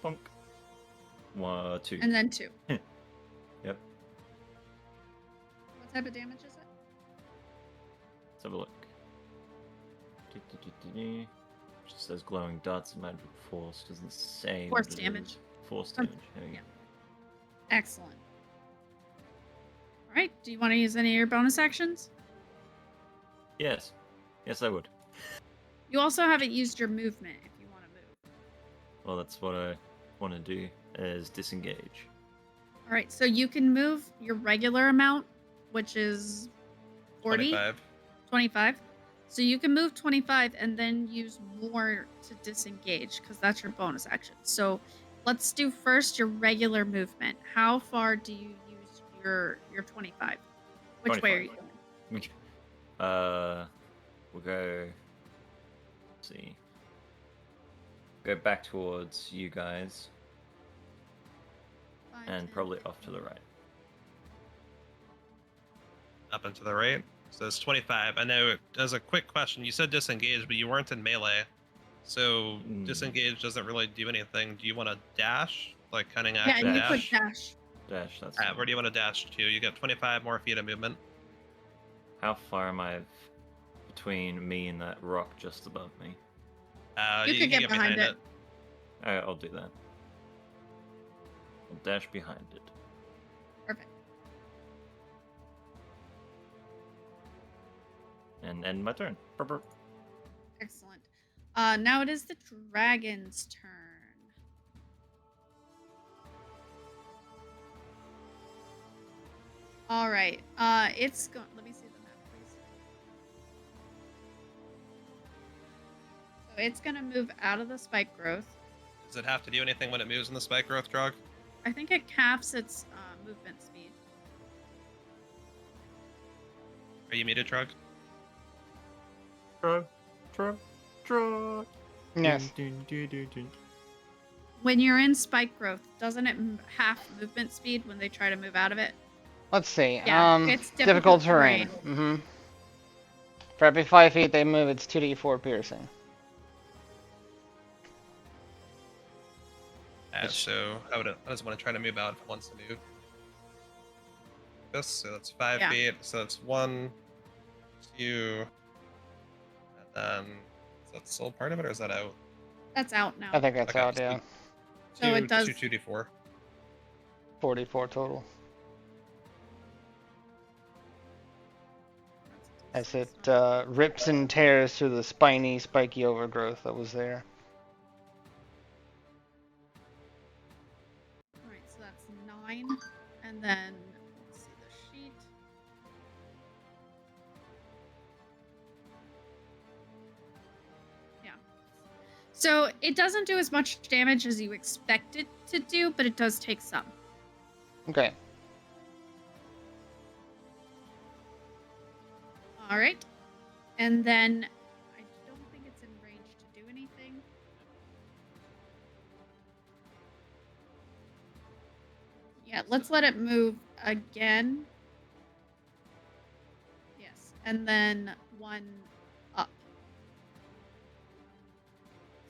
Bonk. 2. And then 2. Yep. What type of damage is it? Let's have a look. Do-do-do-do-do. Just says glowing darts of magical force. Doesn't say. Force what it damage. is. Force damage. There we go. Excellent. All right. Do you want to use any of your bonus actions? Yes. Yes, I would. You also haven't used your movement if you want to move. Well, that's what I want to do, is disengage. All right. So you can move your regular amount, which is 40, 25. 25. So you can move 25 and then use more to disengage because that's your bonus action. So let's do first your regular movement. How far do you use your 25? Which way are you 25. going? We'll go. Let's see. Go back towards you guys, 5, and 10, probably off to the right. Up and to the right. So it's 25. I know, as a quick question, you said disengage, but you weren't in melee. So disengage doesn't really do anything. Do you want to dash? Like cunning Yeah, action and you dash? could dash. Dash. That's. Where do you want to dash to? You get 25 more feet of movement. How far am I between me and that rock just above me? You You could can get behind it. Alright, I'll do that. I'll dash behind it. Perfect. And end my turn. Burp, burp. Excellent. Now it is the dragon's turn. All right. It's going. Let me see the map, please. So it's gonna move out of the spike growth. Does it have to do anything when it moves in the spike growth, Drog? I think it caps its movement speed. Are you muted, Drog? Drug. Yes. When you're in spike growth, doesn't it half movement speed when they try to move out of it? Let's see. Yeah, it's difficult terrain. For every 5 feet they move, it's 2d4 piercing. So I just want to try to move out if it wants to move. This, so that's 5 Yeah. feet. So that's 1, 2, and then is that still part of it, or is that out? That's out now. I think that's Okay, out, so yeah. So it does- 2d4. 44 total. As it rips and tears through the spiny, spiky overgrowth that was there. Alright, so that's 9. And then, let's see the sheet. So it doesn't do as much damage as you expect it to do, but it does take some. Okay. All right. And then I don't think it's in range to do anything. Yeah, let's let it move again. Yes. And then one up.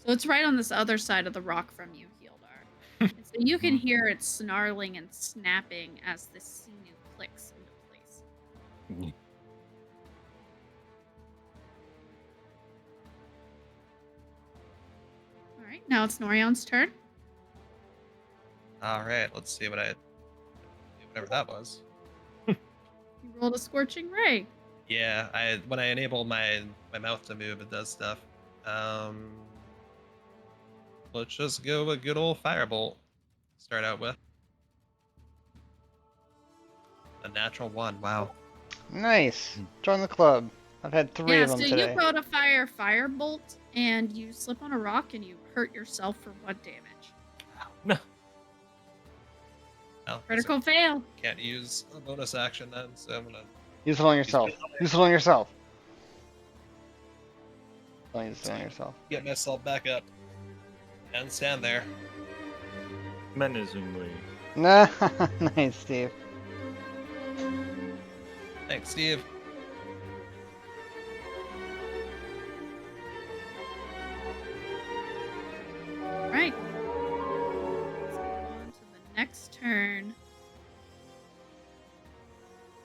So it's right on this other side of the rock from you, Hildar. And so you can hear it snarling and snapping as this sinew clicks into place. All right, now it's Norion's turn. All right, let's see whatever that was. You rolled a scorching ray. Yeah, when I enable my mouth to move, it does stuff. Let's just go with good old firebolt. Start out with a natural 1. Wow. Nice. Join the club. I've had 3 Yeah, of them so today. you go to fire firebolt and you slip on a rock and you hurt yourself for 1 damage. No. Well, Critical fail. can't use a bonus action then, so I'm gonna Use it on yourself. Use it on yourself. Don't use it on yourself. get myself back up and stand there. Menacingly. Nah, nice, Steve. Thanks, Steve. Right. Let's go on to the next turn.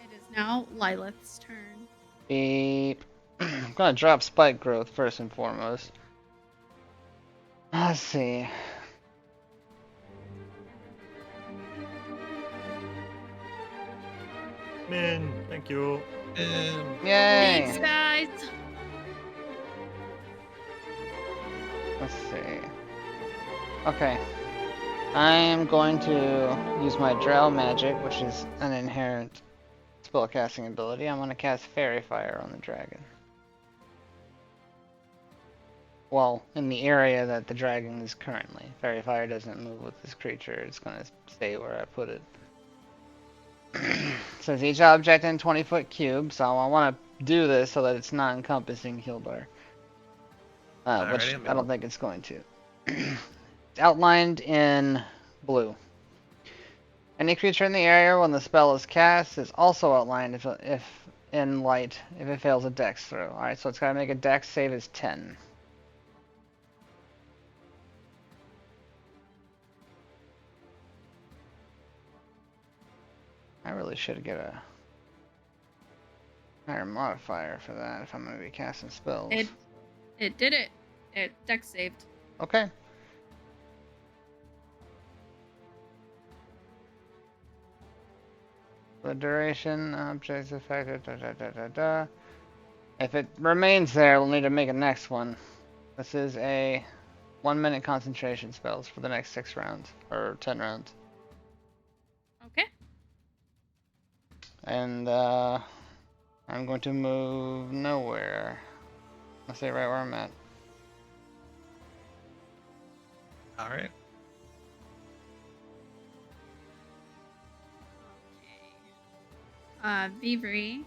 It is now Lilith's turn. Beep. I'm gonna drop spike growth first and foremost. Let's see. Man, thank you. And Thanks, Yay! guys. Let's see. Okay. I'm going to use my Drow magic, which is an inherent spellcasting ability. I'm going to cast Fairy Fire on the dragon. Well, in the area that the dragon is currently. Fairy Fire doesn't move with this creature. It's going to stay where I put it. Says each object in 20-foot cube, so I want to do this so that it's not encompassing Hildar. Which Alrighty, I don't think it's going to. It's outlined in blue. Any creature in the area when the spell is cast is also outlined if in light if it fails a dex throw. Alright, so it's got to make a dex save as 10. I really should get a higher modifier for that if I'm going to be casting spells. It did it. It dex saved. Okay. The duration, objects affected, If it remains there, we'll need to make a next one. This is a 1-minute concentration spells for the next 6 rounds, or 10 rounds. Okay. And, I'm going to move nowhere. I'll stay right where I'm at. alright. Vivri.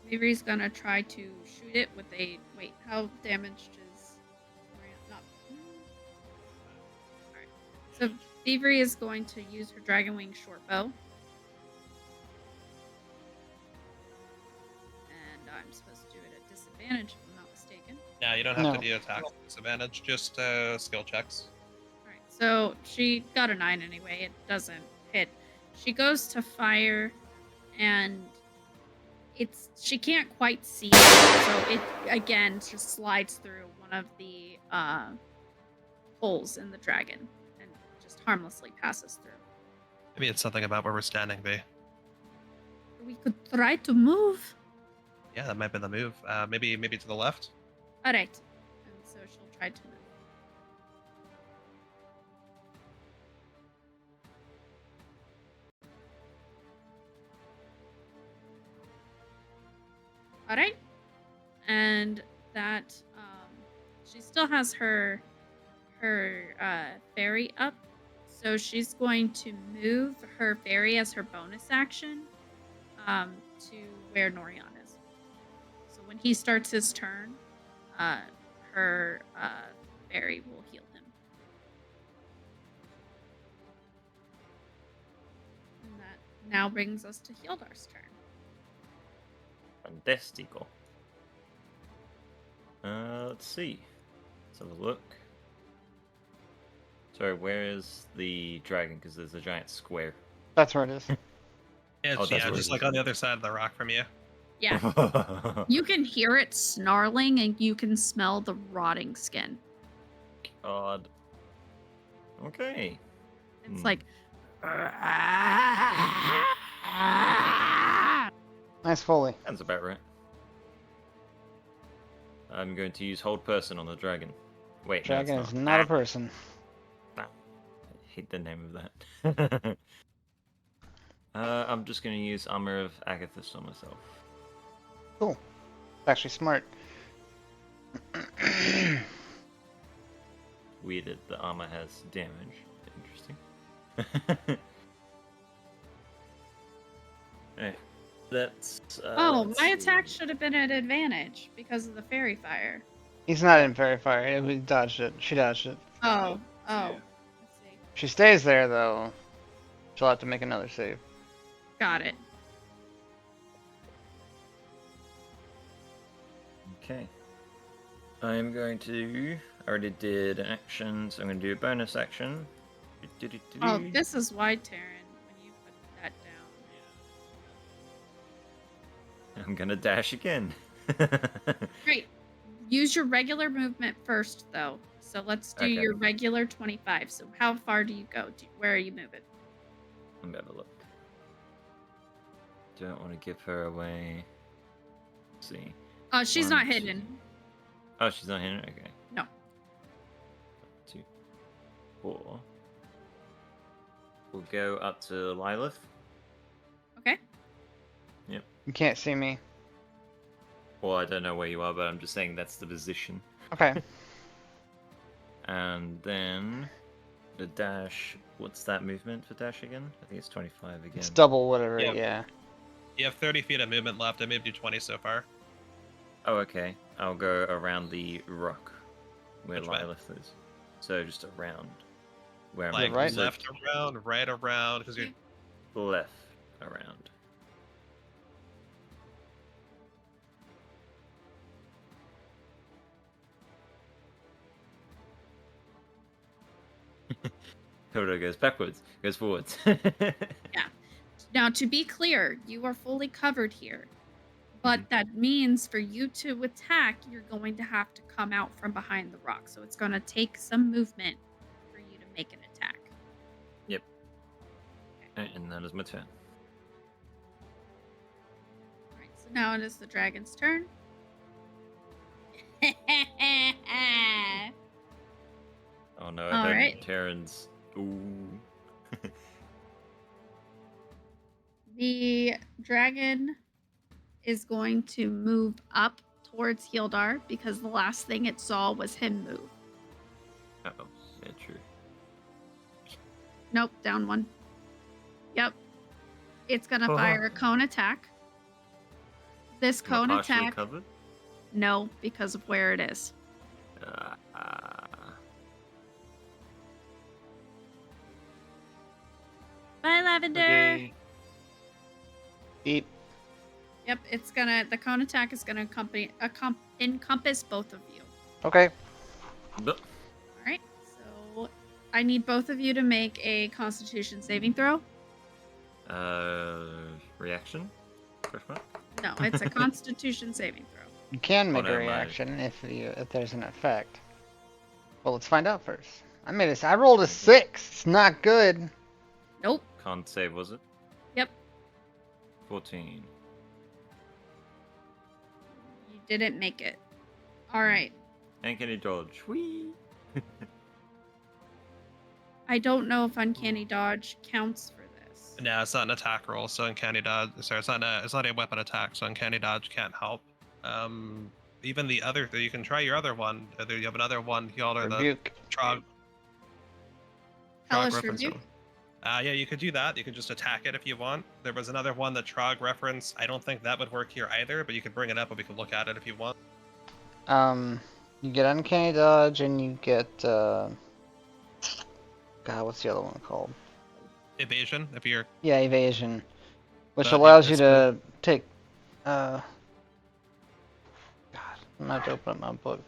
Vivri's gonna try to shoot it with a. Wait, how damaged is. Not. Alright. So Vivri is going to use her Dragonwing short bow. And I'm supposed to do it at disadvantage if I'm not mistaken. Yeah, you don't have No. to do attacks with disadvantage, just skill checks. Alright, so she got a 9 anyway. It doesn't hit. She goes to fire, and she can't quite see it, so it again just slides through one of the holes in the dragon and just harmlessly passes through. Maybe it's something about where we're standing, B. We could try to move. Yeah, that might be the move. Maybe to the left. Alright. And so she'll try to move. All right. And that she still has her fairy up, so she's going to move her fairy as her bonus action to where Norion is. So when he starts his turn, her fairy will heal him. And that now brings us to Hildar's turn. Fantastico. Let's see. Let's have a look. Sorry, where is the dragon? Because there's a giant square. That's where it is. It's, Oh, that's yeah, what it just is. like on the other side of the rock from you. Yeah. You can hear it snarling and you can smell the rotting skin. God. Okay. It's Hmm. like Nice Foley. That's about right. I'm going to use hold person on the dragon. Wait, Dragon no, is it's not a person. I hate the name of that. I'm just going to use Armor of Agathis on myself. Cool. It's actually smart. Weird that the armor has damage. Interesting. Hey, that's. Let's my see. attack should have been at advantage because of the fairy fire. He's not in fairy fire. We dodged it. She dodged it. Oh. Yeah. Let's see. She stays there though. She'll have to make another save. Got it. Okay. I'm going to. I already did an action, so I'm going to do a bonus action. Oh, this is why, Taryn, when you put that down. I'm going to dash again. Great. Use your regular movement first, though. So let's do Okay. your regular 25. So how far do you go? Where are you moving? Let me have a look. Don't want to give her away. Let's see. She's One, not two. hidden. Oh, she's not hidden? Okay. No. 2, 4. We'll go up to Lilith. Okay. You can't see me. Well, I don't know where you are, but I'm just saying that's the position. Okay. And then the dash. What's that movement for dash again? I think it's 25 again. It's double whatever. Yep. Yeah. You have 30 feet of movement left. I moved you 20 so far. Oh, okay. I'll go around the rock where Which way? Lilith is. So just around where Like I'm right? left around, right around, because you're left around. Toto goes backwards, goes forwards. Now, to be clear, you are fully covered here. But that means for you to attack, you're going to have to come out from behind the rock. So it's going to take some movement for you to make an attack. Yep. And that is my turn. All right, so now it is the dragon's turn. Oh no, All I heard right. Terran's. Ooh. The dragon is going to move up towards Hildar because the last thing it saw was him move. Uh-oh. Yeah, true. Nope, down one. Yep. It's going to fire a cone attack. This Am I cone partially attack. covered? No, because of where it is. Bye, Lavender. Okay. Eat. Yep, it's gonna. The cone attack is gonna encompass both of you. Okay. But All right. So I need both of you to make a Constitution saving throw. reaction? Question mark? No, it's a Constitution saving throw. You can make no, a my- reaction if there's an effect. Well, let's find out first. I rolled a 6. It's not good. Nope. Can't save, was it? Yep. 14. You didn't make it. All right. And can he dodge? Whee! I don't know if Uncanny Dodge counts for this. no, it's not an attack roll, so uncanny dodge. Sorry, it's not a weapon attack, so uncanny dodge can't help. Even the other, you can try your other one. You have another one, Yalder, the Rebuke. Trog Hellish reference. Rebuke? Yeah, you could do that. You could just attack it if you want. There was another one that Trog reference. I don't think that would work here either, but you could bring it up and we could look at it if you want. You get uncanny dodge and you get God, what's the other one called? Evasion, if you're... Yeah, evasion, which But allows you it's to take. God, I'm gonna have to open up my book.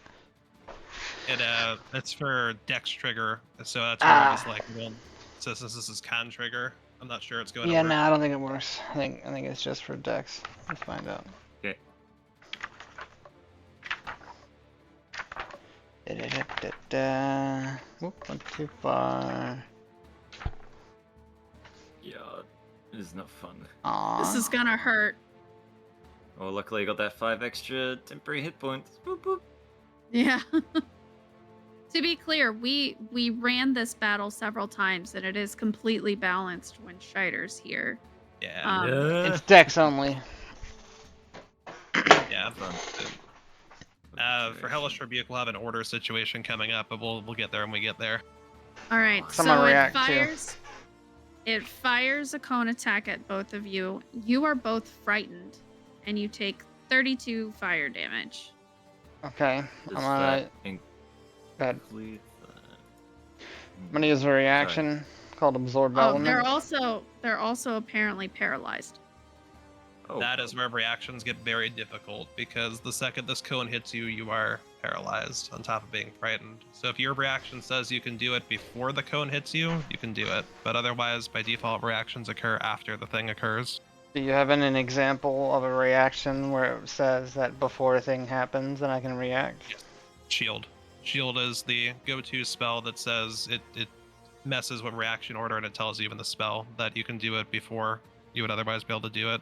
It's for Dex trigger, so that's where I was like, well, so this is con trigger. I'm not sure it's going to Yeah, work. no, I don't think it works. I think it's just for Dex. Let's find out. Okay. Whoop, went too far. Yeah, this is not fun. Aww. This is gonna hurt. Well, luckily I got that 5 extra temporary hit points. Boop, boop. Yeah. To be clear, we ran this battle several times, and it is completely balanced when Scheider's here. Yeah. It's Dex only. Yeah. For Hellish Rebuke, we'll have an order situation coming up, but we'll get there when we get there. All right, Someone so react, it too. fires. It fires a cone attack at both of you. You are both frightened, and you take 32 fire damage. Okay, Does I'm gonna. that Go ahead. include I'm gonna use a reaction called Absorb Oh, Elements. they're also apparently paralyzed. Oh, That is where reactions get very difficult, because the second this cone hits you, you are paralyzed, on top of being frightened. So if your reaction says you can do it before the cone hits you, you can do it. But otherwise, by default, reactions occur after the thing occurs. Do you have an example of a reaction where it says that before a thing happens, then I can react? Shield. Shield is the go-to spell that says it messes with reaction order, and it tells you in the spell that you can do it before you would otherwise be able to do it.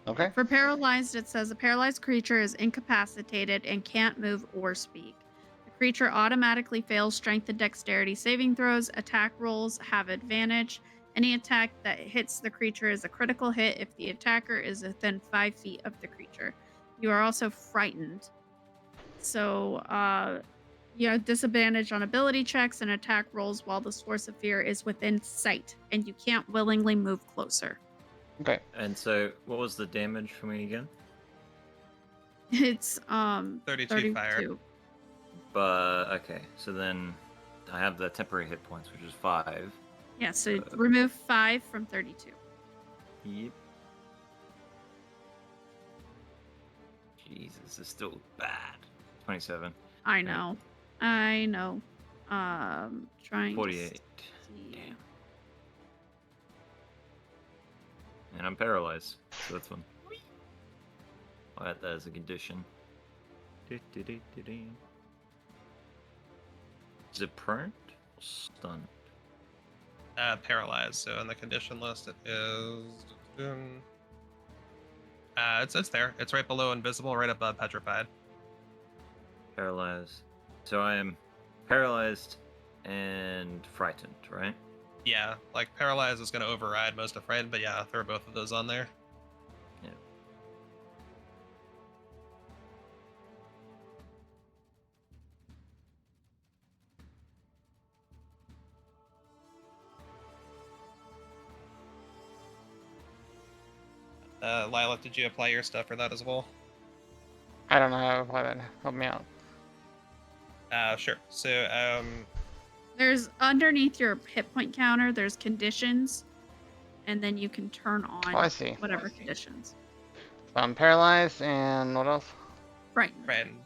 Okay. For paralyzed, it says a paralyzed creature is incapacitated and can't move or speak. The creature automatically fails strength and dexterity saving throws. Attack rolls have advantage. Any attack that hits the creature is a critical hit if the attacker is within 5 feet of the creature. You are also frightened. So, you have disadvantage on ability checks and attack rolls while the source of fear is within sight, and you can't willingly move closer. Okay. And so, what was the damage for me again? It's 32 fire. But okay, so then I have the temporary hit points, which is 5. Yeah, so remove 5 from 32. Yep. Jesus, this is still bad. 27. I know. Trying 48. to see. Damn. And I'm paralyzed, so that's fun. I'll add that as a condition. Is it prone or stunned? Paralyzed. So in the condition list, it is. It's there. It's right below invisible, right above petrified. Paralyzed. So I am paralyzed and frightened, right? Yeah, like paralyzed is going to override most of frightened, but yeah, throw both of those on there. Yeah. Lilac, did you apply your stuff for that as well? I don't know how to apply that. Help me out. Sure. So, There's underneath your hit point counter, there's conditions, and then you can turn on Oh, I see. whatever conditions. So I'm paralyzed, and what else? Frightened. frightened.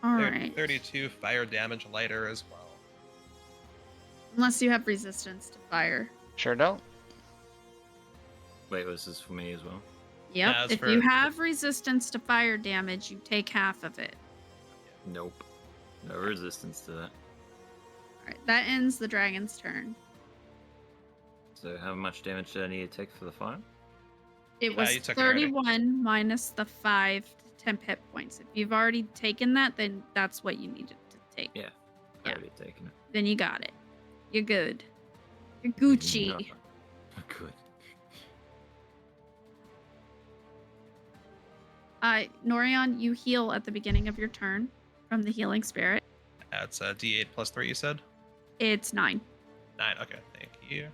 All right. 32 fire damage lighter as well. Unless you have resistance to fire. Sure don't. Wait, was this for me as well? Yep. As If for- you have resistance to fire damage, you take half of it. Nope. No resistance to that. All right. That ends the dragon's turn. So how much damage did I need to take for the fire? It was you took it already. 31 minus the 5 temp hit points. If you've already taken that, then that's what you needed to take. Yeah. I Yeah. already taken it. Then you got it. You're good. You're Gucci. No. Good. Norion, you heal at the beginning of your turn from the healing spirit. That's a D8 plus 3, you said? It's 9. 9, okay, thank you.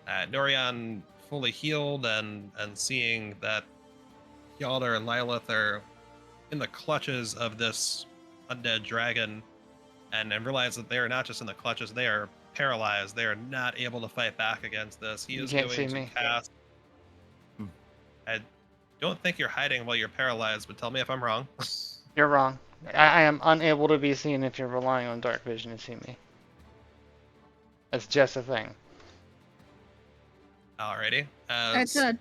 Norion fully healed and seeing that Yalder and Lilith are in the clutches of this undead dragon and realize that they are not just in the clutches, they are paralyzed. They are not able to fight back against this. He You is can't going see to me. cast. I don't think you're hiding while you're paralyzed, but tell me if I'm wrong. You're wrong. I am unable to be seen if you're relying on dark vision to see me. That's just a thing. Alrighty. It's a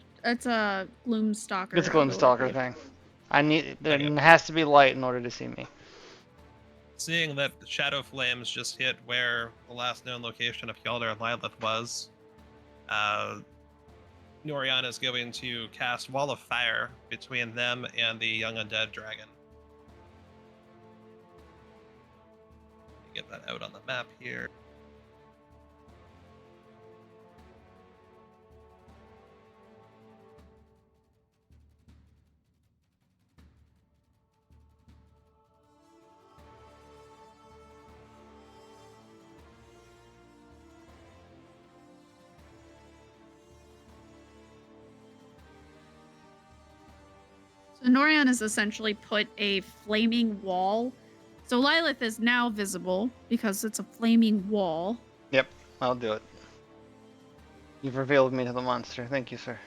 Gloomstalker. It's a Gloomstalker thing. There Okay. has to be light in order to see me. Seeing that the shadow flames just hit where the last known location of Yalder and Lilith was, Norion is going to cast Wall of Fire between them and the young undead dragon. Get that out on the map here. So Norion has essentially put a flaming wall. So Lilith is now visible because it's a flaming wall. Yep, I'll do it. You've revealed me to the monster. Thank you, sir.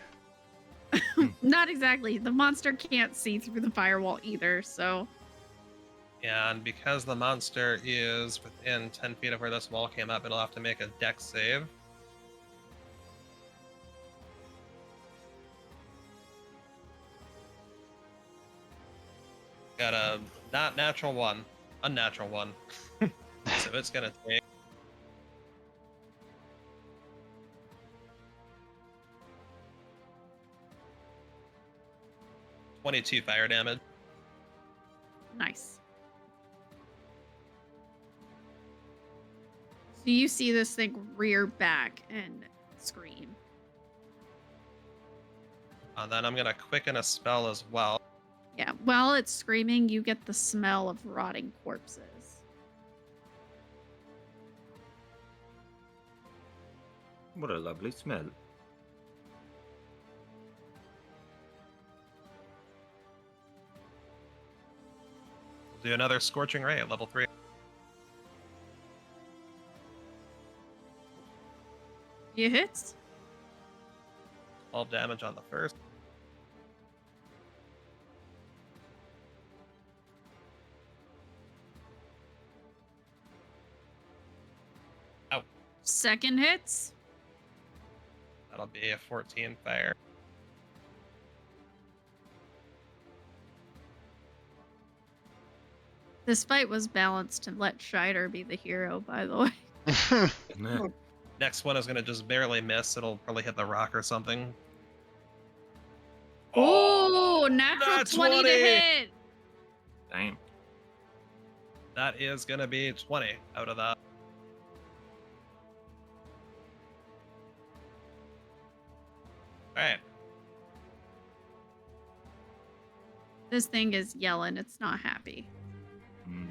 Not exactly. The monster can't see through the firewall either, so... And because the monster is within 10 feet of where this wall came up, it'll have to make a dex save. Got a not natural one, unnatural one. So it's gonna take 22 fire damage. Nice. So you see this thing rear back and scream. And then I'm gonna quicken a spell as well. Yeah, while it's screaming, you get the smell of rotting corpses. What a lovely smell. Do another scorching ray at level 3. You hits? 12 damage on the first. Ow. Second hits? That'll be a 14 fire. This fight was balanced to let Scheider be the hero, by the way. Next one is gonna just barely miss. It'll probably hit the rock or something. Oh, natural nat 20 to 20! hit! Damn. That is gonna be 20 out of that. Alright. This thing is yelling. It's not happy. Mm.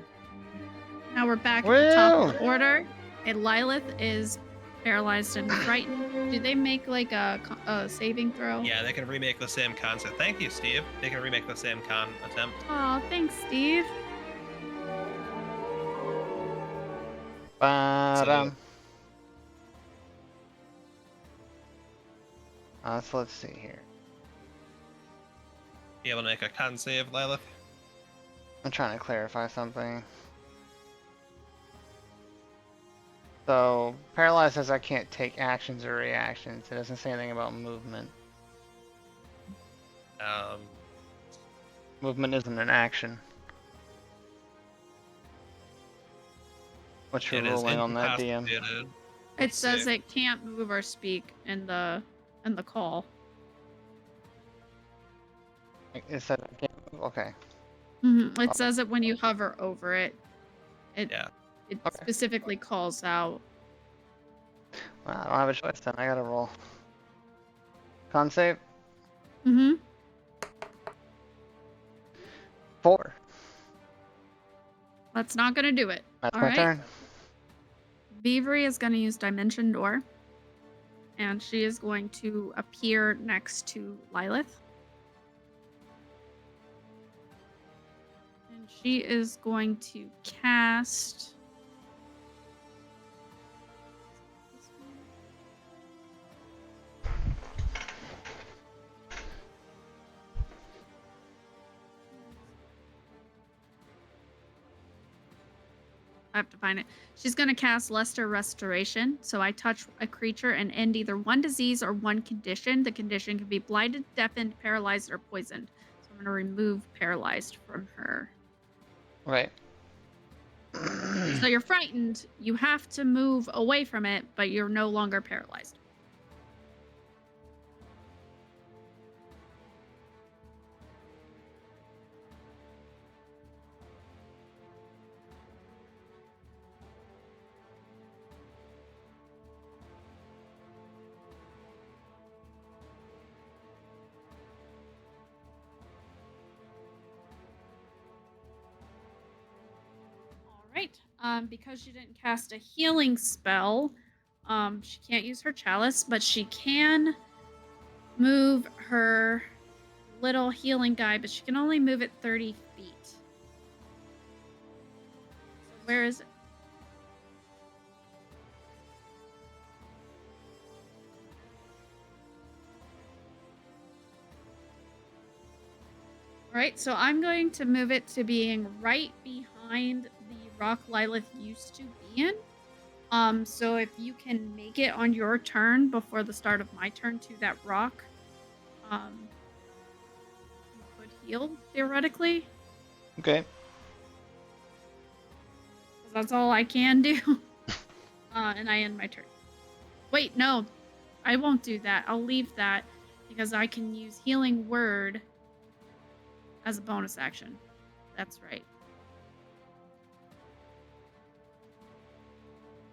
Now we're back at the top of the Well. order, and Lilith is paralyzed and frightened. Do they make like a saving throw? Yeah, they can remake the same concept. Thank you, Steve. They can remake the same con attempt. Oh, thanks, Steve. Ba-dum. So let's see here. Be able to make a con save, Lilith. I'm trying to clarify something. So, paralyzed says I can't take actions or reactions. It doesn't say anything about movement. Movement isn't an action. What's your It is ruling on that, DM? incapacitated. It Let's says see. it can't move or speak in the call. It said I can't move? Okay. It says it when you hover over it. Yeah. It Okay. specifically calls out. Well, I don't have a choice then. I gotta roll. Con save. Mm-hmm. 4. That's not gonna do it. That's All my right. turn. Beavery is gonna use Dimension Door. And she is going to appear next to Lilith. And she is going to cast... I have to find it. She's going to cast Lesser Restoration. So I touch a creature and end either one disease or one condition. The condition can be blinded, deafened, paralyzed, or poisoned. So I'm going to remove paralyzed from her. Right. So you're frightened. You have to move away from it, but you're no longer paralyzed. Right. Because she didn't cast a healing spell, she can't use her chalice, but she can move her little healing guy, but she can only move it 30 feet. So where is it? Alright, so I'm going to move it to being right behind the rock Lilith used to be in. So if you can make it on your turn before the start of my turn to that rock, you could heal, theoretically. Okay. Because that's all I can do. And I end my turn. Wait, no. I won't do that. I'll leave that because I can use Healing Word as a bonus action. That's right.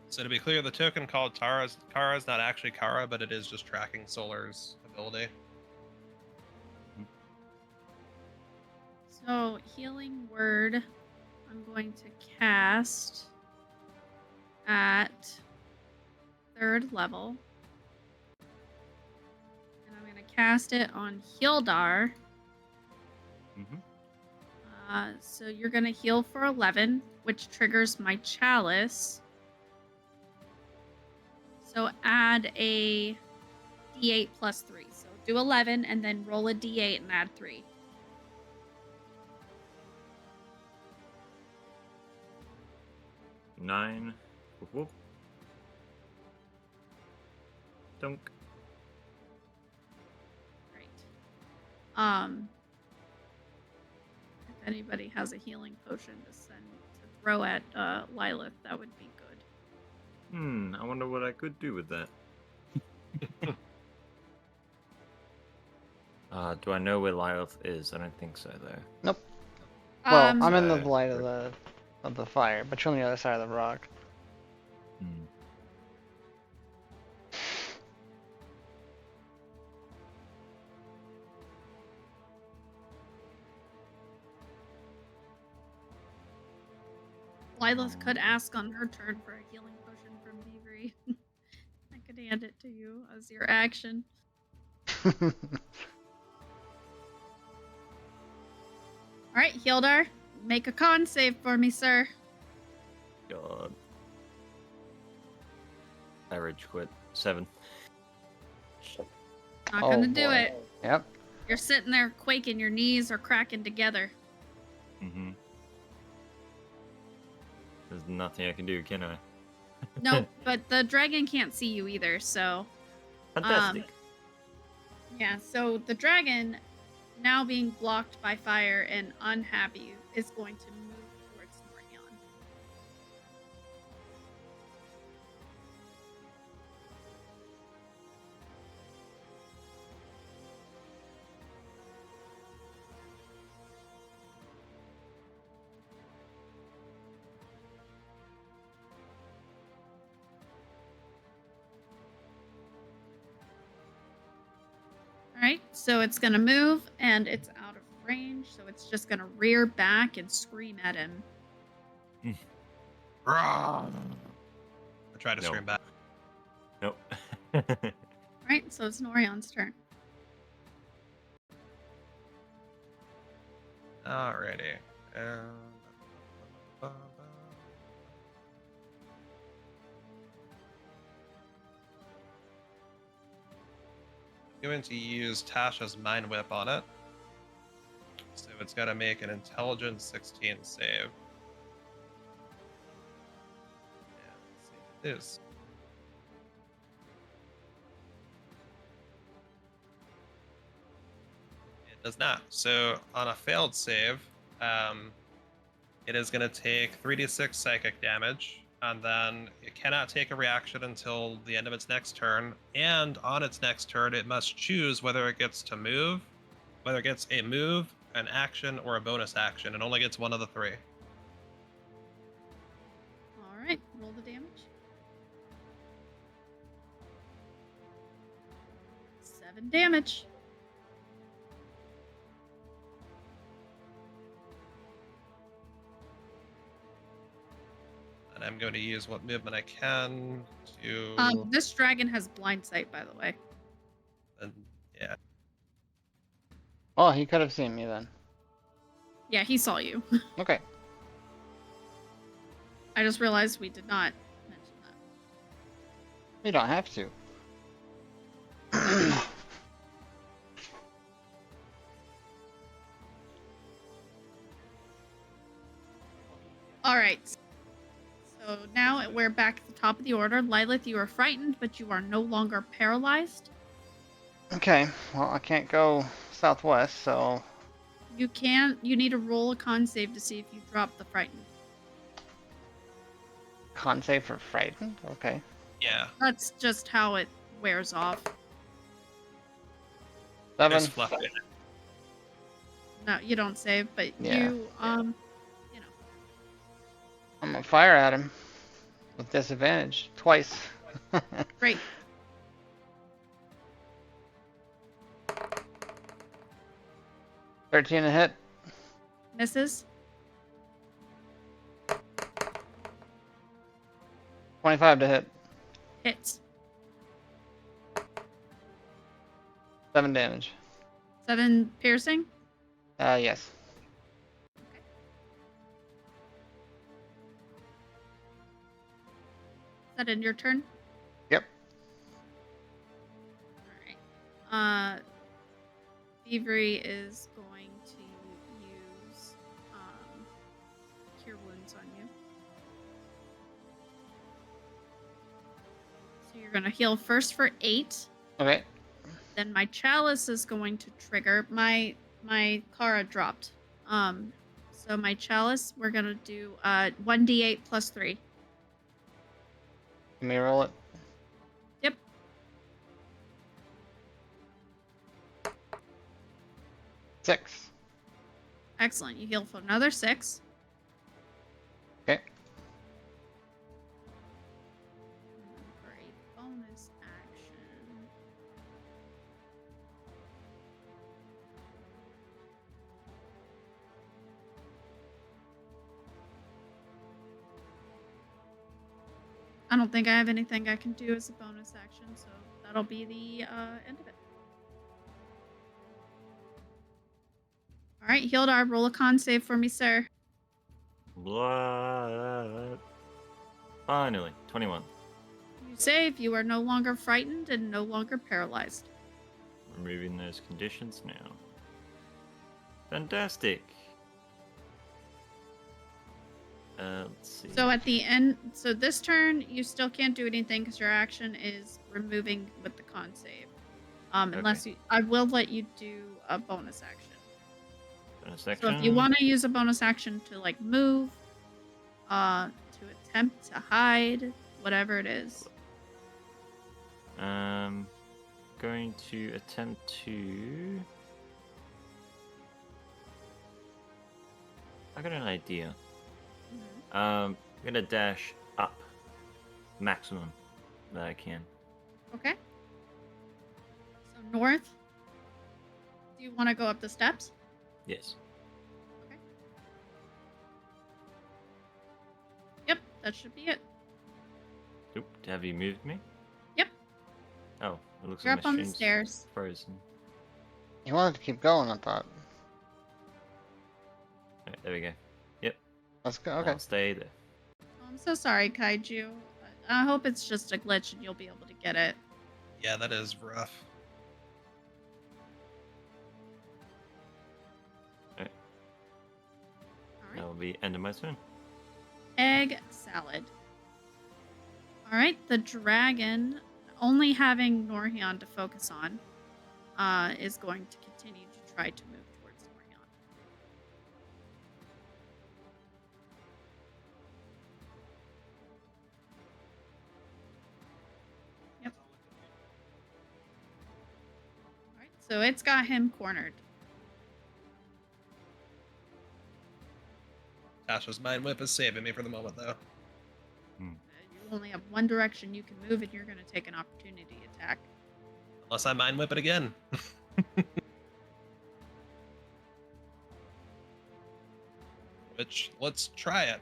So to be clear, the token called Kara is not actually Kara, but it is just tracking Solar's ability. So, Healing Word, I'm going to cast at 3rd level. And I'm going to cast it on Hildar. So you're going to heal for 11, which triggers my chalice. So add a d8 plus 3. So do 11 and then roll a d8 and add 3. Nine. Whoop, whoop. Dunk. Great. If anybody has a healing potion to throw at Lilith, that would be good. I wonder what I could do with that. Do I know where Lilith is? I don't think so, though. Nope. Well, Um, I'm in the So- light of the fire, but you're on the other side of the rock. Lilith could ask on her turn for a healing potion from Beavery. I could hand it to you as your action. Alright, Hildar, make a con save for me, sir. God. Average quit. 7. Not Oh, gonna do boy. it. Yep. You're sitting there quaking, your knees are cracking together. There's nothing I can do, can I? No, but the dragon can't see you either, so... Fantastic. Yeah, so the dragon, now being blocked by fire and unhappy, is going to move towards Northerra. right, so it's gonna move and it's out of range, so it's just gonna rear back and scream at him. I try to No. scream back. Nope. Right, so it's Norion's turn. Alrighty. I'm going to use Tasha's Mind Whip on it. So it's got to make an Intelligence 16 save. Yeah, let's see what it is. It does not. So on a failed save, it is going to take 3d6 psychic damage, and then it cannot take a reaction until the end of its next turn. And on its next turn, it must choose whether it gets to move, whether it gets a move, an action, or a bonus action. It only gets one of the three. All right, roll the damage. 7 damage. And I'm going to use what movement I can to. This dragon has blind sight, by the way. Yeah. Oh, he could have seen me then. Yeah, he saw you. Okay. I just realized we did not mention that. We don't have to. All right. So now we're back at the top of the order. Lilith, you are frightened, but you are no longer paralyzed. Okay, well, I can't go southwest, so You need to roll a con save to see if you drop the frightened. con save for frightened? Okay. Yeah. That's just how it wears off. 7. There's fluff in it. No, you don't save, but Yeah. you know. I'm gonna fire at him with disadvantage twice. Great. $13 a hit. Misses. 25 to hit. Hits. 7 damage. 7 piercing. Yes. Is that in your turn? Yep. Alright. Thievery is going to use Cure Wounds on you. So you're going to heal first for 8. Okay. Then my Chalice is going to trigger. My Kara dropped. So my Chalice, we're going to do 1d8 plus 3. Let me roll it. Yep. Six. Excellent. You heal for another 6. Okay. For a bonus action. I don't think I have anything I can do as a bonus action, so that'll be the end of it. All right, Hildar, roll a con save for me, sir. Blood. Finally, 21. You save. You are no longer frightened and no longer paralyzed. Removing those conditions now. Fantastic. Let's see. So at the end, so this turn, you still can't do anything because your action is removing with the con save. Unless I will let you do a bonus action. Bonus action. So if you want to use a bonus action to like move, to attempt to hide, whatever it is. Going to attempt to. I got an idea. I'm gonna dash up, maximum that I can. Okay. So north. you want to go up the steps? Yes. Okay. Yep, that should be it. Oop, have you moved me? Yep. Oh, it looks You're like up my on the stream's stairs. frozen. You wanted to keep going, I thought. Alright, there we go. Yep, Let's go. Okay. I'll stay there. Oh, I'm so sorry, Kaiju. I hope it's just a glitch and you'll be able to get it. Yeah, that is rough. All right. That will be end of my turn. Egg salad. All right, the dragon, only having Norhion to focus on, is going to continue to try to move towards Norhion. Yep. All right, so it's got him cornered. Tasha's Mind Whip is saving me for the moment, though. You only have one direction you can move, and you're going to take an opportunity attack. Unless I Mind Whip it again. Which, let's try it.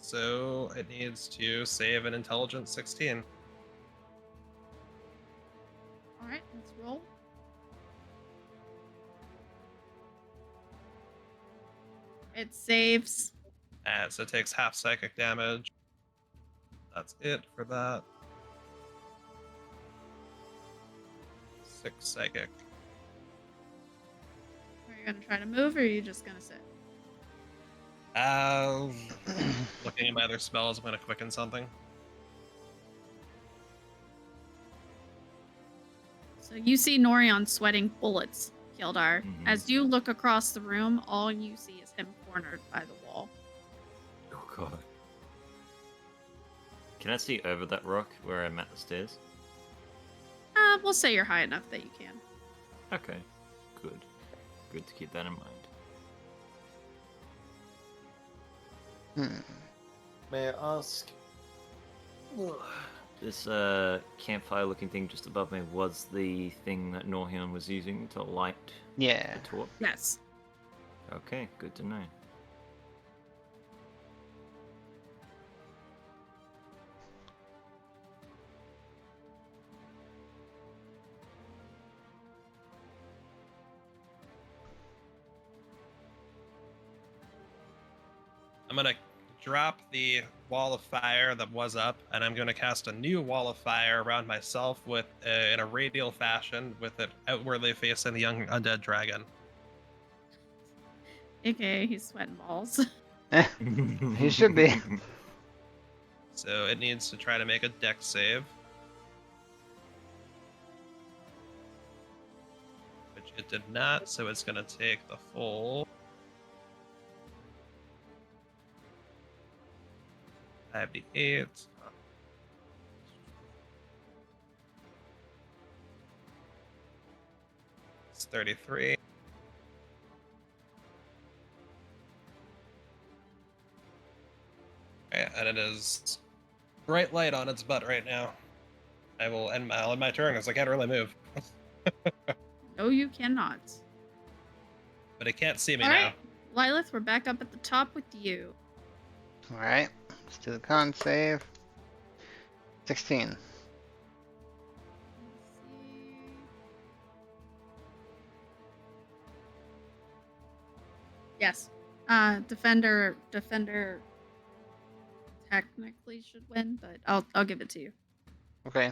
So, it needs to save an Intelligence 16. All right, let's roll. It saves. So it takes half psychic damage. That's it for that. 6 psychic. Are you going to try to move, or are you just going to sit? Looking at my other spells, I'm going to quicken something. So you see Norion sweating bullets, Kildar. Mhm. As you look across the room, all you see is him cornered by the wall. Oh god. Can I see over that rock where I'm at the stairs? We'll say you're high enough that you can. Okay, good. Good to keep that in mind. May I ask? This campfire looking thing just above me was the thing that Norhion was using to light Yeah. the torch? Yes. Okay, good to know. I'm going to drop the wall of fire that was up, and I'm going to cast a new wall of fire around myself with in a radial fashion, with it outwardly facing the young undead dragon. AKA he's sweating balls. He should be. So it needs to try to make a dex save. Which it did not, so it's going to take the full 5d8. It's 33. Okay, and it is bright light on its butt right now. I'll end my turn because I can't really move. No, you cannot. But it can't see me All now. right, Lilith, we're back up at the top with you. Alright. Let's do the con save. 16. Let's see. Yes. Defender technically should win, but I'll give it to you. Okay.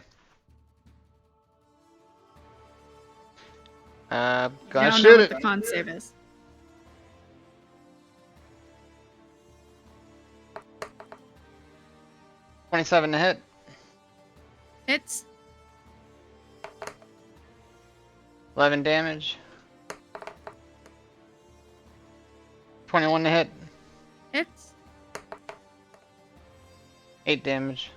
I Gotta don't know shoot what it. the con save is. $27 to hit. Hits. 11 damage. 21 to hit. Hits. 8 damage.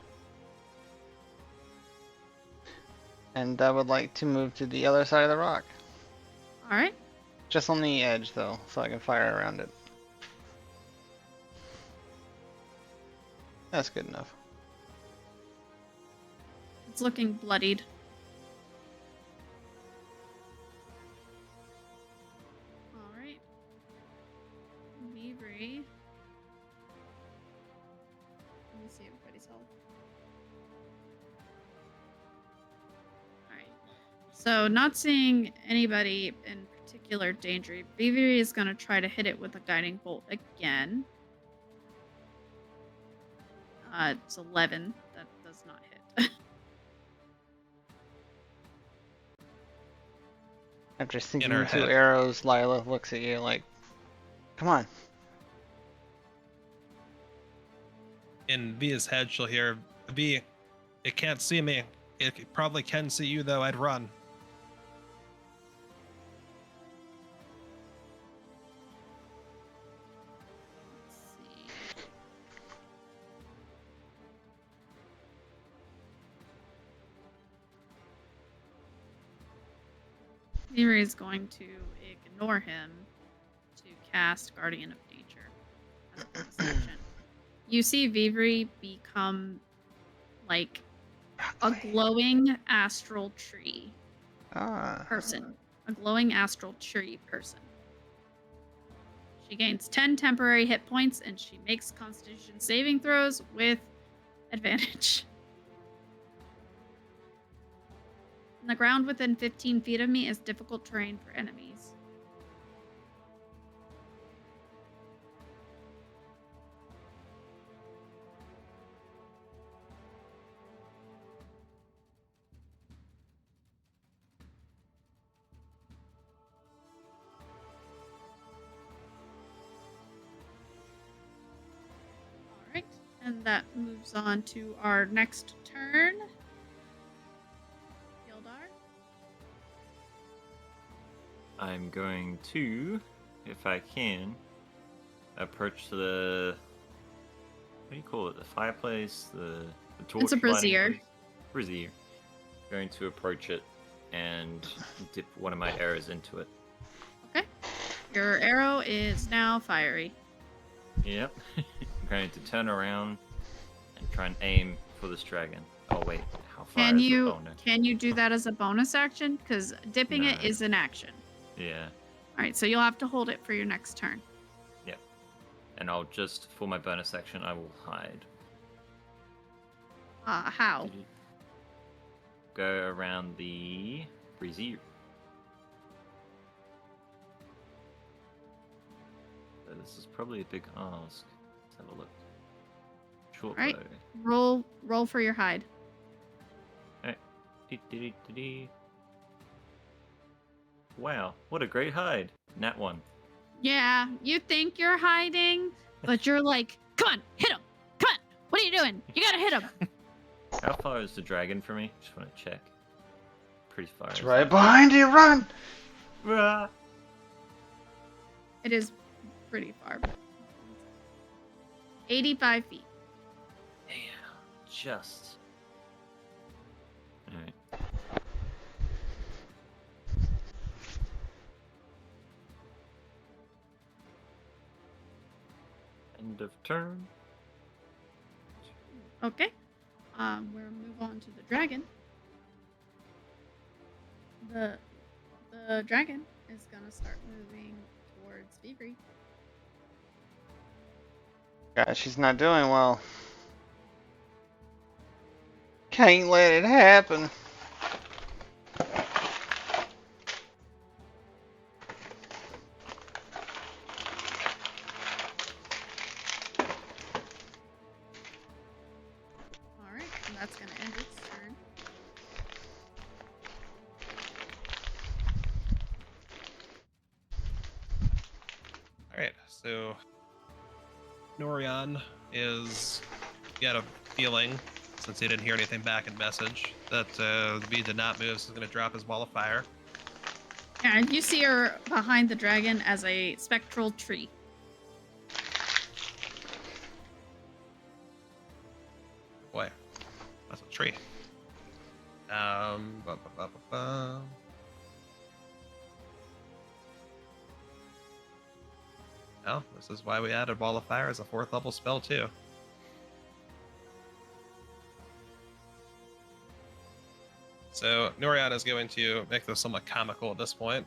And I would like to move to the other side of the rock. All right. Just on the edge, though, so I can fire around it. That's good enough. It's looking bloodied. see everybody's health. Alright. So, not seeing anybody in particular danger, Vivi is going to try to hit it with a guiding bolt again. It's 11. That does not hit. After In sinking her 2 head. arrows, Lila looks at you like, come on. In Via's head, she'll hear, V, it can't see me. It probably can see you, though. I'd run. Let's see. Vivi is going to ignore him to cast Guardian of Nature as a bonus action. You see Vivi become like a glowing astral tree Ah. person. A glowing astral tree person. She gains 10 temporary hit points and she makes Constitution saving throws with advantage. The ground within 15 feet of me is difficult terrain for enemies. Alright, and that moves on to our next turn. Gildar. I'm going to, if I can, approach the. What do you call it? The fireplace? The torch? It's a brazier. Brazier. Going to approach it and dip one of my arrows into it. Okay. Your arrow is now fiery. Yep. I'm going to turn around and try and aim for this dragon. Oh wait, how far Can is it? you Oh no. can you do that as a bonus action? Because dipping it No. is an action. Yeah. Alright, so you'll have to hold it for your next turn. Yep. And I'll just, for my bonus action, I will hide. How? Go around the brazier. So this is probably a big ask. Let's have a look. Short Alright. bow. Roll for your hide. Dee-dee-dee-dee-dee. Wow, what a great hide. Nat 1. Yeah, you think you're hiding, but you're like, come on, hit him! Come on! What are you doing? You gotta hit him! How far is the dragon from me? Just want to check. Pretty far. It's isn't right it? behind you, run! Rah! It is pretty far. 85 feet. Damn, just. Alright. End of turn. Okay. We'll move on to the dragon. The dragon is gonna start moving towards Vivi. God, she's not doing well. Can't let it happen. Alright, and that's gonna end its turn. Alright, so Norion is, he had a feeling, since he didn't hear anything back in message, that V did not move, so he's going to drop his ball of fire. And you see her behind the dragon as a spectral tree. Boy, that's a tree. Ba-ba-ba-ba-ba. Well, this is why we added Ball of Fire as a 4th level spell, too. So, Noriana is going to make this somewhat comical at this point.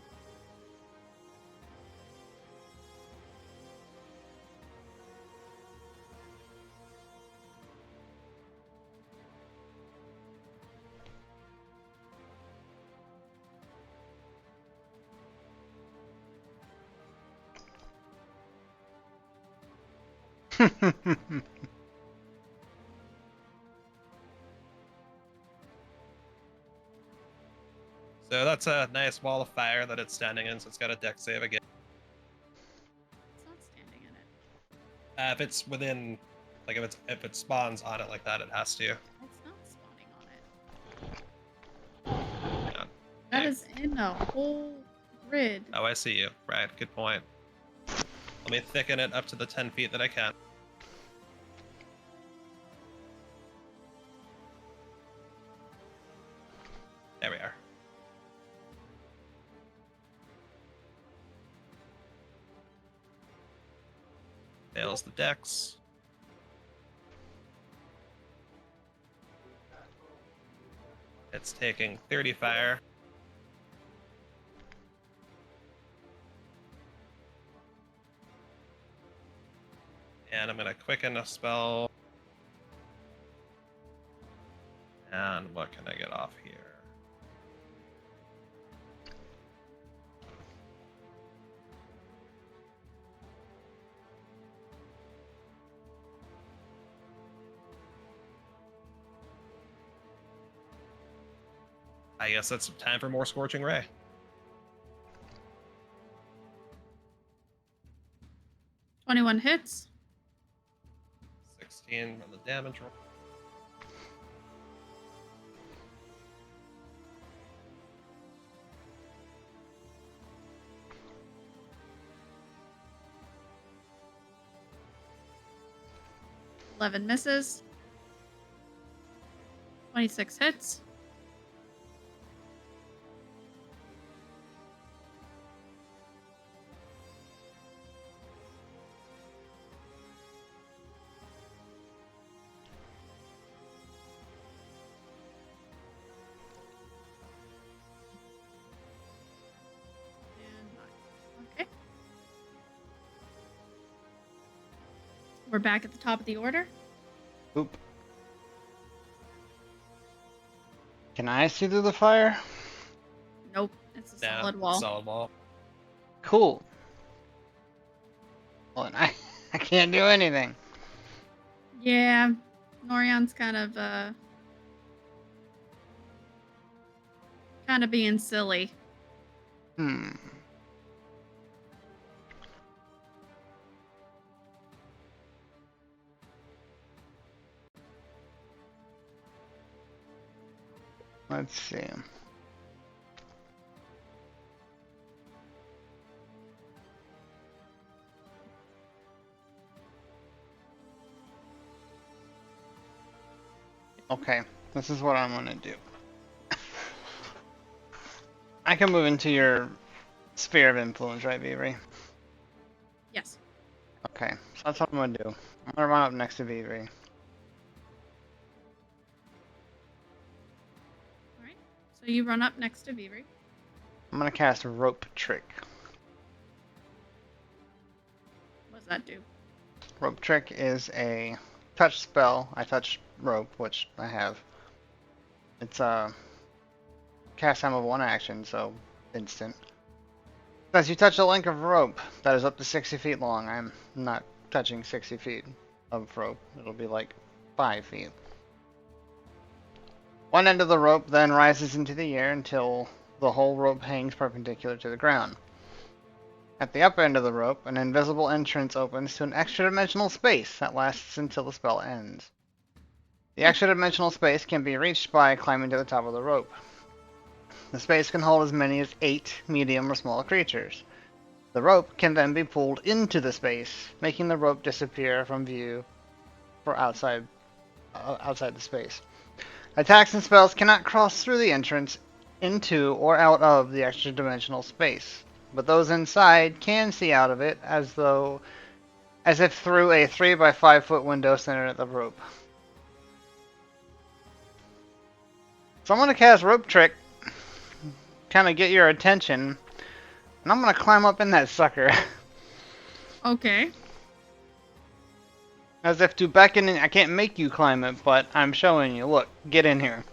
So that's a nice wall of fire that it's standing in, so it's got a dex save again. It's not standing in it. If it's within, like if it spawns on it like that, it has to. It's not spawning on it. Yeah. That is in a whole grid. Oh, I see you. Right, good point. Let me thicken it up to the 10 feet that I can. There we are. Fails the dex. It's taking 30 fire. And I'm gonna quicken a spell. And what can I get off here? I guess that's time for more Scorching Ray. 21 hits. 16 on the damage roll. Eleven misses. 26 hits. Okay. We're back at the top of the order. Oop. Can I see through the fire? Nope, it's a Yeah, solid wall. Solid wall. Cool. Well, and I can't do anything. Yeah, Norion's kind of being silly. Hmm. Let's see. Okay, this is what I'm gonna do. I can move into your sphere of influence, right, Vivri? Yes. Okay, so that's what I'm gonna do. I'm gonna run up next to Vivri. Alright. So you run up next to Vivri. I'm gonna cast Rope Trick. What does that do? Rope Trick is a touch spell. I touch rope, which I have. It's a cast time of one action, so instant. As you touch a length of rope that is up to 60 feet long, I'm not touching 60 feet of rope. It'll be like 5 feet. One end of the rope then rises into the air until the whole rope hangs perpendicular to the ground. At the upper end of the rope, an invisible entrance opens to an extra-dimensional space that lasts until the spell ends. The extra-dimensional space can be reached by climbing to the top of the rope. The space can hold as many as 8 medium or small creatures. The rope can then be pulled into the space, making the rope disappear from view for outside the space. Attacks and spells cannot cross through the entrance into or out of the extra-dimensional space, but those inside can see out of it as if through a 3 by 5 foot window centered at the rope. So I'm going to cast Rope Trick, kind of get your attention, and I'm going to climb up in that sucker. Okay. As if to beckon, I can't make you climb it, but I'm showing you. Look, get in here.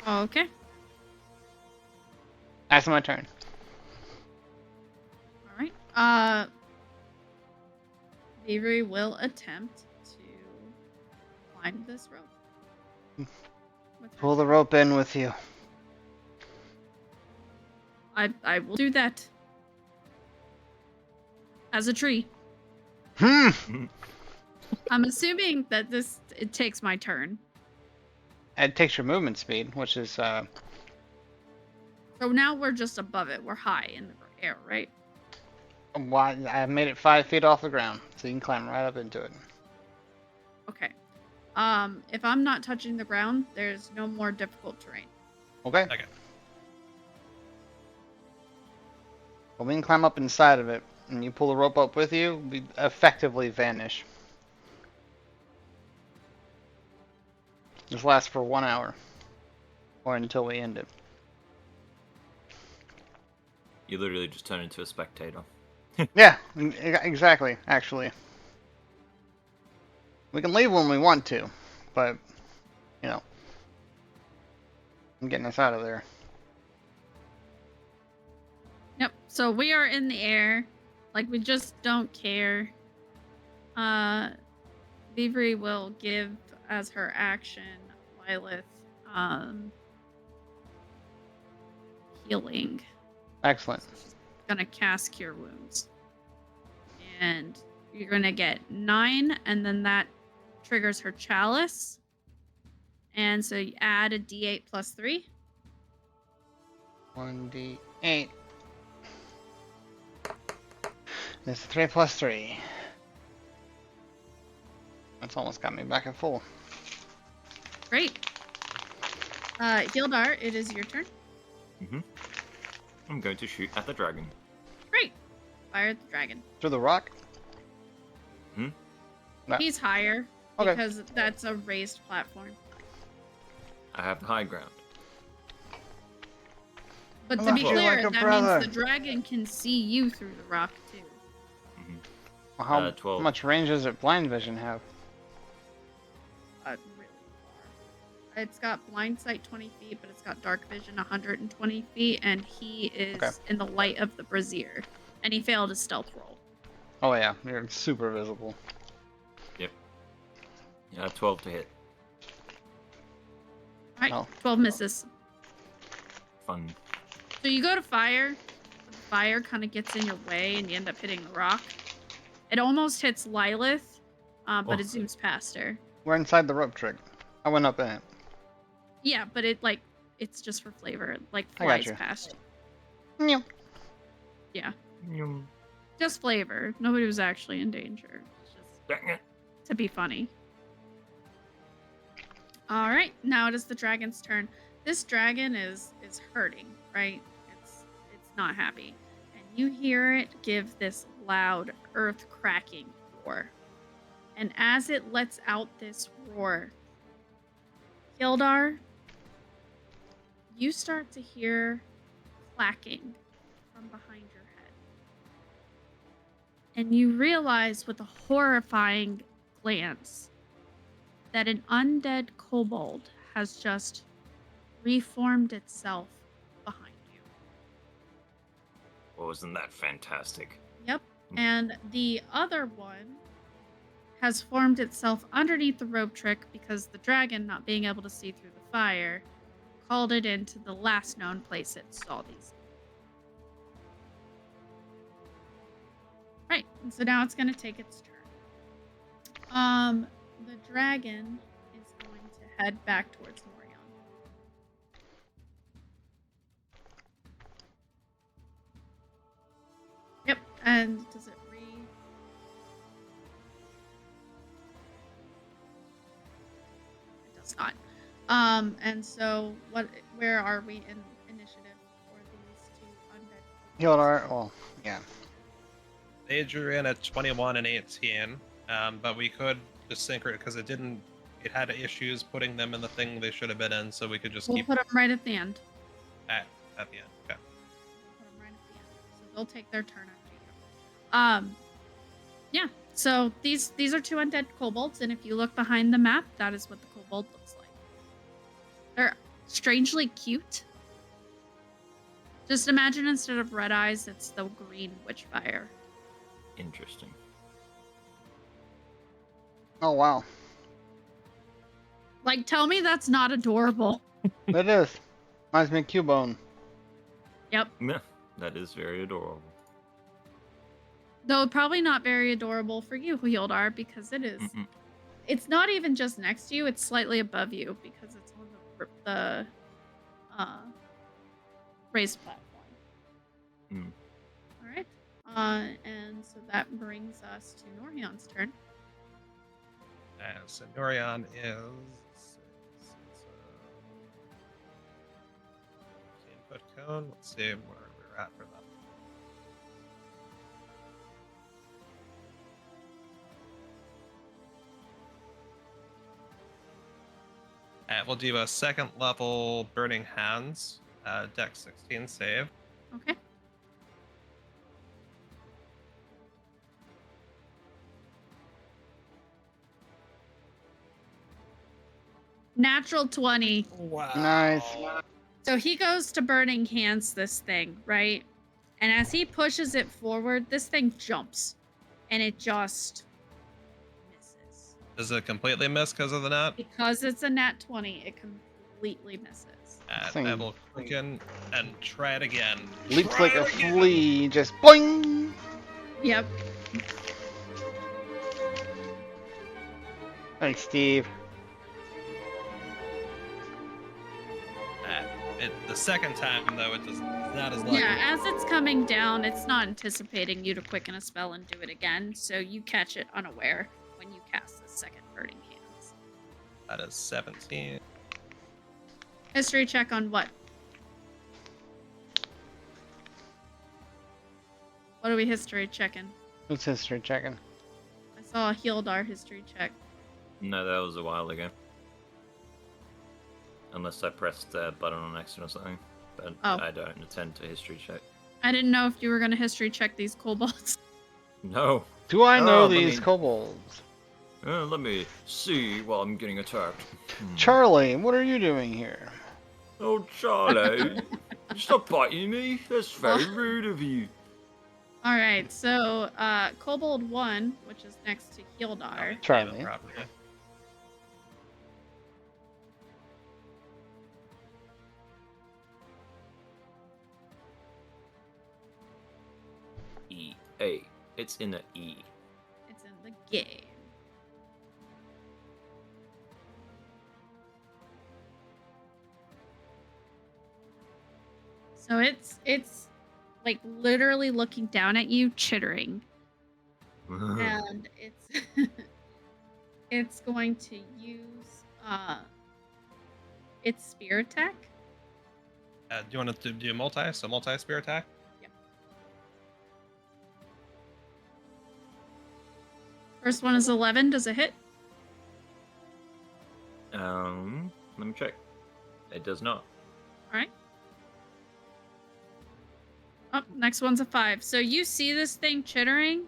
Okay. That's my turn. Alright. Avery will attempt to climb this rope. with her Pull the turn. rope in with you. I will do that. As a tree. Hmm. I'm assuming that it takes my turn. It takes your movement speed, which is So now we're just above it. We're high in the air, right? why I made it 5 feet off the ground, so you can climb right up into it. Okay. If I'm not touching the ground, there's no more difficult terrain. Okay. Okay. Well, we can climb up inside of it, and you pull the rope up with you, we effectively vanish. This lasts for 1 hour, or until we end it. You literally just turn into a spectator. Yeah, exactly. Actually, we can leave when we want to, but you know, I'm getting us out of there. Yep. So we are in the air. Like, we just don't care. Beavery will give as her action Lilith healing. Excellent. So she's gonna cast Cure Wounds. And you're gonna get 9, and then that triggers her chalice. And so you add a d8 plus 3. 1d8. It's 3 plus 3. That's almost got me back at full. Great. Hildar, it is your turn. I'm going to shoot at the dragon. Great. Fire at the dragon. Through the rock? Hmm? No. He's higher Okay. because that's a raised platform. I have the high ground. But I to be love you clear, like a that brother. means the dragon can see you through the rock too. Well, how 12. much range does it blind vision have? Really far. It's got blind sight 20 feet, but it's got dark vision 120 feet, and he is Okay. in the light of the brazier. And he failed his stealth roll. Oh yeah, you're super visible. Yeah, 12 to hit. Right, Oh. 12 misses. Fun. So you go to fire, but the fire kind of gets in your way, and you end up hitting the rock. It almost hits Lilith, but it zooms past her. We're inside the rope trick. I went up in it. Yeah, but it's just for flavor. It, like, I got flies you. past. Meow. Yeah, just flavor. Nobody was actually in danger. It's just Dang it. to be funny. All right, now it is the dragon's turn. This dragon is hurting, right? It's not happy, and you hear it give this loud earth cracking roar. And as it lets out this roar, Hildar, you start to hear clacking from behind your head. And you realize with a horrifying glance that an undead kobold has just reformed itself behind you. Well, isn't that fantastic? Yep. And the other one has formed itself underneath the rope trick because the dragon, not being able to see through the fire, called it into the last known place it saw these. Right, and so now it's going to take its turn. The dragon is going to head back towards Morion. Yep, and does it It does not. And so where are we in initiative for these two undead? Hildar, well, yeah. They drew in at 21 and 18, but we could just sync it because it had issues putting them in the thing they should have been in, so we could just We'll keep put them right at the end. at the end. Okay. Put 'em right at the end. So they'll take their turn after you. Yeah. So these are two undead kobolds, and if you look behind the map, that is what the kobold looks like. They're strangely cute. Just imagine instead of red eyes, it's the green witchfire. Interesting. Oh wow, Like, tell me that's not adorable. it is. Reminds me of Cubone. Yep. Yeah, that is very adorable. Though probably not very adorable for you, Hildar, because it is. Mm-mm. It's not even just next to you; it's slightly above you because it's on the raised platform. Mm. All right. And so that brings us to Norhion's turn. So Norion is input cone. Let's see where we're at for that. We'll do a second level Burning Hands, Dex 16 save. Okay. Natural 20. Wow. Nice. So he goes to burning hands this thing, right? And as he pushes it forward, this thing jumps. And it just misses. Does it completely miss because of the net? Because it's a nat 20, it completely misses. I will quicken and try it again. Leaps Try like a it again. flea, just boing. Yep. Thanks, Steve. The second time, though, it does not as lucky. Yeah, as it's coming down, it's not anticipating you to quicken a spell and do it again, so you catch it unaware when you cast the second burning hands. That is 17. History check on what? What are we history checking? Who's history checking? I saw a Hildar history check. No, that was a while ago. Unless I pressed that button on accident or something. But Oh. I don't intend to history check. I didn't know if you were going to history check these kobolds. No. Do I know Oh, these kobolds? Let me see while I'm getting attacked. Charlie, what are you doing here? Oh, Charlie. Stop biting me. That's very rude of you. All right, so Kobold 1, which is next to Hildar. Charlie. E. A. It's in the E. It's in the game. So it's like literally looking down at you, chittering, and it's it's going to use its spear attack. Do you want to do multi-spear attack? First one is 11. Does it hit? Let me check. It does not. All right. Oh, next one's a 5. So you see this thing chittering,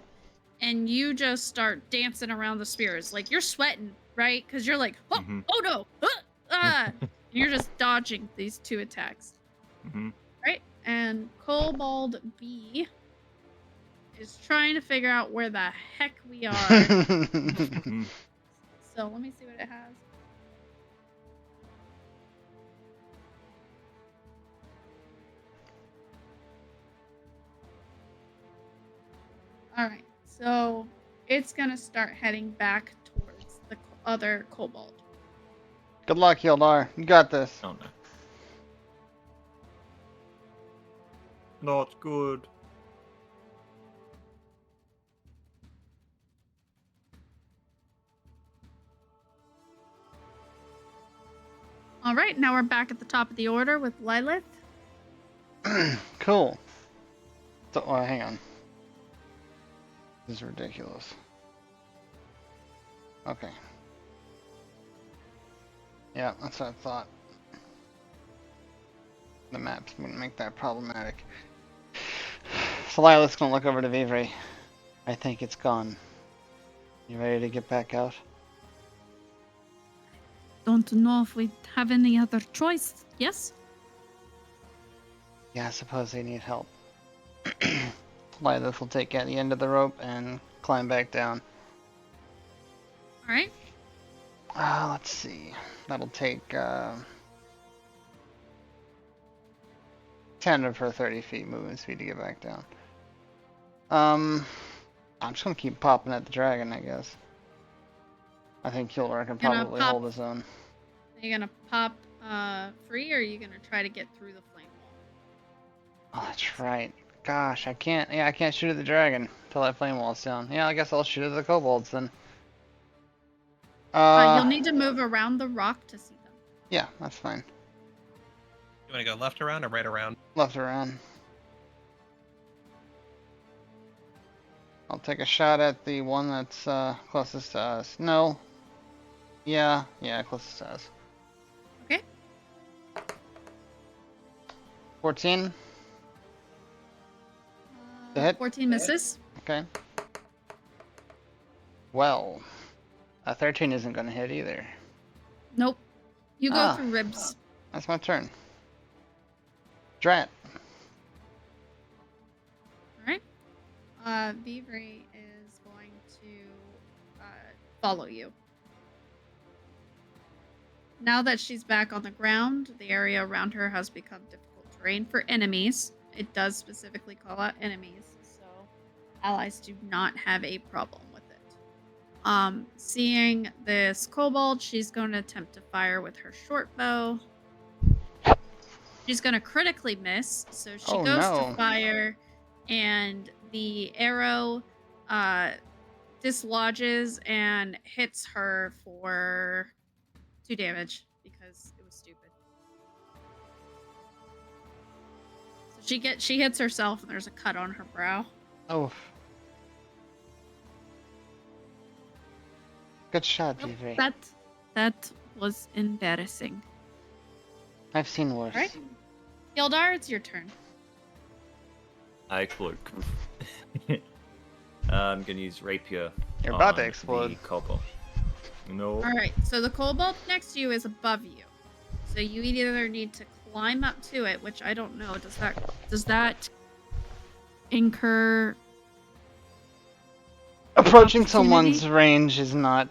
and you just start dancing around the spears. Like, you're sweating, right? Because you're like, oh, oh no! And you're just dodging these 2 attacks. Right? And Kobold B is trying to figure out where the heck we are. So let me see what it has. Alright, so it's gonna start heading back towards the other kobold. Good luck, Hildar. You got this. Oh no. Not good. Alright, now we're back at the top of the order with Lilith. Cool. So, hang on. This is ridiculous. Okay. Yeah, that's what I thought. The maps wouldn't make that problematic. So Lilith's gonna look over to Vivre. I think it's gone. You ready to get back out? Don't know if we have any other choice, yes? Yeah, I suppose they need help. Lilith will take at the end of the rope and climb back down. All right. Let's see. That'll take 10 of her 30 feet movement speed to get back down. I'm just gonna keep popping at the dragon, I guess. I think Uldren can Gonna probably pop- hold his own. Are you gonna pop free, or are you gonna try to get through the flame wall? Oh, that's right. Gosh, I can't. Yeah, I can't shoot at the dragon until that flame wall's down. Yeah, I guess I'll shoot at the kobolds then. You'll need to move around the rock to see them. Yeah, that's fine. You want to go left around or right around? Left around. I'll take a shot at the one that's closest to us. No. Yeah, closest to us. Okay. 14. To hit? 14 misses. Okay. Well, a 13 isn't going to hit either. Nope. You go Ah. through ribs. That's my turn. Drat. All right. Vivre is going to follow you. Now that she's back on the ground, the area around her has become difficult terrain for enemies. It does specifically call out enemies, so allies do not have a problem with it. Seeing this kobold, she's going to attempt to fire with her short bow. She's going to critically miss, so she Oh, goes no. to fire, and the arrow dislodges and hits her for 2 damage because it was stupid. So she hits herself, and there's a cut on her brow. Oh. Good shot, Nope, Vivre. that was embarrassing. I've seen worse. All right, Gildar, it's your turn. I cloak. I'm gonna use rapier. You're about to on explode. The kobold. No. All right, so the kobold next to you is above you, so you either need to climb up to it, which I don't know. Does that incur? Approaching Opportunity? someone's range is not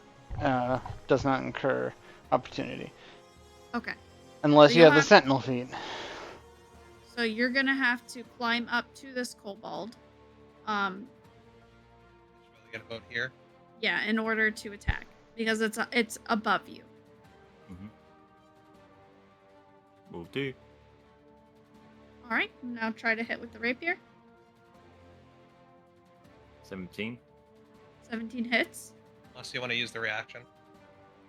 does not incur opportunity Okay, unless So you you'll have the have- sentinel feat. so you're gonna have to climb up to this kobold, Really gonna vote here. yeah, in order to attack because it's above you. Will do. All right, now try to hit with the rapier. 17. 17 hits. Unless you want to use the reaction.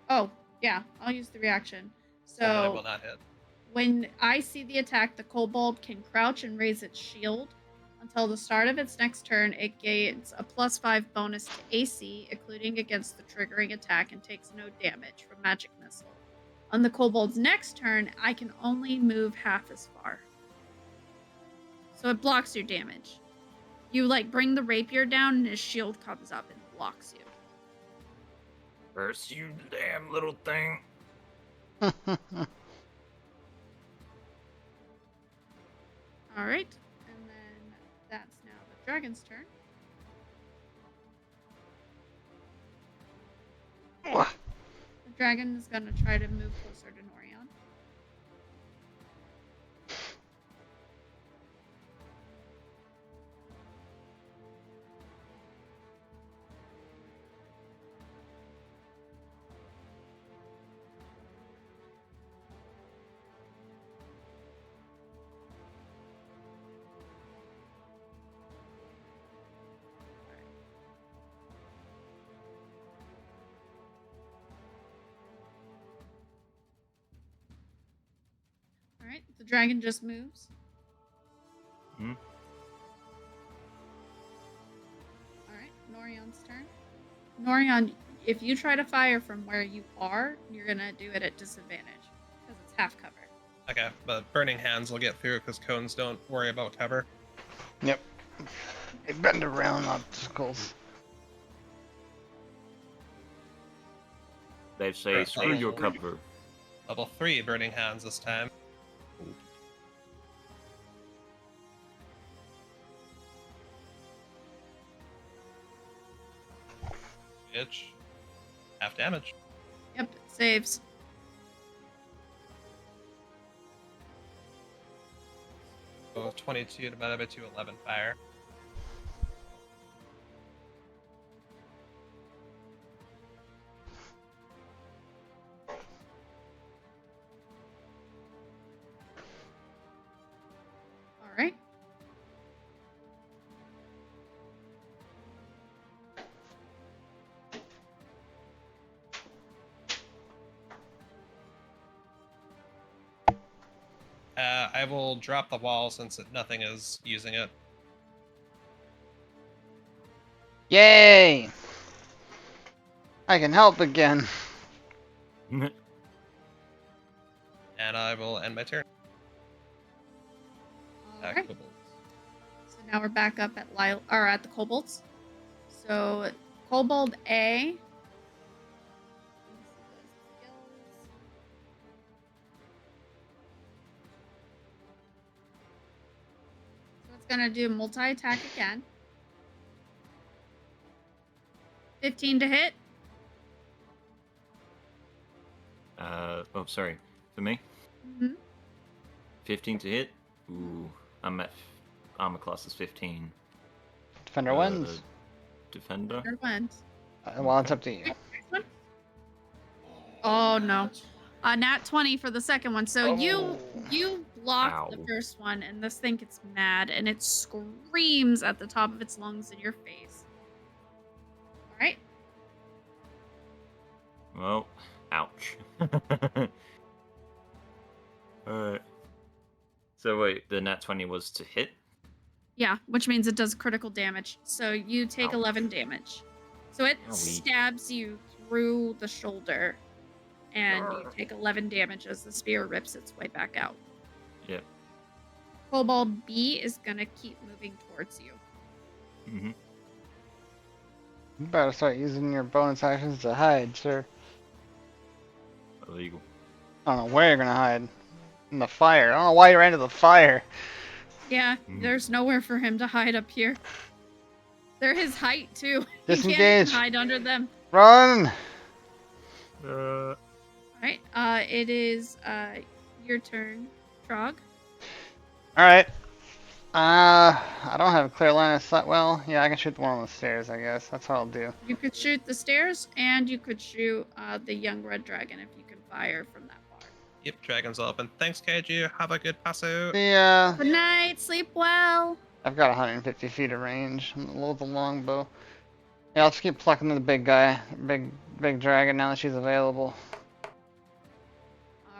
Oh, yeah, I'll use the reaction. Then it will So not hit. when I see the attack, the kobold can crouch and raise its shield. Until the start of its next turn, it gains a +5 bonus to AC, including against the triggering attack, and takes no damage from magic missile. On the kobold's next turn, I can only move half as far. So it blocks your damage. You bring the rapier down, and his shield comes up and blocks you. Curse you, damn little thing. All right, and then that's now the dragon's turn. The dragon is going to try to move closer to Norion. All right, the dragon just moves. Hmm. All right, Norion's turn. Norion, if you try to fire from where you are, you're gonna do it at disadvantage because it's half cover. Okay, but burning hands will get through because cones don't worry about cover. Yep. They bend around obstacles. They say, Right. screw your cover. Level 3 burning hands this time. Bitch. half damage. Yep, it saves. So 22 divided by 2, 11 fire. All right. I will drop the wall since nothing is using it. Yay! I can help again. And I will end my turn. All right. Kobolds. So now we're back up at at the kobolds. So kobold A. So it's gonna do multi-attack again. 15 to hit. Oh, sorry. For me? Mm-hmm. 15 to hit? Ooh, I'm at armor class is 15. Defender wins. Defender? Third wins. Well, it's up to you. Next one. Oh no. Nat 20 for the second one. So you block the Ow. first one, and this thing gets mad, and it screams at the top of its lungs in your face. All right. Well, ouch. Alright. So wait, the nat 20 was to hit? Yeah, which means it does critical damage. So you take Ow. 11 damage. So it Owie. stabs you through the shoulder, and you take 11 damage as the spear rips its way back out. Yep. Kobold B is gonna keep moving towards you. Mm-hmm. You better start using your bonus actions to hide, sir. Illegal. I don't know where you're gonna hide. In the fire. I don't know why you ran to the fire. Yeah, there's nowhere for him to hide up here. They're his height too. He can't even Disengage. hide under them. Run! All right. It is your turn, Trog. Alright. I don't have a clear line of sight. Well, yeah, I can shoot the one on the stairs, I guess. That's what I'll do. You could shoot the stairs, and you could shoot the young red dragon if you can fire from that far. Yep, dragon's open. Thanks, Kaiju. Have a good passo. Yeah. Good night. Sleep well. I've got 150 feet of range with the longbow. Yeah, I'll just keep plucking the big guy, big dragon now that she's available.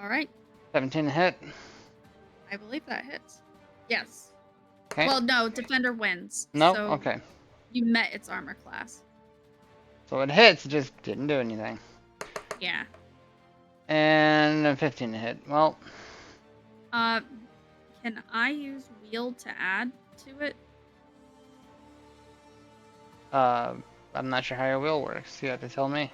All right. 17 to hit. I believe that hits. Yes. Okay. Well, no. Defender wins. No. So Okay. you met its armor class. So it hits, it just didn't do anything. Yeah. And a 15 to hit. Well, Can I use wield to add to it? I'm not sure how your wheel works. You have to tell me.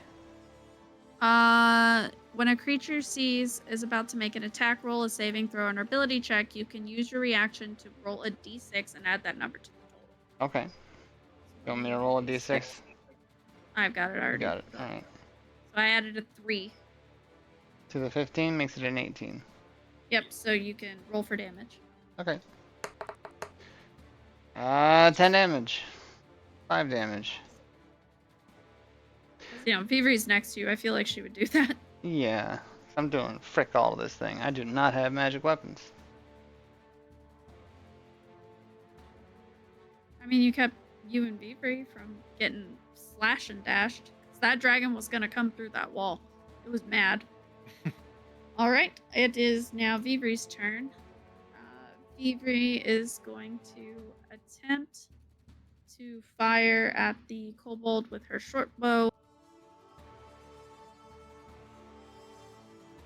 When a creature is about to make an attack roll, a saving throw, and ability check, you can use your reaction to roll a d6 and add that number to the total. Okay. You want me to roll a d6? I've got it You already. got it. Alright. So I added a 3. To the 15 makes it an 18. Yep, so you can roll for damage. Okay. 10 damage. 5 damage. You know, Vivri's next to you. I feel like she would do that. Yeah. I'm doing frick all of this thing. I do not have magic weapons. I mean, you kept you and Vivri from getting slash and dashed. 'Cause that dragon was going to come through that wall. It was mad. All right, it is now Vivri's turn. Vivri is going to attempt to fire at the kobold with her short bow.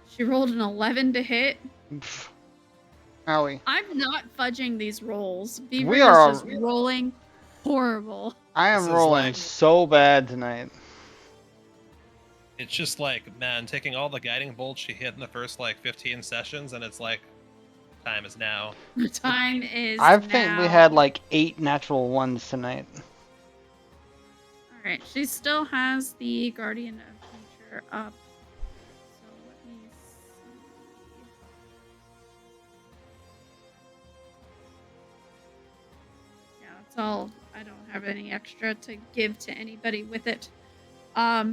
She rolled an 11 to hit. Pff. Owie. I'm not fudging these rolls. Vivri We is are- just rolling horrible. I am This is rolling like- so bad tonight. It's just like, man, taking all the guiding bolts she hit in the first like 15 sessions, and it's like, time is now. The time is I think we now. had like 8 natural ones tonight. All right, she still has the Guardian of her up. So let me see. Yeah, that's all. I don't have any extra to give to anybody with it. All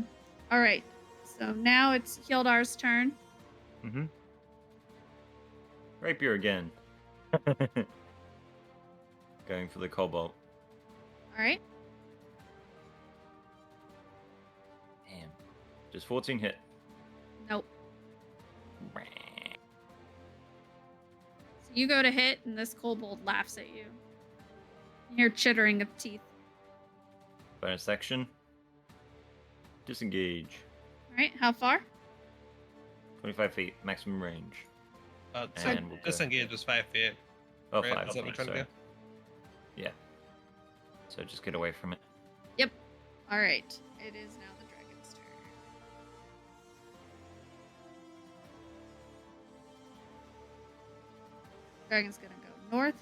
right. So now it's Hildar's turn. Mm-hmm. Rapier again. Going for the cobalt. All right. Damn. Just 14 hit. Nope. So you go to hit, and this kobold laughs at you. You hear chittering of teeth. Bonus action. Disengage. All right. How far? 25 feet, maximum range. So And we'll go. disengage is 5 feet. Oh, right? 5 Is that what feet, we're trying to sorry. Yeah. So just get away from it. Yep. All right. It is now the dragon's turn. Dragon's gonna go north.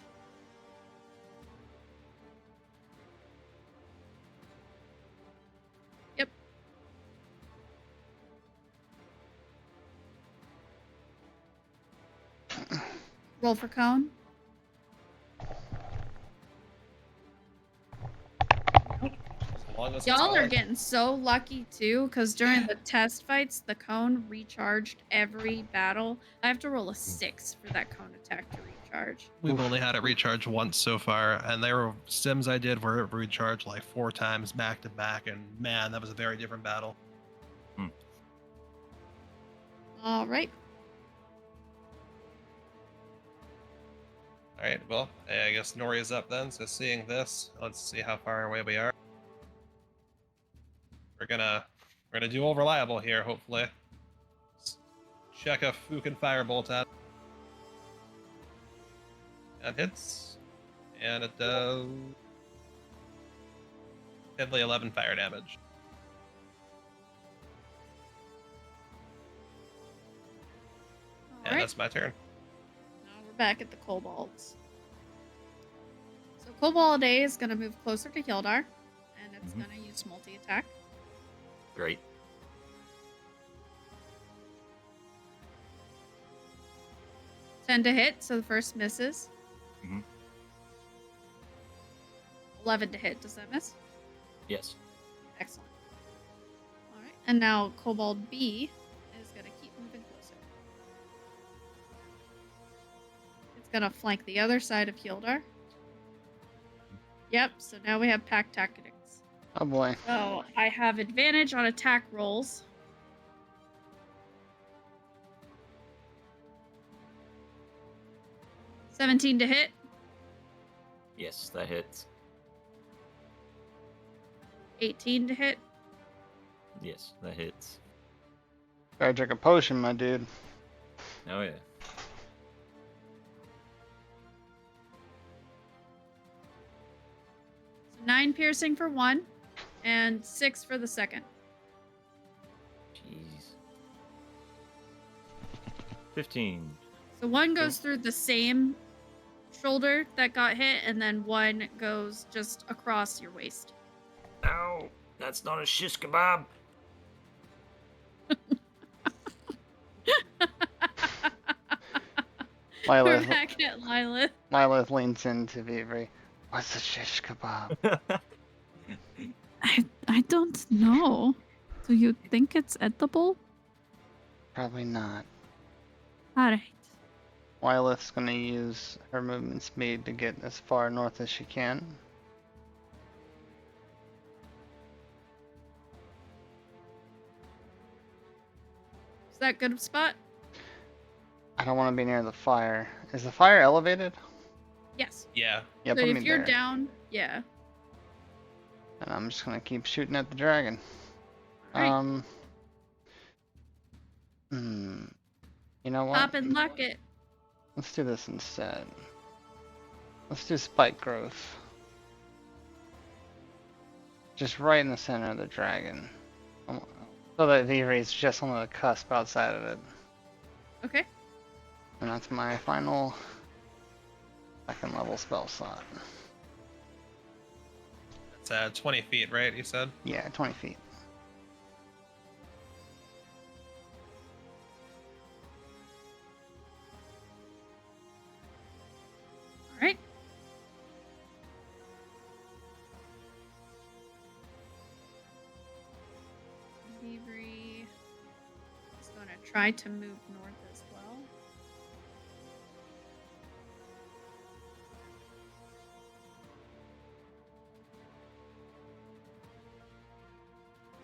Yep. Roll for cone. As long as it's Y'all are all- getting so lucky too, because during the test fights, the cone recharged every battle. I have to roll a 6 for that cone attack to recharge. We've only had it recharge once so far, and there were sims I did where it recharged like 4 times back to back, and man, that was a very different battle. All right. All right, well, I guess Nori's up then. So seeing this, let's see how far away we are. We're gonna do all reliable here, hopefully. Let's check if who can firebolt at. And hits, and it does deadly 11 fire damage. All And right. that's my turn. Now we're back at the kobolds. So Kobold A is going to move closer to Hildar, and it's going to use multi-attack. Great. Ten to hit, so the first misses. Mhm. 11 to hit, does that miss? Yes. Excellent. All right, and now Kobold B is going to keep moving closer. It's going to flank the other side of Hildar. Yep, so now we have pack tactics. Oh boy. So I have advantage on attack rolls. $17 to hit, Yes, that hits. 18 to hit, Yes, that hits. Better drink a potion, my dude. Oh yeah. so 9 piercing for one, and 6 for the second. Jeez. 15. So one goes through the same shoulder that got hit, and then one goes just across your waist. Ow! That's not a shish kebab. We're Lilith, back at Lilith. Lilith leans into Vivri. What's a shish kebab? I don't know. Do you think it's edible? Probably not. Alright. Lilith's gonna use her movement speed to get as far north as she can. Is that good spot? I don't want to be near the fire. Is the fire elevated? Yes. Yeah. Yeah, So put if me you're there. down, yeah. And I'm just gonna keep shooting at the dragon. Alright. You know what? Pop and lock it. Let's do this instead. Let's do spike growth. Just right in the center of the dragon. So that Vivri is just on the cusp outside of it. Okay. And that's my final second level spell slot. It's 20 feet, right? You said. Yeah, 20 feet. try to move north as well.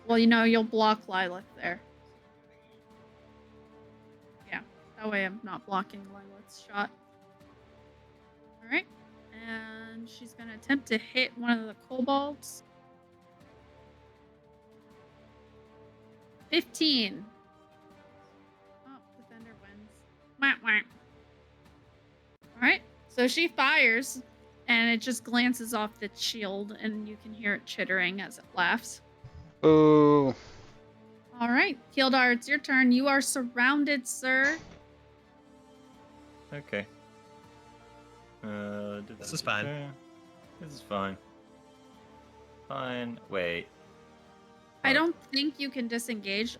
Well, you'll block Lilith there. Yeah, that way I'm not blocking Lilith's shot. Alright. And she's going to attempt to hit one of the kobolds. 15. Oh, defender wins. Wah, wah. Alright, so she fires, and it just glances off the shield, and you can hear it chittering as it laughs. Ooh. Alright, Kildar, it's your turn. You are surrounded, sir. Okay. This is fine. This is fine. Fine. Wait. I don't think you can disengage.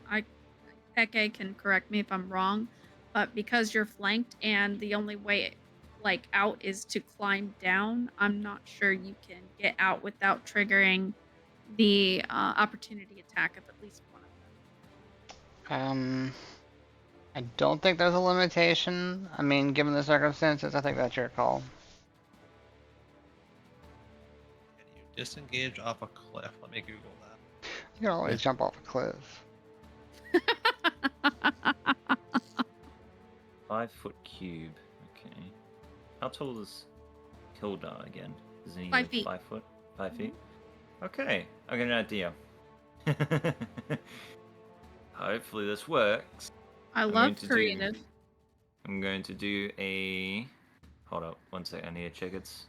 Peke can correct me if I'm wrong, but because you're flanked and the only way out is to climb down, I'm not sure you can get out without triggering the opportunity attack of at least one of them. I don't think there's a limitation. I mean, given the circumstances, I think that's your call. Can you disengage off a cliff? Let me Google that. You can always jump off a cliff. 5-foot cube. Okay. How tall is Kildar again? Is he 5 feet. 5 foot? 5 feet? Okay, I got an idea. Hopefully this works. I love creative. I'm going to do a... Hold up, one sec, I need to check its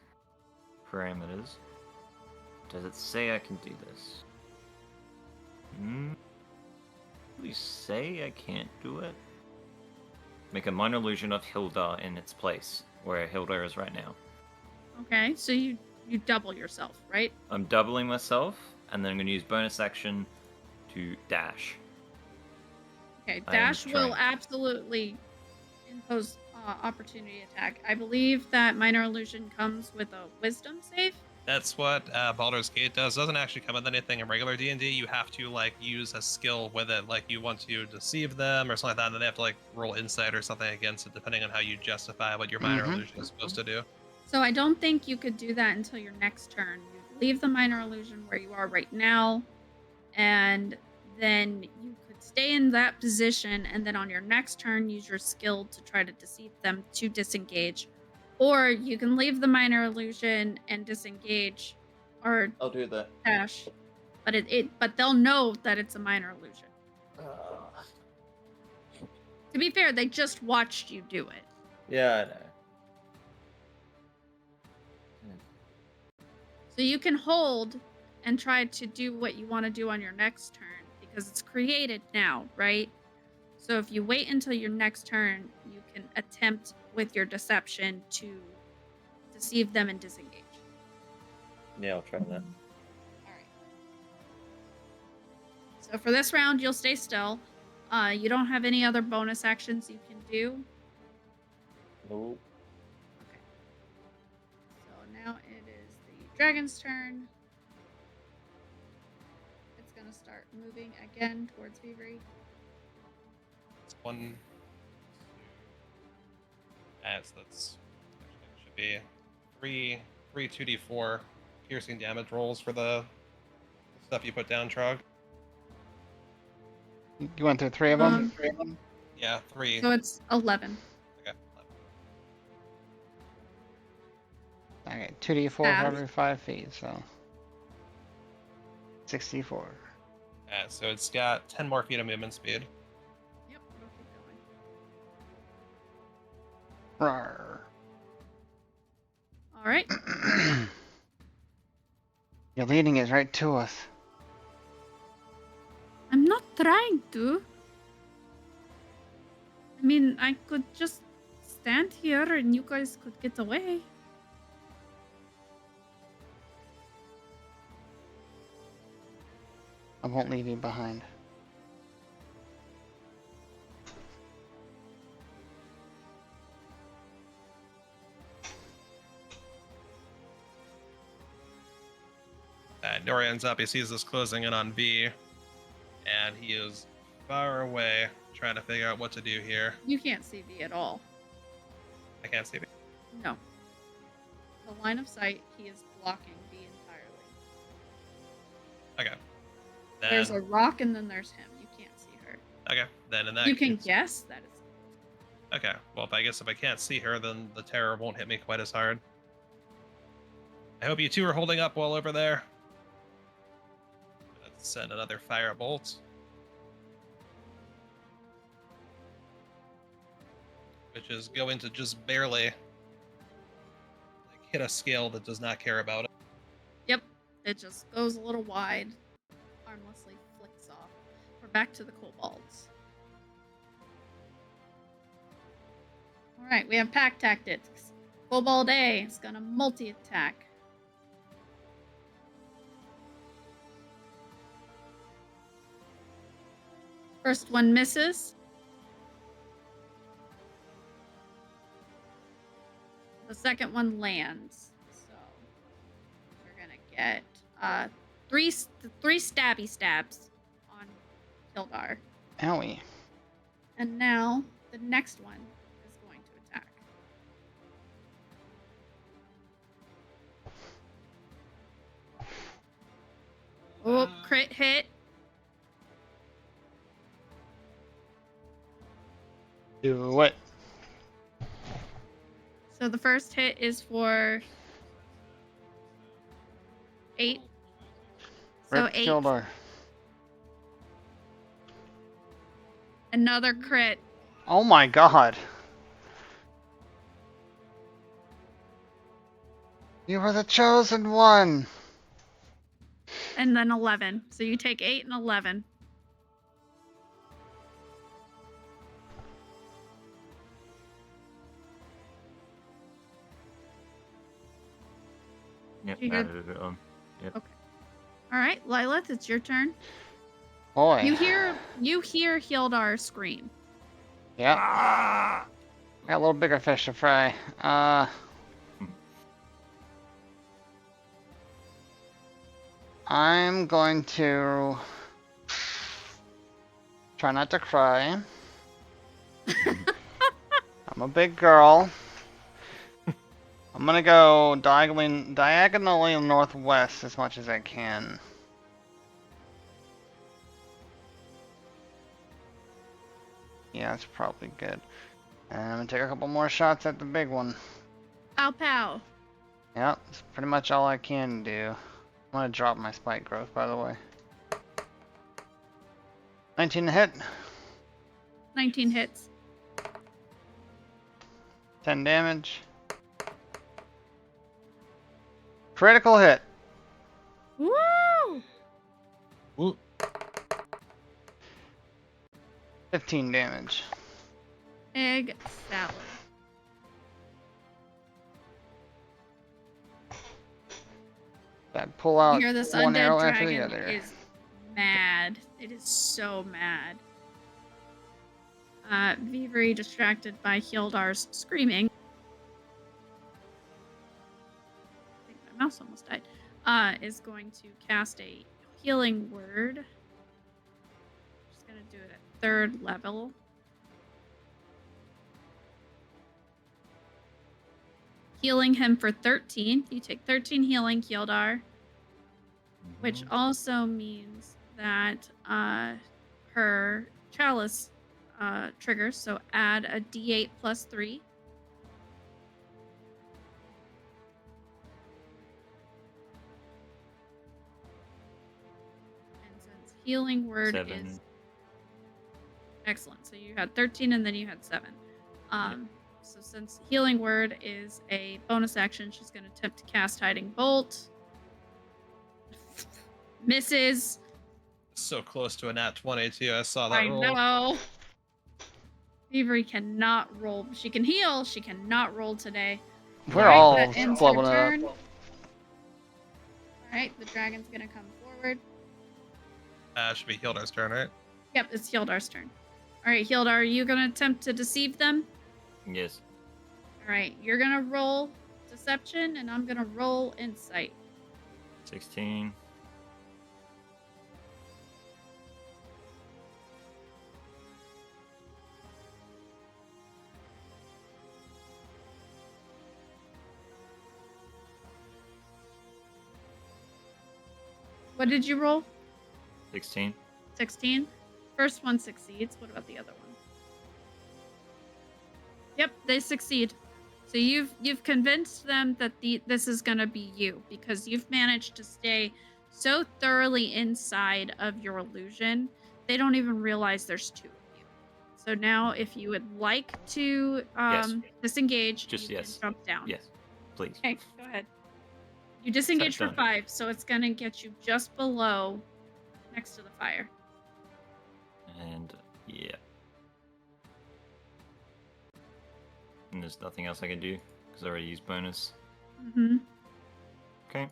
parameters. Does it say I can do this? You say I can't do it? Make a minor illusion of Hildar in its place, where Hildar is right now. Okay, so you double yourself, right? I'm doubling myself, and then I'm going to use bonus action to dash. Okay, I am dash will trying. absolutely impose opportunity attack. I believe that minor illusion comes with a wisdom save. That's what Baldur's Gate does. It doesn't actually come with anything in regular D&D. You have to use a skill with it, you want to deceive them or something like that, and then they have to roll insight or something against it, depending on how you justify what your minor illusion is supposed to do. So I don't think you could do that until your next turn. You leave the minor illusion where you are right now, and then you could stay in that position, and then on your next turn use your skill to try to deceive them to disengage. Or you can leave the minor illusion and disengage, or I'll do that. dash. But they'll know that it's a minor illusion. To be fair, they just watched you do it. Yeah, I know. So you can hold and try to do what you want to do on your next turn because it's created now, right? So if you wait until your next turn, you can attempt with your deception to deceive them and disengage. Yeah, I'll try that. All right. So for this round, you'll stay still. You don't have any other bonus actions you can do. Nope. Okay. So now it is the dragon's turn. It's going to start moving again towards Vivri. It's 1, 2. That's should be 3 2d4 piercing damage rolls for the stuff you put down, Trog. You went through 3 of them? Yeah, 3. So it's 11. Okay. Okay, 2d4 for every 5 feet, so 64. So it's got 10 more feet of movement speed. Yep, it'll keep going. Rawr. All right. You're leading it right to us. I'm not trying to. I mean, I could just stand here and you guys could get away. I won't leave you behind. Nori ends up, he sees this closing in on V, and he is far away trying to figure out what to do here. You can't see V at all. I can't see. No. The line of sight, he is blocking V entirely. Okay. Then, There's a rock and then there's him. You can't see her. okay. Then in that You can case- guess that it's. Okay. Well, if I can't see her, then the terror won't hit me quite as hard. I hope you two are holding up well over there. Let's send another firebolt. Which is going to just barely hit a scale that does not care about it. Yep. It just goes a little wide, harmlessly flicks off. We're back to the kobolds. Alright, we have pack tactics. Kobold A is gonna multi-attack. First one misses. The second one lands. So we're gonna get three stabby stabs on Hildar. Owie. And now the next one is going to attack. Oh, crit hit. Do it. So the first hit is for 8. So Rip 8. Kildar. Another crit. Oh my god. You were the chosen one. And then 11. So you take 8 and 11. Yep, You good? added it on. Yep. Okay. All right, Lilith, it's your turn. Boy. You hear Hildar scream. Yep. Got a little bigger fish to fry. I'm going to try not to cry. I'm a big girl. I'm gonna go diagonally northwest as much as I can. Yeah, that's probably good. And I'm gonna take a couple more shots at the big one. Pow pow. Yep, that's pretty much all I can do. I'm gonna drop my spike growth, by the way. 19 to hit. 19 hits. 10 damage. Critical hit. Woo! Ooh. 15 damage. Egg salad. That pull out You hear this one arrow undead after the dragon other. is mad. It is so mad. Vivri, distracted by Hildar's screaming. I think my mouse almost died. Is going to cast a healing word. Just gonna do it at 3rd level. Healing him for 13. You take 13 healing, Hildar. Which also means that her chalice triggers, so add a d8 plus 3. And since healing word 7. is excellent, so you had 13 and then you had 7. So since healing word is a bonus action, she's going to attempt to cast Hiding Bolt. Misses. So close to a nat 20 too. I saw that I roll. know. Thievery cannot roll. She can heal. She cannot roll today. We're Alright, all that ends clubbing her it turn. up. Alright, the dragon's gonna come forward. Should be Hildar's turn, right? Yep, it's Hildar's turn. Alright, Hildar, are you gonna attempt to deceive them? Yes. Alright, you're gonna roll deception, and I'm gonna roll insight. 16. What did you roll? 16. 16. First one succeeds. What about the other one? Yep, they succeed. So you've convinced them that this is gonna be you because you've managed to stay so thoroughly inside of your illusion, they don't even realize there's two of you. So now, if you would like to Yes. disengage, Just you yes. can jump down. Yes, please. Okay, go ahead. You disengage for Done. 5, so it's gonna get you just below, next to the fire. And yeah. And there's nothing else I can do because I already used bonus. Mm-hmm. Okay.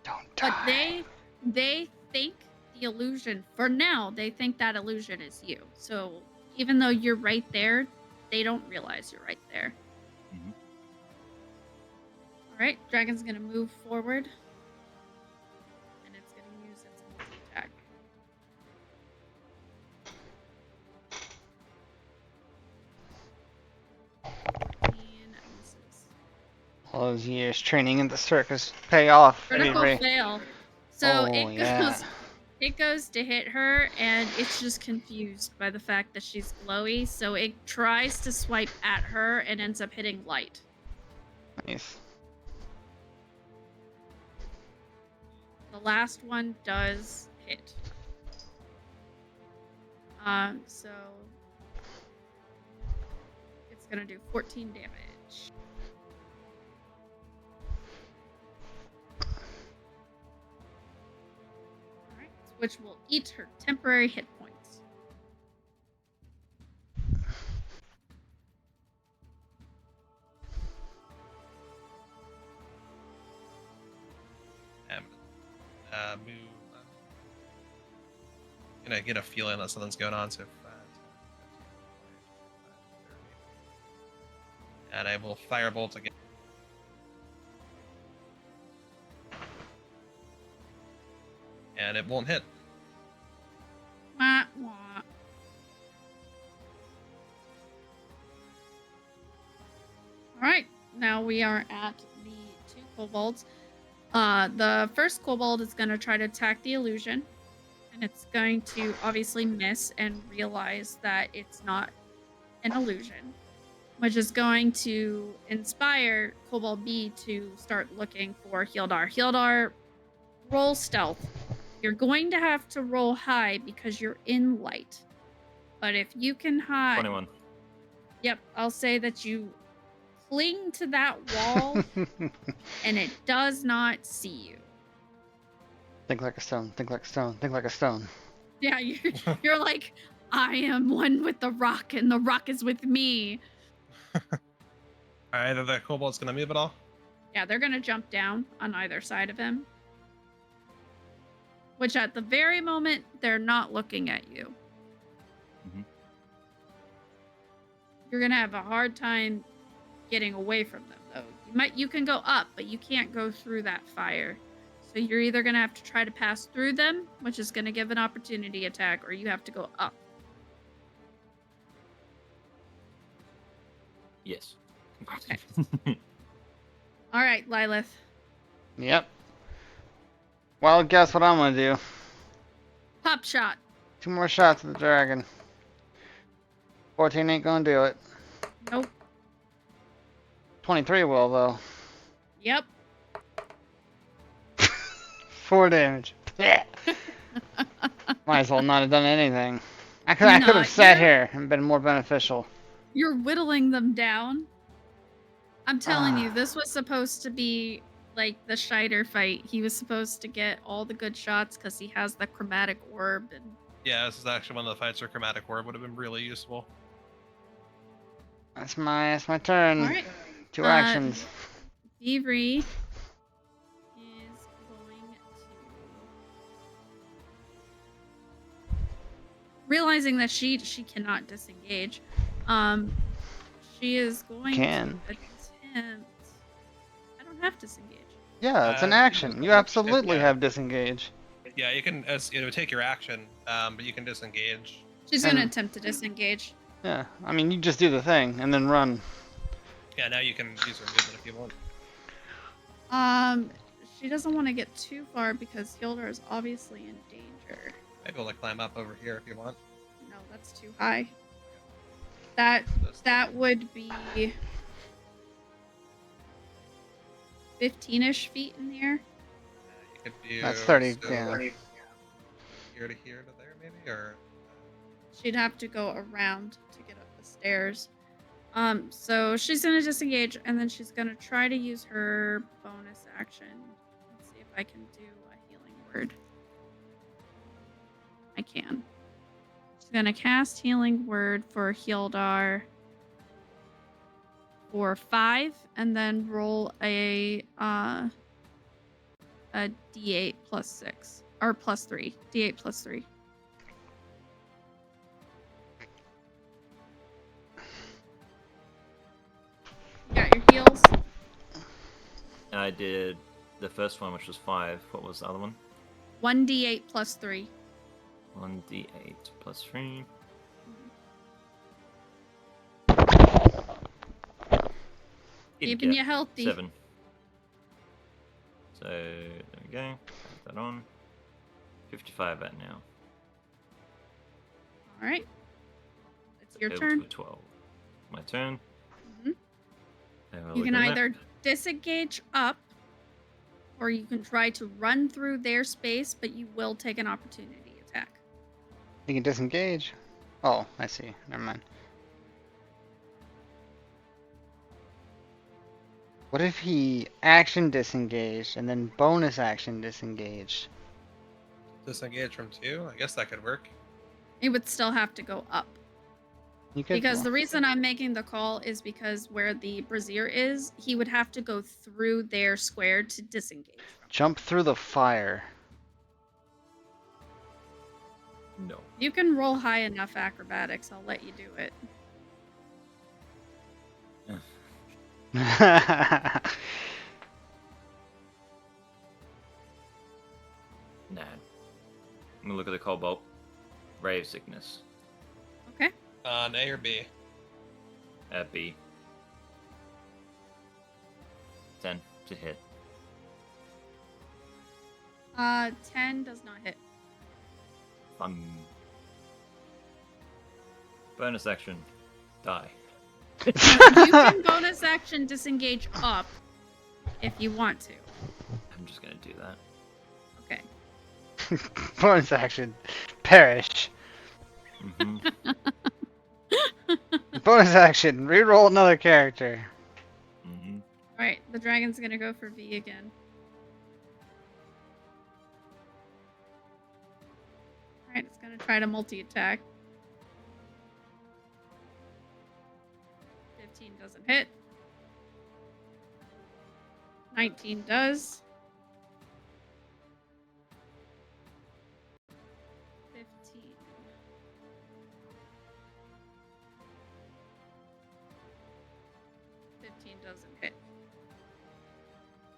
Don't die. But they think the illusion, for now, they think that illusion is you. So even though you're right there, they don't realize you're right there. Mhm. All right, dragon's gonna move forward, and it's gonna use its multi-attack. And misses. All those years training in the circus pay off. Critical Ray. fail. So Oh, it goes. yeah. It goes to hit her, and it's just confused by the fact that she's glowy. So it tries to swipe at her and ends up hitting light. Nice. The last one does hit. So it's gonna do 14 damage. Alright, which will eat her temporary hit points. Move. Gonna get a feeling that something's going on. So 5, 10, 30. And I will firebolt again. And it won't hit. Wah, wah. Alright, now we are at the 2 kobolds. The first kobold is going to try to attack the illusion, and it's going to obviously miss and realize that it's not an illusion, which is going to inspire Kobold B to start looking for Hildar. Hildar, roll stealth. You're going to have to roll high because you're in light. But if you can hide... 21. Yep, I'll say that you cling to that wall and it does not see you. Think like a stone. Think like a stone. Think like a stone. Yeah, you're like, I am one with the rock and the rock is with me. Alright, are the kobolds gonna move at all? Yeah, they're going to jump down on either side of him. Which at the very moment, they're not looking at you. Mhm. You're going to have a hard time getting away from them, though. You can go up, but you can't go through that fire. So you're either going to have to try to pass through them, which is going to give an opportunity attack, or you have to go up. Yes. Okay. All right, Lilith. Yep. Well, guess what I'm gonna do? Pop shot. 2 more shots at the dragon. 14 ain't gonna do it. Nope. 23 will, though. Yep. 4 damage. Yeah. Might as well not have done anything. I could have sat here and been more beneficial. You're whittling them down. I'm telling you, this was supposed to be like the Scheider fight. He was supposed to get all the good shots because he has the chromatic orb. And Yeah, this is actually one of the fights where Chromatic Orb would have been really useful. That's my turn. all right, 2 actions. Vivri is going to, realizing that she cannot disengage. She is going to attempt. I don't have disengage. Yeah, it's an action. You absolutely have disengage. Yeah, you can. It would take your action, but you can disengage. She's going to attempt to disengage. Yeah, I mean, you just do the thing and then run. Yeah, now you can use her movement if you want. She doesn't want to get too far because Hildar is obviously in danger. Maybe we'll climb up over here if you want. No, that's too high. That would be 15-ish feet in the air. You could do That's 30, so yeah. Here to here to there, maybe, or She'd have to go around to get up the stairs. So she's gonna disengage, and then she's gonna try to use her bonus action. Let's see if I can do a healing word. I can. She's gonna cast healing word for Hildar for 5, and then roll a D8 plus 6 or plus 3. D8 plus 3. You got your heals. I did the first one, which was 5. What was the other one? 1d8 plus 3. 1d8 plus 3. Keeping you healthy. 7. So there we go. Put that on. 55 at now. All right. It's your Go turn. to 12. My turn. Mhm. You can either disengage up, or you can try to run through their space, but you will take an opportunity attack. You can disengage. Oh, I see. Never mind. What if he action disengaged and then bonus action disengaged? disengage from 2. I guess that could work. It would still have to go up. You could Because the reason I'm making the call is because where the brazier is, he would have to go through their square to disengage. jump through the fire. No. You can roll high enough acrobatics. I'll let you do it. Nah. I'm gonna look at the cobalt. Ray of sickness. Okay. On A or B? At B. 10 to hit. 10 does not hit. Bonus action. Die. You can bonus action disengage up if you want to. I'm just gonna do that. Okay. Bonus action. Perish. Mm-hmm. Bonus action. Reroll another character. Mm-hmm. Alright, the dragon's gonna go for V again. Alright, it's gonna try to multi-attack. 15 doesn't hit. 19 does. 15. 15 doesn't hit.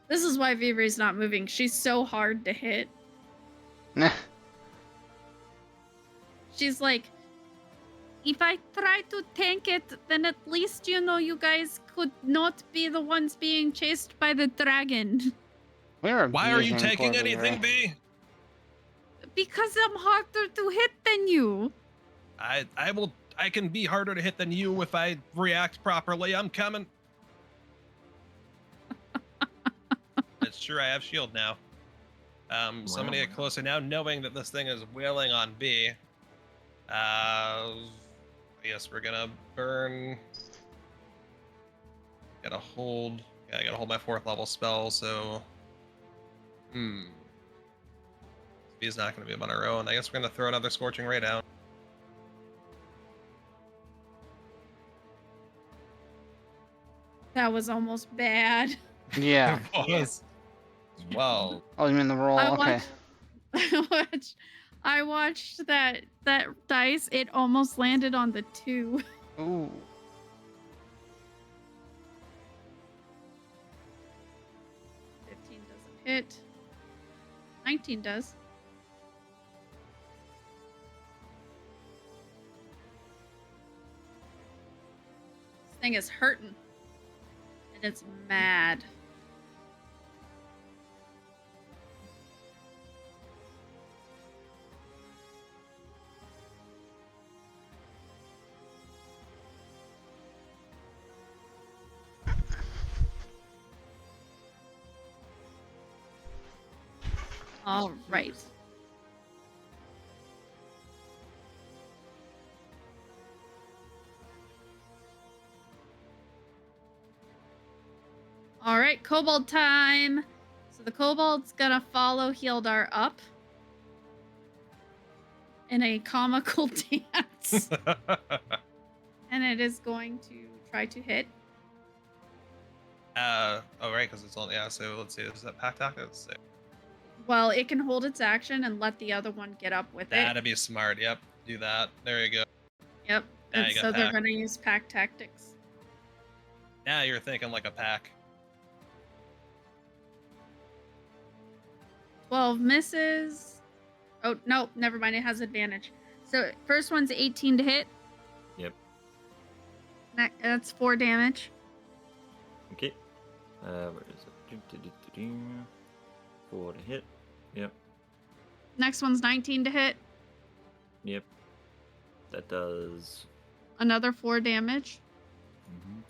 This is why Vivri's not moving. She's so hard to hit. She's like, if I try to tank it, then at least, you know, you guys could not be the ones being chased by the dragon. We're Why are you abusing taking poor anything, Vivre. B? Because I'm harder to hit than you. I can be harder to hit than you if I react properly. I'm coming. It's true, I have shield now. So I'm gonna get closer now, knowing that this thing is wailing on B. I guess we're gonna burn. Gotta hold. Yeah, I gotta hold my 4th level spell, so. B's not gonna be on our own. I guess we're gonna throw another Scorching Ray down. That was almost bad. Yeah. Well. Oh, you mean the roll? Okay. I watched that dice. It almost landed on the 2. Ooh. 15 doesn't hit. 19 does. This thing is hurting. And it's mad. All right. All right, kobold time. So the kobold's gonna follow Hildar up in a comical dance, and it is going to try to hit. Oh, right, because it's only, yeah, so let's see, is that pack tactics? So Well, it can hold its action and let the other one get up with it. that'd be smart, yep, do that. There you go. Yep. Now And you got so they're pack. going to use pack tactics. Now you're thinking like a pack. 12 misses. Oh, no, never mind. It has advantage. So first one's 18 to hit. Yep. That's 4 damage. Okay. Where is it? 4 to hit. Yep. Next one's 19 to hit. Yep. That does. Another 4 damage. Mm-hmm.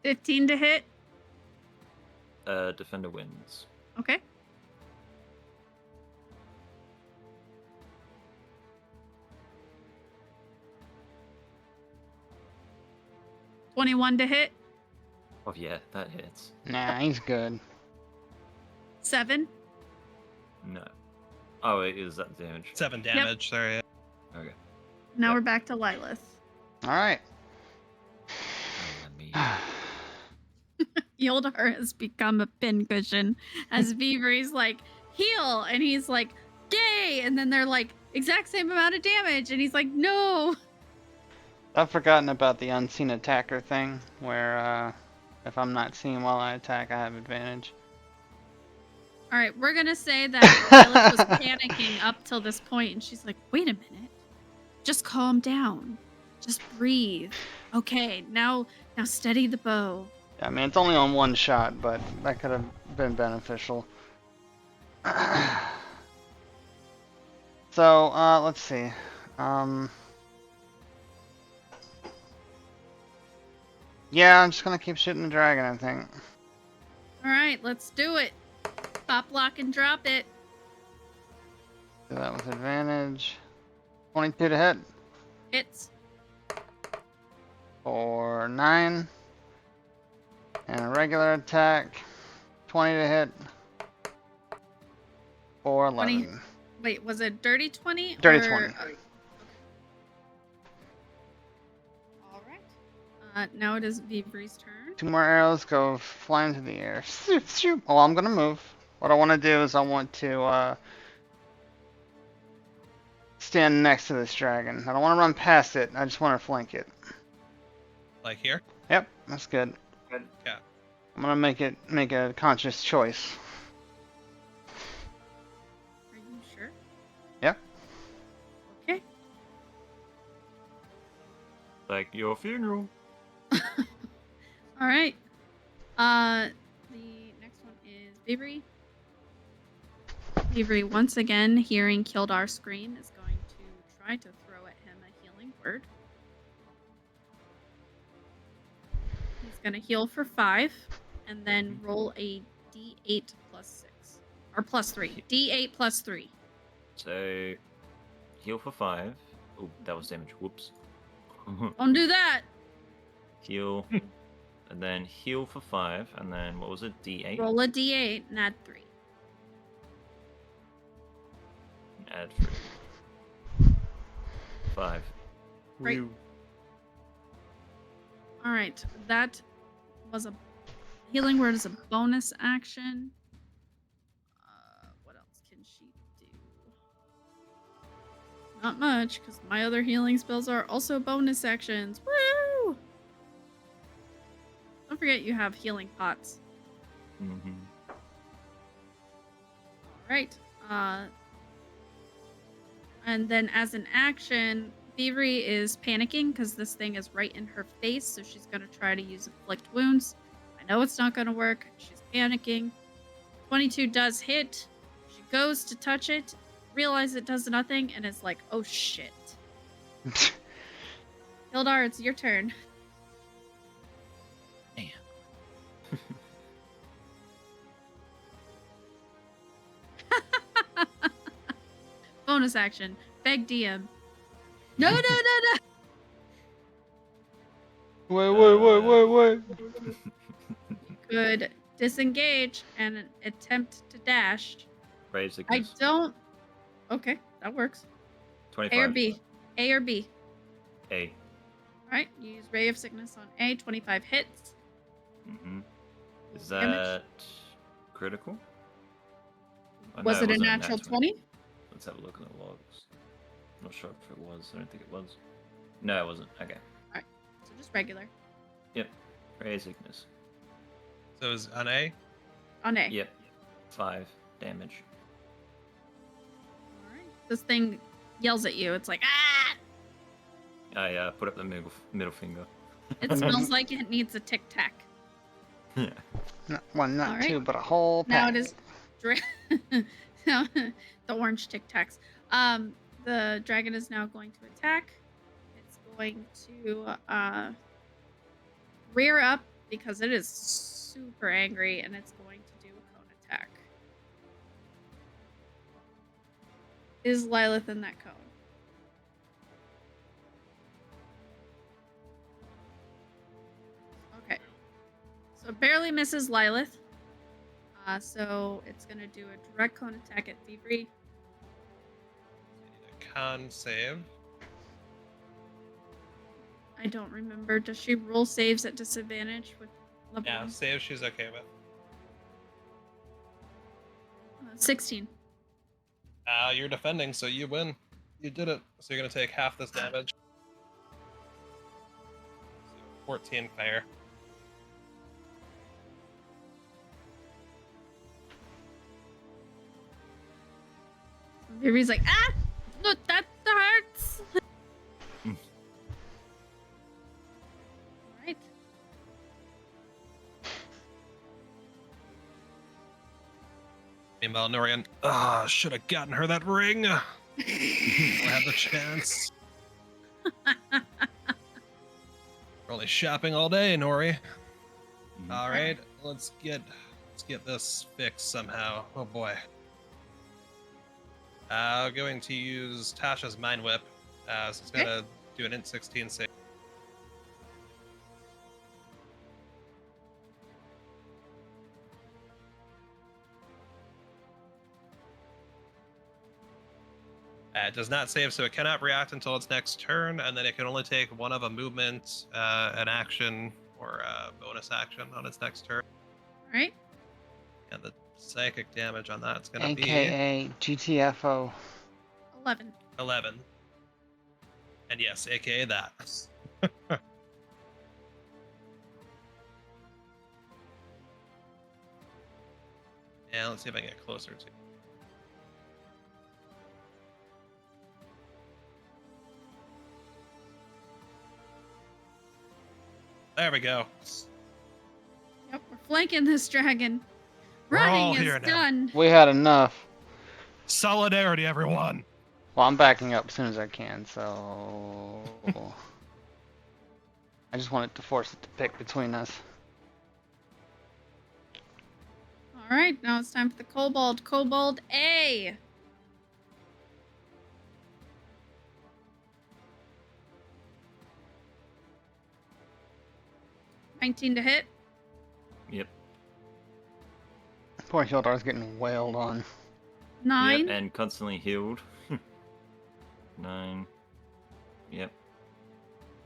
$15 to hit. Defender wins. Okay. $21 to hit. Oh yeah, that hits. Nah, he's good. 7. No. Oh, it is that damage. 7 damage, sorry. Okay. Now Yep. we're back to Lilith. All right. Oh, let me. Yoldar has become a pincushion as Beavery's like, heal! And he's like, yay! And then they're like, exact same amount of damage. And he's like, no! I've forgotten about the unseen attacker thing, where if I'm not seen while I attack, I have advantage. All right, we're going to say that Lilith was panicking up till this point, and she's like, wait a minute. Just calm down. Just breathe. Okay, now steady the bow. I mean, it's only on one shot, but that could have been beneficial. So, let's see. Yeah, I'm just gonna keep shooting the dragon, I think. All right, let's do it. Pop, lock, and drop it. Do that with advantage. 22 to hit. Hits. For 9. And a regular attack. 20 to hit. For 11. 20. Wait, was it dirty 20? Dirty or... 20. okay. All right. Now it is Beavery's turn. 2 more arrows go flying into the air. Shoot, shoot. Oh, I'm gonna move. What I want to do is I want to stand next to this dragon. I don't want to run past it. I just want to flank it. Like here? Yep, that's good. Good. Yeah. I'm gonna make a conscious choice. Are you sure? Yep. Okay. Like your funeral. All right. The next one is Beavery. Beavery, once again, hearing Kildar scream, is going to try to throw at him a healing word. He's going to heal for 5, and then roll a d8 plus 6. Or plus 3. d8 plus 3. So, heal for 5. Oh, that was damage. Whoops. Don't do that! Heal. And then heal for 5. And then, what was it? D8? Roll a d8 and add 3. Add 3. 5. Right. Alright, that was a... Healing word is a bonus action. What else can she do? Not much, because my other healing spells are also bonus actions. Woo! Don't forget you have healing pots. Mm-hmm. Alright, and then as an action, Thievery is panicking because this thing is right in her face, so she's going to try to use Inflict Wounds. I know it's not going to work. She's panicking. 22 does hit. She goes to touch it, realizes it does nothing, and is like, oh shit. Hildar, it's your turn. Damn. Bonus action. Beg DM. No, no, no, no. Wait. Could disengage and attempt to dash. Raise I sickness. don't. Okay, that works. 25. A or B. A or B. A. All right. Use Ray of Sickness on A. 25 hits. Mm-hmm. Is Damage. that critical? Oh, Was no, it a wasn't natural 20? Let's have a look in the logs. Not sure if it was. I don't think it was. No, it wasn't. Okay. So just regular. Yep. Raise sickness. So is on A? On A. Yep. 5 damage. All right. This thing yells at you. It's like, ah! I put up the middle finger. It smells like it needs a tic tac. Not one, not Alright. two, but a whole Now pack. it is. The orange tic tacs. The dragon is now going to attack. It's going to rear up because it is super angry, and it's going to do a cone attack. Is Lilith in that cone? Okay. So it barely misses Lilith. So it's going to do a direct cone attack at Thievery. A con save. I don't remember. Does she roll saves at disadvantage with level Yeah, 1? save she's okay with. 16. You're defending, so you win. You did it. So you're gonna take half this damage. So 14 fire. Thievery's like, ah! Look, that hurts! Alright. Meanwhile, Norian, should have gotten her that ring. I had the chance. We're only shopping all day, Nori. All right, let's get this fixed somehow. Oh boy. Going to use Tasha's Mind Whip. So it's gonna do an int 16 save. It does not save, so it cannot react until its next turn, and then it can only take one of a movement, an action, or a bonus action on its next turn. Alright. And the psychic damage on that's going to be AKA GTFO. 11. 11. And yes, AKA that. And let's see if I can get closer to. There we go. Yep, we're flanking this dragon. We're all Running here is now. done. We had enough. Solidarity, everyone. Well, I'm backing up as soon as I can, so... I just wanted to force it to pick between us. Alright, now it's time for the kobold. Kobold A. $19 to hit. Yep. Poor Hildar's getting wailed on. 9. Yep, and constantly healed. 9. Yep.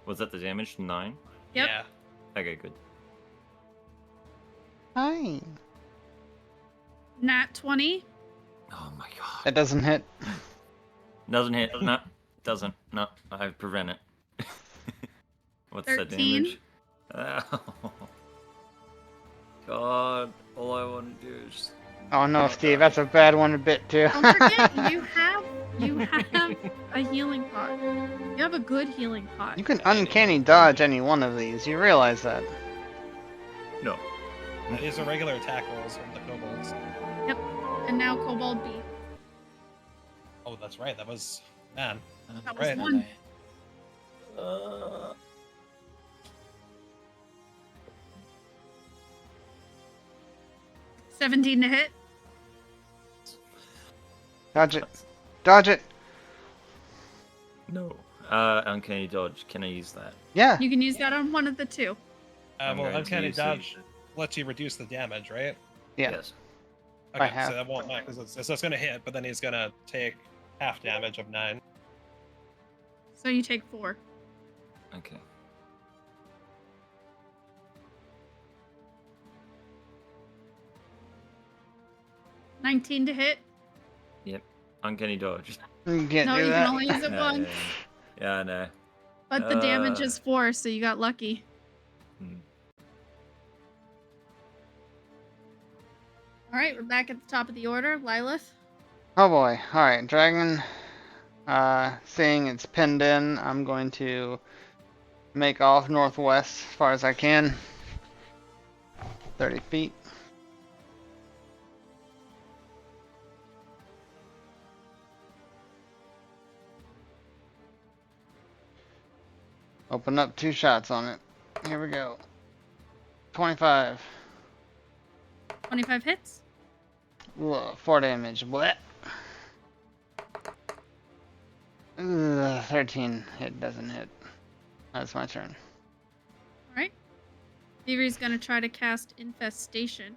Was that the damage? 9? Yep. Yeah. Okay, good. Fine. Nat 20. Oh my god. That doesn't hit. Doesn't hit. No, doesn't. No, I prevent it. What's the 13. damage? Oh. God, all I want to do is. Oh no, Steve, that's a bad one to bit too. Don't forget, you have a healing pot. You have a good healing pot. You can uncanny dodge any one of these. You realize that? No. These are regular attack rolls from the kobolds. Yep. And now Kobold B. Oh, that's right. That was man. That was Right. one. Uh, 17 to hit. Dodge it. Dodge it. no. Uncanny dodge. Can I use that? Yeah. You can use that on one of the two. I'm Well, going to uncanny use dodge lets you reduce the damage, right? Yeah. Yes. By Okay, half. so that won't matter because it's going to hit, but then he's going to take half damage of 9. So you take 4. Okay. $19 to hit. Yep. Uncanny dodge. You can't No, do you that. can only use it No, once. yeah, I know. But the damage Uh. is 4, so you got lucky. Hmm. All right, we're back at the top of the order. Lilith. Oh boy. Alright, dragon. Seeing it's pinned in, I'm going to make off northwest as far as I can. 30 feet. Open up 2 shots on it. Here we go. 25. 25 hits. Ugh, 4 damage. Blech. 13. It doesn't hit. That's my turn. All right. Thievery's going to try to cast Infestation.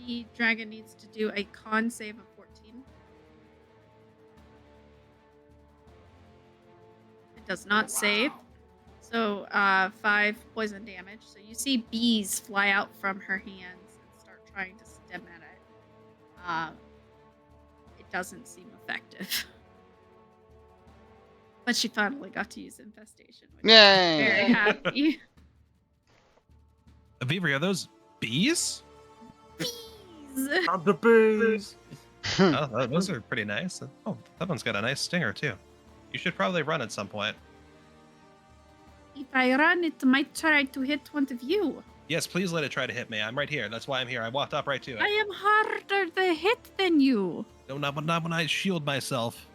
The dragon needs to do a con save of 14. It does not save. So 5 poison damage. So you see bees fly out from her hands and start trying to stem at it. It doesn't seem effective. But she finally got to use Infestation, which I'm very Yay! happy. Avery, are those bees? Bees! Not the bees. Oh, those are pretty nice. Oh, that one's got a nice stinger too. You should probably run at some point. If I run, it might try to hit one of you. Yes, please let it try to hit me. I'm right here. That's why I'm here. I walked up right to I it. am harder to hit than you. No, not when I shield myself.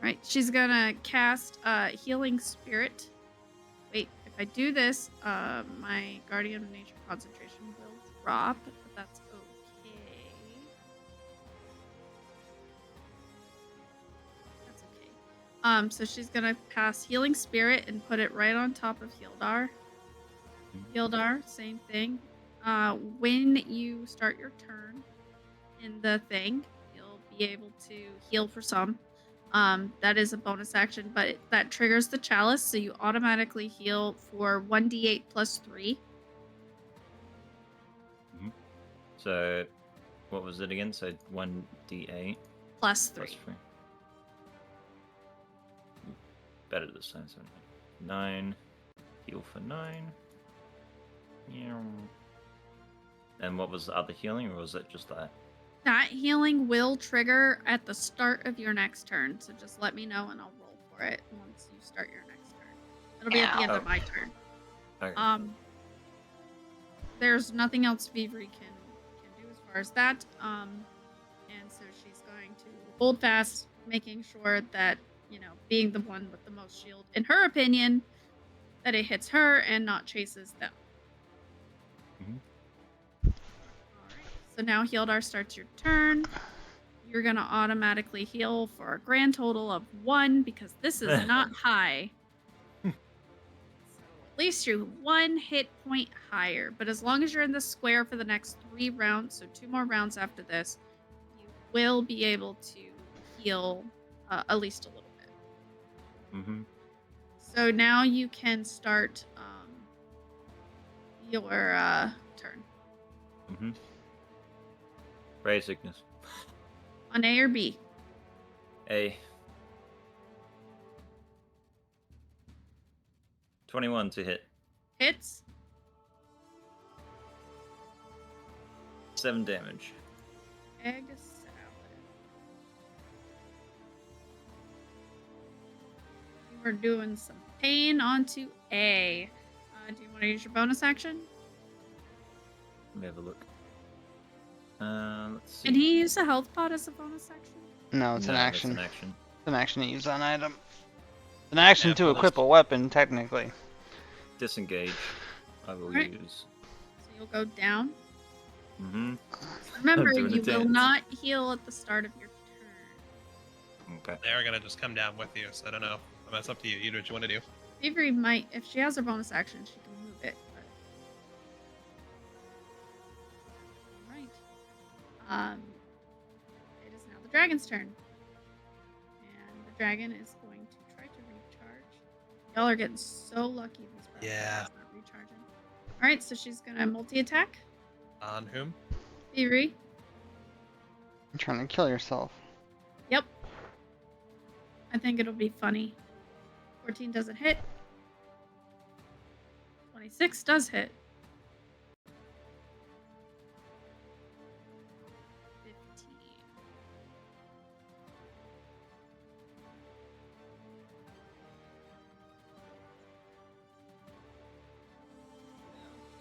Right, she's gonna cast Healing Spirit. Wait, if I do this, my Guardian of Nature concentration will drop, but that's okay. That's okay. So she's gonna cast Healing Spirit and put it right on top of Hildar. Hildar, same thing. When you start your turn in the thing, you'll be able to heal for some. That is a bonus action, but that triggers the chalice, so you automatically heal for 1d8 plus 3. So, what was it again? So 1d8 Plus 3. plus 3. Better this time. So 9. Heal for 9. Yeah. And what was the other healing, or was it just that? That healing will trigger at the start of your next turn, so just let me know and I'll roll for it once you start your next turn. It'll be at the end of my turn. Okay. There's nothing else Vivri can do as far as that. And so she's going to hold fast, making sure that, being the one with the most shield, in her opinion, that it hits her and not chases them. So now Hildar starts your turn. You're going to automatically heal for a grand total of 1 because this is not high. So at least you're 1 hit point higher. But as long as you're in the square for the next 3 rounds, so 2 more rounds after this, you will be able to heal at least a little bit. So now you can start your turn. Ray sickness. On A or B? A. 21 to hit. Hits. 7 damage. Egg salad. You are doing some pain onto A. Do you want to use your bonus action? Let me have a look. Let's see. Can he use a health pot as a bonus action? No, it's No, an that's action. an action. It's an action to use on item. An action Yeah, to for equip this- a weapon, technically. Disengage. I will Alright. use. So you'll go down. Mm-hmm. Remember, Doing the you will dance. not heal at the start of your turn. Okay. They're gonna just come down with you, so I don't know. I mean, it's up to you. You do what you want to do. Avery might, if she has her bonus action, she can move it. But... Alright. It is now the dragon's turn. And the dragon is going to try to recharge. Y'all are getting so lucky this round. Yeah. It's not recharging. Alright, so she's gonna multi-attack. On whom? Avery. You're trying to kill yourself. Yep. I think it'll be funny. 14 doesn't hit. 26 does hit. 15.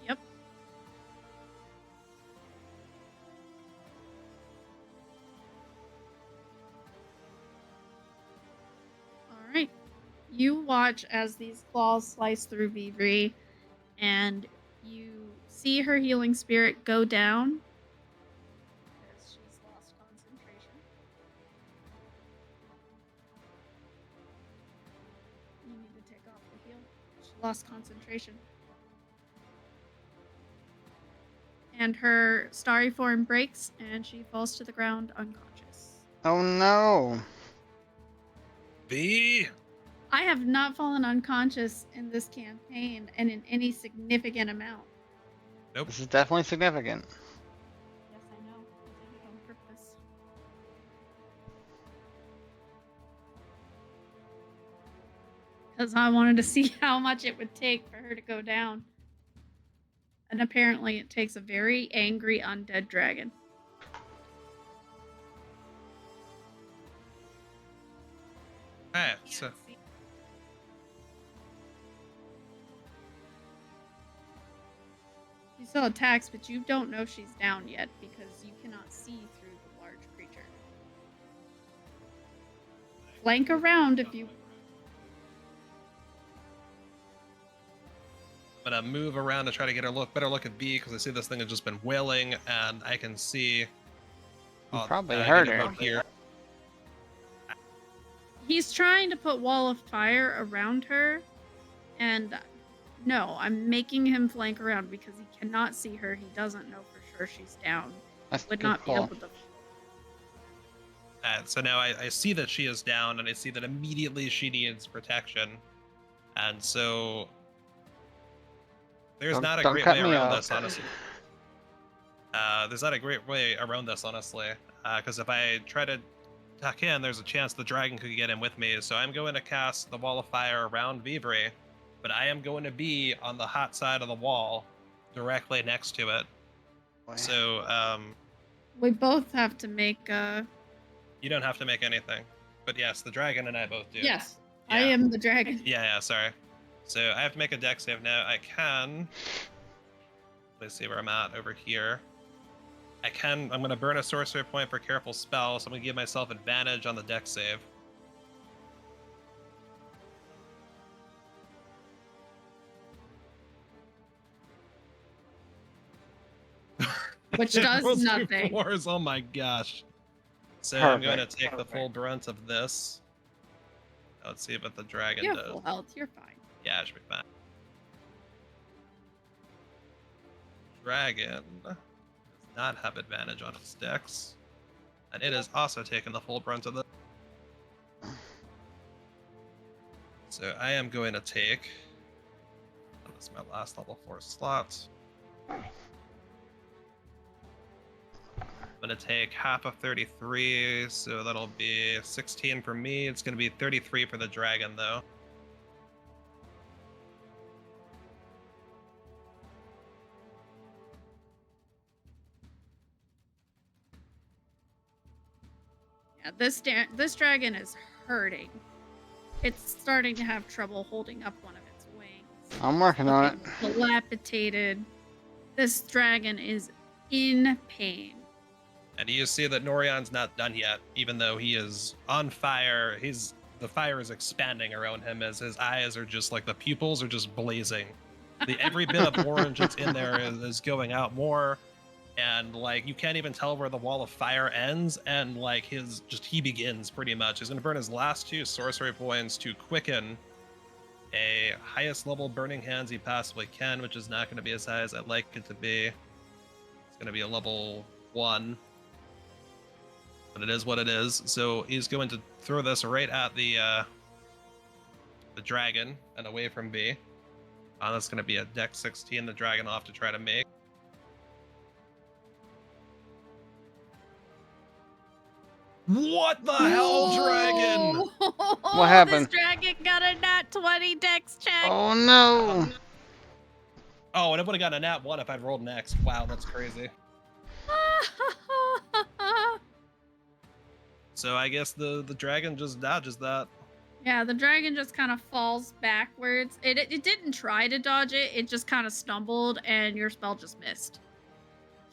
Yep. Alright. You watch as these claws slice through Vivri, and you see her healing spirit go down because she's lost concentration. You need to take off the heal. She lost concentration. And her starry form breaks, and she falls to the ground unconscious. Oh no! V. I have not fallen unconscious in this campaign and in any significant amount. Nope. This is definitely significant. Yes, I know. I did it on purpose. Because I wanted to see how much it would take for her to go down. And apparently it takes a very angry undead dragon. Alright, so She still attacks, but you don't know she's down yet because you cannot see through the large creature. Flank around if you... I'm gonna move around to try to get a better look at B because I see this thing has just been wailing, and I can see. You probably I heard get her. about here. He's trying to put wall of fire around her, and no, I'm making him flank around because he cannot see her. He doesn't know for sure she's down. That's a Would good not be call. able to. So now I see that she is down, and I see that immediately she needs protection, and so there's not a Don't great cut way me around off. this, honestly. There's not a great way around this, honestly, because if I try to tuck in, there's a chance the dragon could get in with me. So I'm going to cast the wall of fire around Vivre, but I am going to be on the hot side of the wall, directly next to it. Boy. So We both have to make. you don't have to make anything, but yes, the dragon and I both do. Yes, I Yeah. am the dragon. Yeah, sorry. So I have to make a dex save now. I can. Let's see where I'm at over here. I'm going to burn a sorcerer point for careful spell, so I'm going to give myself advantage on the dex save. Which It does rolls two nothing. fours, oh my gosh. So I'm going to Perfect, take the full brunt of this. Let's see what the dragon You have does. full health. You're fine. Yeah, it should be fine. Dragon does not have advantage on its dex. And it is also taking the full brunt of this. So I am going to take. This is my last level 4 slot. I'm going to take half of 33, so that'll be 16 for me. It's going to be 33 for the dragon, though. Yeah, this dragon is hurting. It's starting to have trouble holding up one of its wings. I'm working on it. Looking dilapidated. This dragon is in pain. And you see that Norion's not done yet, even though he is on fire. The fire is expanding around him as his eyes are just like the pupils are just blazing. Every bit of orange that's in there is going out more, and like you can't even tell where the wall of fire ends, and like he begins pretty much. He's gonna burn his last 2 sorcery points to quicken a highest level burning hands he possibly can, which is not gonna be as high as I'd like it to be. It's gonna be a level 1. But it is what it is. So he's going to throw this right at the dragon and away from B. That's going to be a dex 16 the dragon will have to try to make. What the hell, dragon? What happened? This dragon got a nat 20 dex check. Oh no! Oh, and it would have gotten a nat 1 if I'd rolled next. Wow, that's crazy. So I guess the dragon just dodges that. Yeah, the dragon just kind of falls backwards. It didn't try to dodge it. It just kind of stumbled, and your spell just missed.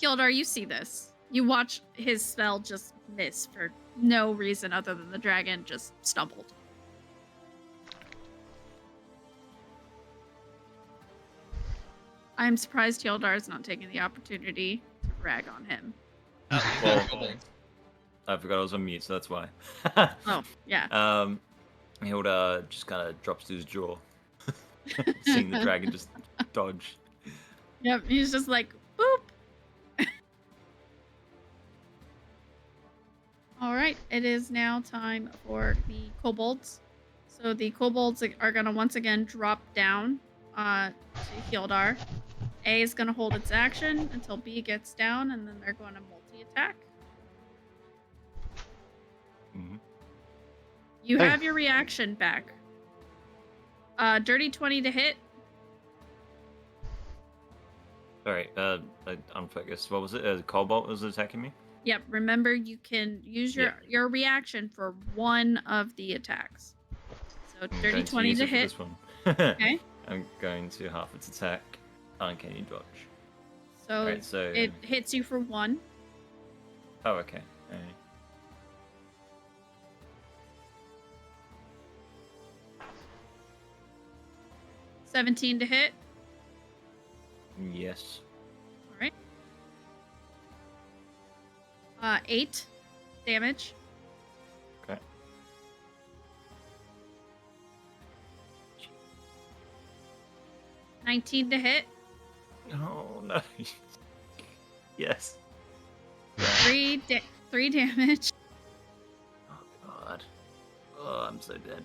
Hildar, you see this. You watch his spell just miss for no reason other than the dragon just stumbled. I'm surprised Hildar is not taking the opportunity to brag on him. Well, I forgot I was on mute, so that's why. Oh, yeah. Hilda just kind of drops to his jaw, seeing the dragon just dodge. Yep, he's just like, boop. All right, it is now time for the kobolds. So the kobolds are going to once again drop down to Hildar. A is going to hold its action until B gets down, and then they're going to multi-attack. Mm-hmm. You have your reaction back. Dirty 20 to hit. Sorry, I'm focused. What was it? Cobalt was attacking me? Yep, remember you can use your reaction for one of the attacks. So dirty 20 to hit. This one. Okay. I'm going to half its attack. Uncanny dodge. So, right, so it hits you for 1. Oh, okay. All right. $17 to hit. Yes. All right. 8 damage. Okay. 19 to hit. Oh no. Yes. 3 damage. Oh god. Oh, I'm so dead.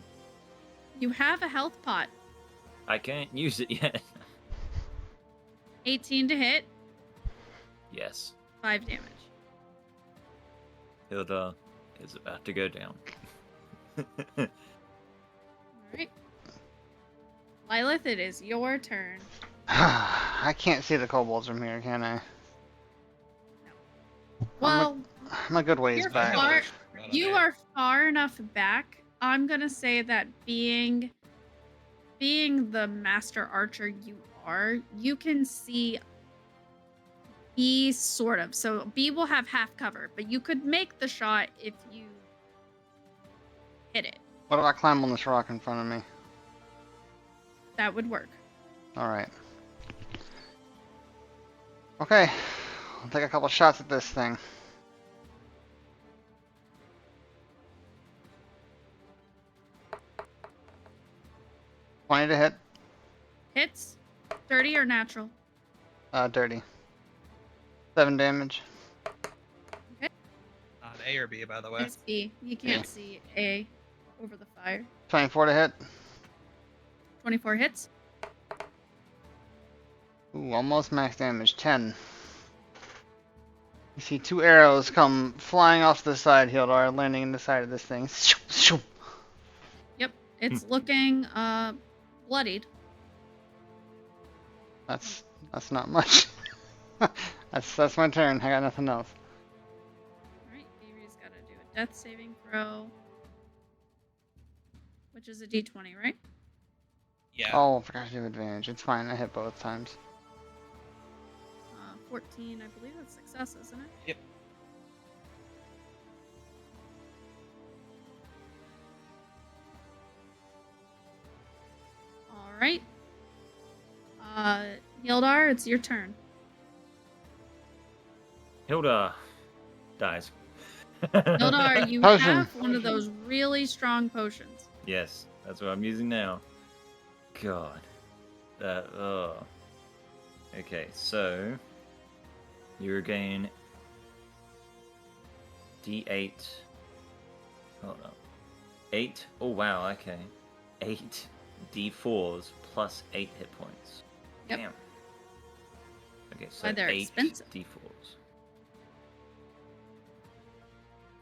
You have a health pot. I can't use it yet. 18 to hit. Yes. 5 damage. Hilda is about to go down. All right. Lilith, it is your turn. I can't see the kobolds from here, can I? Well, I'm a good ways you're back. you are far enough back. I'm gonna say that being the master archer you are, you can see B sort of. So B will have half cover, but you could make the shot if you hit it. What if I climb on this rock in front of me? That would work. Alright. Okay. I'll take a couple shots at this thing. $20 to hit. Hits, dirty or natural? Dirty. 7 damage. On A or B, by the way. It's B. You can't see A over the fire. 24 to hit. 24 hits. Ooh, almost max damage. 10. You see 2 arrows come flying off the side, Hildar, landing in the side of this thing. Yep, it's looking bloodied. That's not much. that's my turn. I got nothing else. Alright, Beavy's gotta do a death saving throw. Which is a d20, right? Yeah. Oh, I forgot to do advantage. It's fine. I hit both times. 14, I believe that's success, isn't it? Yep. Hildar, it's your turn. Hilda dies. Hildar, you Potion. have one of those really strong potions. Yes, that's what I'm using now. God. Okay, so you regain D8. Hold on. 8. Oh wow, okay. 8 D4s plus 8 hit points. Yep. Damn. Okay, so Why, they're 8 expensive. D4s.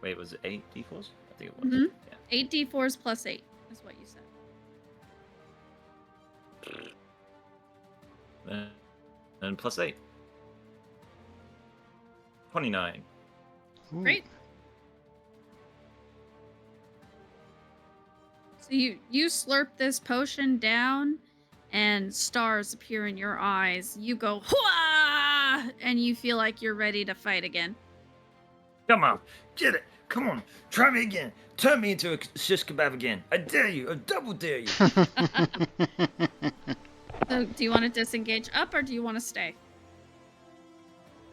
Wait, was it 8 D4s? I think it was. Mhm. Yeah. 8 d4s plus 8 is what you said. And plus 8. 29. Ooh. Great. So you slurp this potion down, and stars appear in your eyes. You go, "Hwah!" and you feel like you're ready to fight again. Come on, get it. Come on, try me again. Turn me into a shish kebab again. I dare you. I double dare you. So do you want to disengage up, or do you want to stay?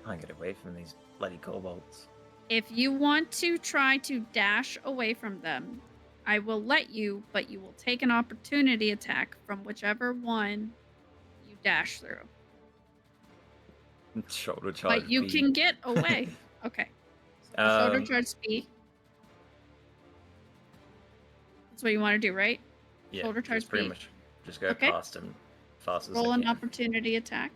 I get away from these bloody kobolds. If you want to try to dash away from them, I will let you, but you will take an opportunity attack from whichever one you dash through. Shoulder charge. But you B. can get away. Okay. So shoulder charge speed. That's what you want to do, right? Yeah, shoulder charge just pretty B. much just go Okay. past him fast as Roll I an can. opportunity attack.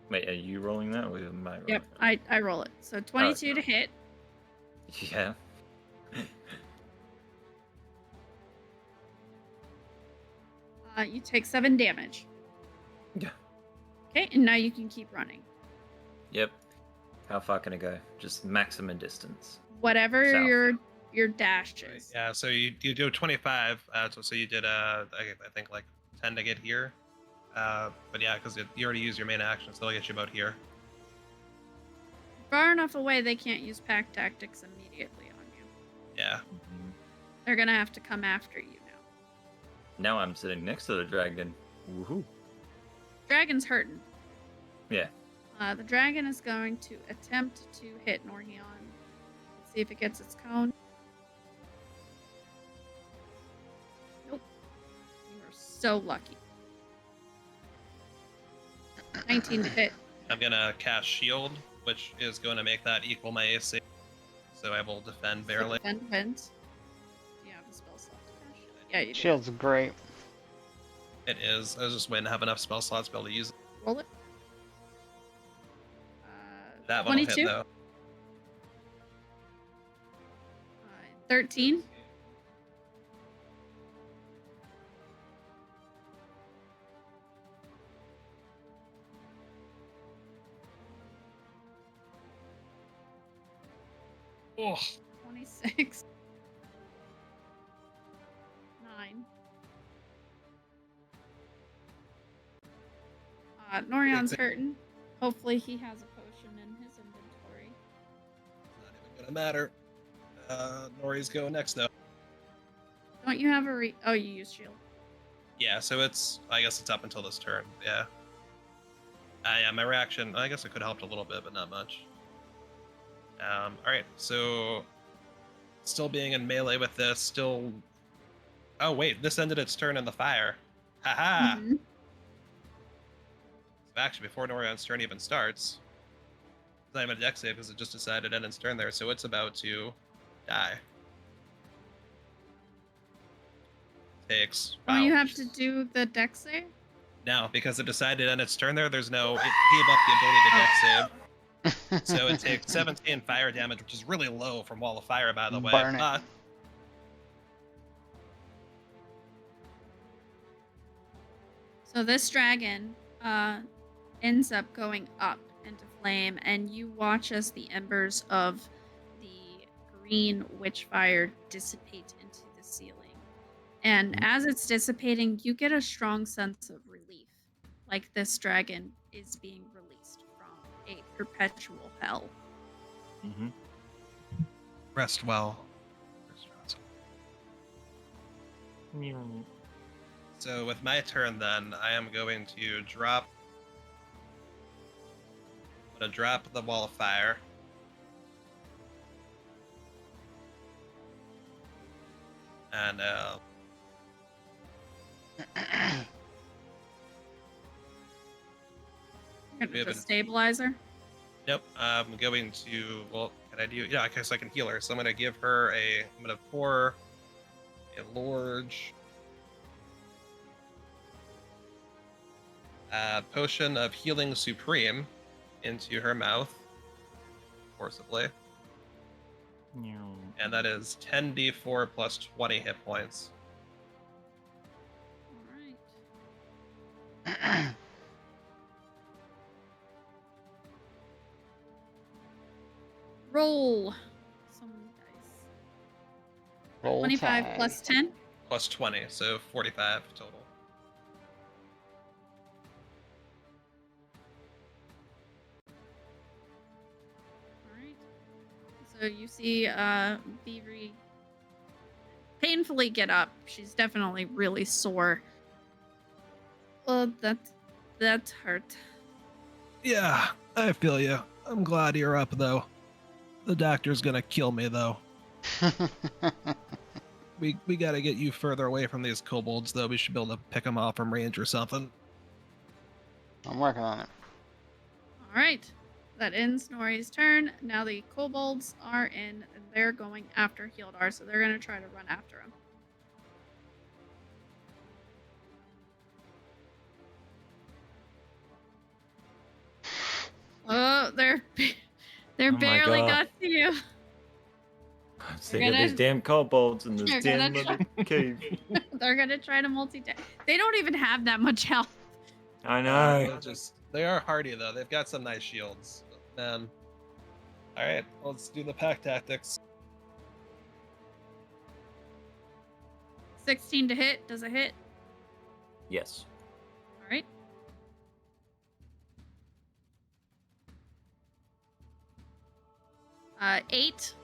Wait, are you rolling that or am I rolling Yep, it? I roll it. So 22 to hit. Yeah. You take 7 damage. Yeah. Okay, and now you can keep running. Yep. How far can I go? Just maximum distance. Whatever South. your dash is. Yeah, so you do 25. So you did I think like 10 to get here. But yeah, because you already used your main action, so they'll get you about here. Far enough away, they can't use pack tactics immediately on you. Yeah. Mhm. They're gonna have to come after you now. Now I'm sitting next to the dragon. Woohoo. Dragon's hurting. Yeah. The dragon is going to attempt to hit Norhion. Let's see if it gets its cone. Nope. You are so lucky. 19 to hit. I'm gonna cast Shield, which is going to make that equal my AC. So I will defend barely. Defend defense. Do you have a spell slot to cast? Yeah, you do. Shield's great. It is. I was just waiting to have enough spell slots to be able to use it. Roll it. That one will 22. hit though. 13. Oh, 26. 9. Norion's hurting. Hopefully he has a potion in his inventory. not even gonna matter. Nori's go next though. Don't you have a Oh, you use shield. Yeah, so I guess it's up until this turn. Yeah. Yeah, my reaction. I guess it could have helped a little bit, but not much. All right, so still being in melee with this. Still. Oh wait, this ended its turn in the fire. Haha. Mhm. So actually, before Norion's turn even starts, it's not even a dex save because it just decided to end its turn there, so it's about to die. Takes. Oh, you wow. have to do the dex save? No, because it decided to end its turn there. There's no. It gave up the ability to dex save. So it takes 17 fire damage, which is really low from Wall of Fire, by the way. Burn it. But So this dragon ends up going up into flame, and you watch as the embers of the green witch fire dissipate into the ceiling. And as it's dissipating, you get a strong sense of relief, like this dragon is being released from a perpetual hell. Mm-hmm. rest well. So with my turn, then I am going to drop. I'm gonna drop the wall of fire. And The stabilizer. nope, I'm going to. Well, can I do? Yeah, I guess I can heal her. So I'm gonna give her a. I'm gonna pour a large potion of healing supreme into her mouth forcibly, and that is 10d4 plus 20 hit points. All right. Roll some dice. Roll 25 tide. plus 10. Plus 20, so 45 total. All right. So you see Beavery painfully get up. She's definitely really sore. Oh, that hurt. Yeah, I feel you. I'm glad you're up, though. The doctor's gonna kill me, though. We gotta get you further away from these kobolds, though. We should be able to pick them off from range or something. I'm working on it. All right. That ends Nori's turn. Now the kobolds are in. And they're going after Hildar, so they're going to try to run after him. Oh, they're Oh my barely God. got to you. I'm sick of these damn kobolds in this They're damn gonna mother cave. They're going to try to multi-attack. They don't even have that much health. I know. They are hardy, though. They've got some nice shields. Man. Alright, let's do the pack tactics. 16 to hit. Does it hit? Yes. All right. Uh, 8.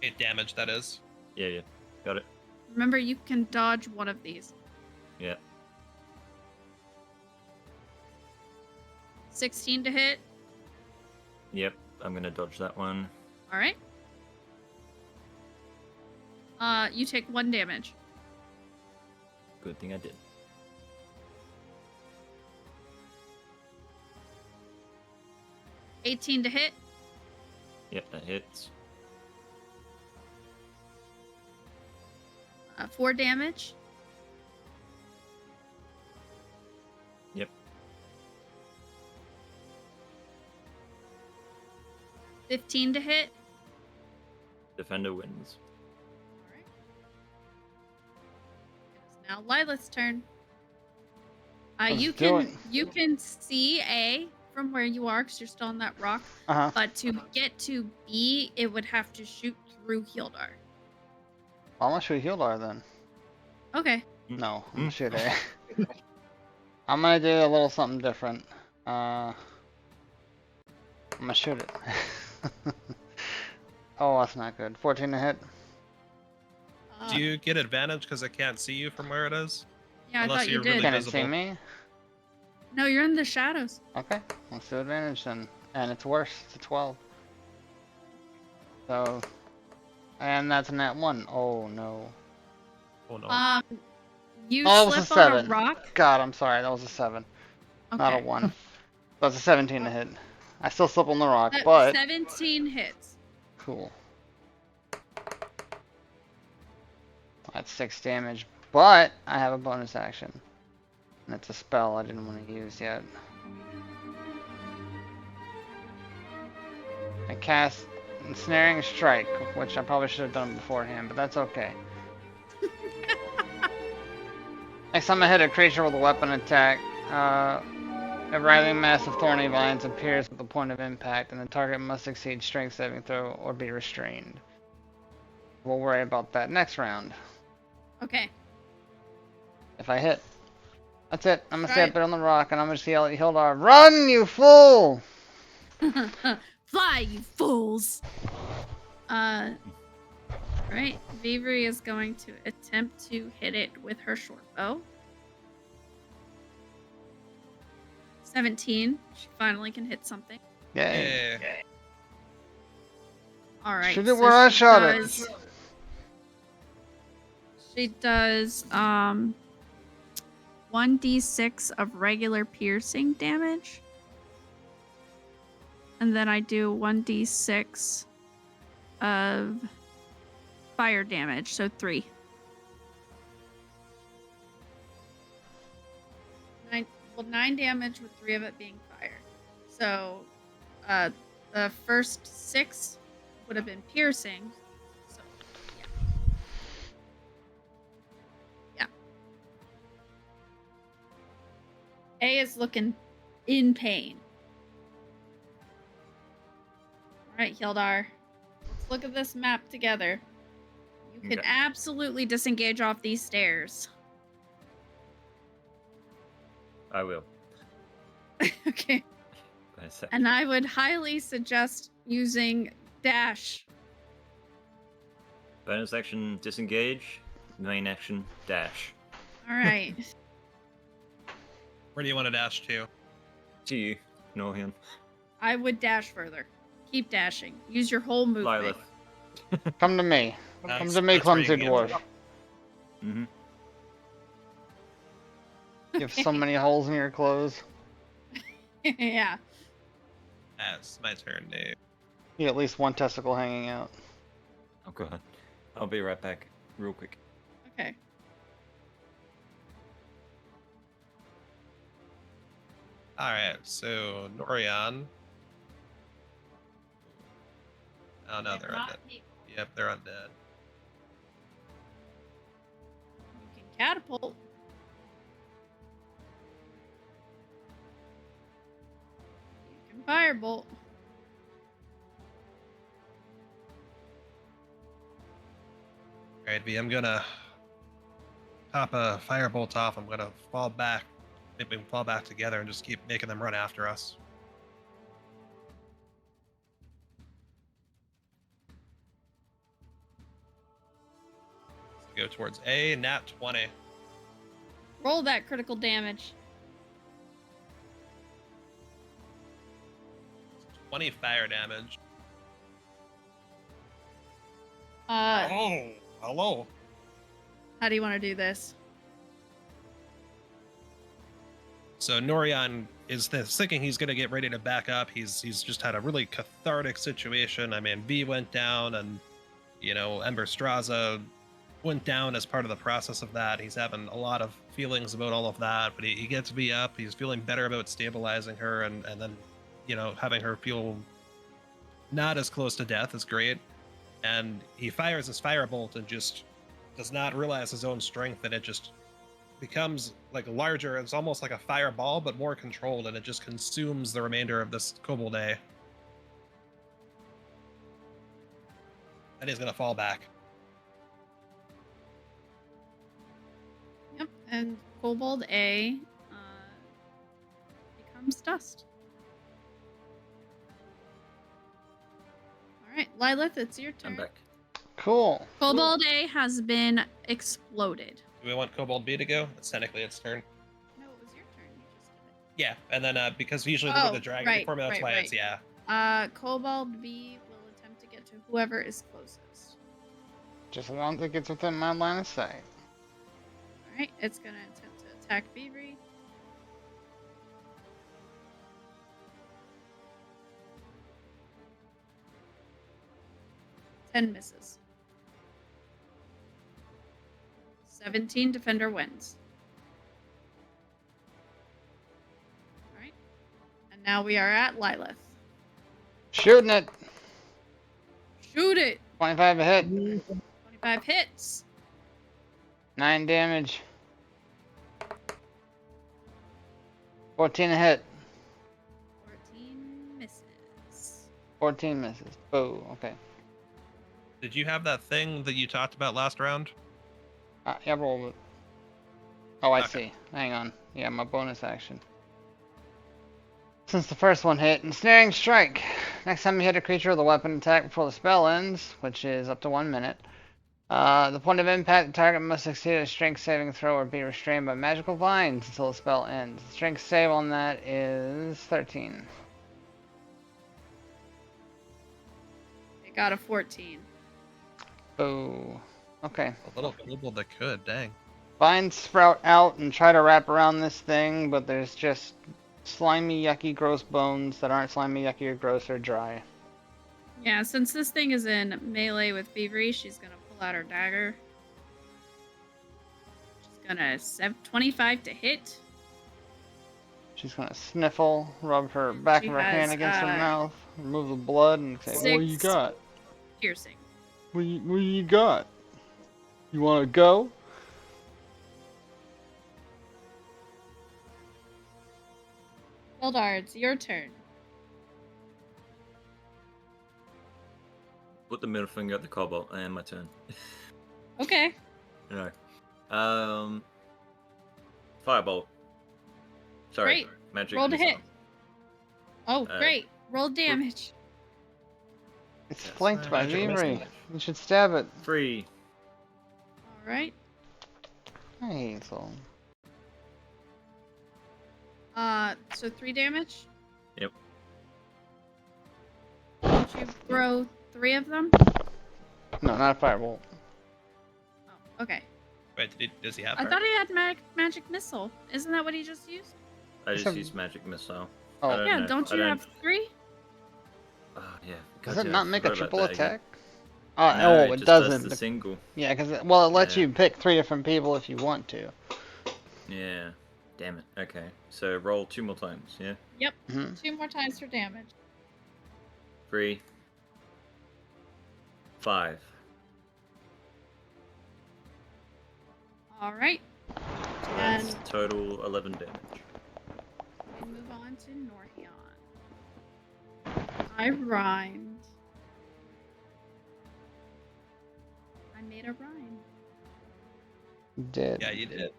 8 damage, that is. Yeah. Got it. Remember, you can dodge one of these. Yeah. 16 to hit. Yep. I'm gonna dodge that one. All right. You take 1 damage. Good thing I did. $18 to hit. Yep, that hits. 4 damage. Yep. 15 to hit. Defender wins. Now Lila's turn. Let's you do it. can see A from where you are because you're still on that rock. Uh-huh. But to get to B, it would have to shoot through Hildar. I'm gonna shoot Hildar then. Okay. No, I'm gonna shoot A. I'm gonna do a little something different. I'm gonna shoot it. Oh, that's not good. 14 to hit. Do you get advantage because I can't see you from where it is? Yeah, I unless thought you you're did. really Can it visible. see me? No, you're in the shadows. Okay, let's do advantage then. And it's worse. It's a 12. So, and that's a nat 1. Oh no. Oh no. You Oh, it was slip a on a 7. rock. God, I'm sorry. That was a 7. Okay. Not a 1. That's a 17 to hit. I still slip on the rock, That but 17 hits. cool. That's 6 damage, but I have a bonus action. And it's a spell I didn't want to use yet. I cast Ensnaring Strike, which I probably should have done beforehand, but that's okay. Next time I hit a creature with a weapon attack, a writhing mass of thorny vines appears at the point of impact, and the target must succeed strength saving throw or be restrained. We'll worry about that next round. Okay. If I hit. That's it. I'm gonna stay Right. up there on the rock, and I'm gonna yell at Hildar, "Run, you fool!" Fly, you fools! Right. Vivri is going to attempt to hit it with her short bow. 17. She finally can hit something. Yay. Yeah. All right. Shoot it where I shot it. She does 1d6 of regular piercing damage. And then I do 1d6 of fire damage, so 3. 9 damage with 3 of it being fire. So the first 6 would have been piercing. So yeah. A is looking in pain. Alright, Hildar. Let's look at this map together. You can Okay. absolutely disengage off these stairs. I will. Okay. By a sec. And I would highly suggest using dash. Bonus action, disengage. Main action, dash. Alright. Where do you want to dash to? To you, Northerra. I would dash further. Keep dashing. Use your whole movement. Lilith. Come to me. Come That's- to me, that's where you clumsy get dwarf. it. Mm-hmm. You have so many holes in your clothes. Yeah. That's my turn, Dave. You have at least one testicle hanging out. Oh god. I'll be right back, real quick. Okay. Alright, so Norian. Oh no, they're undead. Yep, they're undead. You can catapult. You can firebolt. Alright, V, I'm gonna pop a firebolt off. I'm gonna fall back. Maybe we can fall back together and just keep making them run after us. So go towards A, nat 20. Roll that critical damage. 20 fire damage. How Oh, hello. do you want to do this? So Norian is thinking he's going to get ready to back up. He's just had a really cathartic situation. I mean, V went down, and Ember Straza went down as part of the process of that. He's having a lot of feelings about all of that, but he gets V up. He's feeling better about stabilizing her, and then having her feel not as close to death is great. And he fires his firebolt and just does not realize his own strength, and it just becomes like larger. It's almost like a fireball, but more controlled, and it just consumes the remainder of this kobold A. And he's gonna fall back. Yep. And Kobold A becomes dust. All right, Lilith, it's your turn. I'm back. Cool. Kobold A has been exploded. Do we want Kobold B to go? It's technically its turn. No, it was your turn. You just did Yeah, and then because usually Oh, with the dragon right, before me, that's right, why right. it's yeah. it. Kobold B will attempt to get to whoever is closest. Just I don't think it's within my line of sight. All right, it's gonna attempt to attack Beavery. Ten misses. 17 defender wins. All right, and now we are at Lilith. Shooting it. Shoot it. 25 a hit. 25 hits. 9 damage. 14 a hit. 14 misses. 14 misses. Boo. Okay. Did you have that thing that you talked about last round? Yeah, roll it. Oh, I Okay. see. Hang on. Yeah, my bonus action. Since the first one hit, ensnaring strike. Next time you hit a creature with a weapon attack before the spell ends, which is up to 1 minute, The point of impact, the target must succeed a strength saving throw or be restrained by magical vines until the spell ends. The strength save on that is 13. It got a 14. Oh, okay. A little global that could, dang. Vines sprout out and try to wrap around this thing, but there's just slimy, yucky, gross bones that aren't slimy, yucky, or gross or dry. Yeah, since this thing is in melee with Thievery, she's gonna pull out her dagger. She's gonna 25 to hit. She's gonna sniffle, rub her back She of her hand has, against her mouth, remove the blood, and say, "What you 6 got? piercing. What you got? You wanna go?" Eldards, your turn. Put the middle finger at the cobalt, and my turn. Okay. No. Firebolt. Sorry, Great. magic. Roll to missile. hit. Oh, Uh, great. Roll damage. It's Yes, flanked by magic Vivre. missile. You should stab it. 3. All right. Hazel. So 3 damage. Yep. Did you throw 3 of them? No, not a firebolt. Oh, okay. Wait, does he have I her? thought he had magic missile. Isn't that what he just used? I just Some- used magic missile. Oh. I Yeah, know. don't I you have 3? Oh, yeah. Does God, it yeah, not I make a forgot about triple that again. attack? No, It just doesn't. Does the but- single. Yeah, because it lets Yeah. you pick 3 different people if you want to. Yeah. Damn it. Okay. So roll 2 more times. Yeah. Yep. Mhm. 2 more times for damage. 3. 5. All right. So that's And total 11 damage. we move on to Northerra. I rhymed. I made a rhyme. Did. Yeah, you did.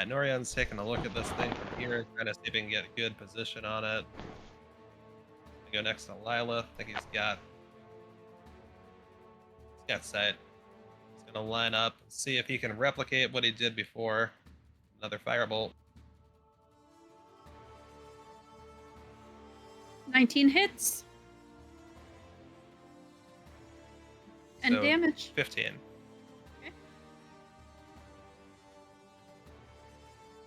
Norion's taking a look at this thing from here, trying to see if he can get a good position on it. Go next to Lilith. I think he's got sight. He's gonna line up and see if he can replicate what he did before. Another firebolt. 19 hits. And So, damage. 15. Okay.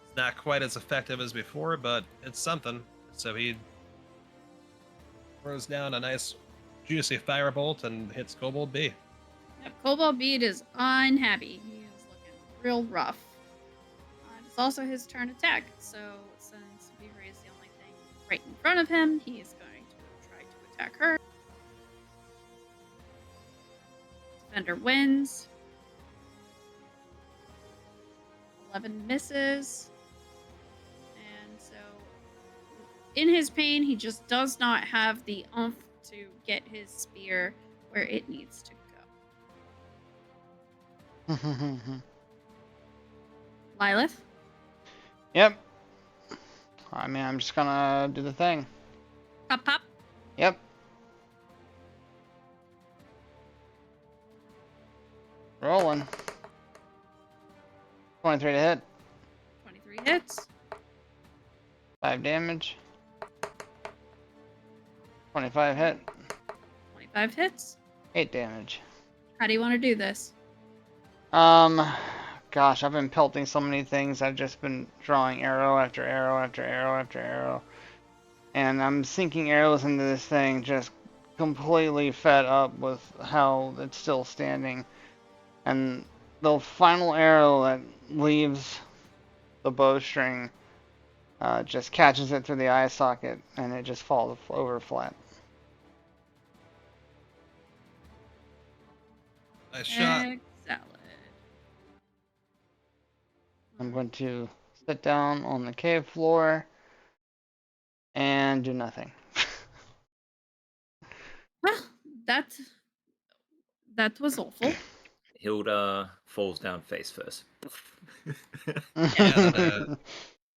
It's not quite as effective as before, but it's something. So he throws down a nice, juicy firebolt and hits Kobold B. Yep, Cobalt Bead is unhappy. He is looking real rough. It's also his turn attack, so since Beaver is the only thing right in front of him, he is going to try to attack her. Defender wins. 11 misses. And so, in his pain, he just does not have the oomph to get his spear where it needs to go. Lilith? Yep. I mean, I'm just gonna do the thing. Pop, pop. Yep. Rolling. 23 to hit. 23 hits. 5 damage. 25 hit. 25 hits. 8 damage. How do you want to do this? Gosh, I've been pelting so many things. I've just been drawing arrow after arrow after arrow after arrow. And I'm sinking arrows into this thing, just completely fed up with how it's still standing. And the final arrow that leaves the bowstring just catches it through the eye socket, and it just falls over flat. Nice shot. Excellent. I'm going to sit down on the cave floor and do nothing. Well, that was awful. Hilda falls down face first. Yeah,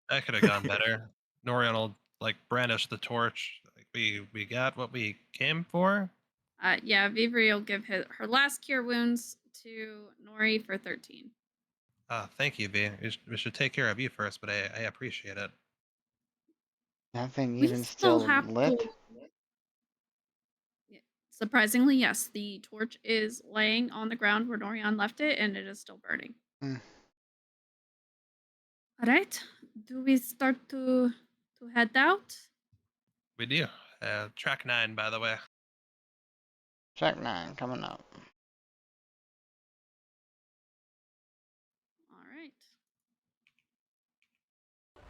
that could have gone better. Norion will like brandish the torch. Like, we got what we came for. Yeah, Vivri will give her last cure wounds to Nori for 13. Thank you, V. We should take care of you first, but I appreciate it. That thing We even still still have lit? to. Yeah, surprisingly, yes. The torch is laying on the ground where Norian left it, and it is still burning. Mm. All right. Do we start to head out? We do. Track 9, by the way. Track 9 coming up. All right. Okay.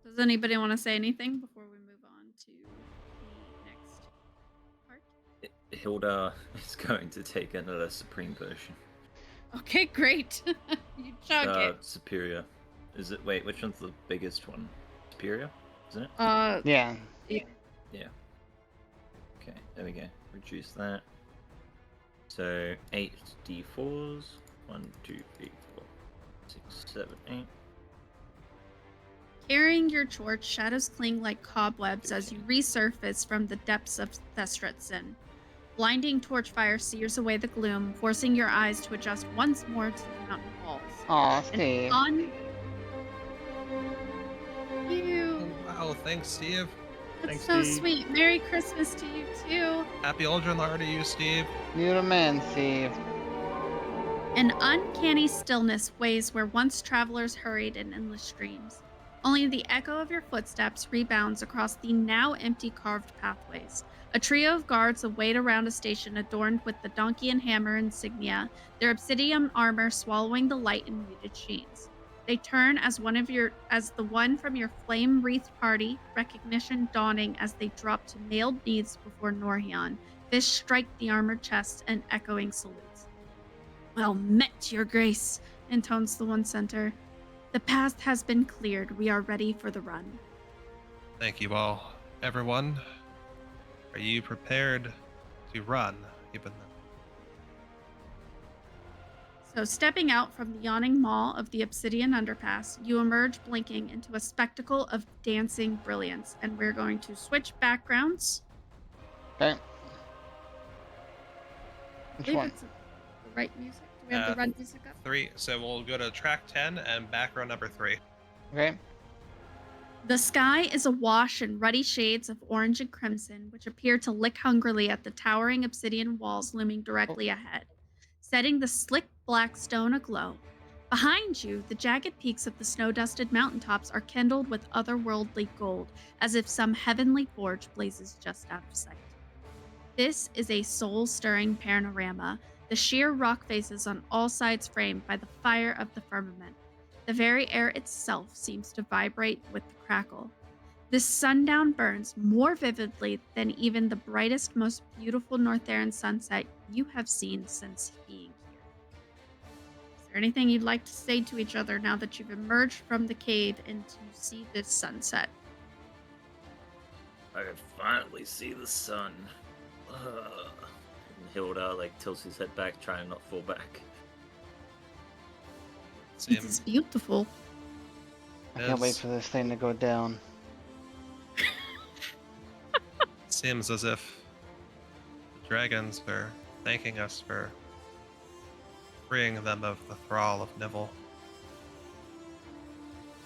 Does anybody want to say anything before we move on to the next part? Hilda is going to take another Supreme Potion. Okay, great. You chug it. Superior. Is it? Wait, which one's the biggest one? Superior, isn't it? Yeah. Yeah. Okay, there we go. Reduce that. So 8 d4s. 1, 2, 3, 4, 6, 7, 8. Carrying your torch, shadows cling like cobwebs as you resurface from the depths of Thestretson. Blinding torch fire sears away the gloom, forcing your eyes to adjust once more to the mountain walls. Aw, Steve. You. Oh, wow, thanks, Steve. That's Thanks, so Steve. sweet. Merry Christmas to you too. Happy Uldren Lar to you, Steve. You the man, Steve. An uncanny stillness weighs where once travelers hurried in endless streams. Only the echo of your footsteps rebounds across the now empty carved pathways. A trio of guards await around a station adorned with the donkey and hammer insignia, their obsidian armor swallowing the light in muted sheens. They turn as the one from your flame-wreathed party, recognition dawning as they drop to nailed knees before Norhian. Fists strike the armored chest and echoing salutes. Well met, your grace, intones the one center. The path has been cleared. We are ready for the run. Thank you all. Everyone, are you prepared to run? Even So, stepping out from the yawning maw of the obsidian underpass, you emerge blinking into a spectacle of dancing brilliance. And we're going to switch backgrounds. Okay. I Which believe one? it's the right music. Do we have the right music up? 3. So we'll go to track 10 and background number 3. Okay. The sky is awash in ruddy shades of orange and crimson, which appear to lick hungrily at the towering obsidian walls looming directly ahead, setting the slick black stone aglow. Behind you, the jagged peaks of the snow-dusted mountaintops are kindled with otherworldly gold, as if some heavenly forge blazes just out of sight. This is a soul-stirring panorama, the sheer rock faces on all sides framed by the fire of the firmament. The very air itself seems to vibrate with the crackle. This sundown burns more vividly than even the brightest, most beautiful Northerran sunset you have seen since being here. Is there anything you'd like to say to each other now that you've emerged from the cave and to see this sunset? I can finally see the sun. And Hilda tilts his head back, trying to not fall back. It is beautiful. I can't wait for this thing to go down. Seems as if the dragons are thanking us for freeing them of the thrall of Nibble.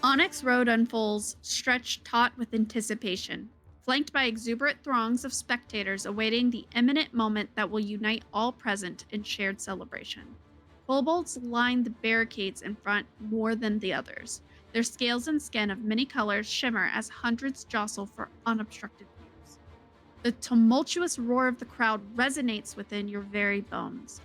Onyx Road unfolds, stretched taut with anticipation, flanked by exuberant throngs of spectators awaiting the imminent moment that will unite all present in shared celebration. Kobolds line the barricades in front more than the others. Their scales and skin of many colors shimmer as hundreds jostle for unobstructed views. The tumultuous roar of the crowd resonates within your very bones.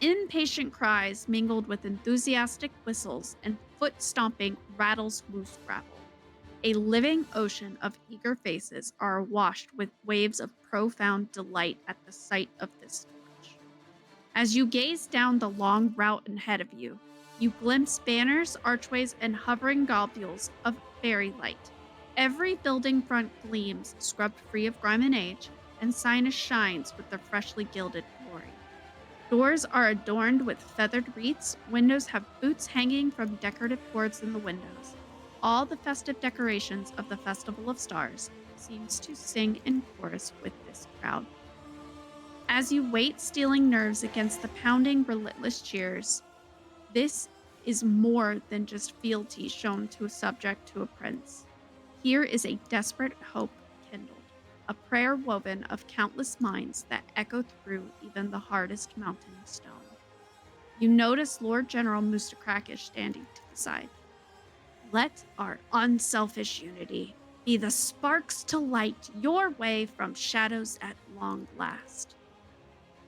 Impatient cries mingled with enthusiastic whistles and foot-stomping rattles loose gravel. A living ocean of eager faces are washed with waves of profound delight at the sight of this torch. As you gaze down the long route ahead of you, you glimpse banners, archways, and hovering globules of fairy light. Every building front gleams, scrubbed free of grime and age, and Sinus shines with their freshly gilded glory. Doors are adorned with feathered wreaths. Windows have boots hanging from decorative cords in the windows. All the festive decorations of the Festival of Stars seems to sing in chorus with this crowd. As you wait, stealing nerves against the pounding, relentless cheers, this is more than just fealty shown to a subject to a prince. Here is a desperate hope kindled, a prayer woven of countless minds that echo through even the hardest mountain of stone. You notice Lord General Mustakrakish standing to the side. Let our unselfish unity be the sparks to light your way from shadows at long last.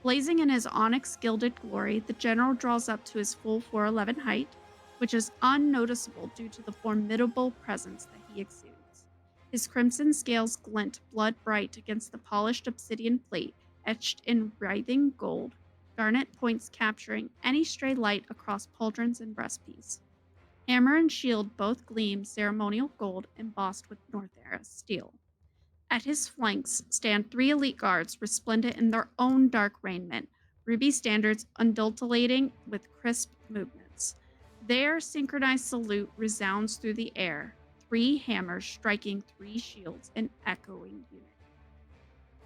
Blazing in his onyx gilded glory, the general draws up to his full 4'11" height, which is unnoticeable due to the formidable presence that he exudes. His crimson scales glint blood bright against the polished obsidian plate etched in writhing gold, garnet points capturing any stray light across pauldrons and breastpiece. Hammer and shield both gleam ceremonial gold embossed with Northerra steel. At his flanks stand 3 elite guards resplendent in their own dark raiment, ruby standards undulating with crisp movements. Their synchronized salute resounds through the air, 3 hammers striking 3 shields in echoing unity.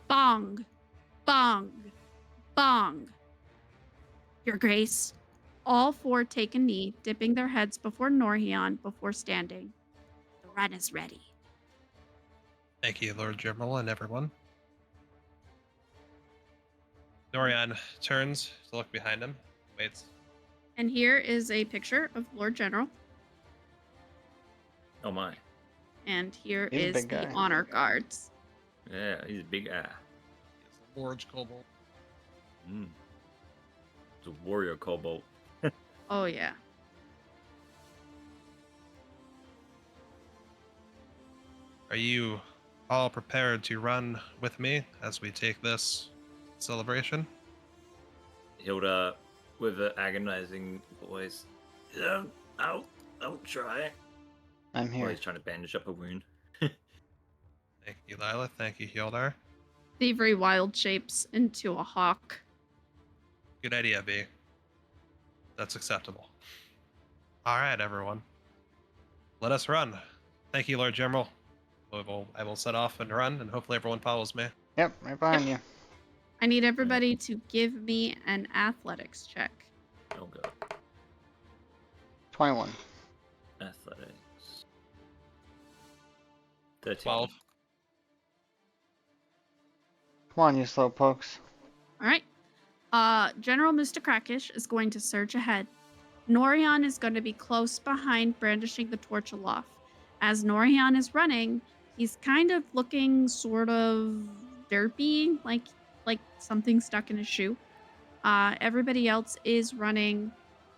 Bong! Bong! Bong! Your Grace. All 4 take a knee, dipping their heads before Norhion before standing. The run is ready. Thank you, Lord General and everyone. Norion turns to look behind him, waits. And here is a picture of Lord General. Oh my. And here He's a is big the guy. honor guards. Yeah, he's a big guy. He's a large kobold. It's a warrior kobold. Oh, yeah. Are you all prepared to run with me as we take this celebration? Hilda, with an agonizing voice. Yeah, I'll try. I'm While here. he's trying to bandage up a wound. Thank you, Lila. Thank you, Hildar. Thievery wild shapes into a hawk. Good idea, B. That's acceptable. All right, everyone. Let us run. Thank you, Lord General. I will set off and run, and hopefully everyone follows me. Yep, right behind you. I need everybody to give me an athletics check. Oh god. 21. Athletics. 13. 12. Come on, you slow pokes. All right. General Mustakrakish is going to surge ahead. Norion is going to be close behind, brandishing the torch aloft. As Norion is running, he's kind of looking sort of derpy, like something stuck in his shoe. Everybody else is running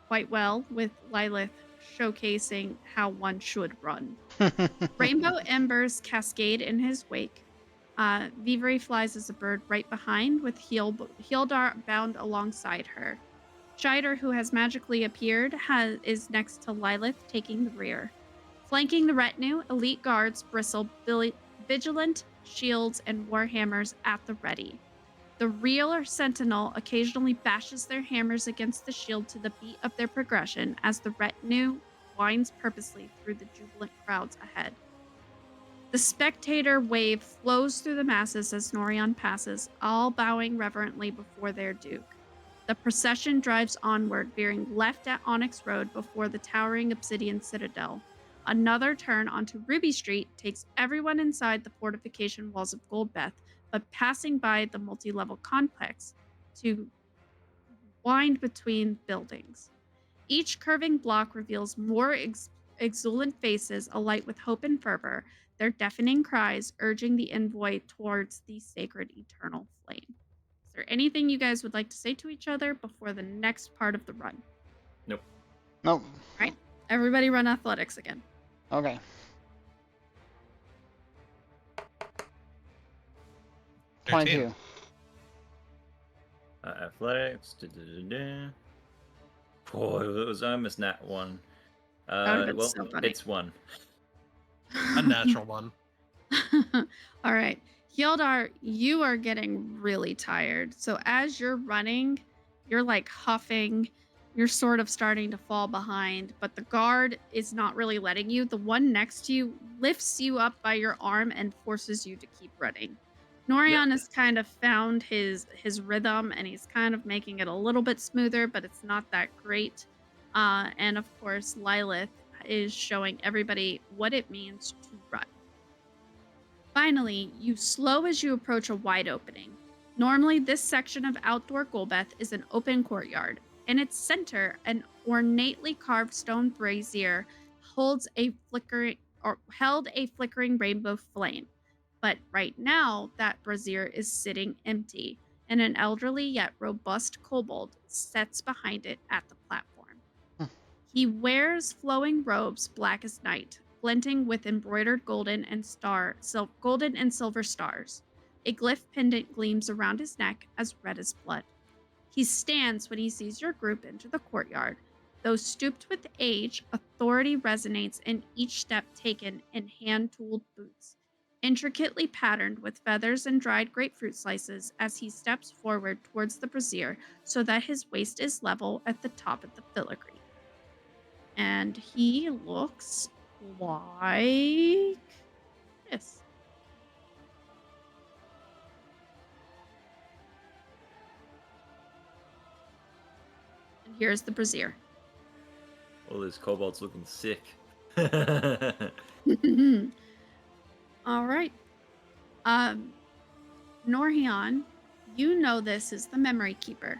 quite well, with Lilith showcasing how one should run. Rainbow embers cascade in his wake. Vivre flies as a bird right behind, with Hildar bound alongside her. Shider, who has magically appeared, is next to Lilith, taking the rear. Flanking the retinue, elite guards bristle vigilant shields and warhammers at the ready. The real sentinel occasionally bashes their hammers against the shield to the beat of their progression as the retinue winds purposely through the jubilant crowds ahead. The spectator wave flows through the masses as Norion passes, all bowing reverently before their duke. The procession drives onward, veering left at Onyx Road before the towering obsidian citadel. Another turn onto Ruby Street takes everyone inside the fortification walls of Goldbeth, but passing by the multi-level complex to wind between buildings. Each curving block reveals more exultant faces alight with hope and fervor, their deafening cries urging the envoy towards the sacred eternal flame. Is there anything you guys would like to say to each other before the next part of the run? Nope. Nope. All right, everybody run athletics again. Okay. 22. Athletics. Oh, it was almost nat 1. That would've been Well, so funny. it's 1. Unnatural one. All right. Hildar, you are getting really tired. So as you're running, You're like huffing. You're sort of starting to fall behind, but the guard is not really letting you. The one next to you lifts you up by your arm and forces you to keep running. Norion has kind of found his rhythm, and he's kind of making it a little bit smoother, but it's not that great. And of course, Lilith is showing everybody what it means to run. Finally, you slow as you approach a wide opening. Normally, this section of outdoor Golbeth is an open courtyard. In its center, an ornately carved stone brazier held a flickering rainbow flame. But right now, that brazier is sitting empty, and an elderly yet robust kobold sits behind it at the platform. He wears flowing robes black as night, glinting with embroidered golden and silver stars. A glyph pendant gleams around his neck as red as blood. He stands when he sees your group enter the courtyard. Though stooped with age, authority resonates in each step taken in hand-tooled boots, intricately patterned with feathers and dried grapefruit slices as he steps forward towards the brazier so that his waist is level at the top of the filigree. And he looks like this. And here's the brazier. All those kobolds looking sick. All right. Norhion, you know this is the Memory Keeper.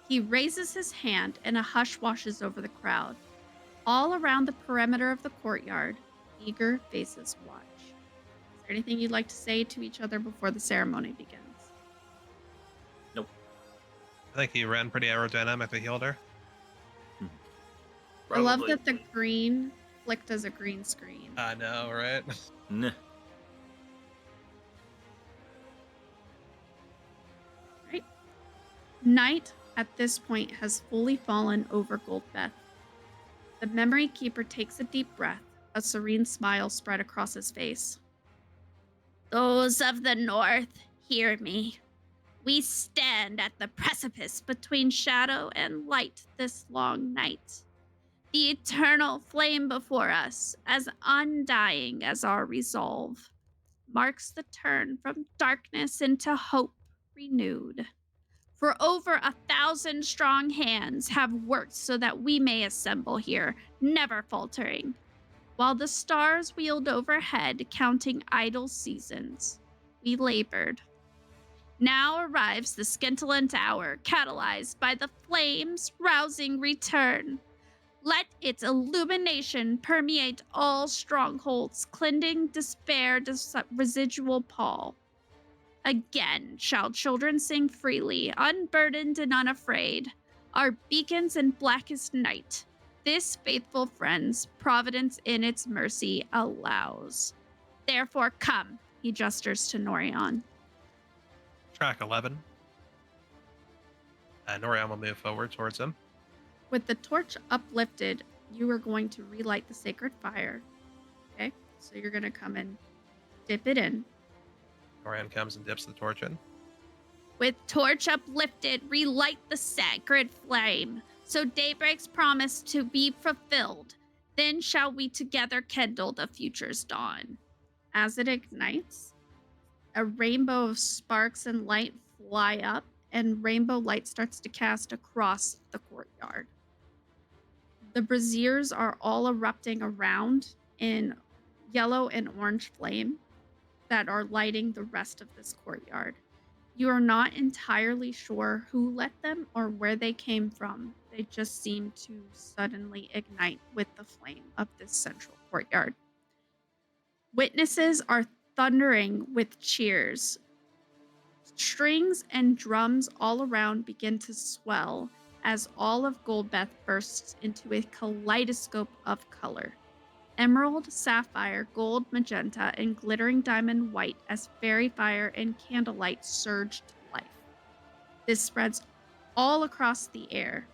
He raises his hand and a hush washes over the crowd. All around the perimeter of the courtyard, eager faces watch. Is there anything you'd like to say to each other before the ceremony begins? Nope. I think he ran pretty aerodynamically, healed her. I love that the green flicked as a green screen. I know, right? Nah. Right. Night at this point has fully fallen over Goldbeth. The Memory Keeper takes a deep breath, a serene smile spread across his face. Those of the North, hear me. We stand at the precipice between shadow and light this long night. The eternal flame before us, as undying as our resolve, marks the turn from darkness into hope renewed. For over 1,000 strong hands have worked so that we may assemble here, never faltering, while the stars wheeled overhead, counting idle seasons. We labored. Now arrives the scintillant hour, catalyzed by the flame's rousing return. Let its illumination permeate all strongholds, cleansing despair, residual pall. Again shall children sing freely, unburdened and unafraid, our beacons in blackest night. This, faithful friends, Providence in its mercy allows. Therefore come, he gestures to Norion. Track 11. Norion will move forward towards him. With the torch uplifted, you are going to relight the sacred fire. Okay? So you're going to come and dip it in. Norion comes and dips the torch in. With torch uplifted, relight the sacred flame, so daybreak's promise to be fulfilled. Then shall we together kindle the future's dawn. As it ignites, a rainbow of sparks and light fly up, and rainbow light starts to cast across the courtyard. The braziers are all erupting around in yellow and orange flame that are lighting the rest of this courtyard. You are not entirely sure who lit them or where they came from. They just seem to suddenly ignite with the flame of this central courtyard. Witnesses are thundering with cheers. Strings and drums all around begin to swell as all of Goldbeth bursts into a kaleidoscope of color. Emerald, sapphire, gold, magenta, and glittering diamond white as fairy fire and candlelight surge to life. This spreads all across the air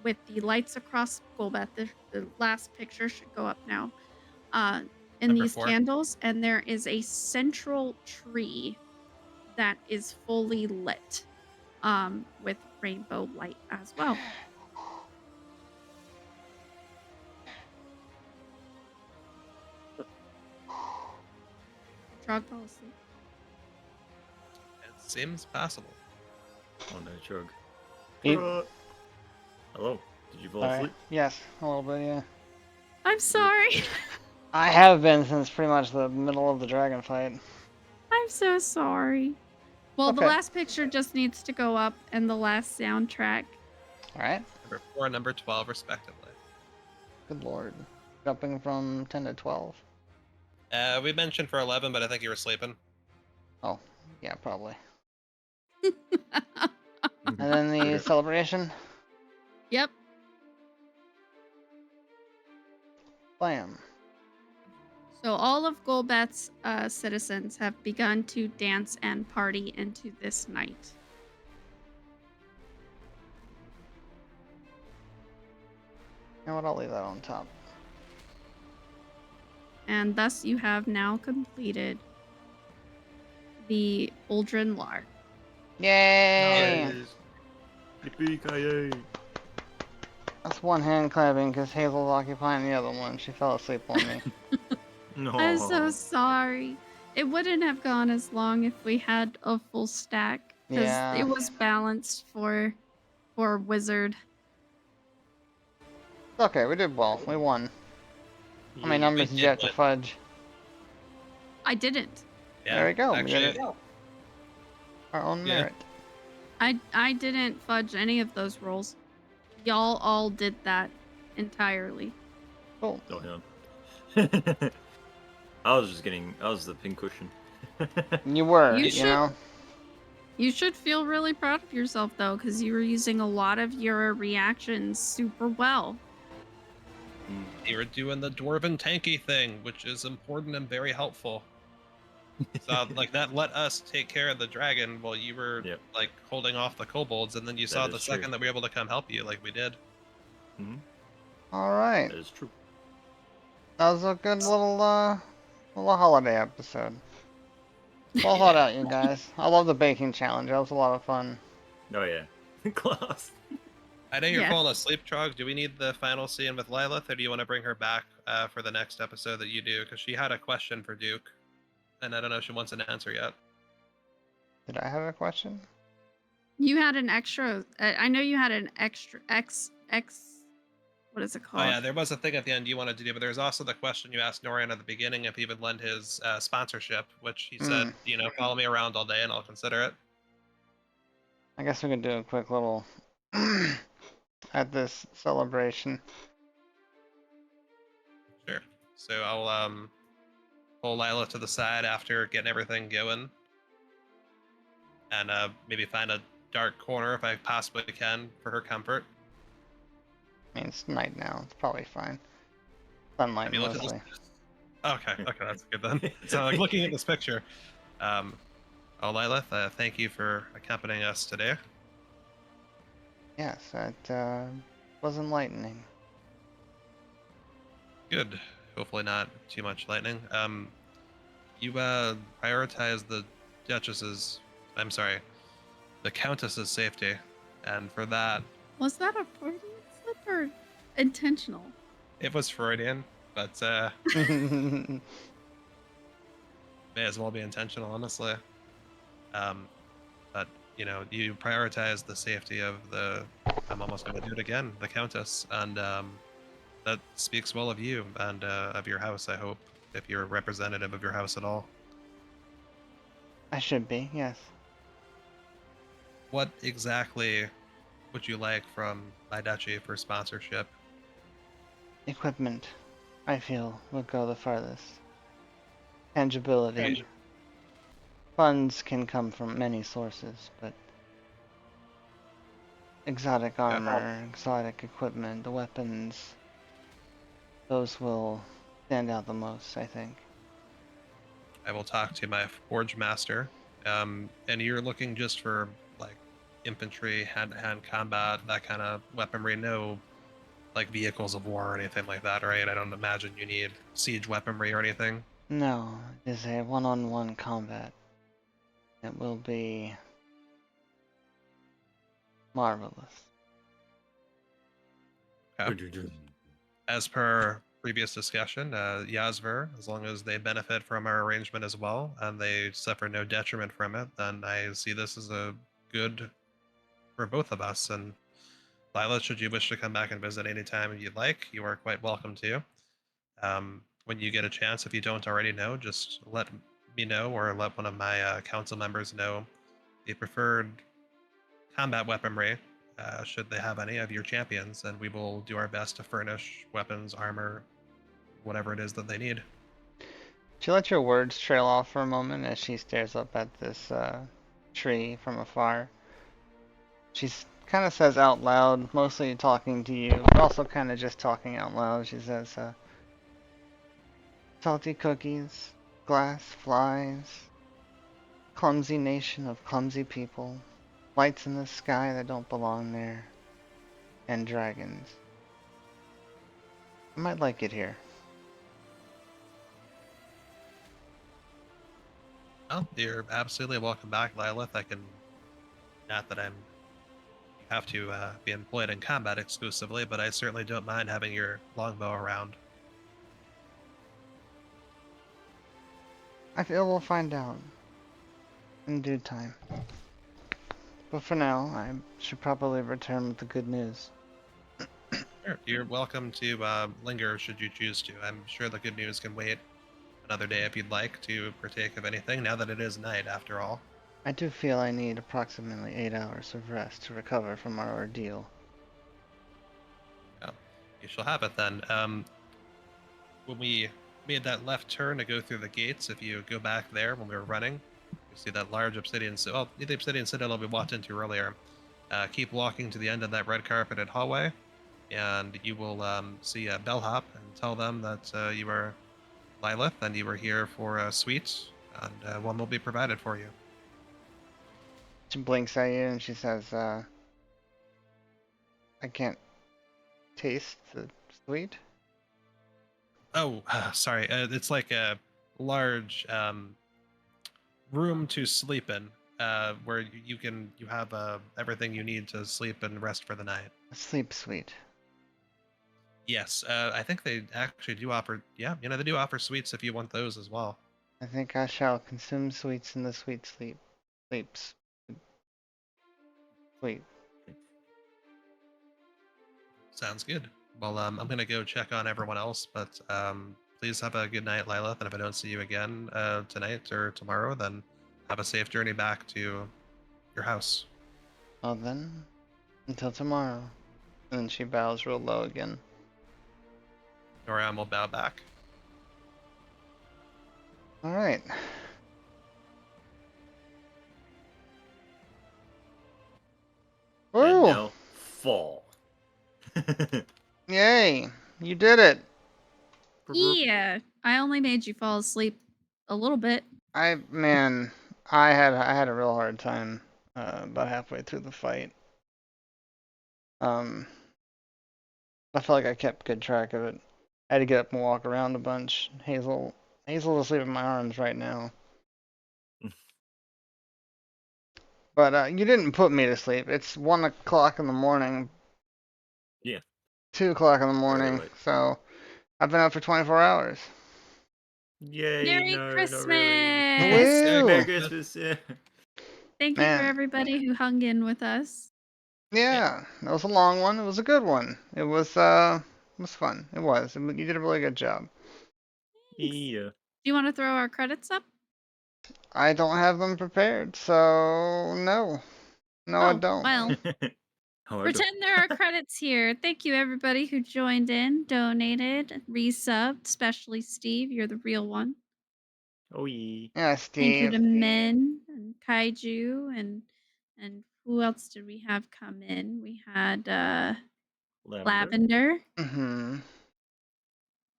with the lights across Goldbeth. The last picture should go up now. In Number these 4. candles, and there is a central tree that is fully lit with rainbow light as well. Trog fell asleep. It seems possible. Oh no, Chug. He- Hello. Did you fall Sorry. asleep? Yes, a little bit, yeah. I'm sorry. I have been since pretty much the middle of the dragon fight. I'm so sorry. Well, the Okay. last picture just needs to go up and the last soundtrack. Alright. Number 4 and number 12, respectively. Good lord. Jumping from 10 to 12. We mentioned for 11, but I think you were sleeping. Oh, yeah, probably. And then the celebration. Yep. Blam. So all of Golbeth's citizens have begun to dance and party into this night. You know what? I'll leave that on top. And thus you have now completed the Uldren Lar. Yay! Yippee-ki-yay. That's one hand clapping because Hazel's occupying the other one. She fell asleep on me. No. I'm so sorry. It wouldn't have gone as long if we had a full stack. Because Yeah. it was balanced for Wizard. It's okay, we did well. We won. How many numbers did you have to fudge? I didn't. Yeah, There we go. We Actually, did it. Our own Yeah. merit. I didn't fudge any of those rolls. Y'all all did that entirely. Cool. Oh, yeah. I was the pin cushion. You were, You you should- know? You should feel really proud of yourself, though, because you were using a lot of your reactions super well. you were doing the dwarven tanky thing, which is important and very helpful. So, like, that let us take care of the dragon while you were, Yep. like, holding off the kobolds, and then you That saw is the true. second that we were able to come help you, like we did. Alright. That is true. That was a good little holiday episode. Well thought out, you guys. I love the baking challenge. That was a lot of fun. Oh yeah. Class. I know you're Yes. falling asleep, Trog. Do we need the final scene with Lilith, or do you want to bring her back for the next episode that you do? Because she had a question for Duke, and I don't know if she wants an answer yet. Did I have a question? You had an extra. I know you had an extra X. What is it Oh called? yeah, there was a thing at the end you wanted to do, but there's also the question you asked Norian at the beginning if he would lend his sponsorship, which he said, follow me around all day and I'll consider it. I guess we could do a quick little at this celebration. Sure. So I'll pull Lila to the side after getting everything going, and maybe find a dark corner if I possibly can for her comfort. I mean, it's night now. It's probably fine. Sunlight Have you looked at mostly. this? Okay, that's good then. So, like, looking at this picture, Lilith, thank you for accompanying us today. Yes, that was enlightening. Good. Hopefully not too much lightning. You prioritize the the Countess's safety, and for that, Was that a Freudian slip or intentional? it was Freudian, but may as well be intentional, honestly. But you prioritize the safety of I'm almost going to do it again, the Countess, and that speaks well of you and of your house, I hope, if you're a representative of your house at all. I should be, yes. What exactly would you like from my duchy for sponsorship? Equipment, I feel, would go the farthest. Tangibility. Funds can come from many sources, but exotic armor, exotic equipment, the weapons, those will stand out the most, I think. I will talk to my forge master. And you're looking just for, like, infantry, hand-to-hand combat, that kind of weaponry, no, like, vehicles of war or anything like that, right? I don't imagine you need siege weaponry or anything. No, it is a one-on-one combat. It will be Marvelous. Okay. As per previous discussion, Yasver, as long as they benefit from our arrangement as well and they suffer no detriment from it, then I see this as a good for both of us. And Lila, should you wish to come back and visit anytime you'd like, you are quite welcome to. When you get a chance, if you don't already know, just let me know or let one of my council members know the preferred combat weaponry, should they have any of your champions, and we will do our best to furnish weapons, armor, whatever it is that they need. She let your words trail off for a moment as she stares up at this tree from afar. She kind of says out loud, mostly talking to you, but also kind of just talking out loud. She says, salty cookies, glass flies, clumsy nation of clumsy people, lights in the sky that don't belong there, and dragons. I might like it here. Well, you're absolutely welcome back, Lilith. I can, not that I'm have to be employed in combat exclusively, but I certainly don't mind having your longbow around. I feel we'll find out in due time. But for now, I should probably return with the good news. Sure. You're welcome to linger should you choose to. I'm sure the good news can wait another day if you'd like to partake of anything, now that it is night after all. I do feel I need approximately 8 hours of rest to recover from our ordeal. Yeah, you shall have it then. When we made that left turn to go through the gates, if you go back there when we were running, you see that large obsidian, well, the obsidian citadel we walked into earlier. Keep walking to the end of that red carpeted hallway, and you will see a bellhop and tell them that you are Lilith and you were here for a suite, and one will be provided for you. She blinks at you and she says, I can't taste the sweet. Oh, sorry. It's like a large room to sleep in, where you have everything you need to sleep and rest for the night. A sleep suite. Yes, I think they actually do offer. Yeah, they do offer suites if you want those as well. I think I shall consume sweets in the sweet sleep. Sleeps. Sweet. Sounds good. Well, I'm gonna go check on everyone else, but please have a good night, Lilith. And if I don't see you again tonight or tomorrow, then have a safe journey back to your house. Well then, until tomorrow. And then she bows real low again. Norian will bow back. Alright. And Woo! now fall. Yay! You did it! Yeah, I only made you fall asleep a little bit. Man, I had a real hard time about halfway through the fight. I felt like I kept good track of it. I had to get up and walk around a bunch. Hazel's asleep in my arms right now. But you didn't put me to sleep. It's 1 o'clock in the morning. Yeah. 2 o'clock in the morning. late. So I've been up for 24 hours. Yay! Merry no, Christmas! not really. Woo! Merry Christmas! Yeah. Thank you Man. for everybody who hung in with us. Yeah, that was a long one. It was a good one. It was fun. It was. You did a really good job. Yeah. Do you want to throw our credits up? I don't have them prepared, so no. No, I Oh, don't. well. Oh, I Pretend there are credits here. Thank you, everybody who joined in, donated, resubbed, especially Steve. You're the real one. Oh, yeah. Yeah, Thank you Steve. to Min and Kaiju and who else did we have come in? We had Lavender. Mm-hmm.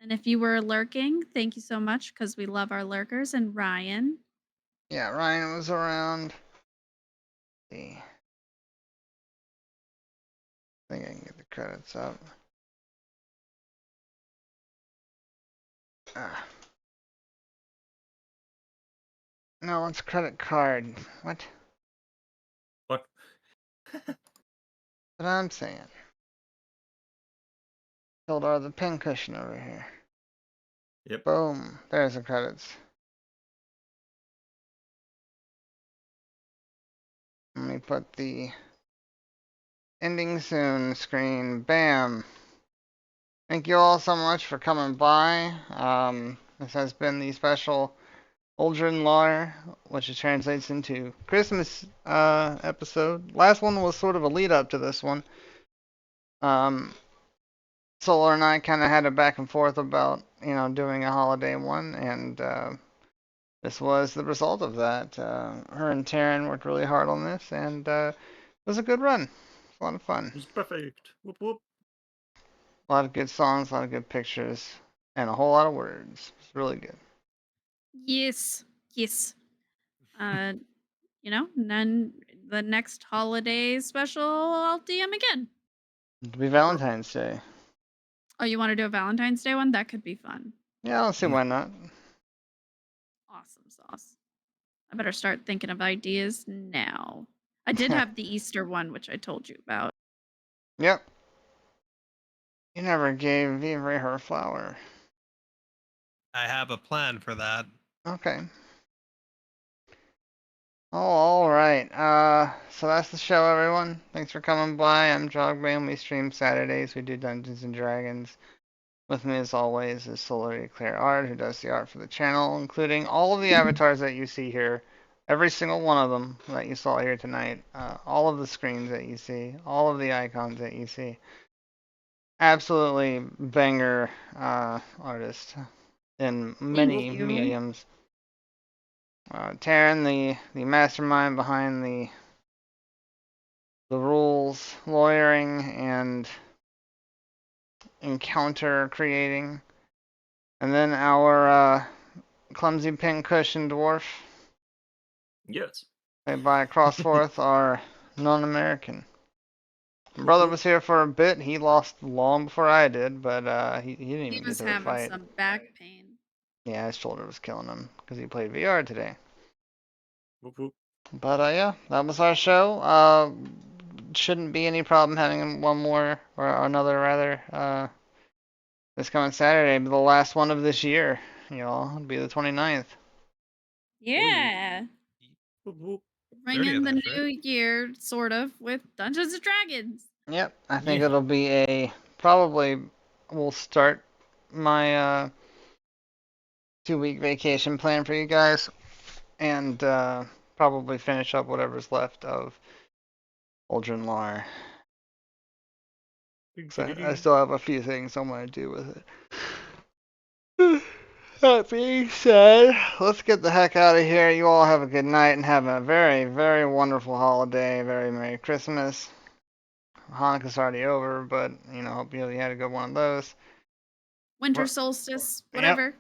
And if you were lurking, thank you so much because we love our lurkers. And Ryan. Yeah, Ryan was around. Let's see. I think I can get the credits up. Ah. No, it's credit card. What? What? what I'm saying. Hildar the pincushion over here. Yep. Boom. There's the credits. Let me put the ending soon screen. Bam. Thank you all so much for coming by. This has been the special Uldren Lar, which translates into Christmas episode. Last one was sort of a lead up to this one. Solar and I kind of had a back and forth about, doing a holiday one, and this was the result of that. Her and Taryn worked really hard on this, and it was a good run. It was a lot of fun. It's perfect. Whoop whoop. A lot of good songs, a lot of good pictures, and a whole lot of words. It's really good. Yes. Yes. And then the next holiday special, I'll DM again. It'll be Valentine's Day. Oh, you want to do a Valentine's Day one? That could be fun. Yeah, I'll see why not. Awesome sauce. I better start thinking of ideas now. I did have the Easter one, which I told you about. Yep. You never gave Vivre her flower. I have a plan for that. Okay. Oh, all right. So that's the show, everyone. Thanks for coming by. I'm Trogbane. We stream Saturdays. We do Dungeons and Dragons. With me, as always, is SolarEclairArt, who does the art for the channel, including all of the avatars that you see here. Every single one of them that you saw here tonight. All of the screens that you see. All of the icons that you see. Absolutely banger artist in many you. mediums. Taryn, the mastermind behind the rules, lawyering, and encounter creating. And then our clumsy pincushion dwarf, Yes. played by Crossforth, are non-American. My brother was here for a bit. He lost long before I did, but he didn't He even get was to the having fight. some back pain. Yeah, his shoulder was killing him because he played VR today. Whoop whoop. But yeah, that was our show. Shouldn't be any problem having one more or another rather. This coming Saturday, be the last one of this year. It'll be the 29th. Yeah. Whoop whoop. Bring in 30th, the actually. new year, sort of, with Dungeons and Dragons. Yep, I think Yeah. it'll be probably we'll start my 2-week vacation plan for you guys, and probably finish up whatever's left of Uldren Lar. So I still have a few things I want to do with it. That being said, let's get the heck out of here. You all have a good night and have a very, very wonderful holiday. Very Merry Christmas. Hanukkah's already over, but hope you had a good one of those. Winter solstice, Yep. whatever.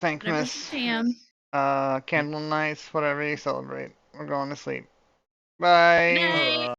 Thankmas, Whatever you can. candle nights, whatever you celebrate. We're going to sleep. Bye. Night.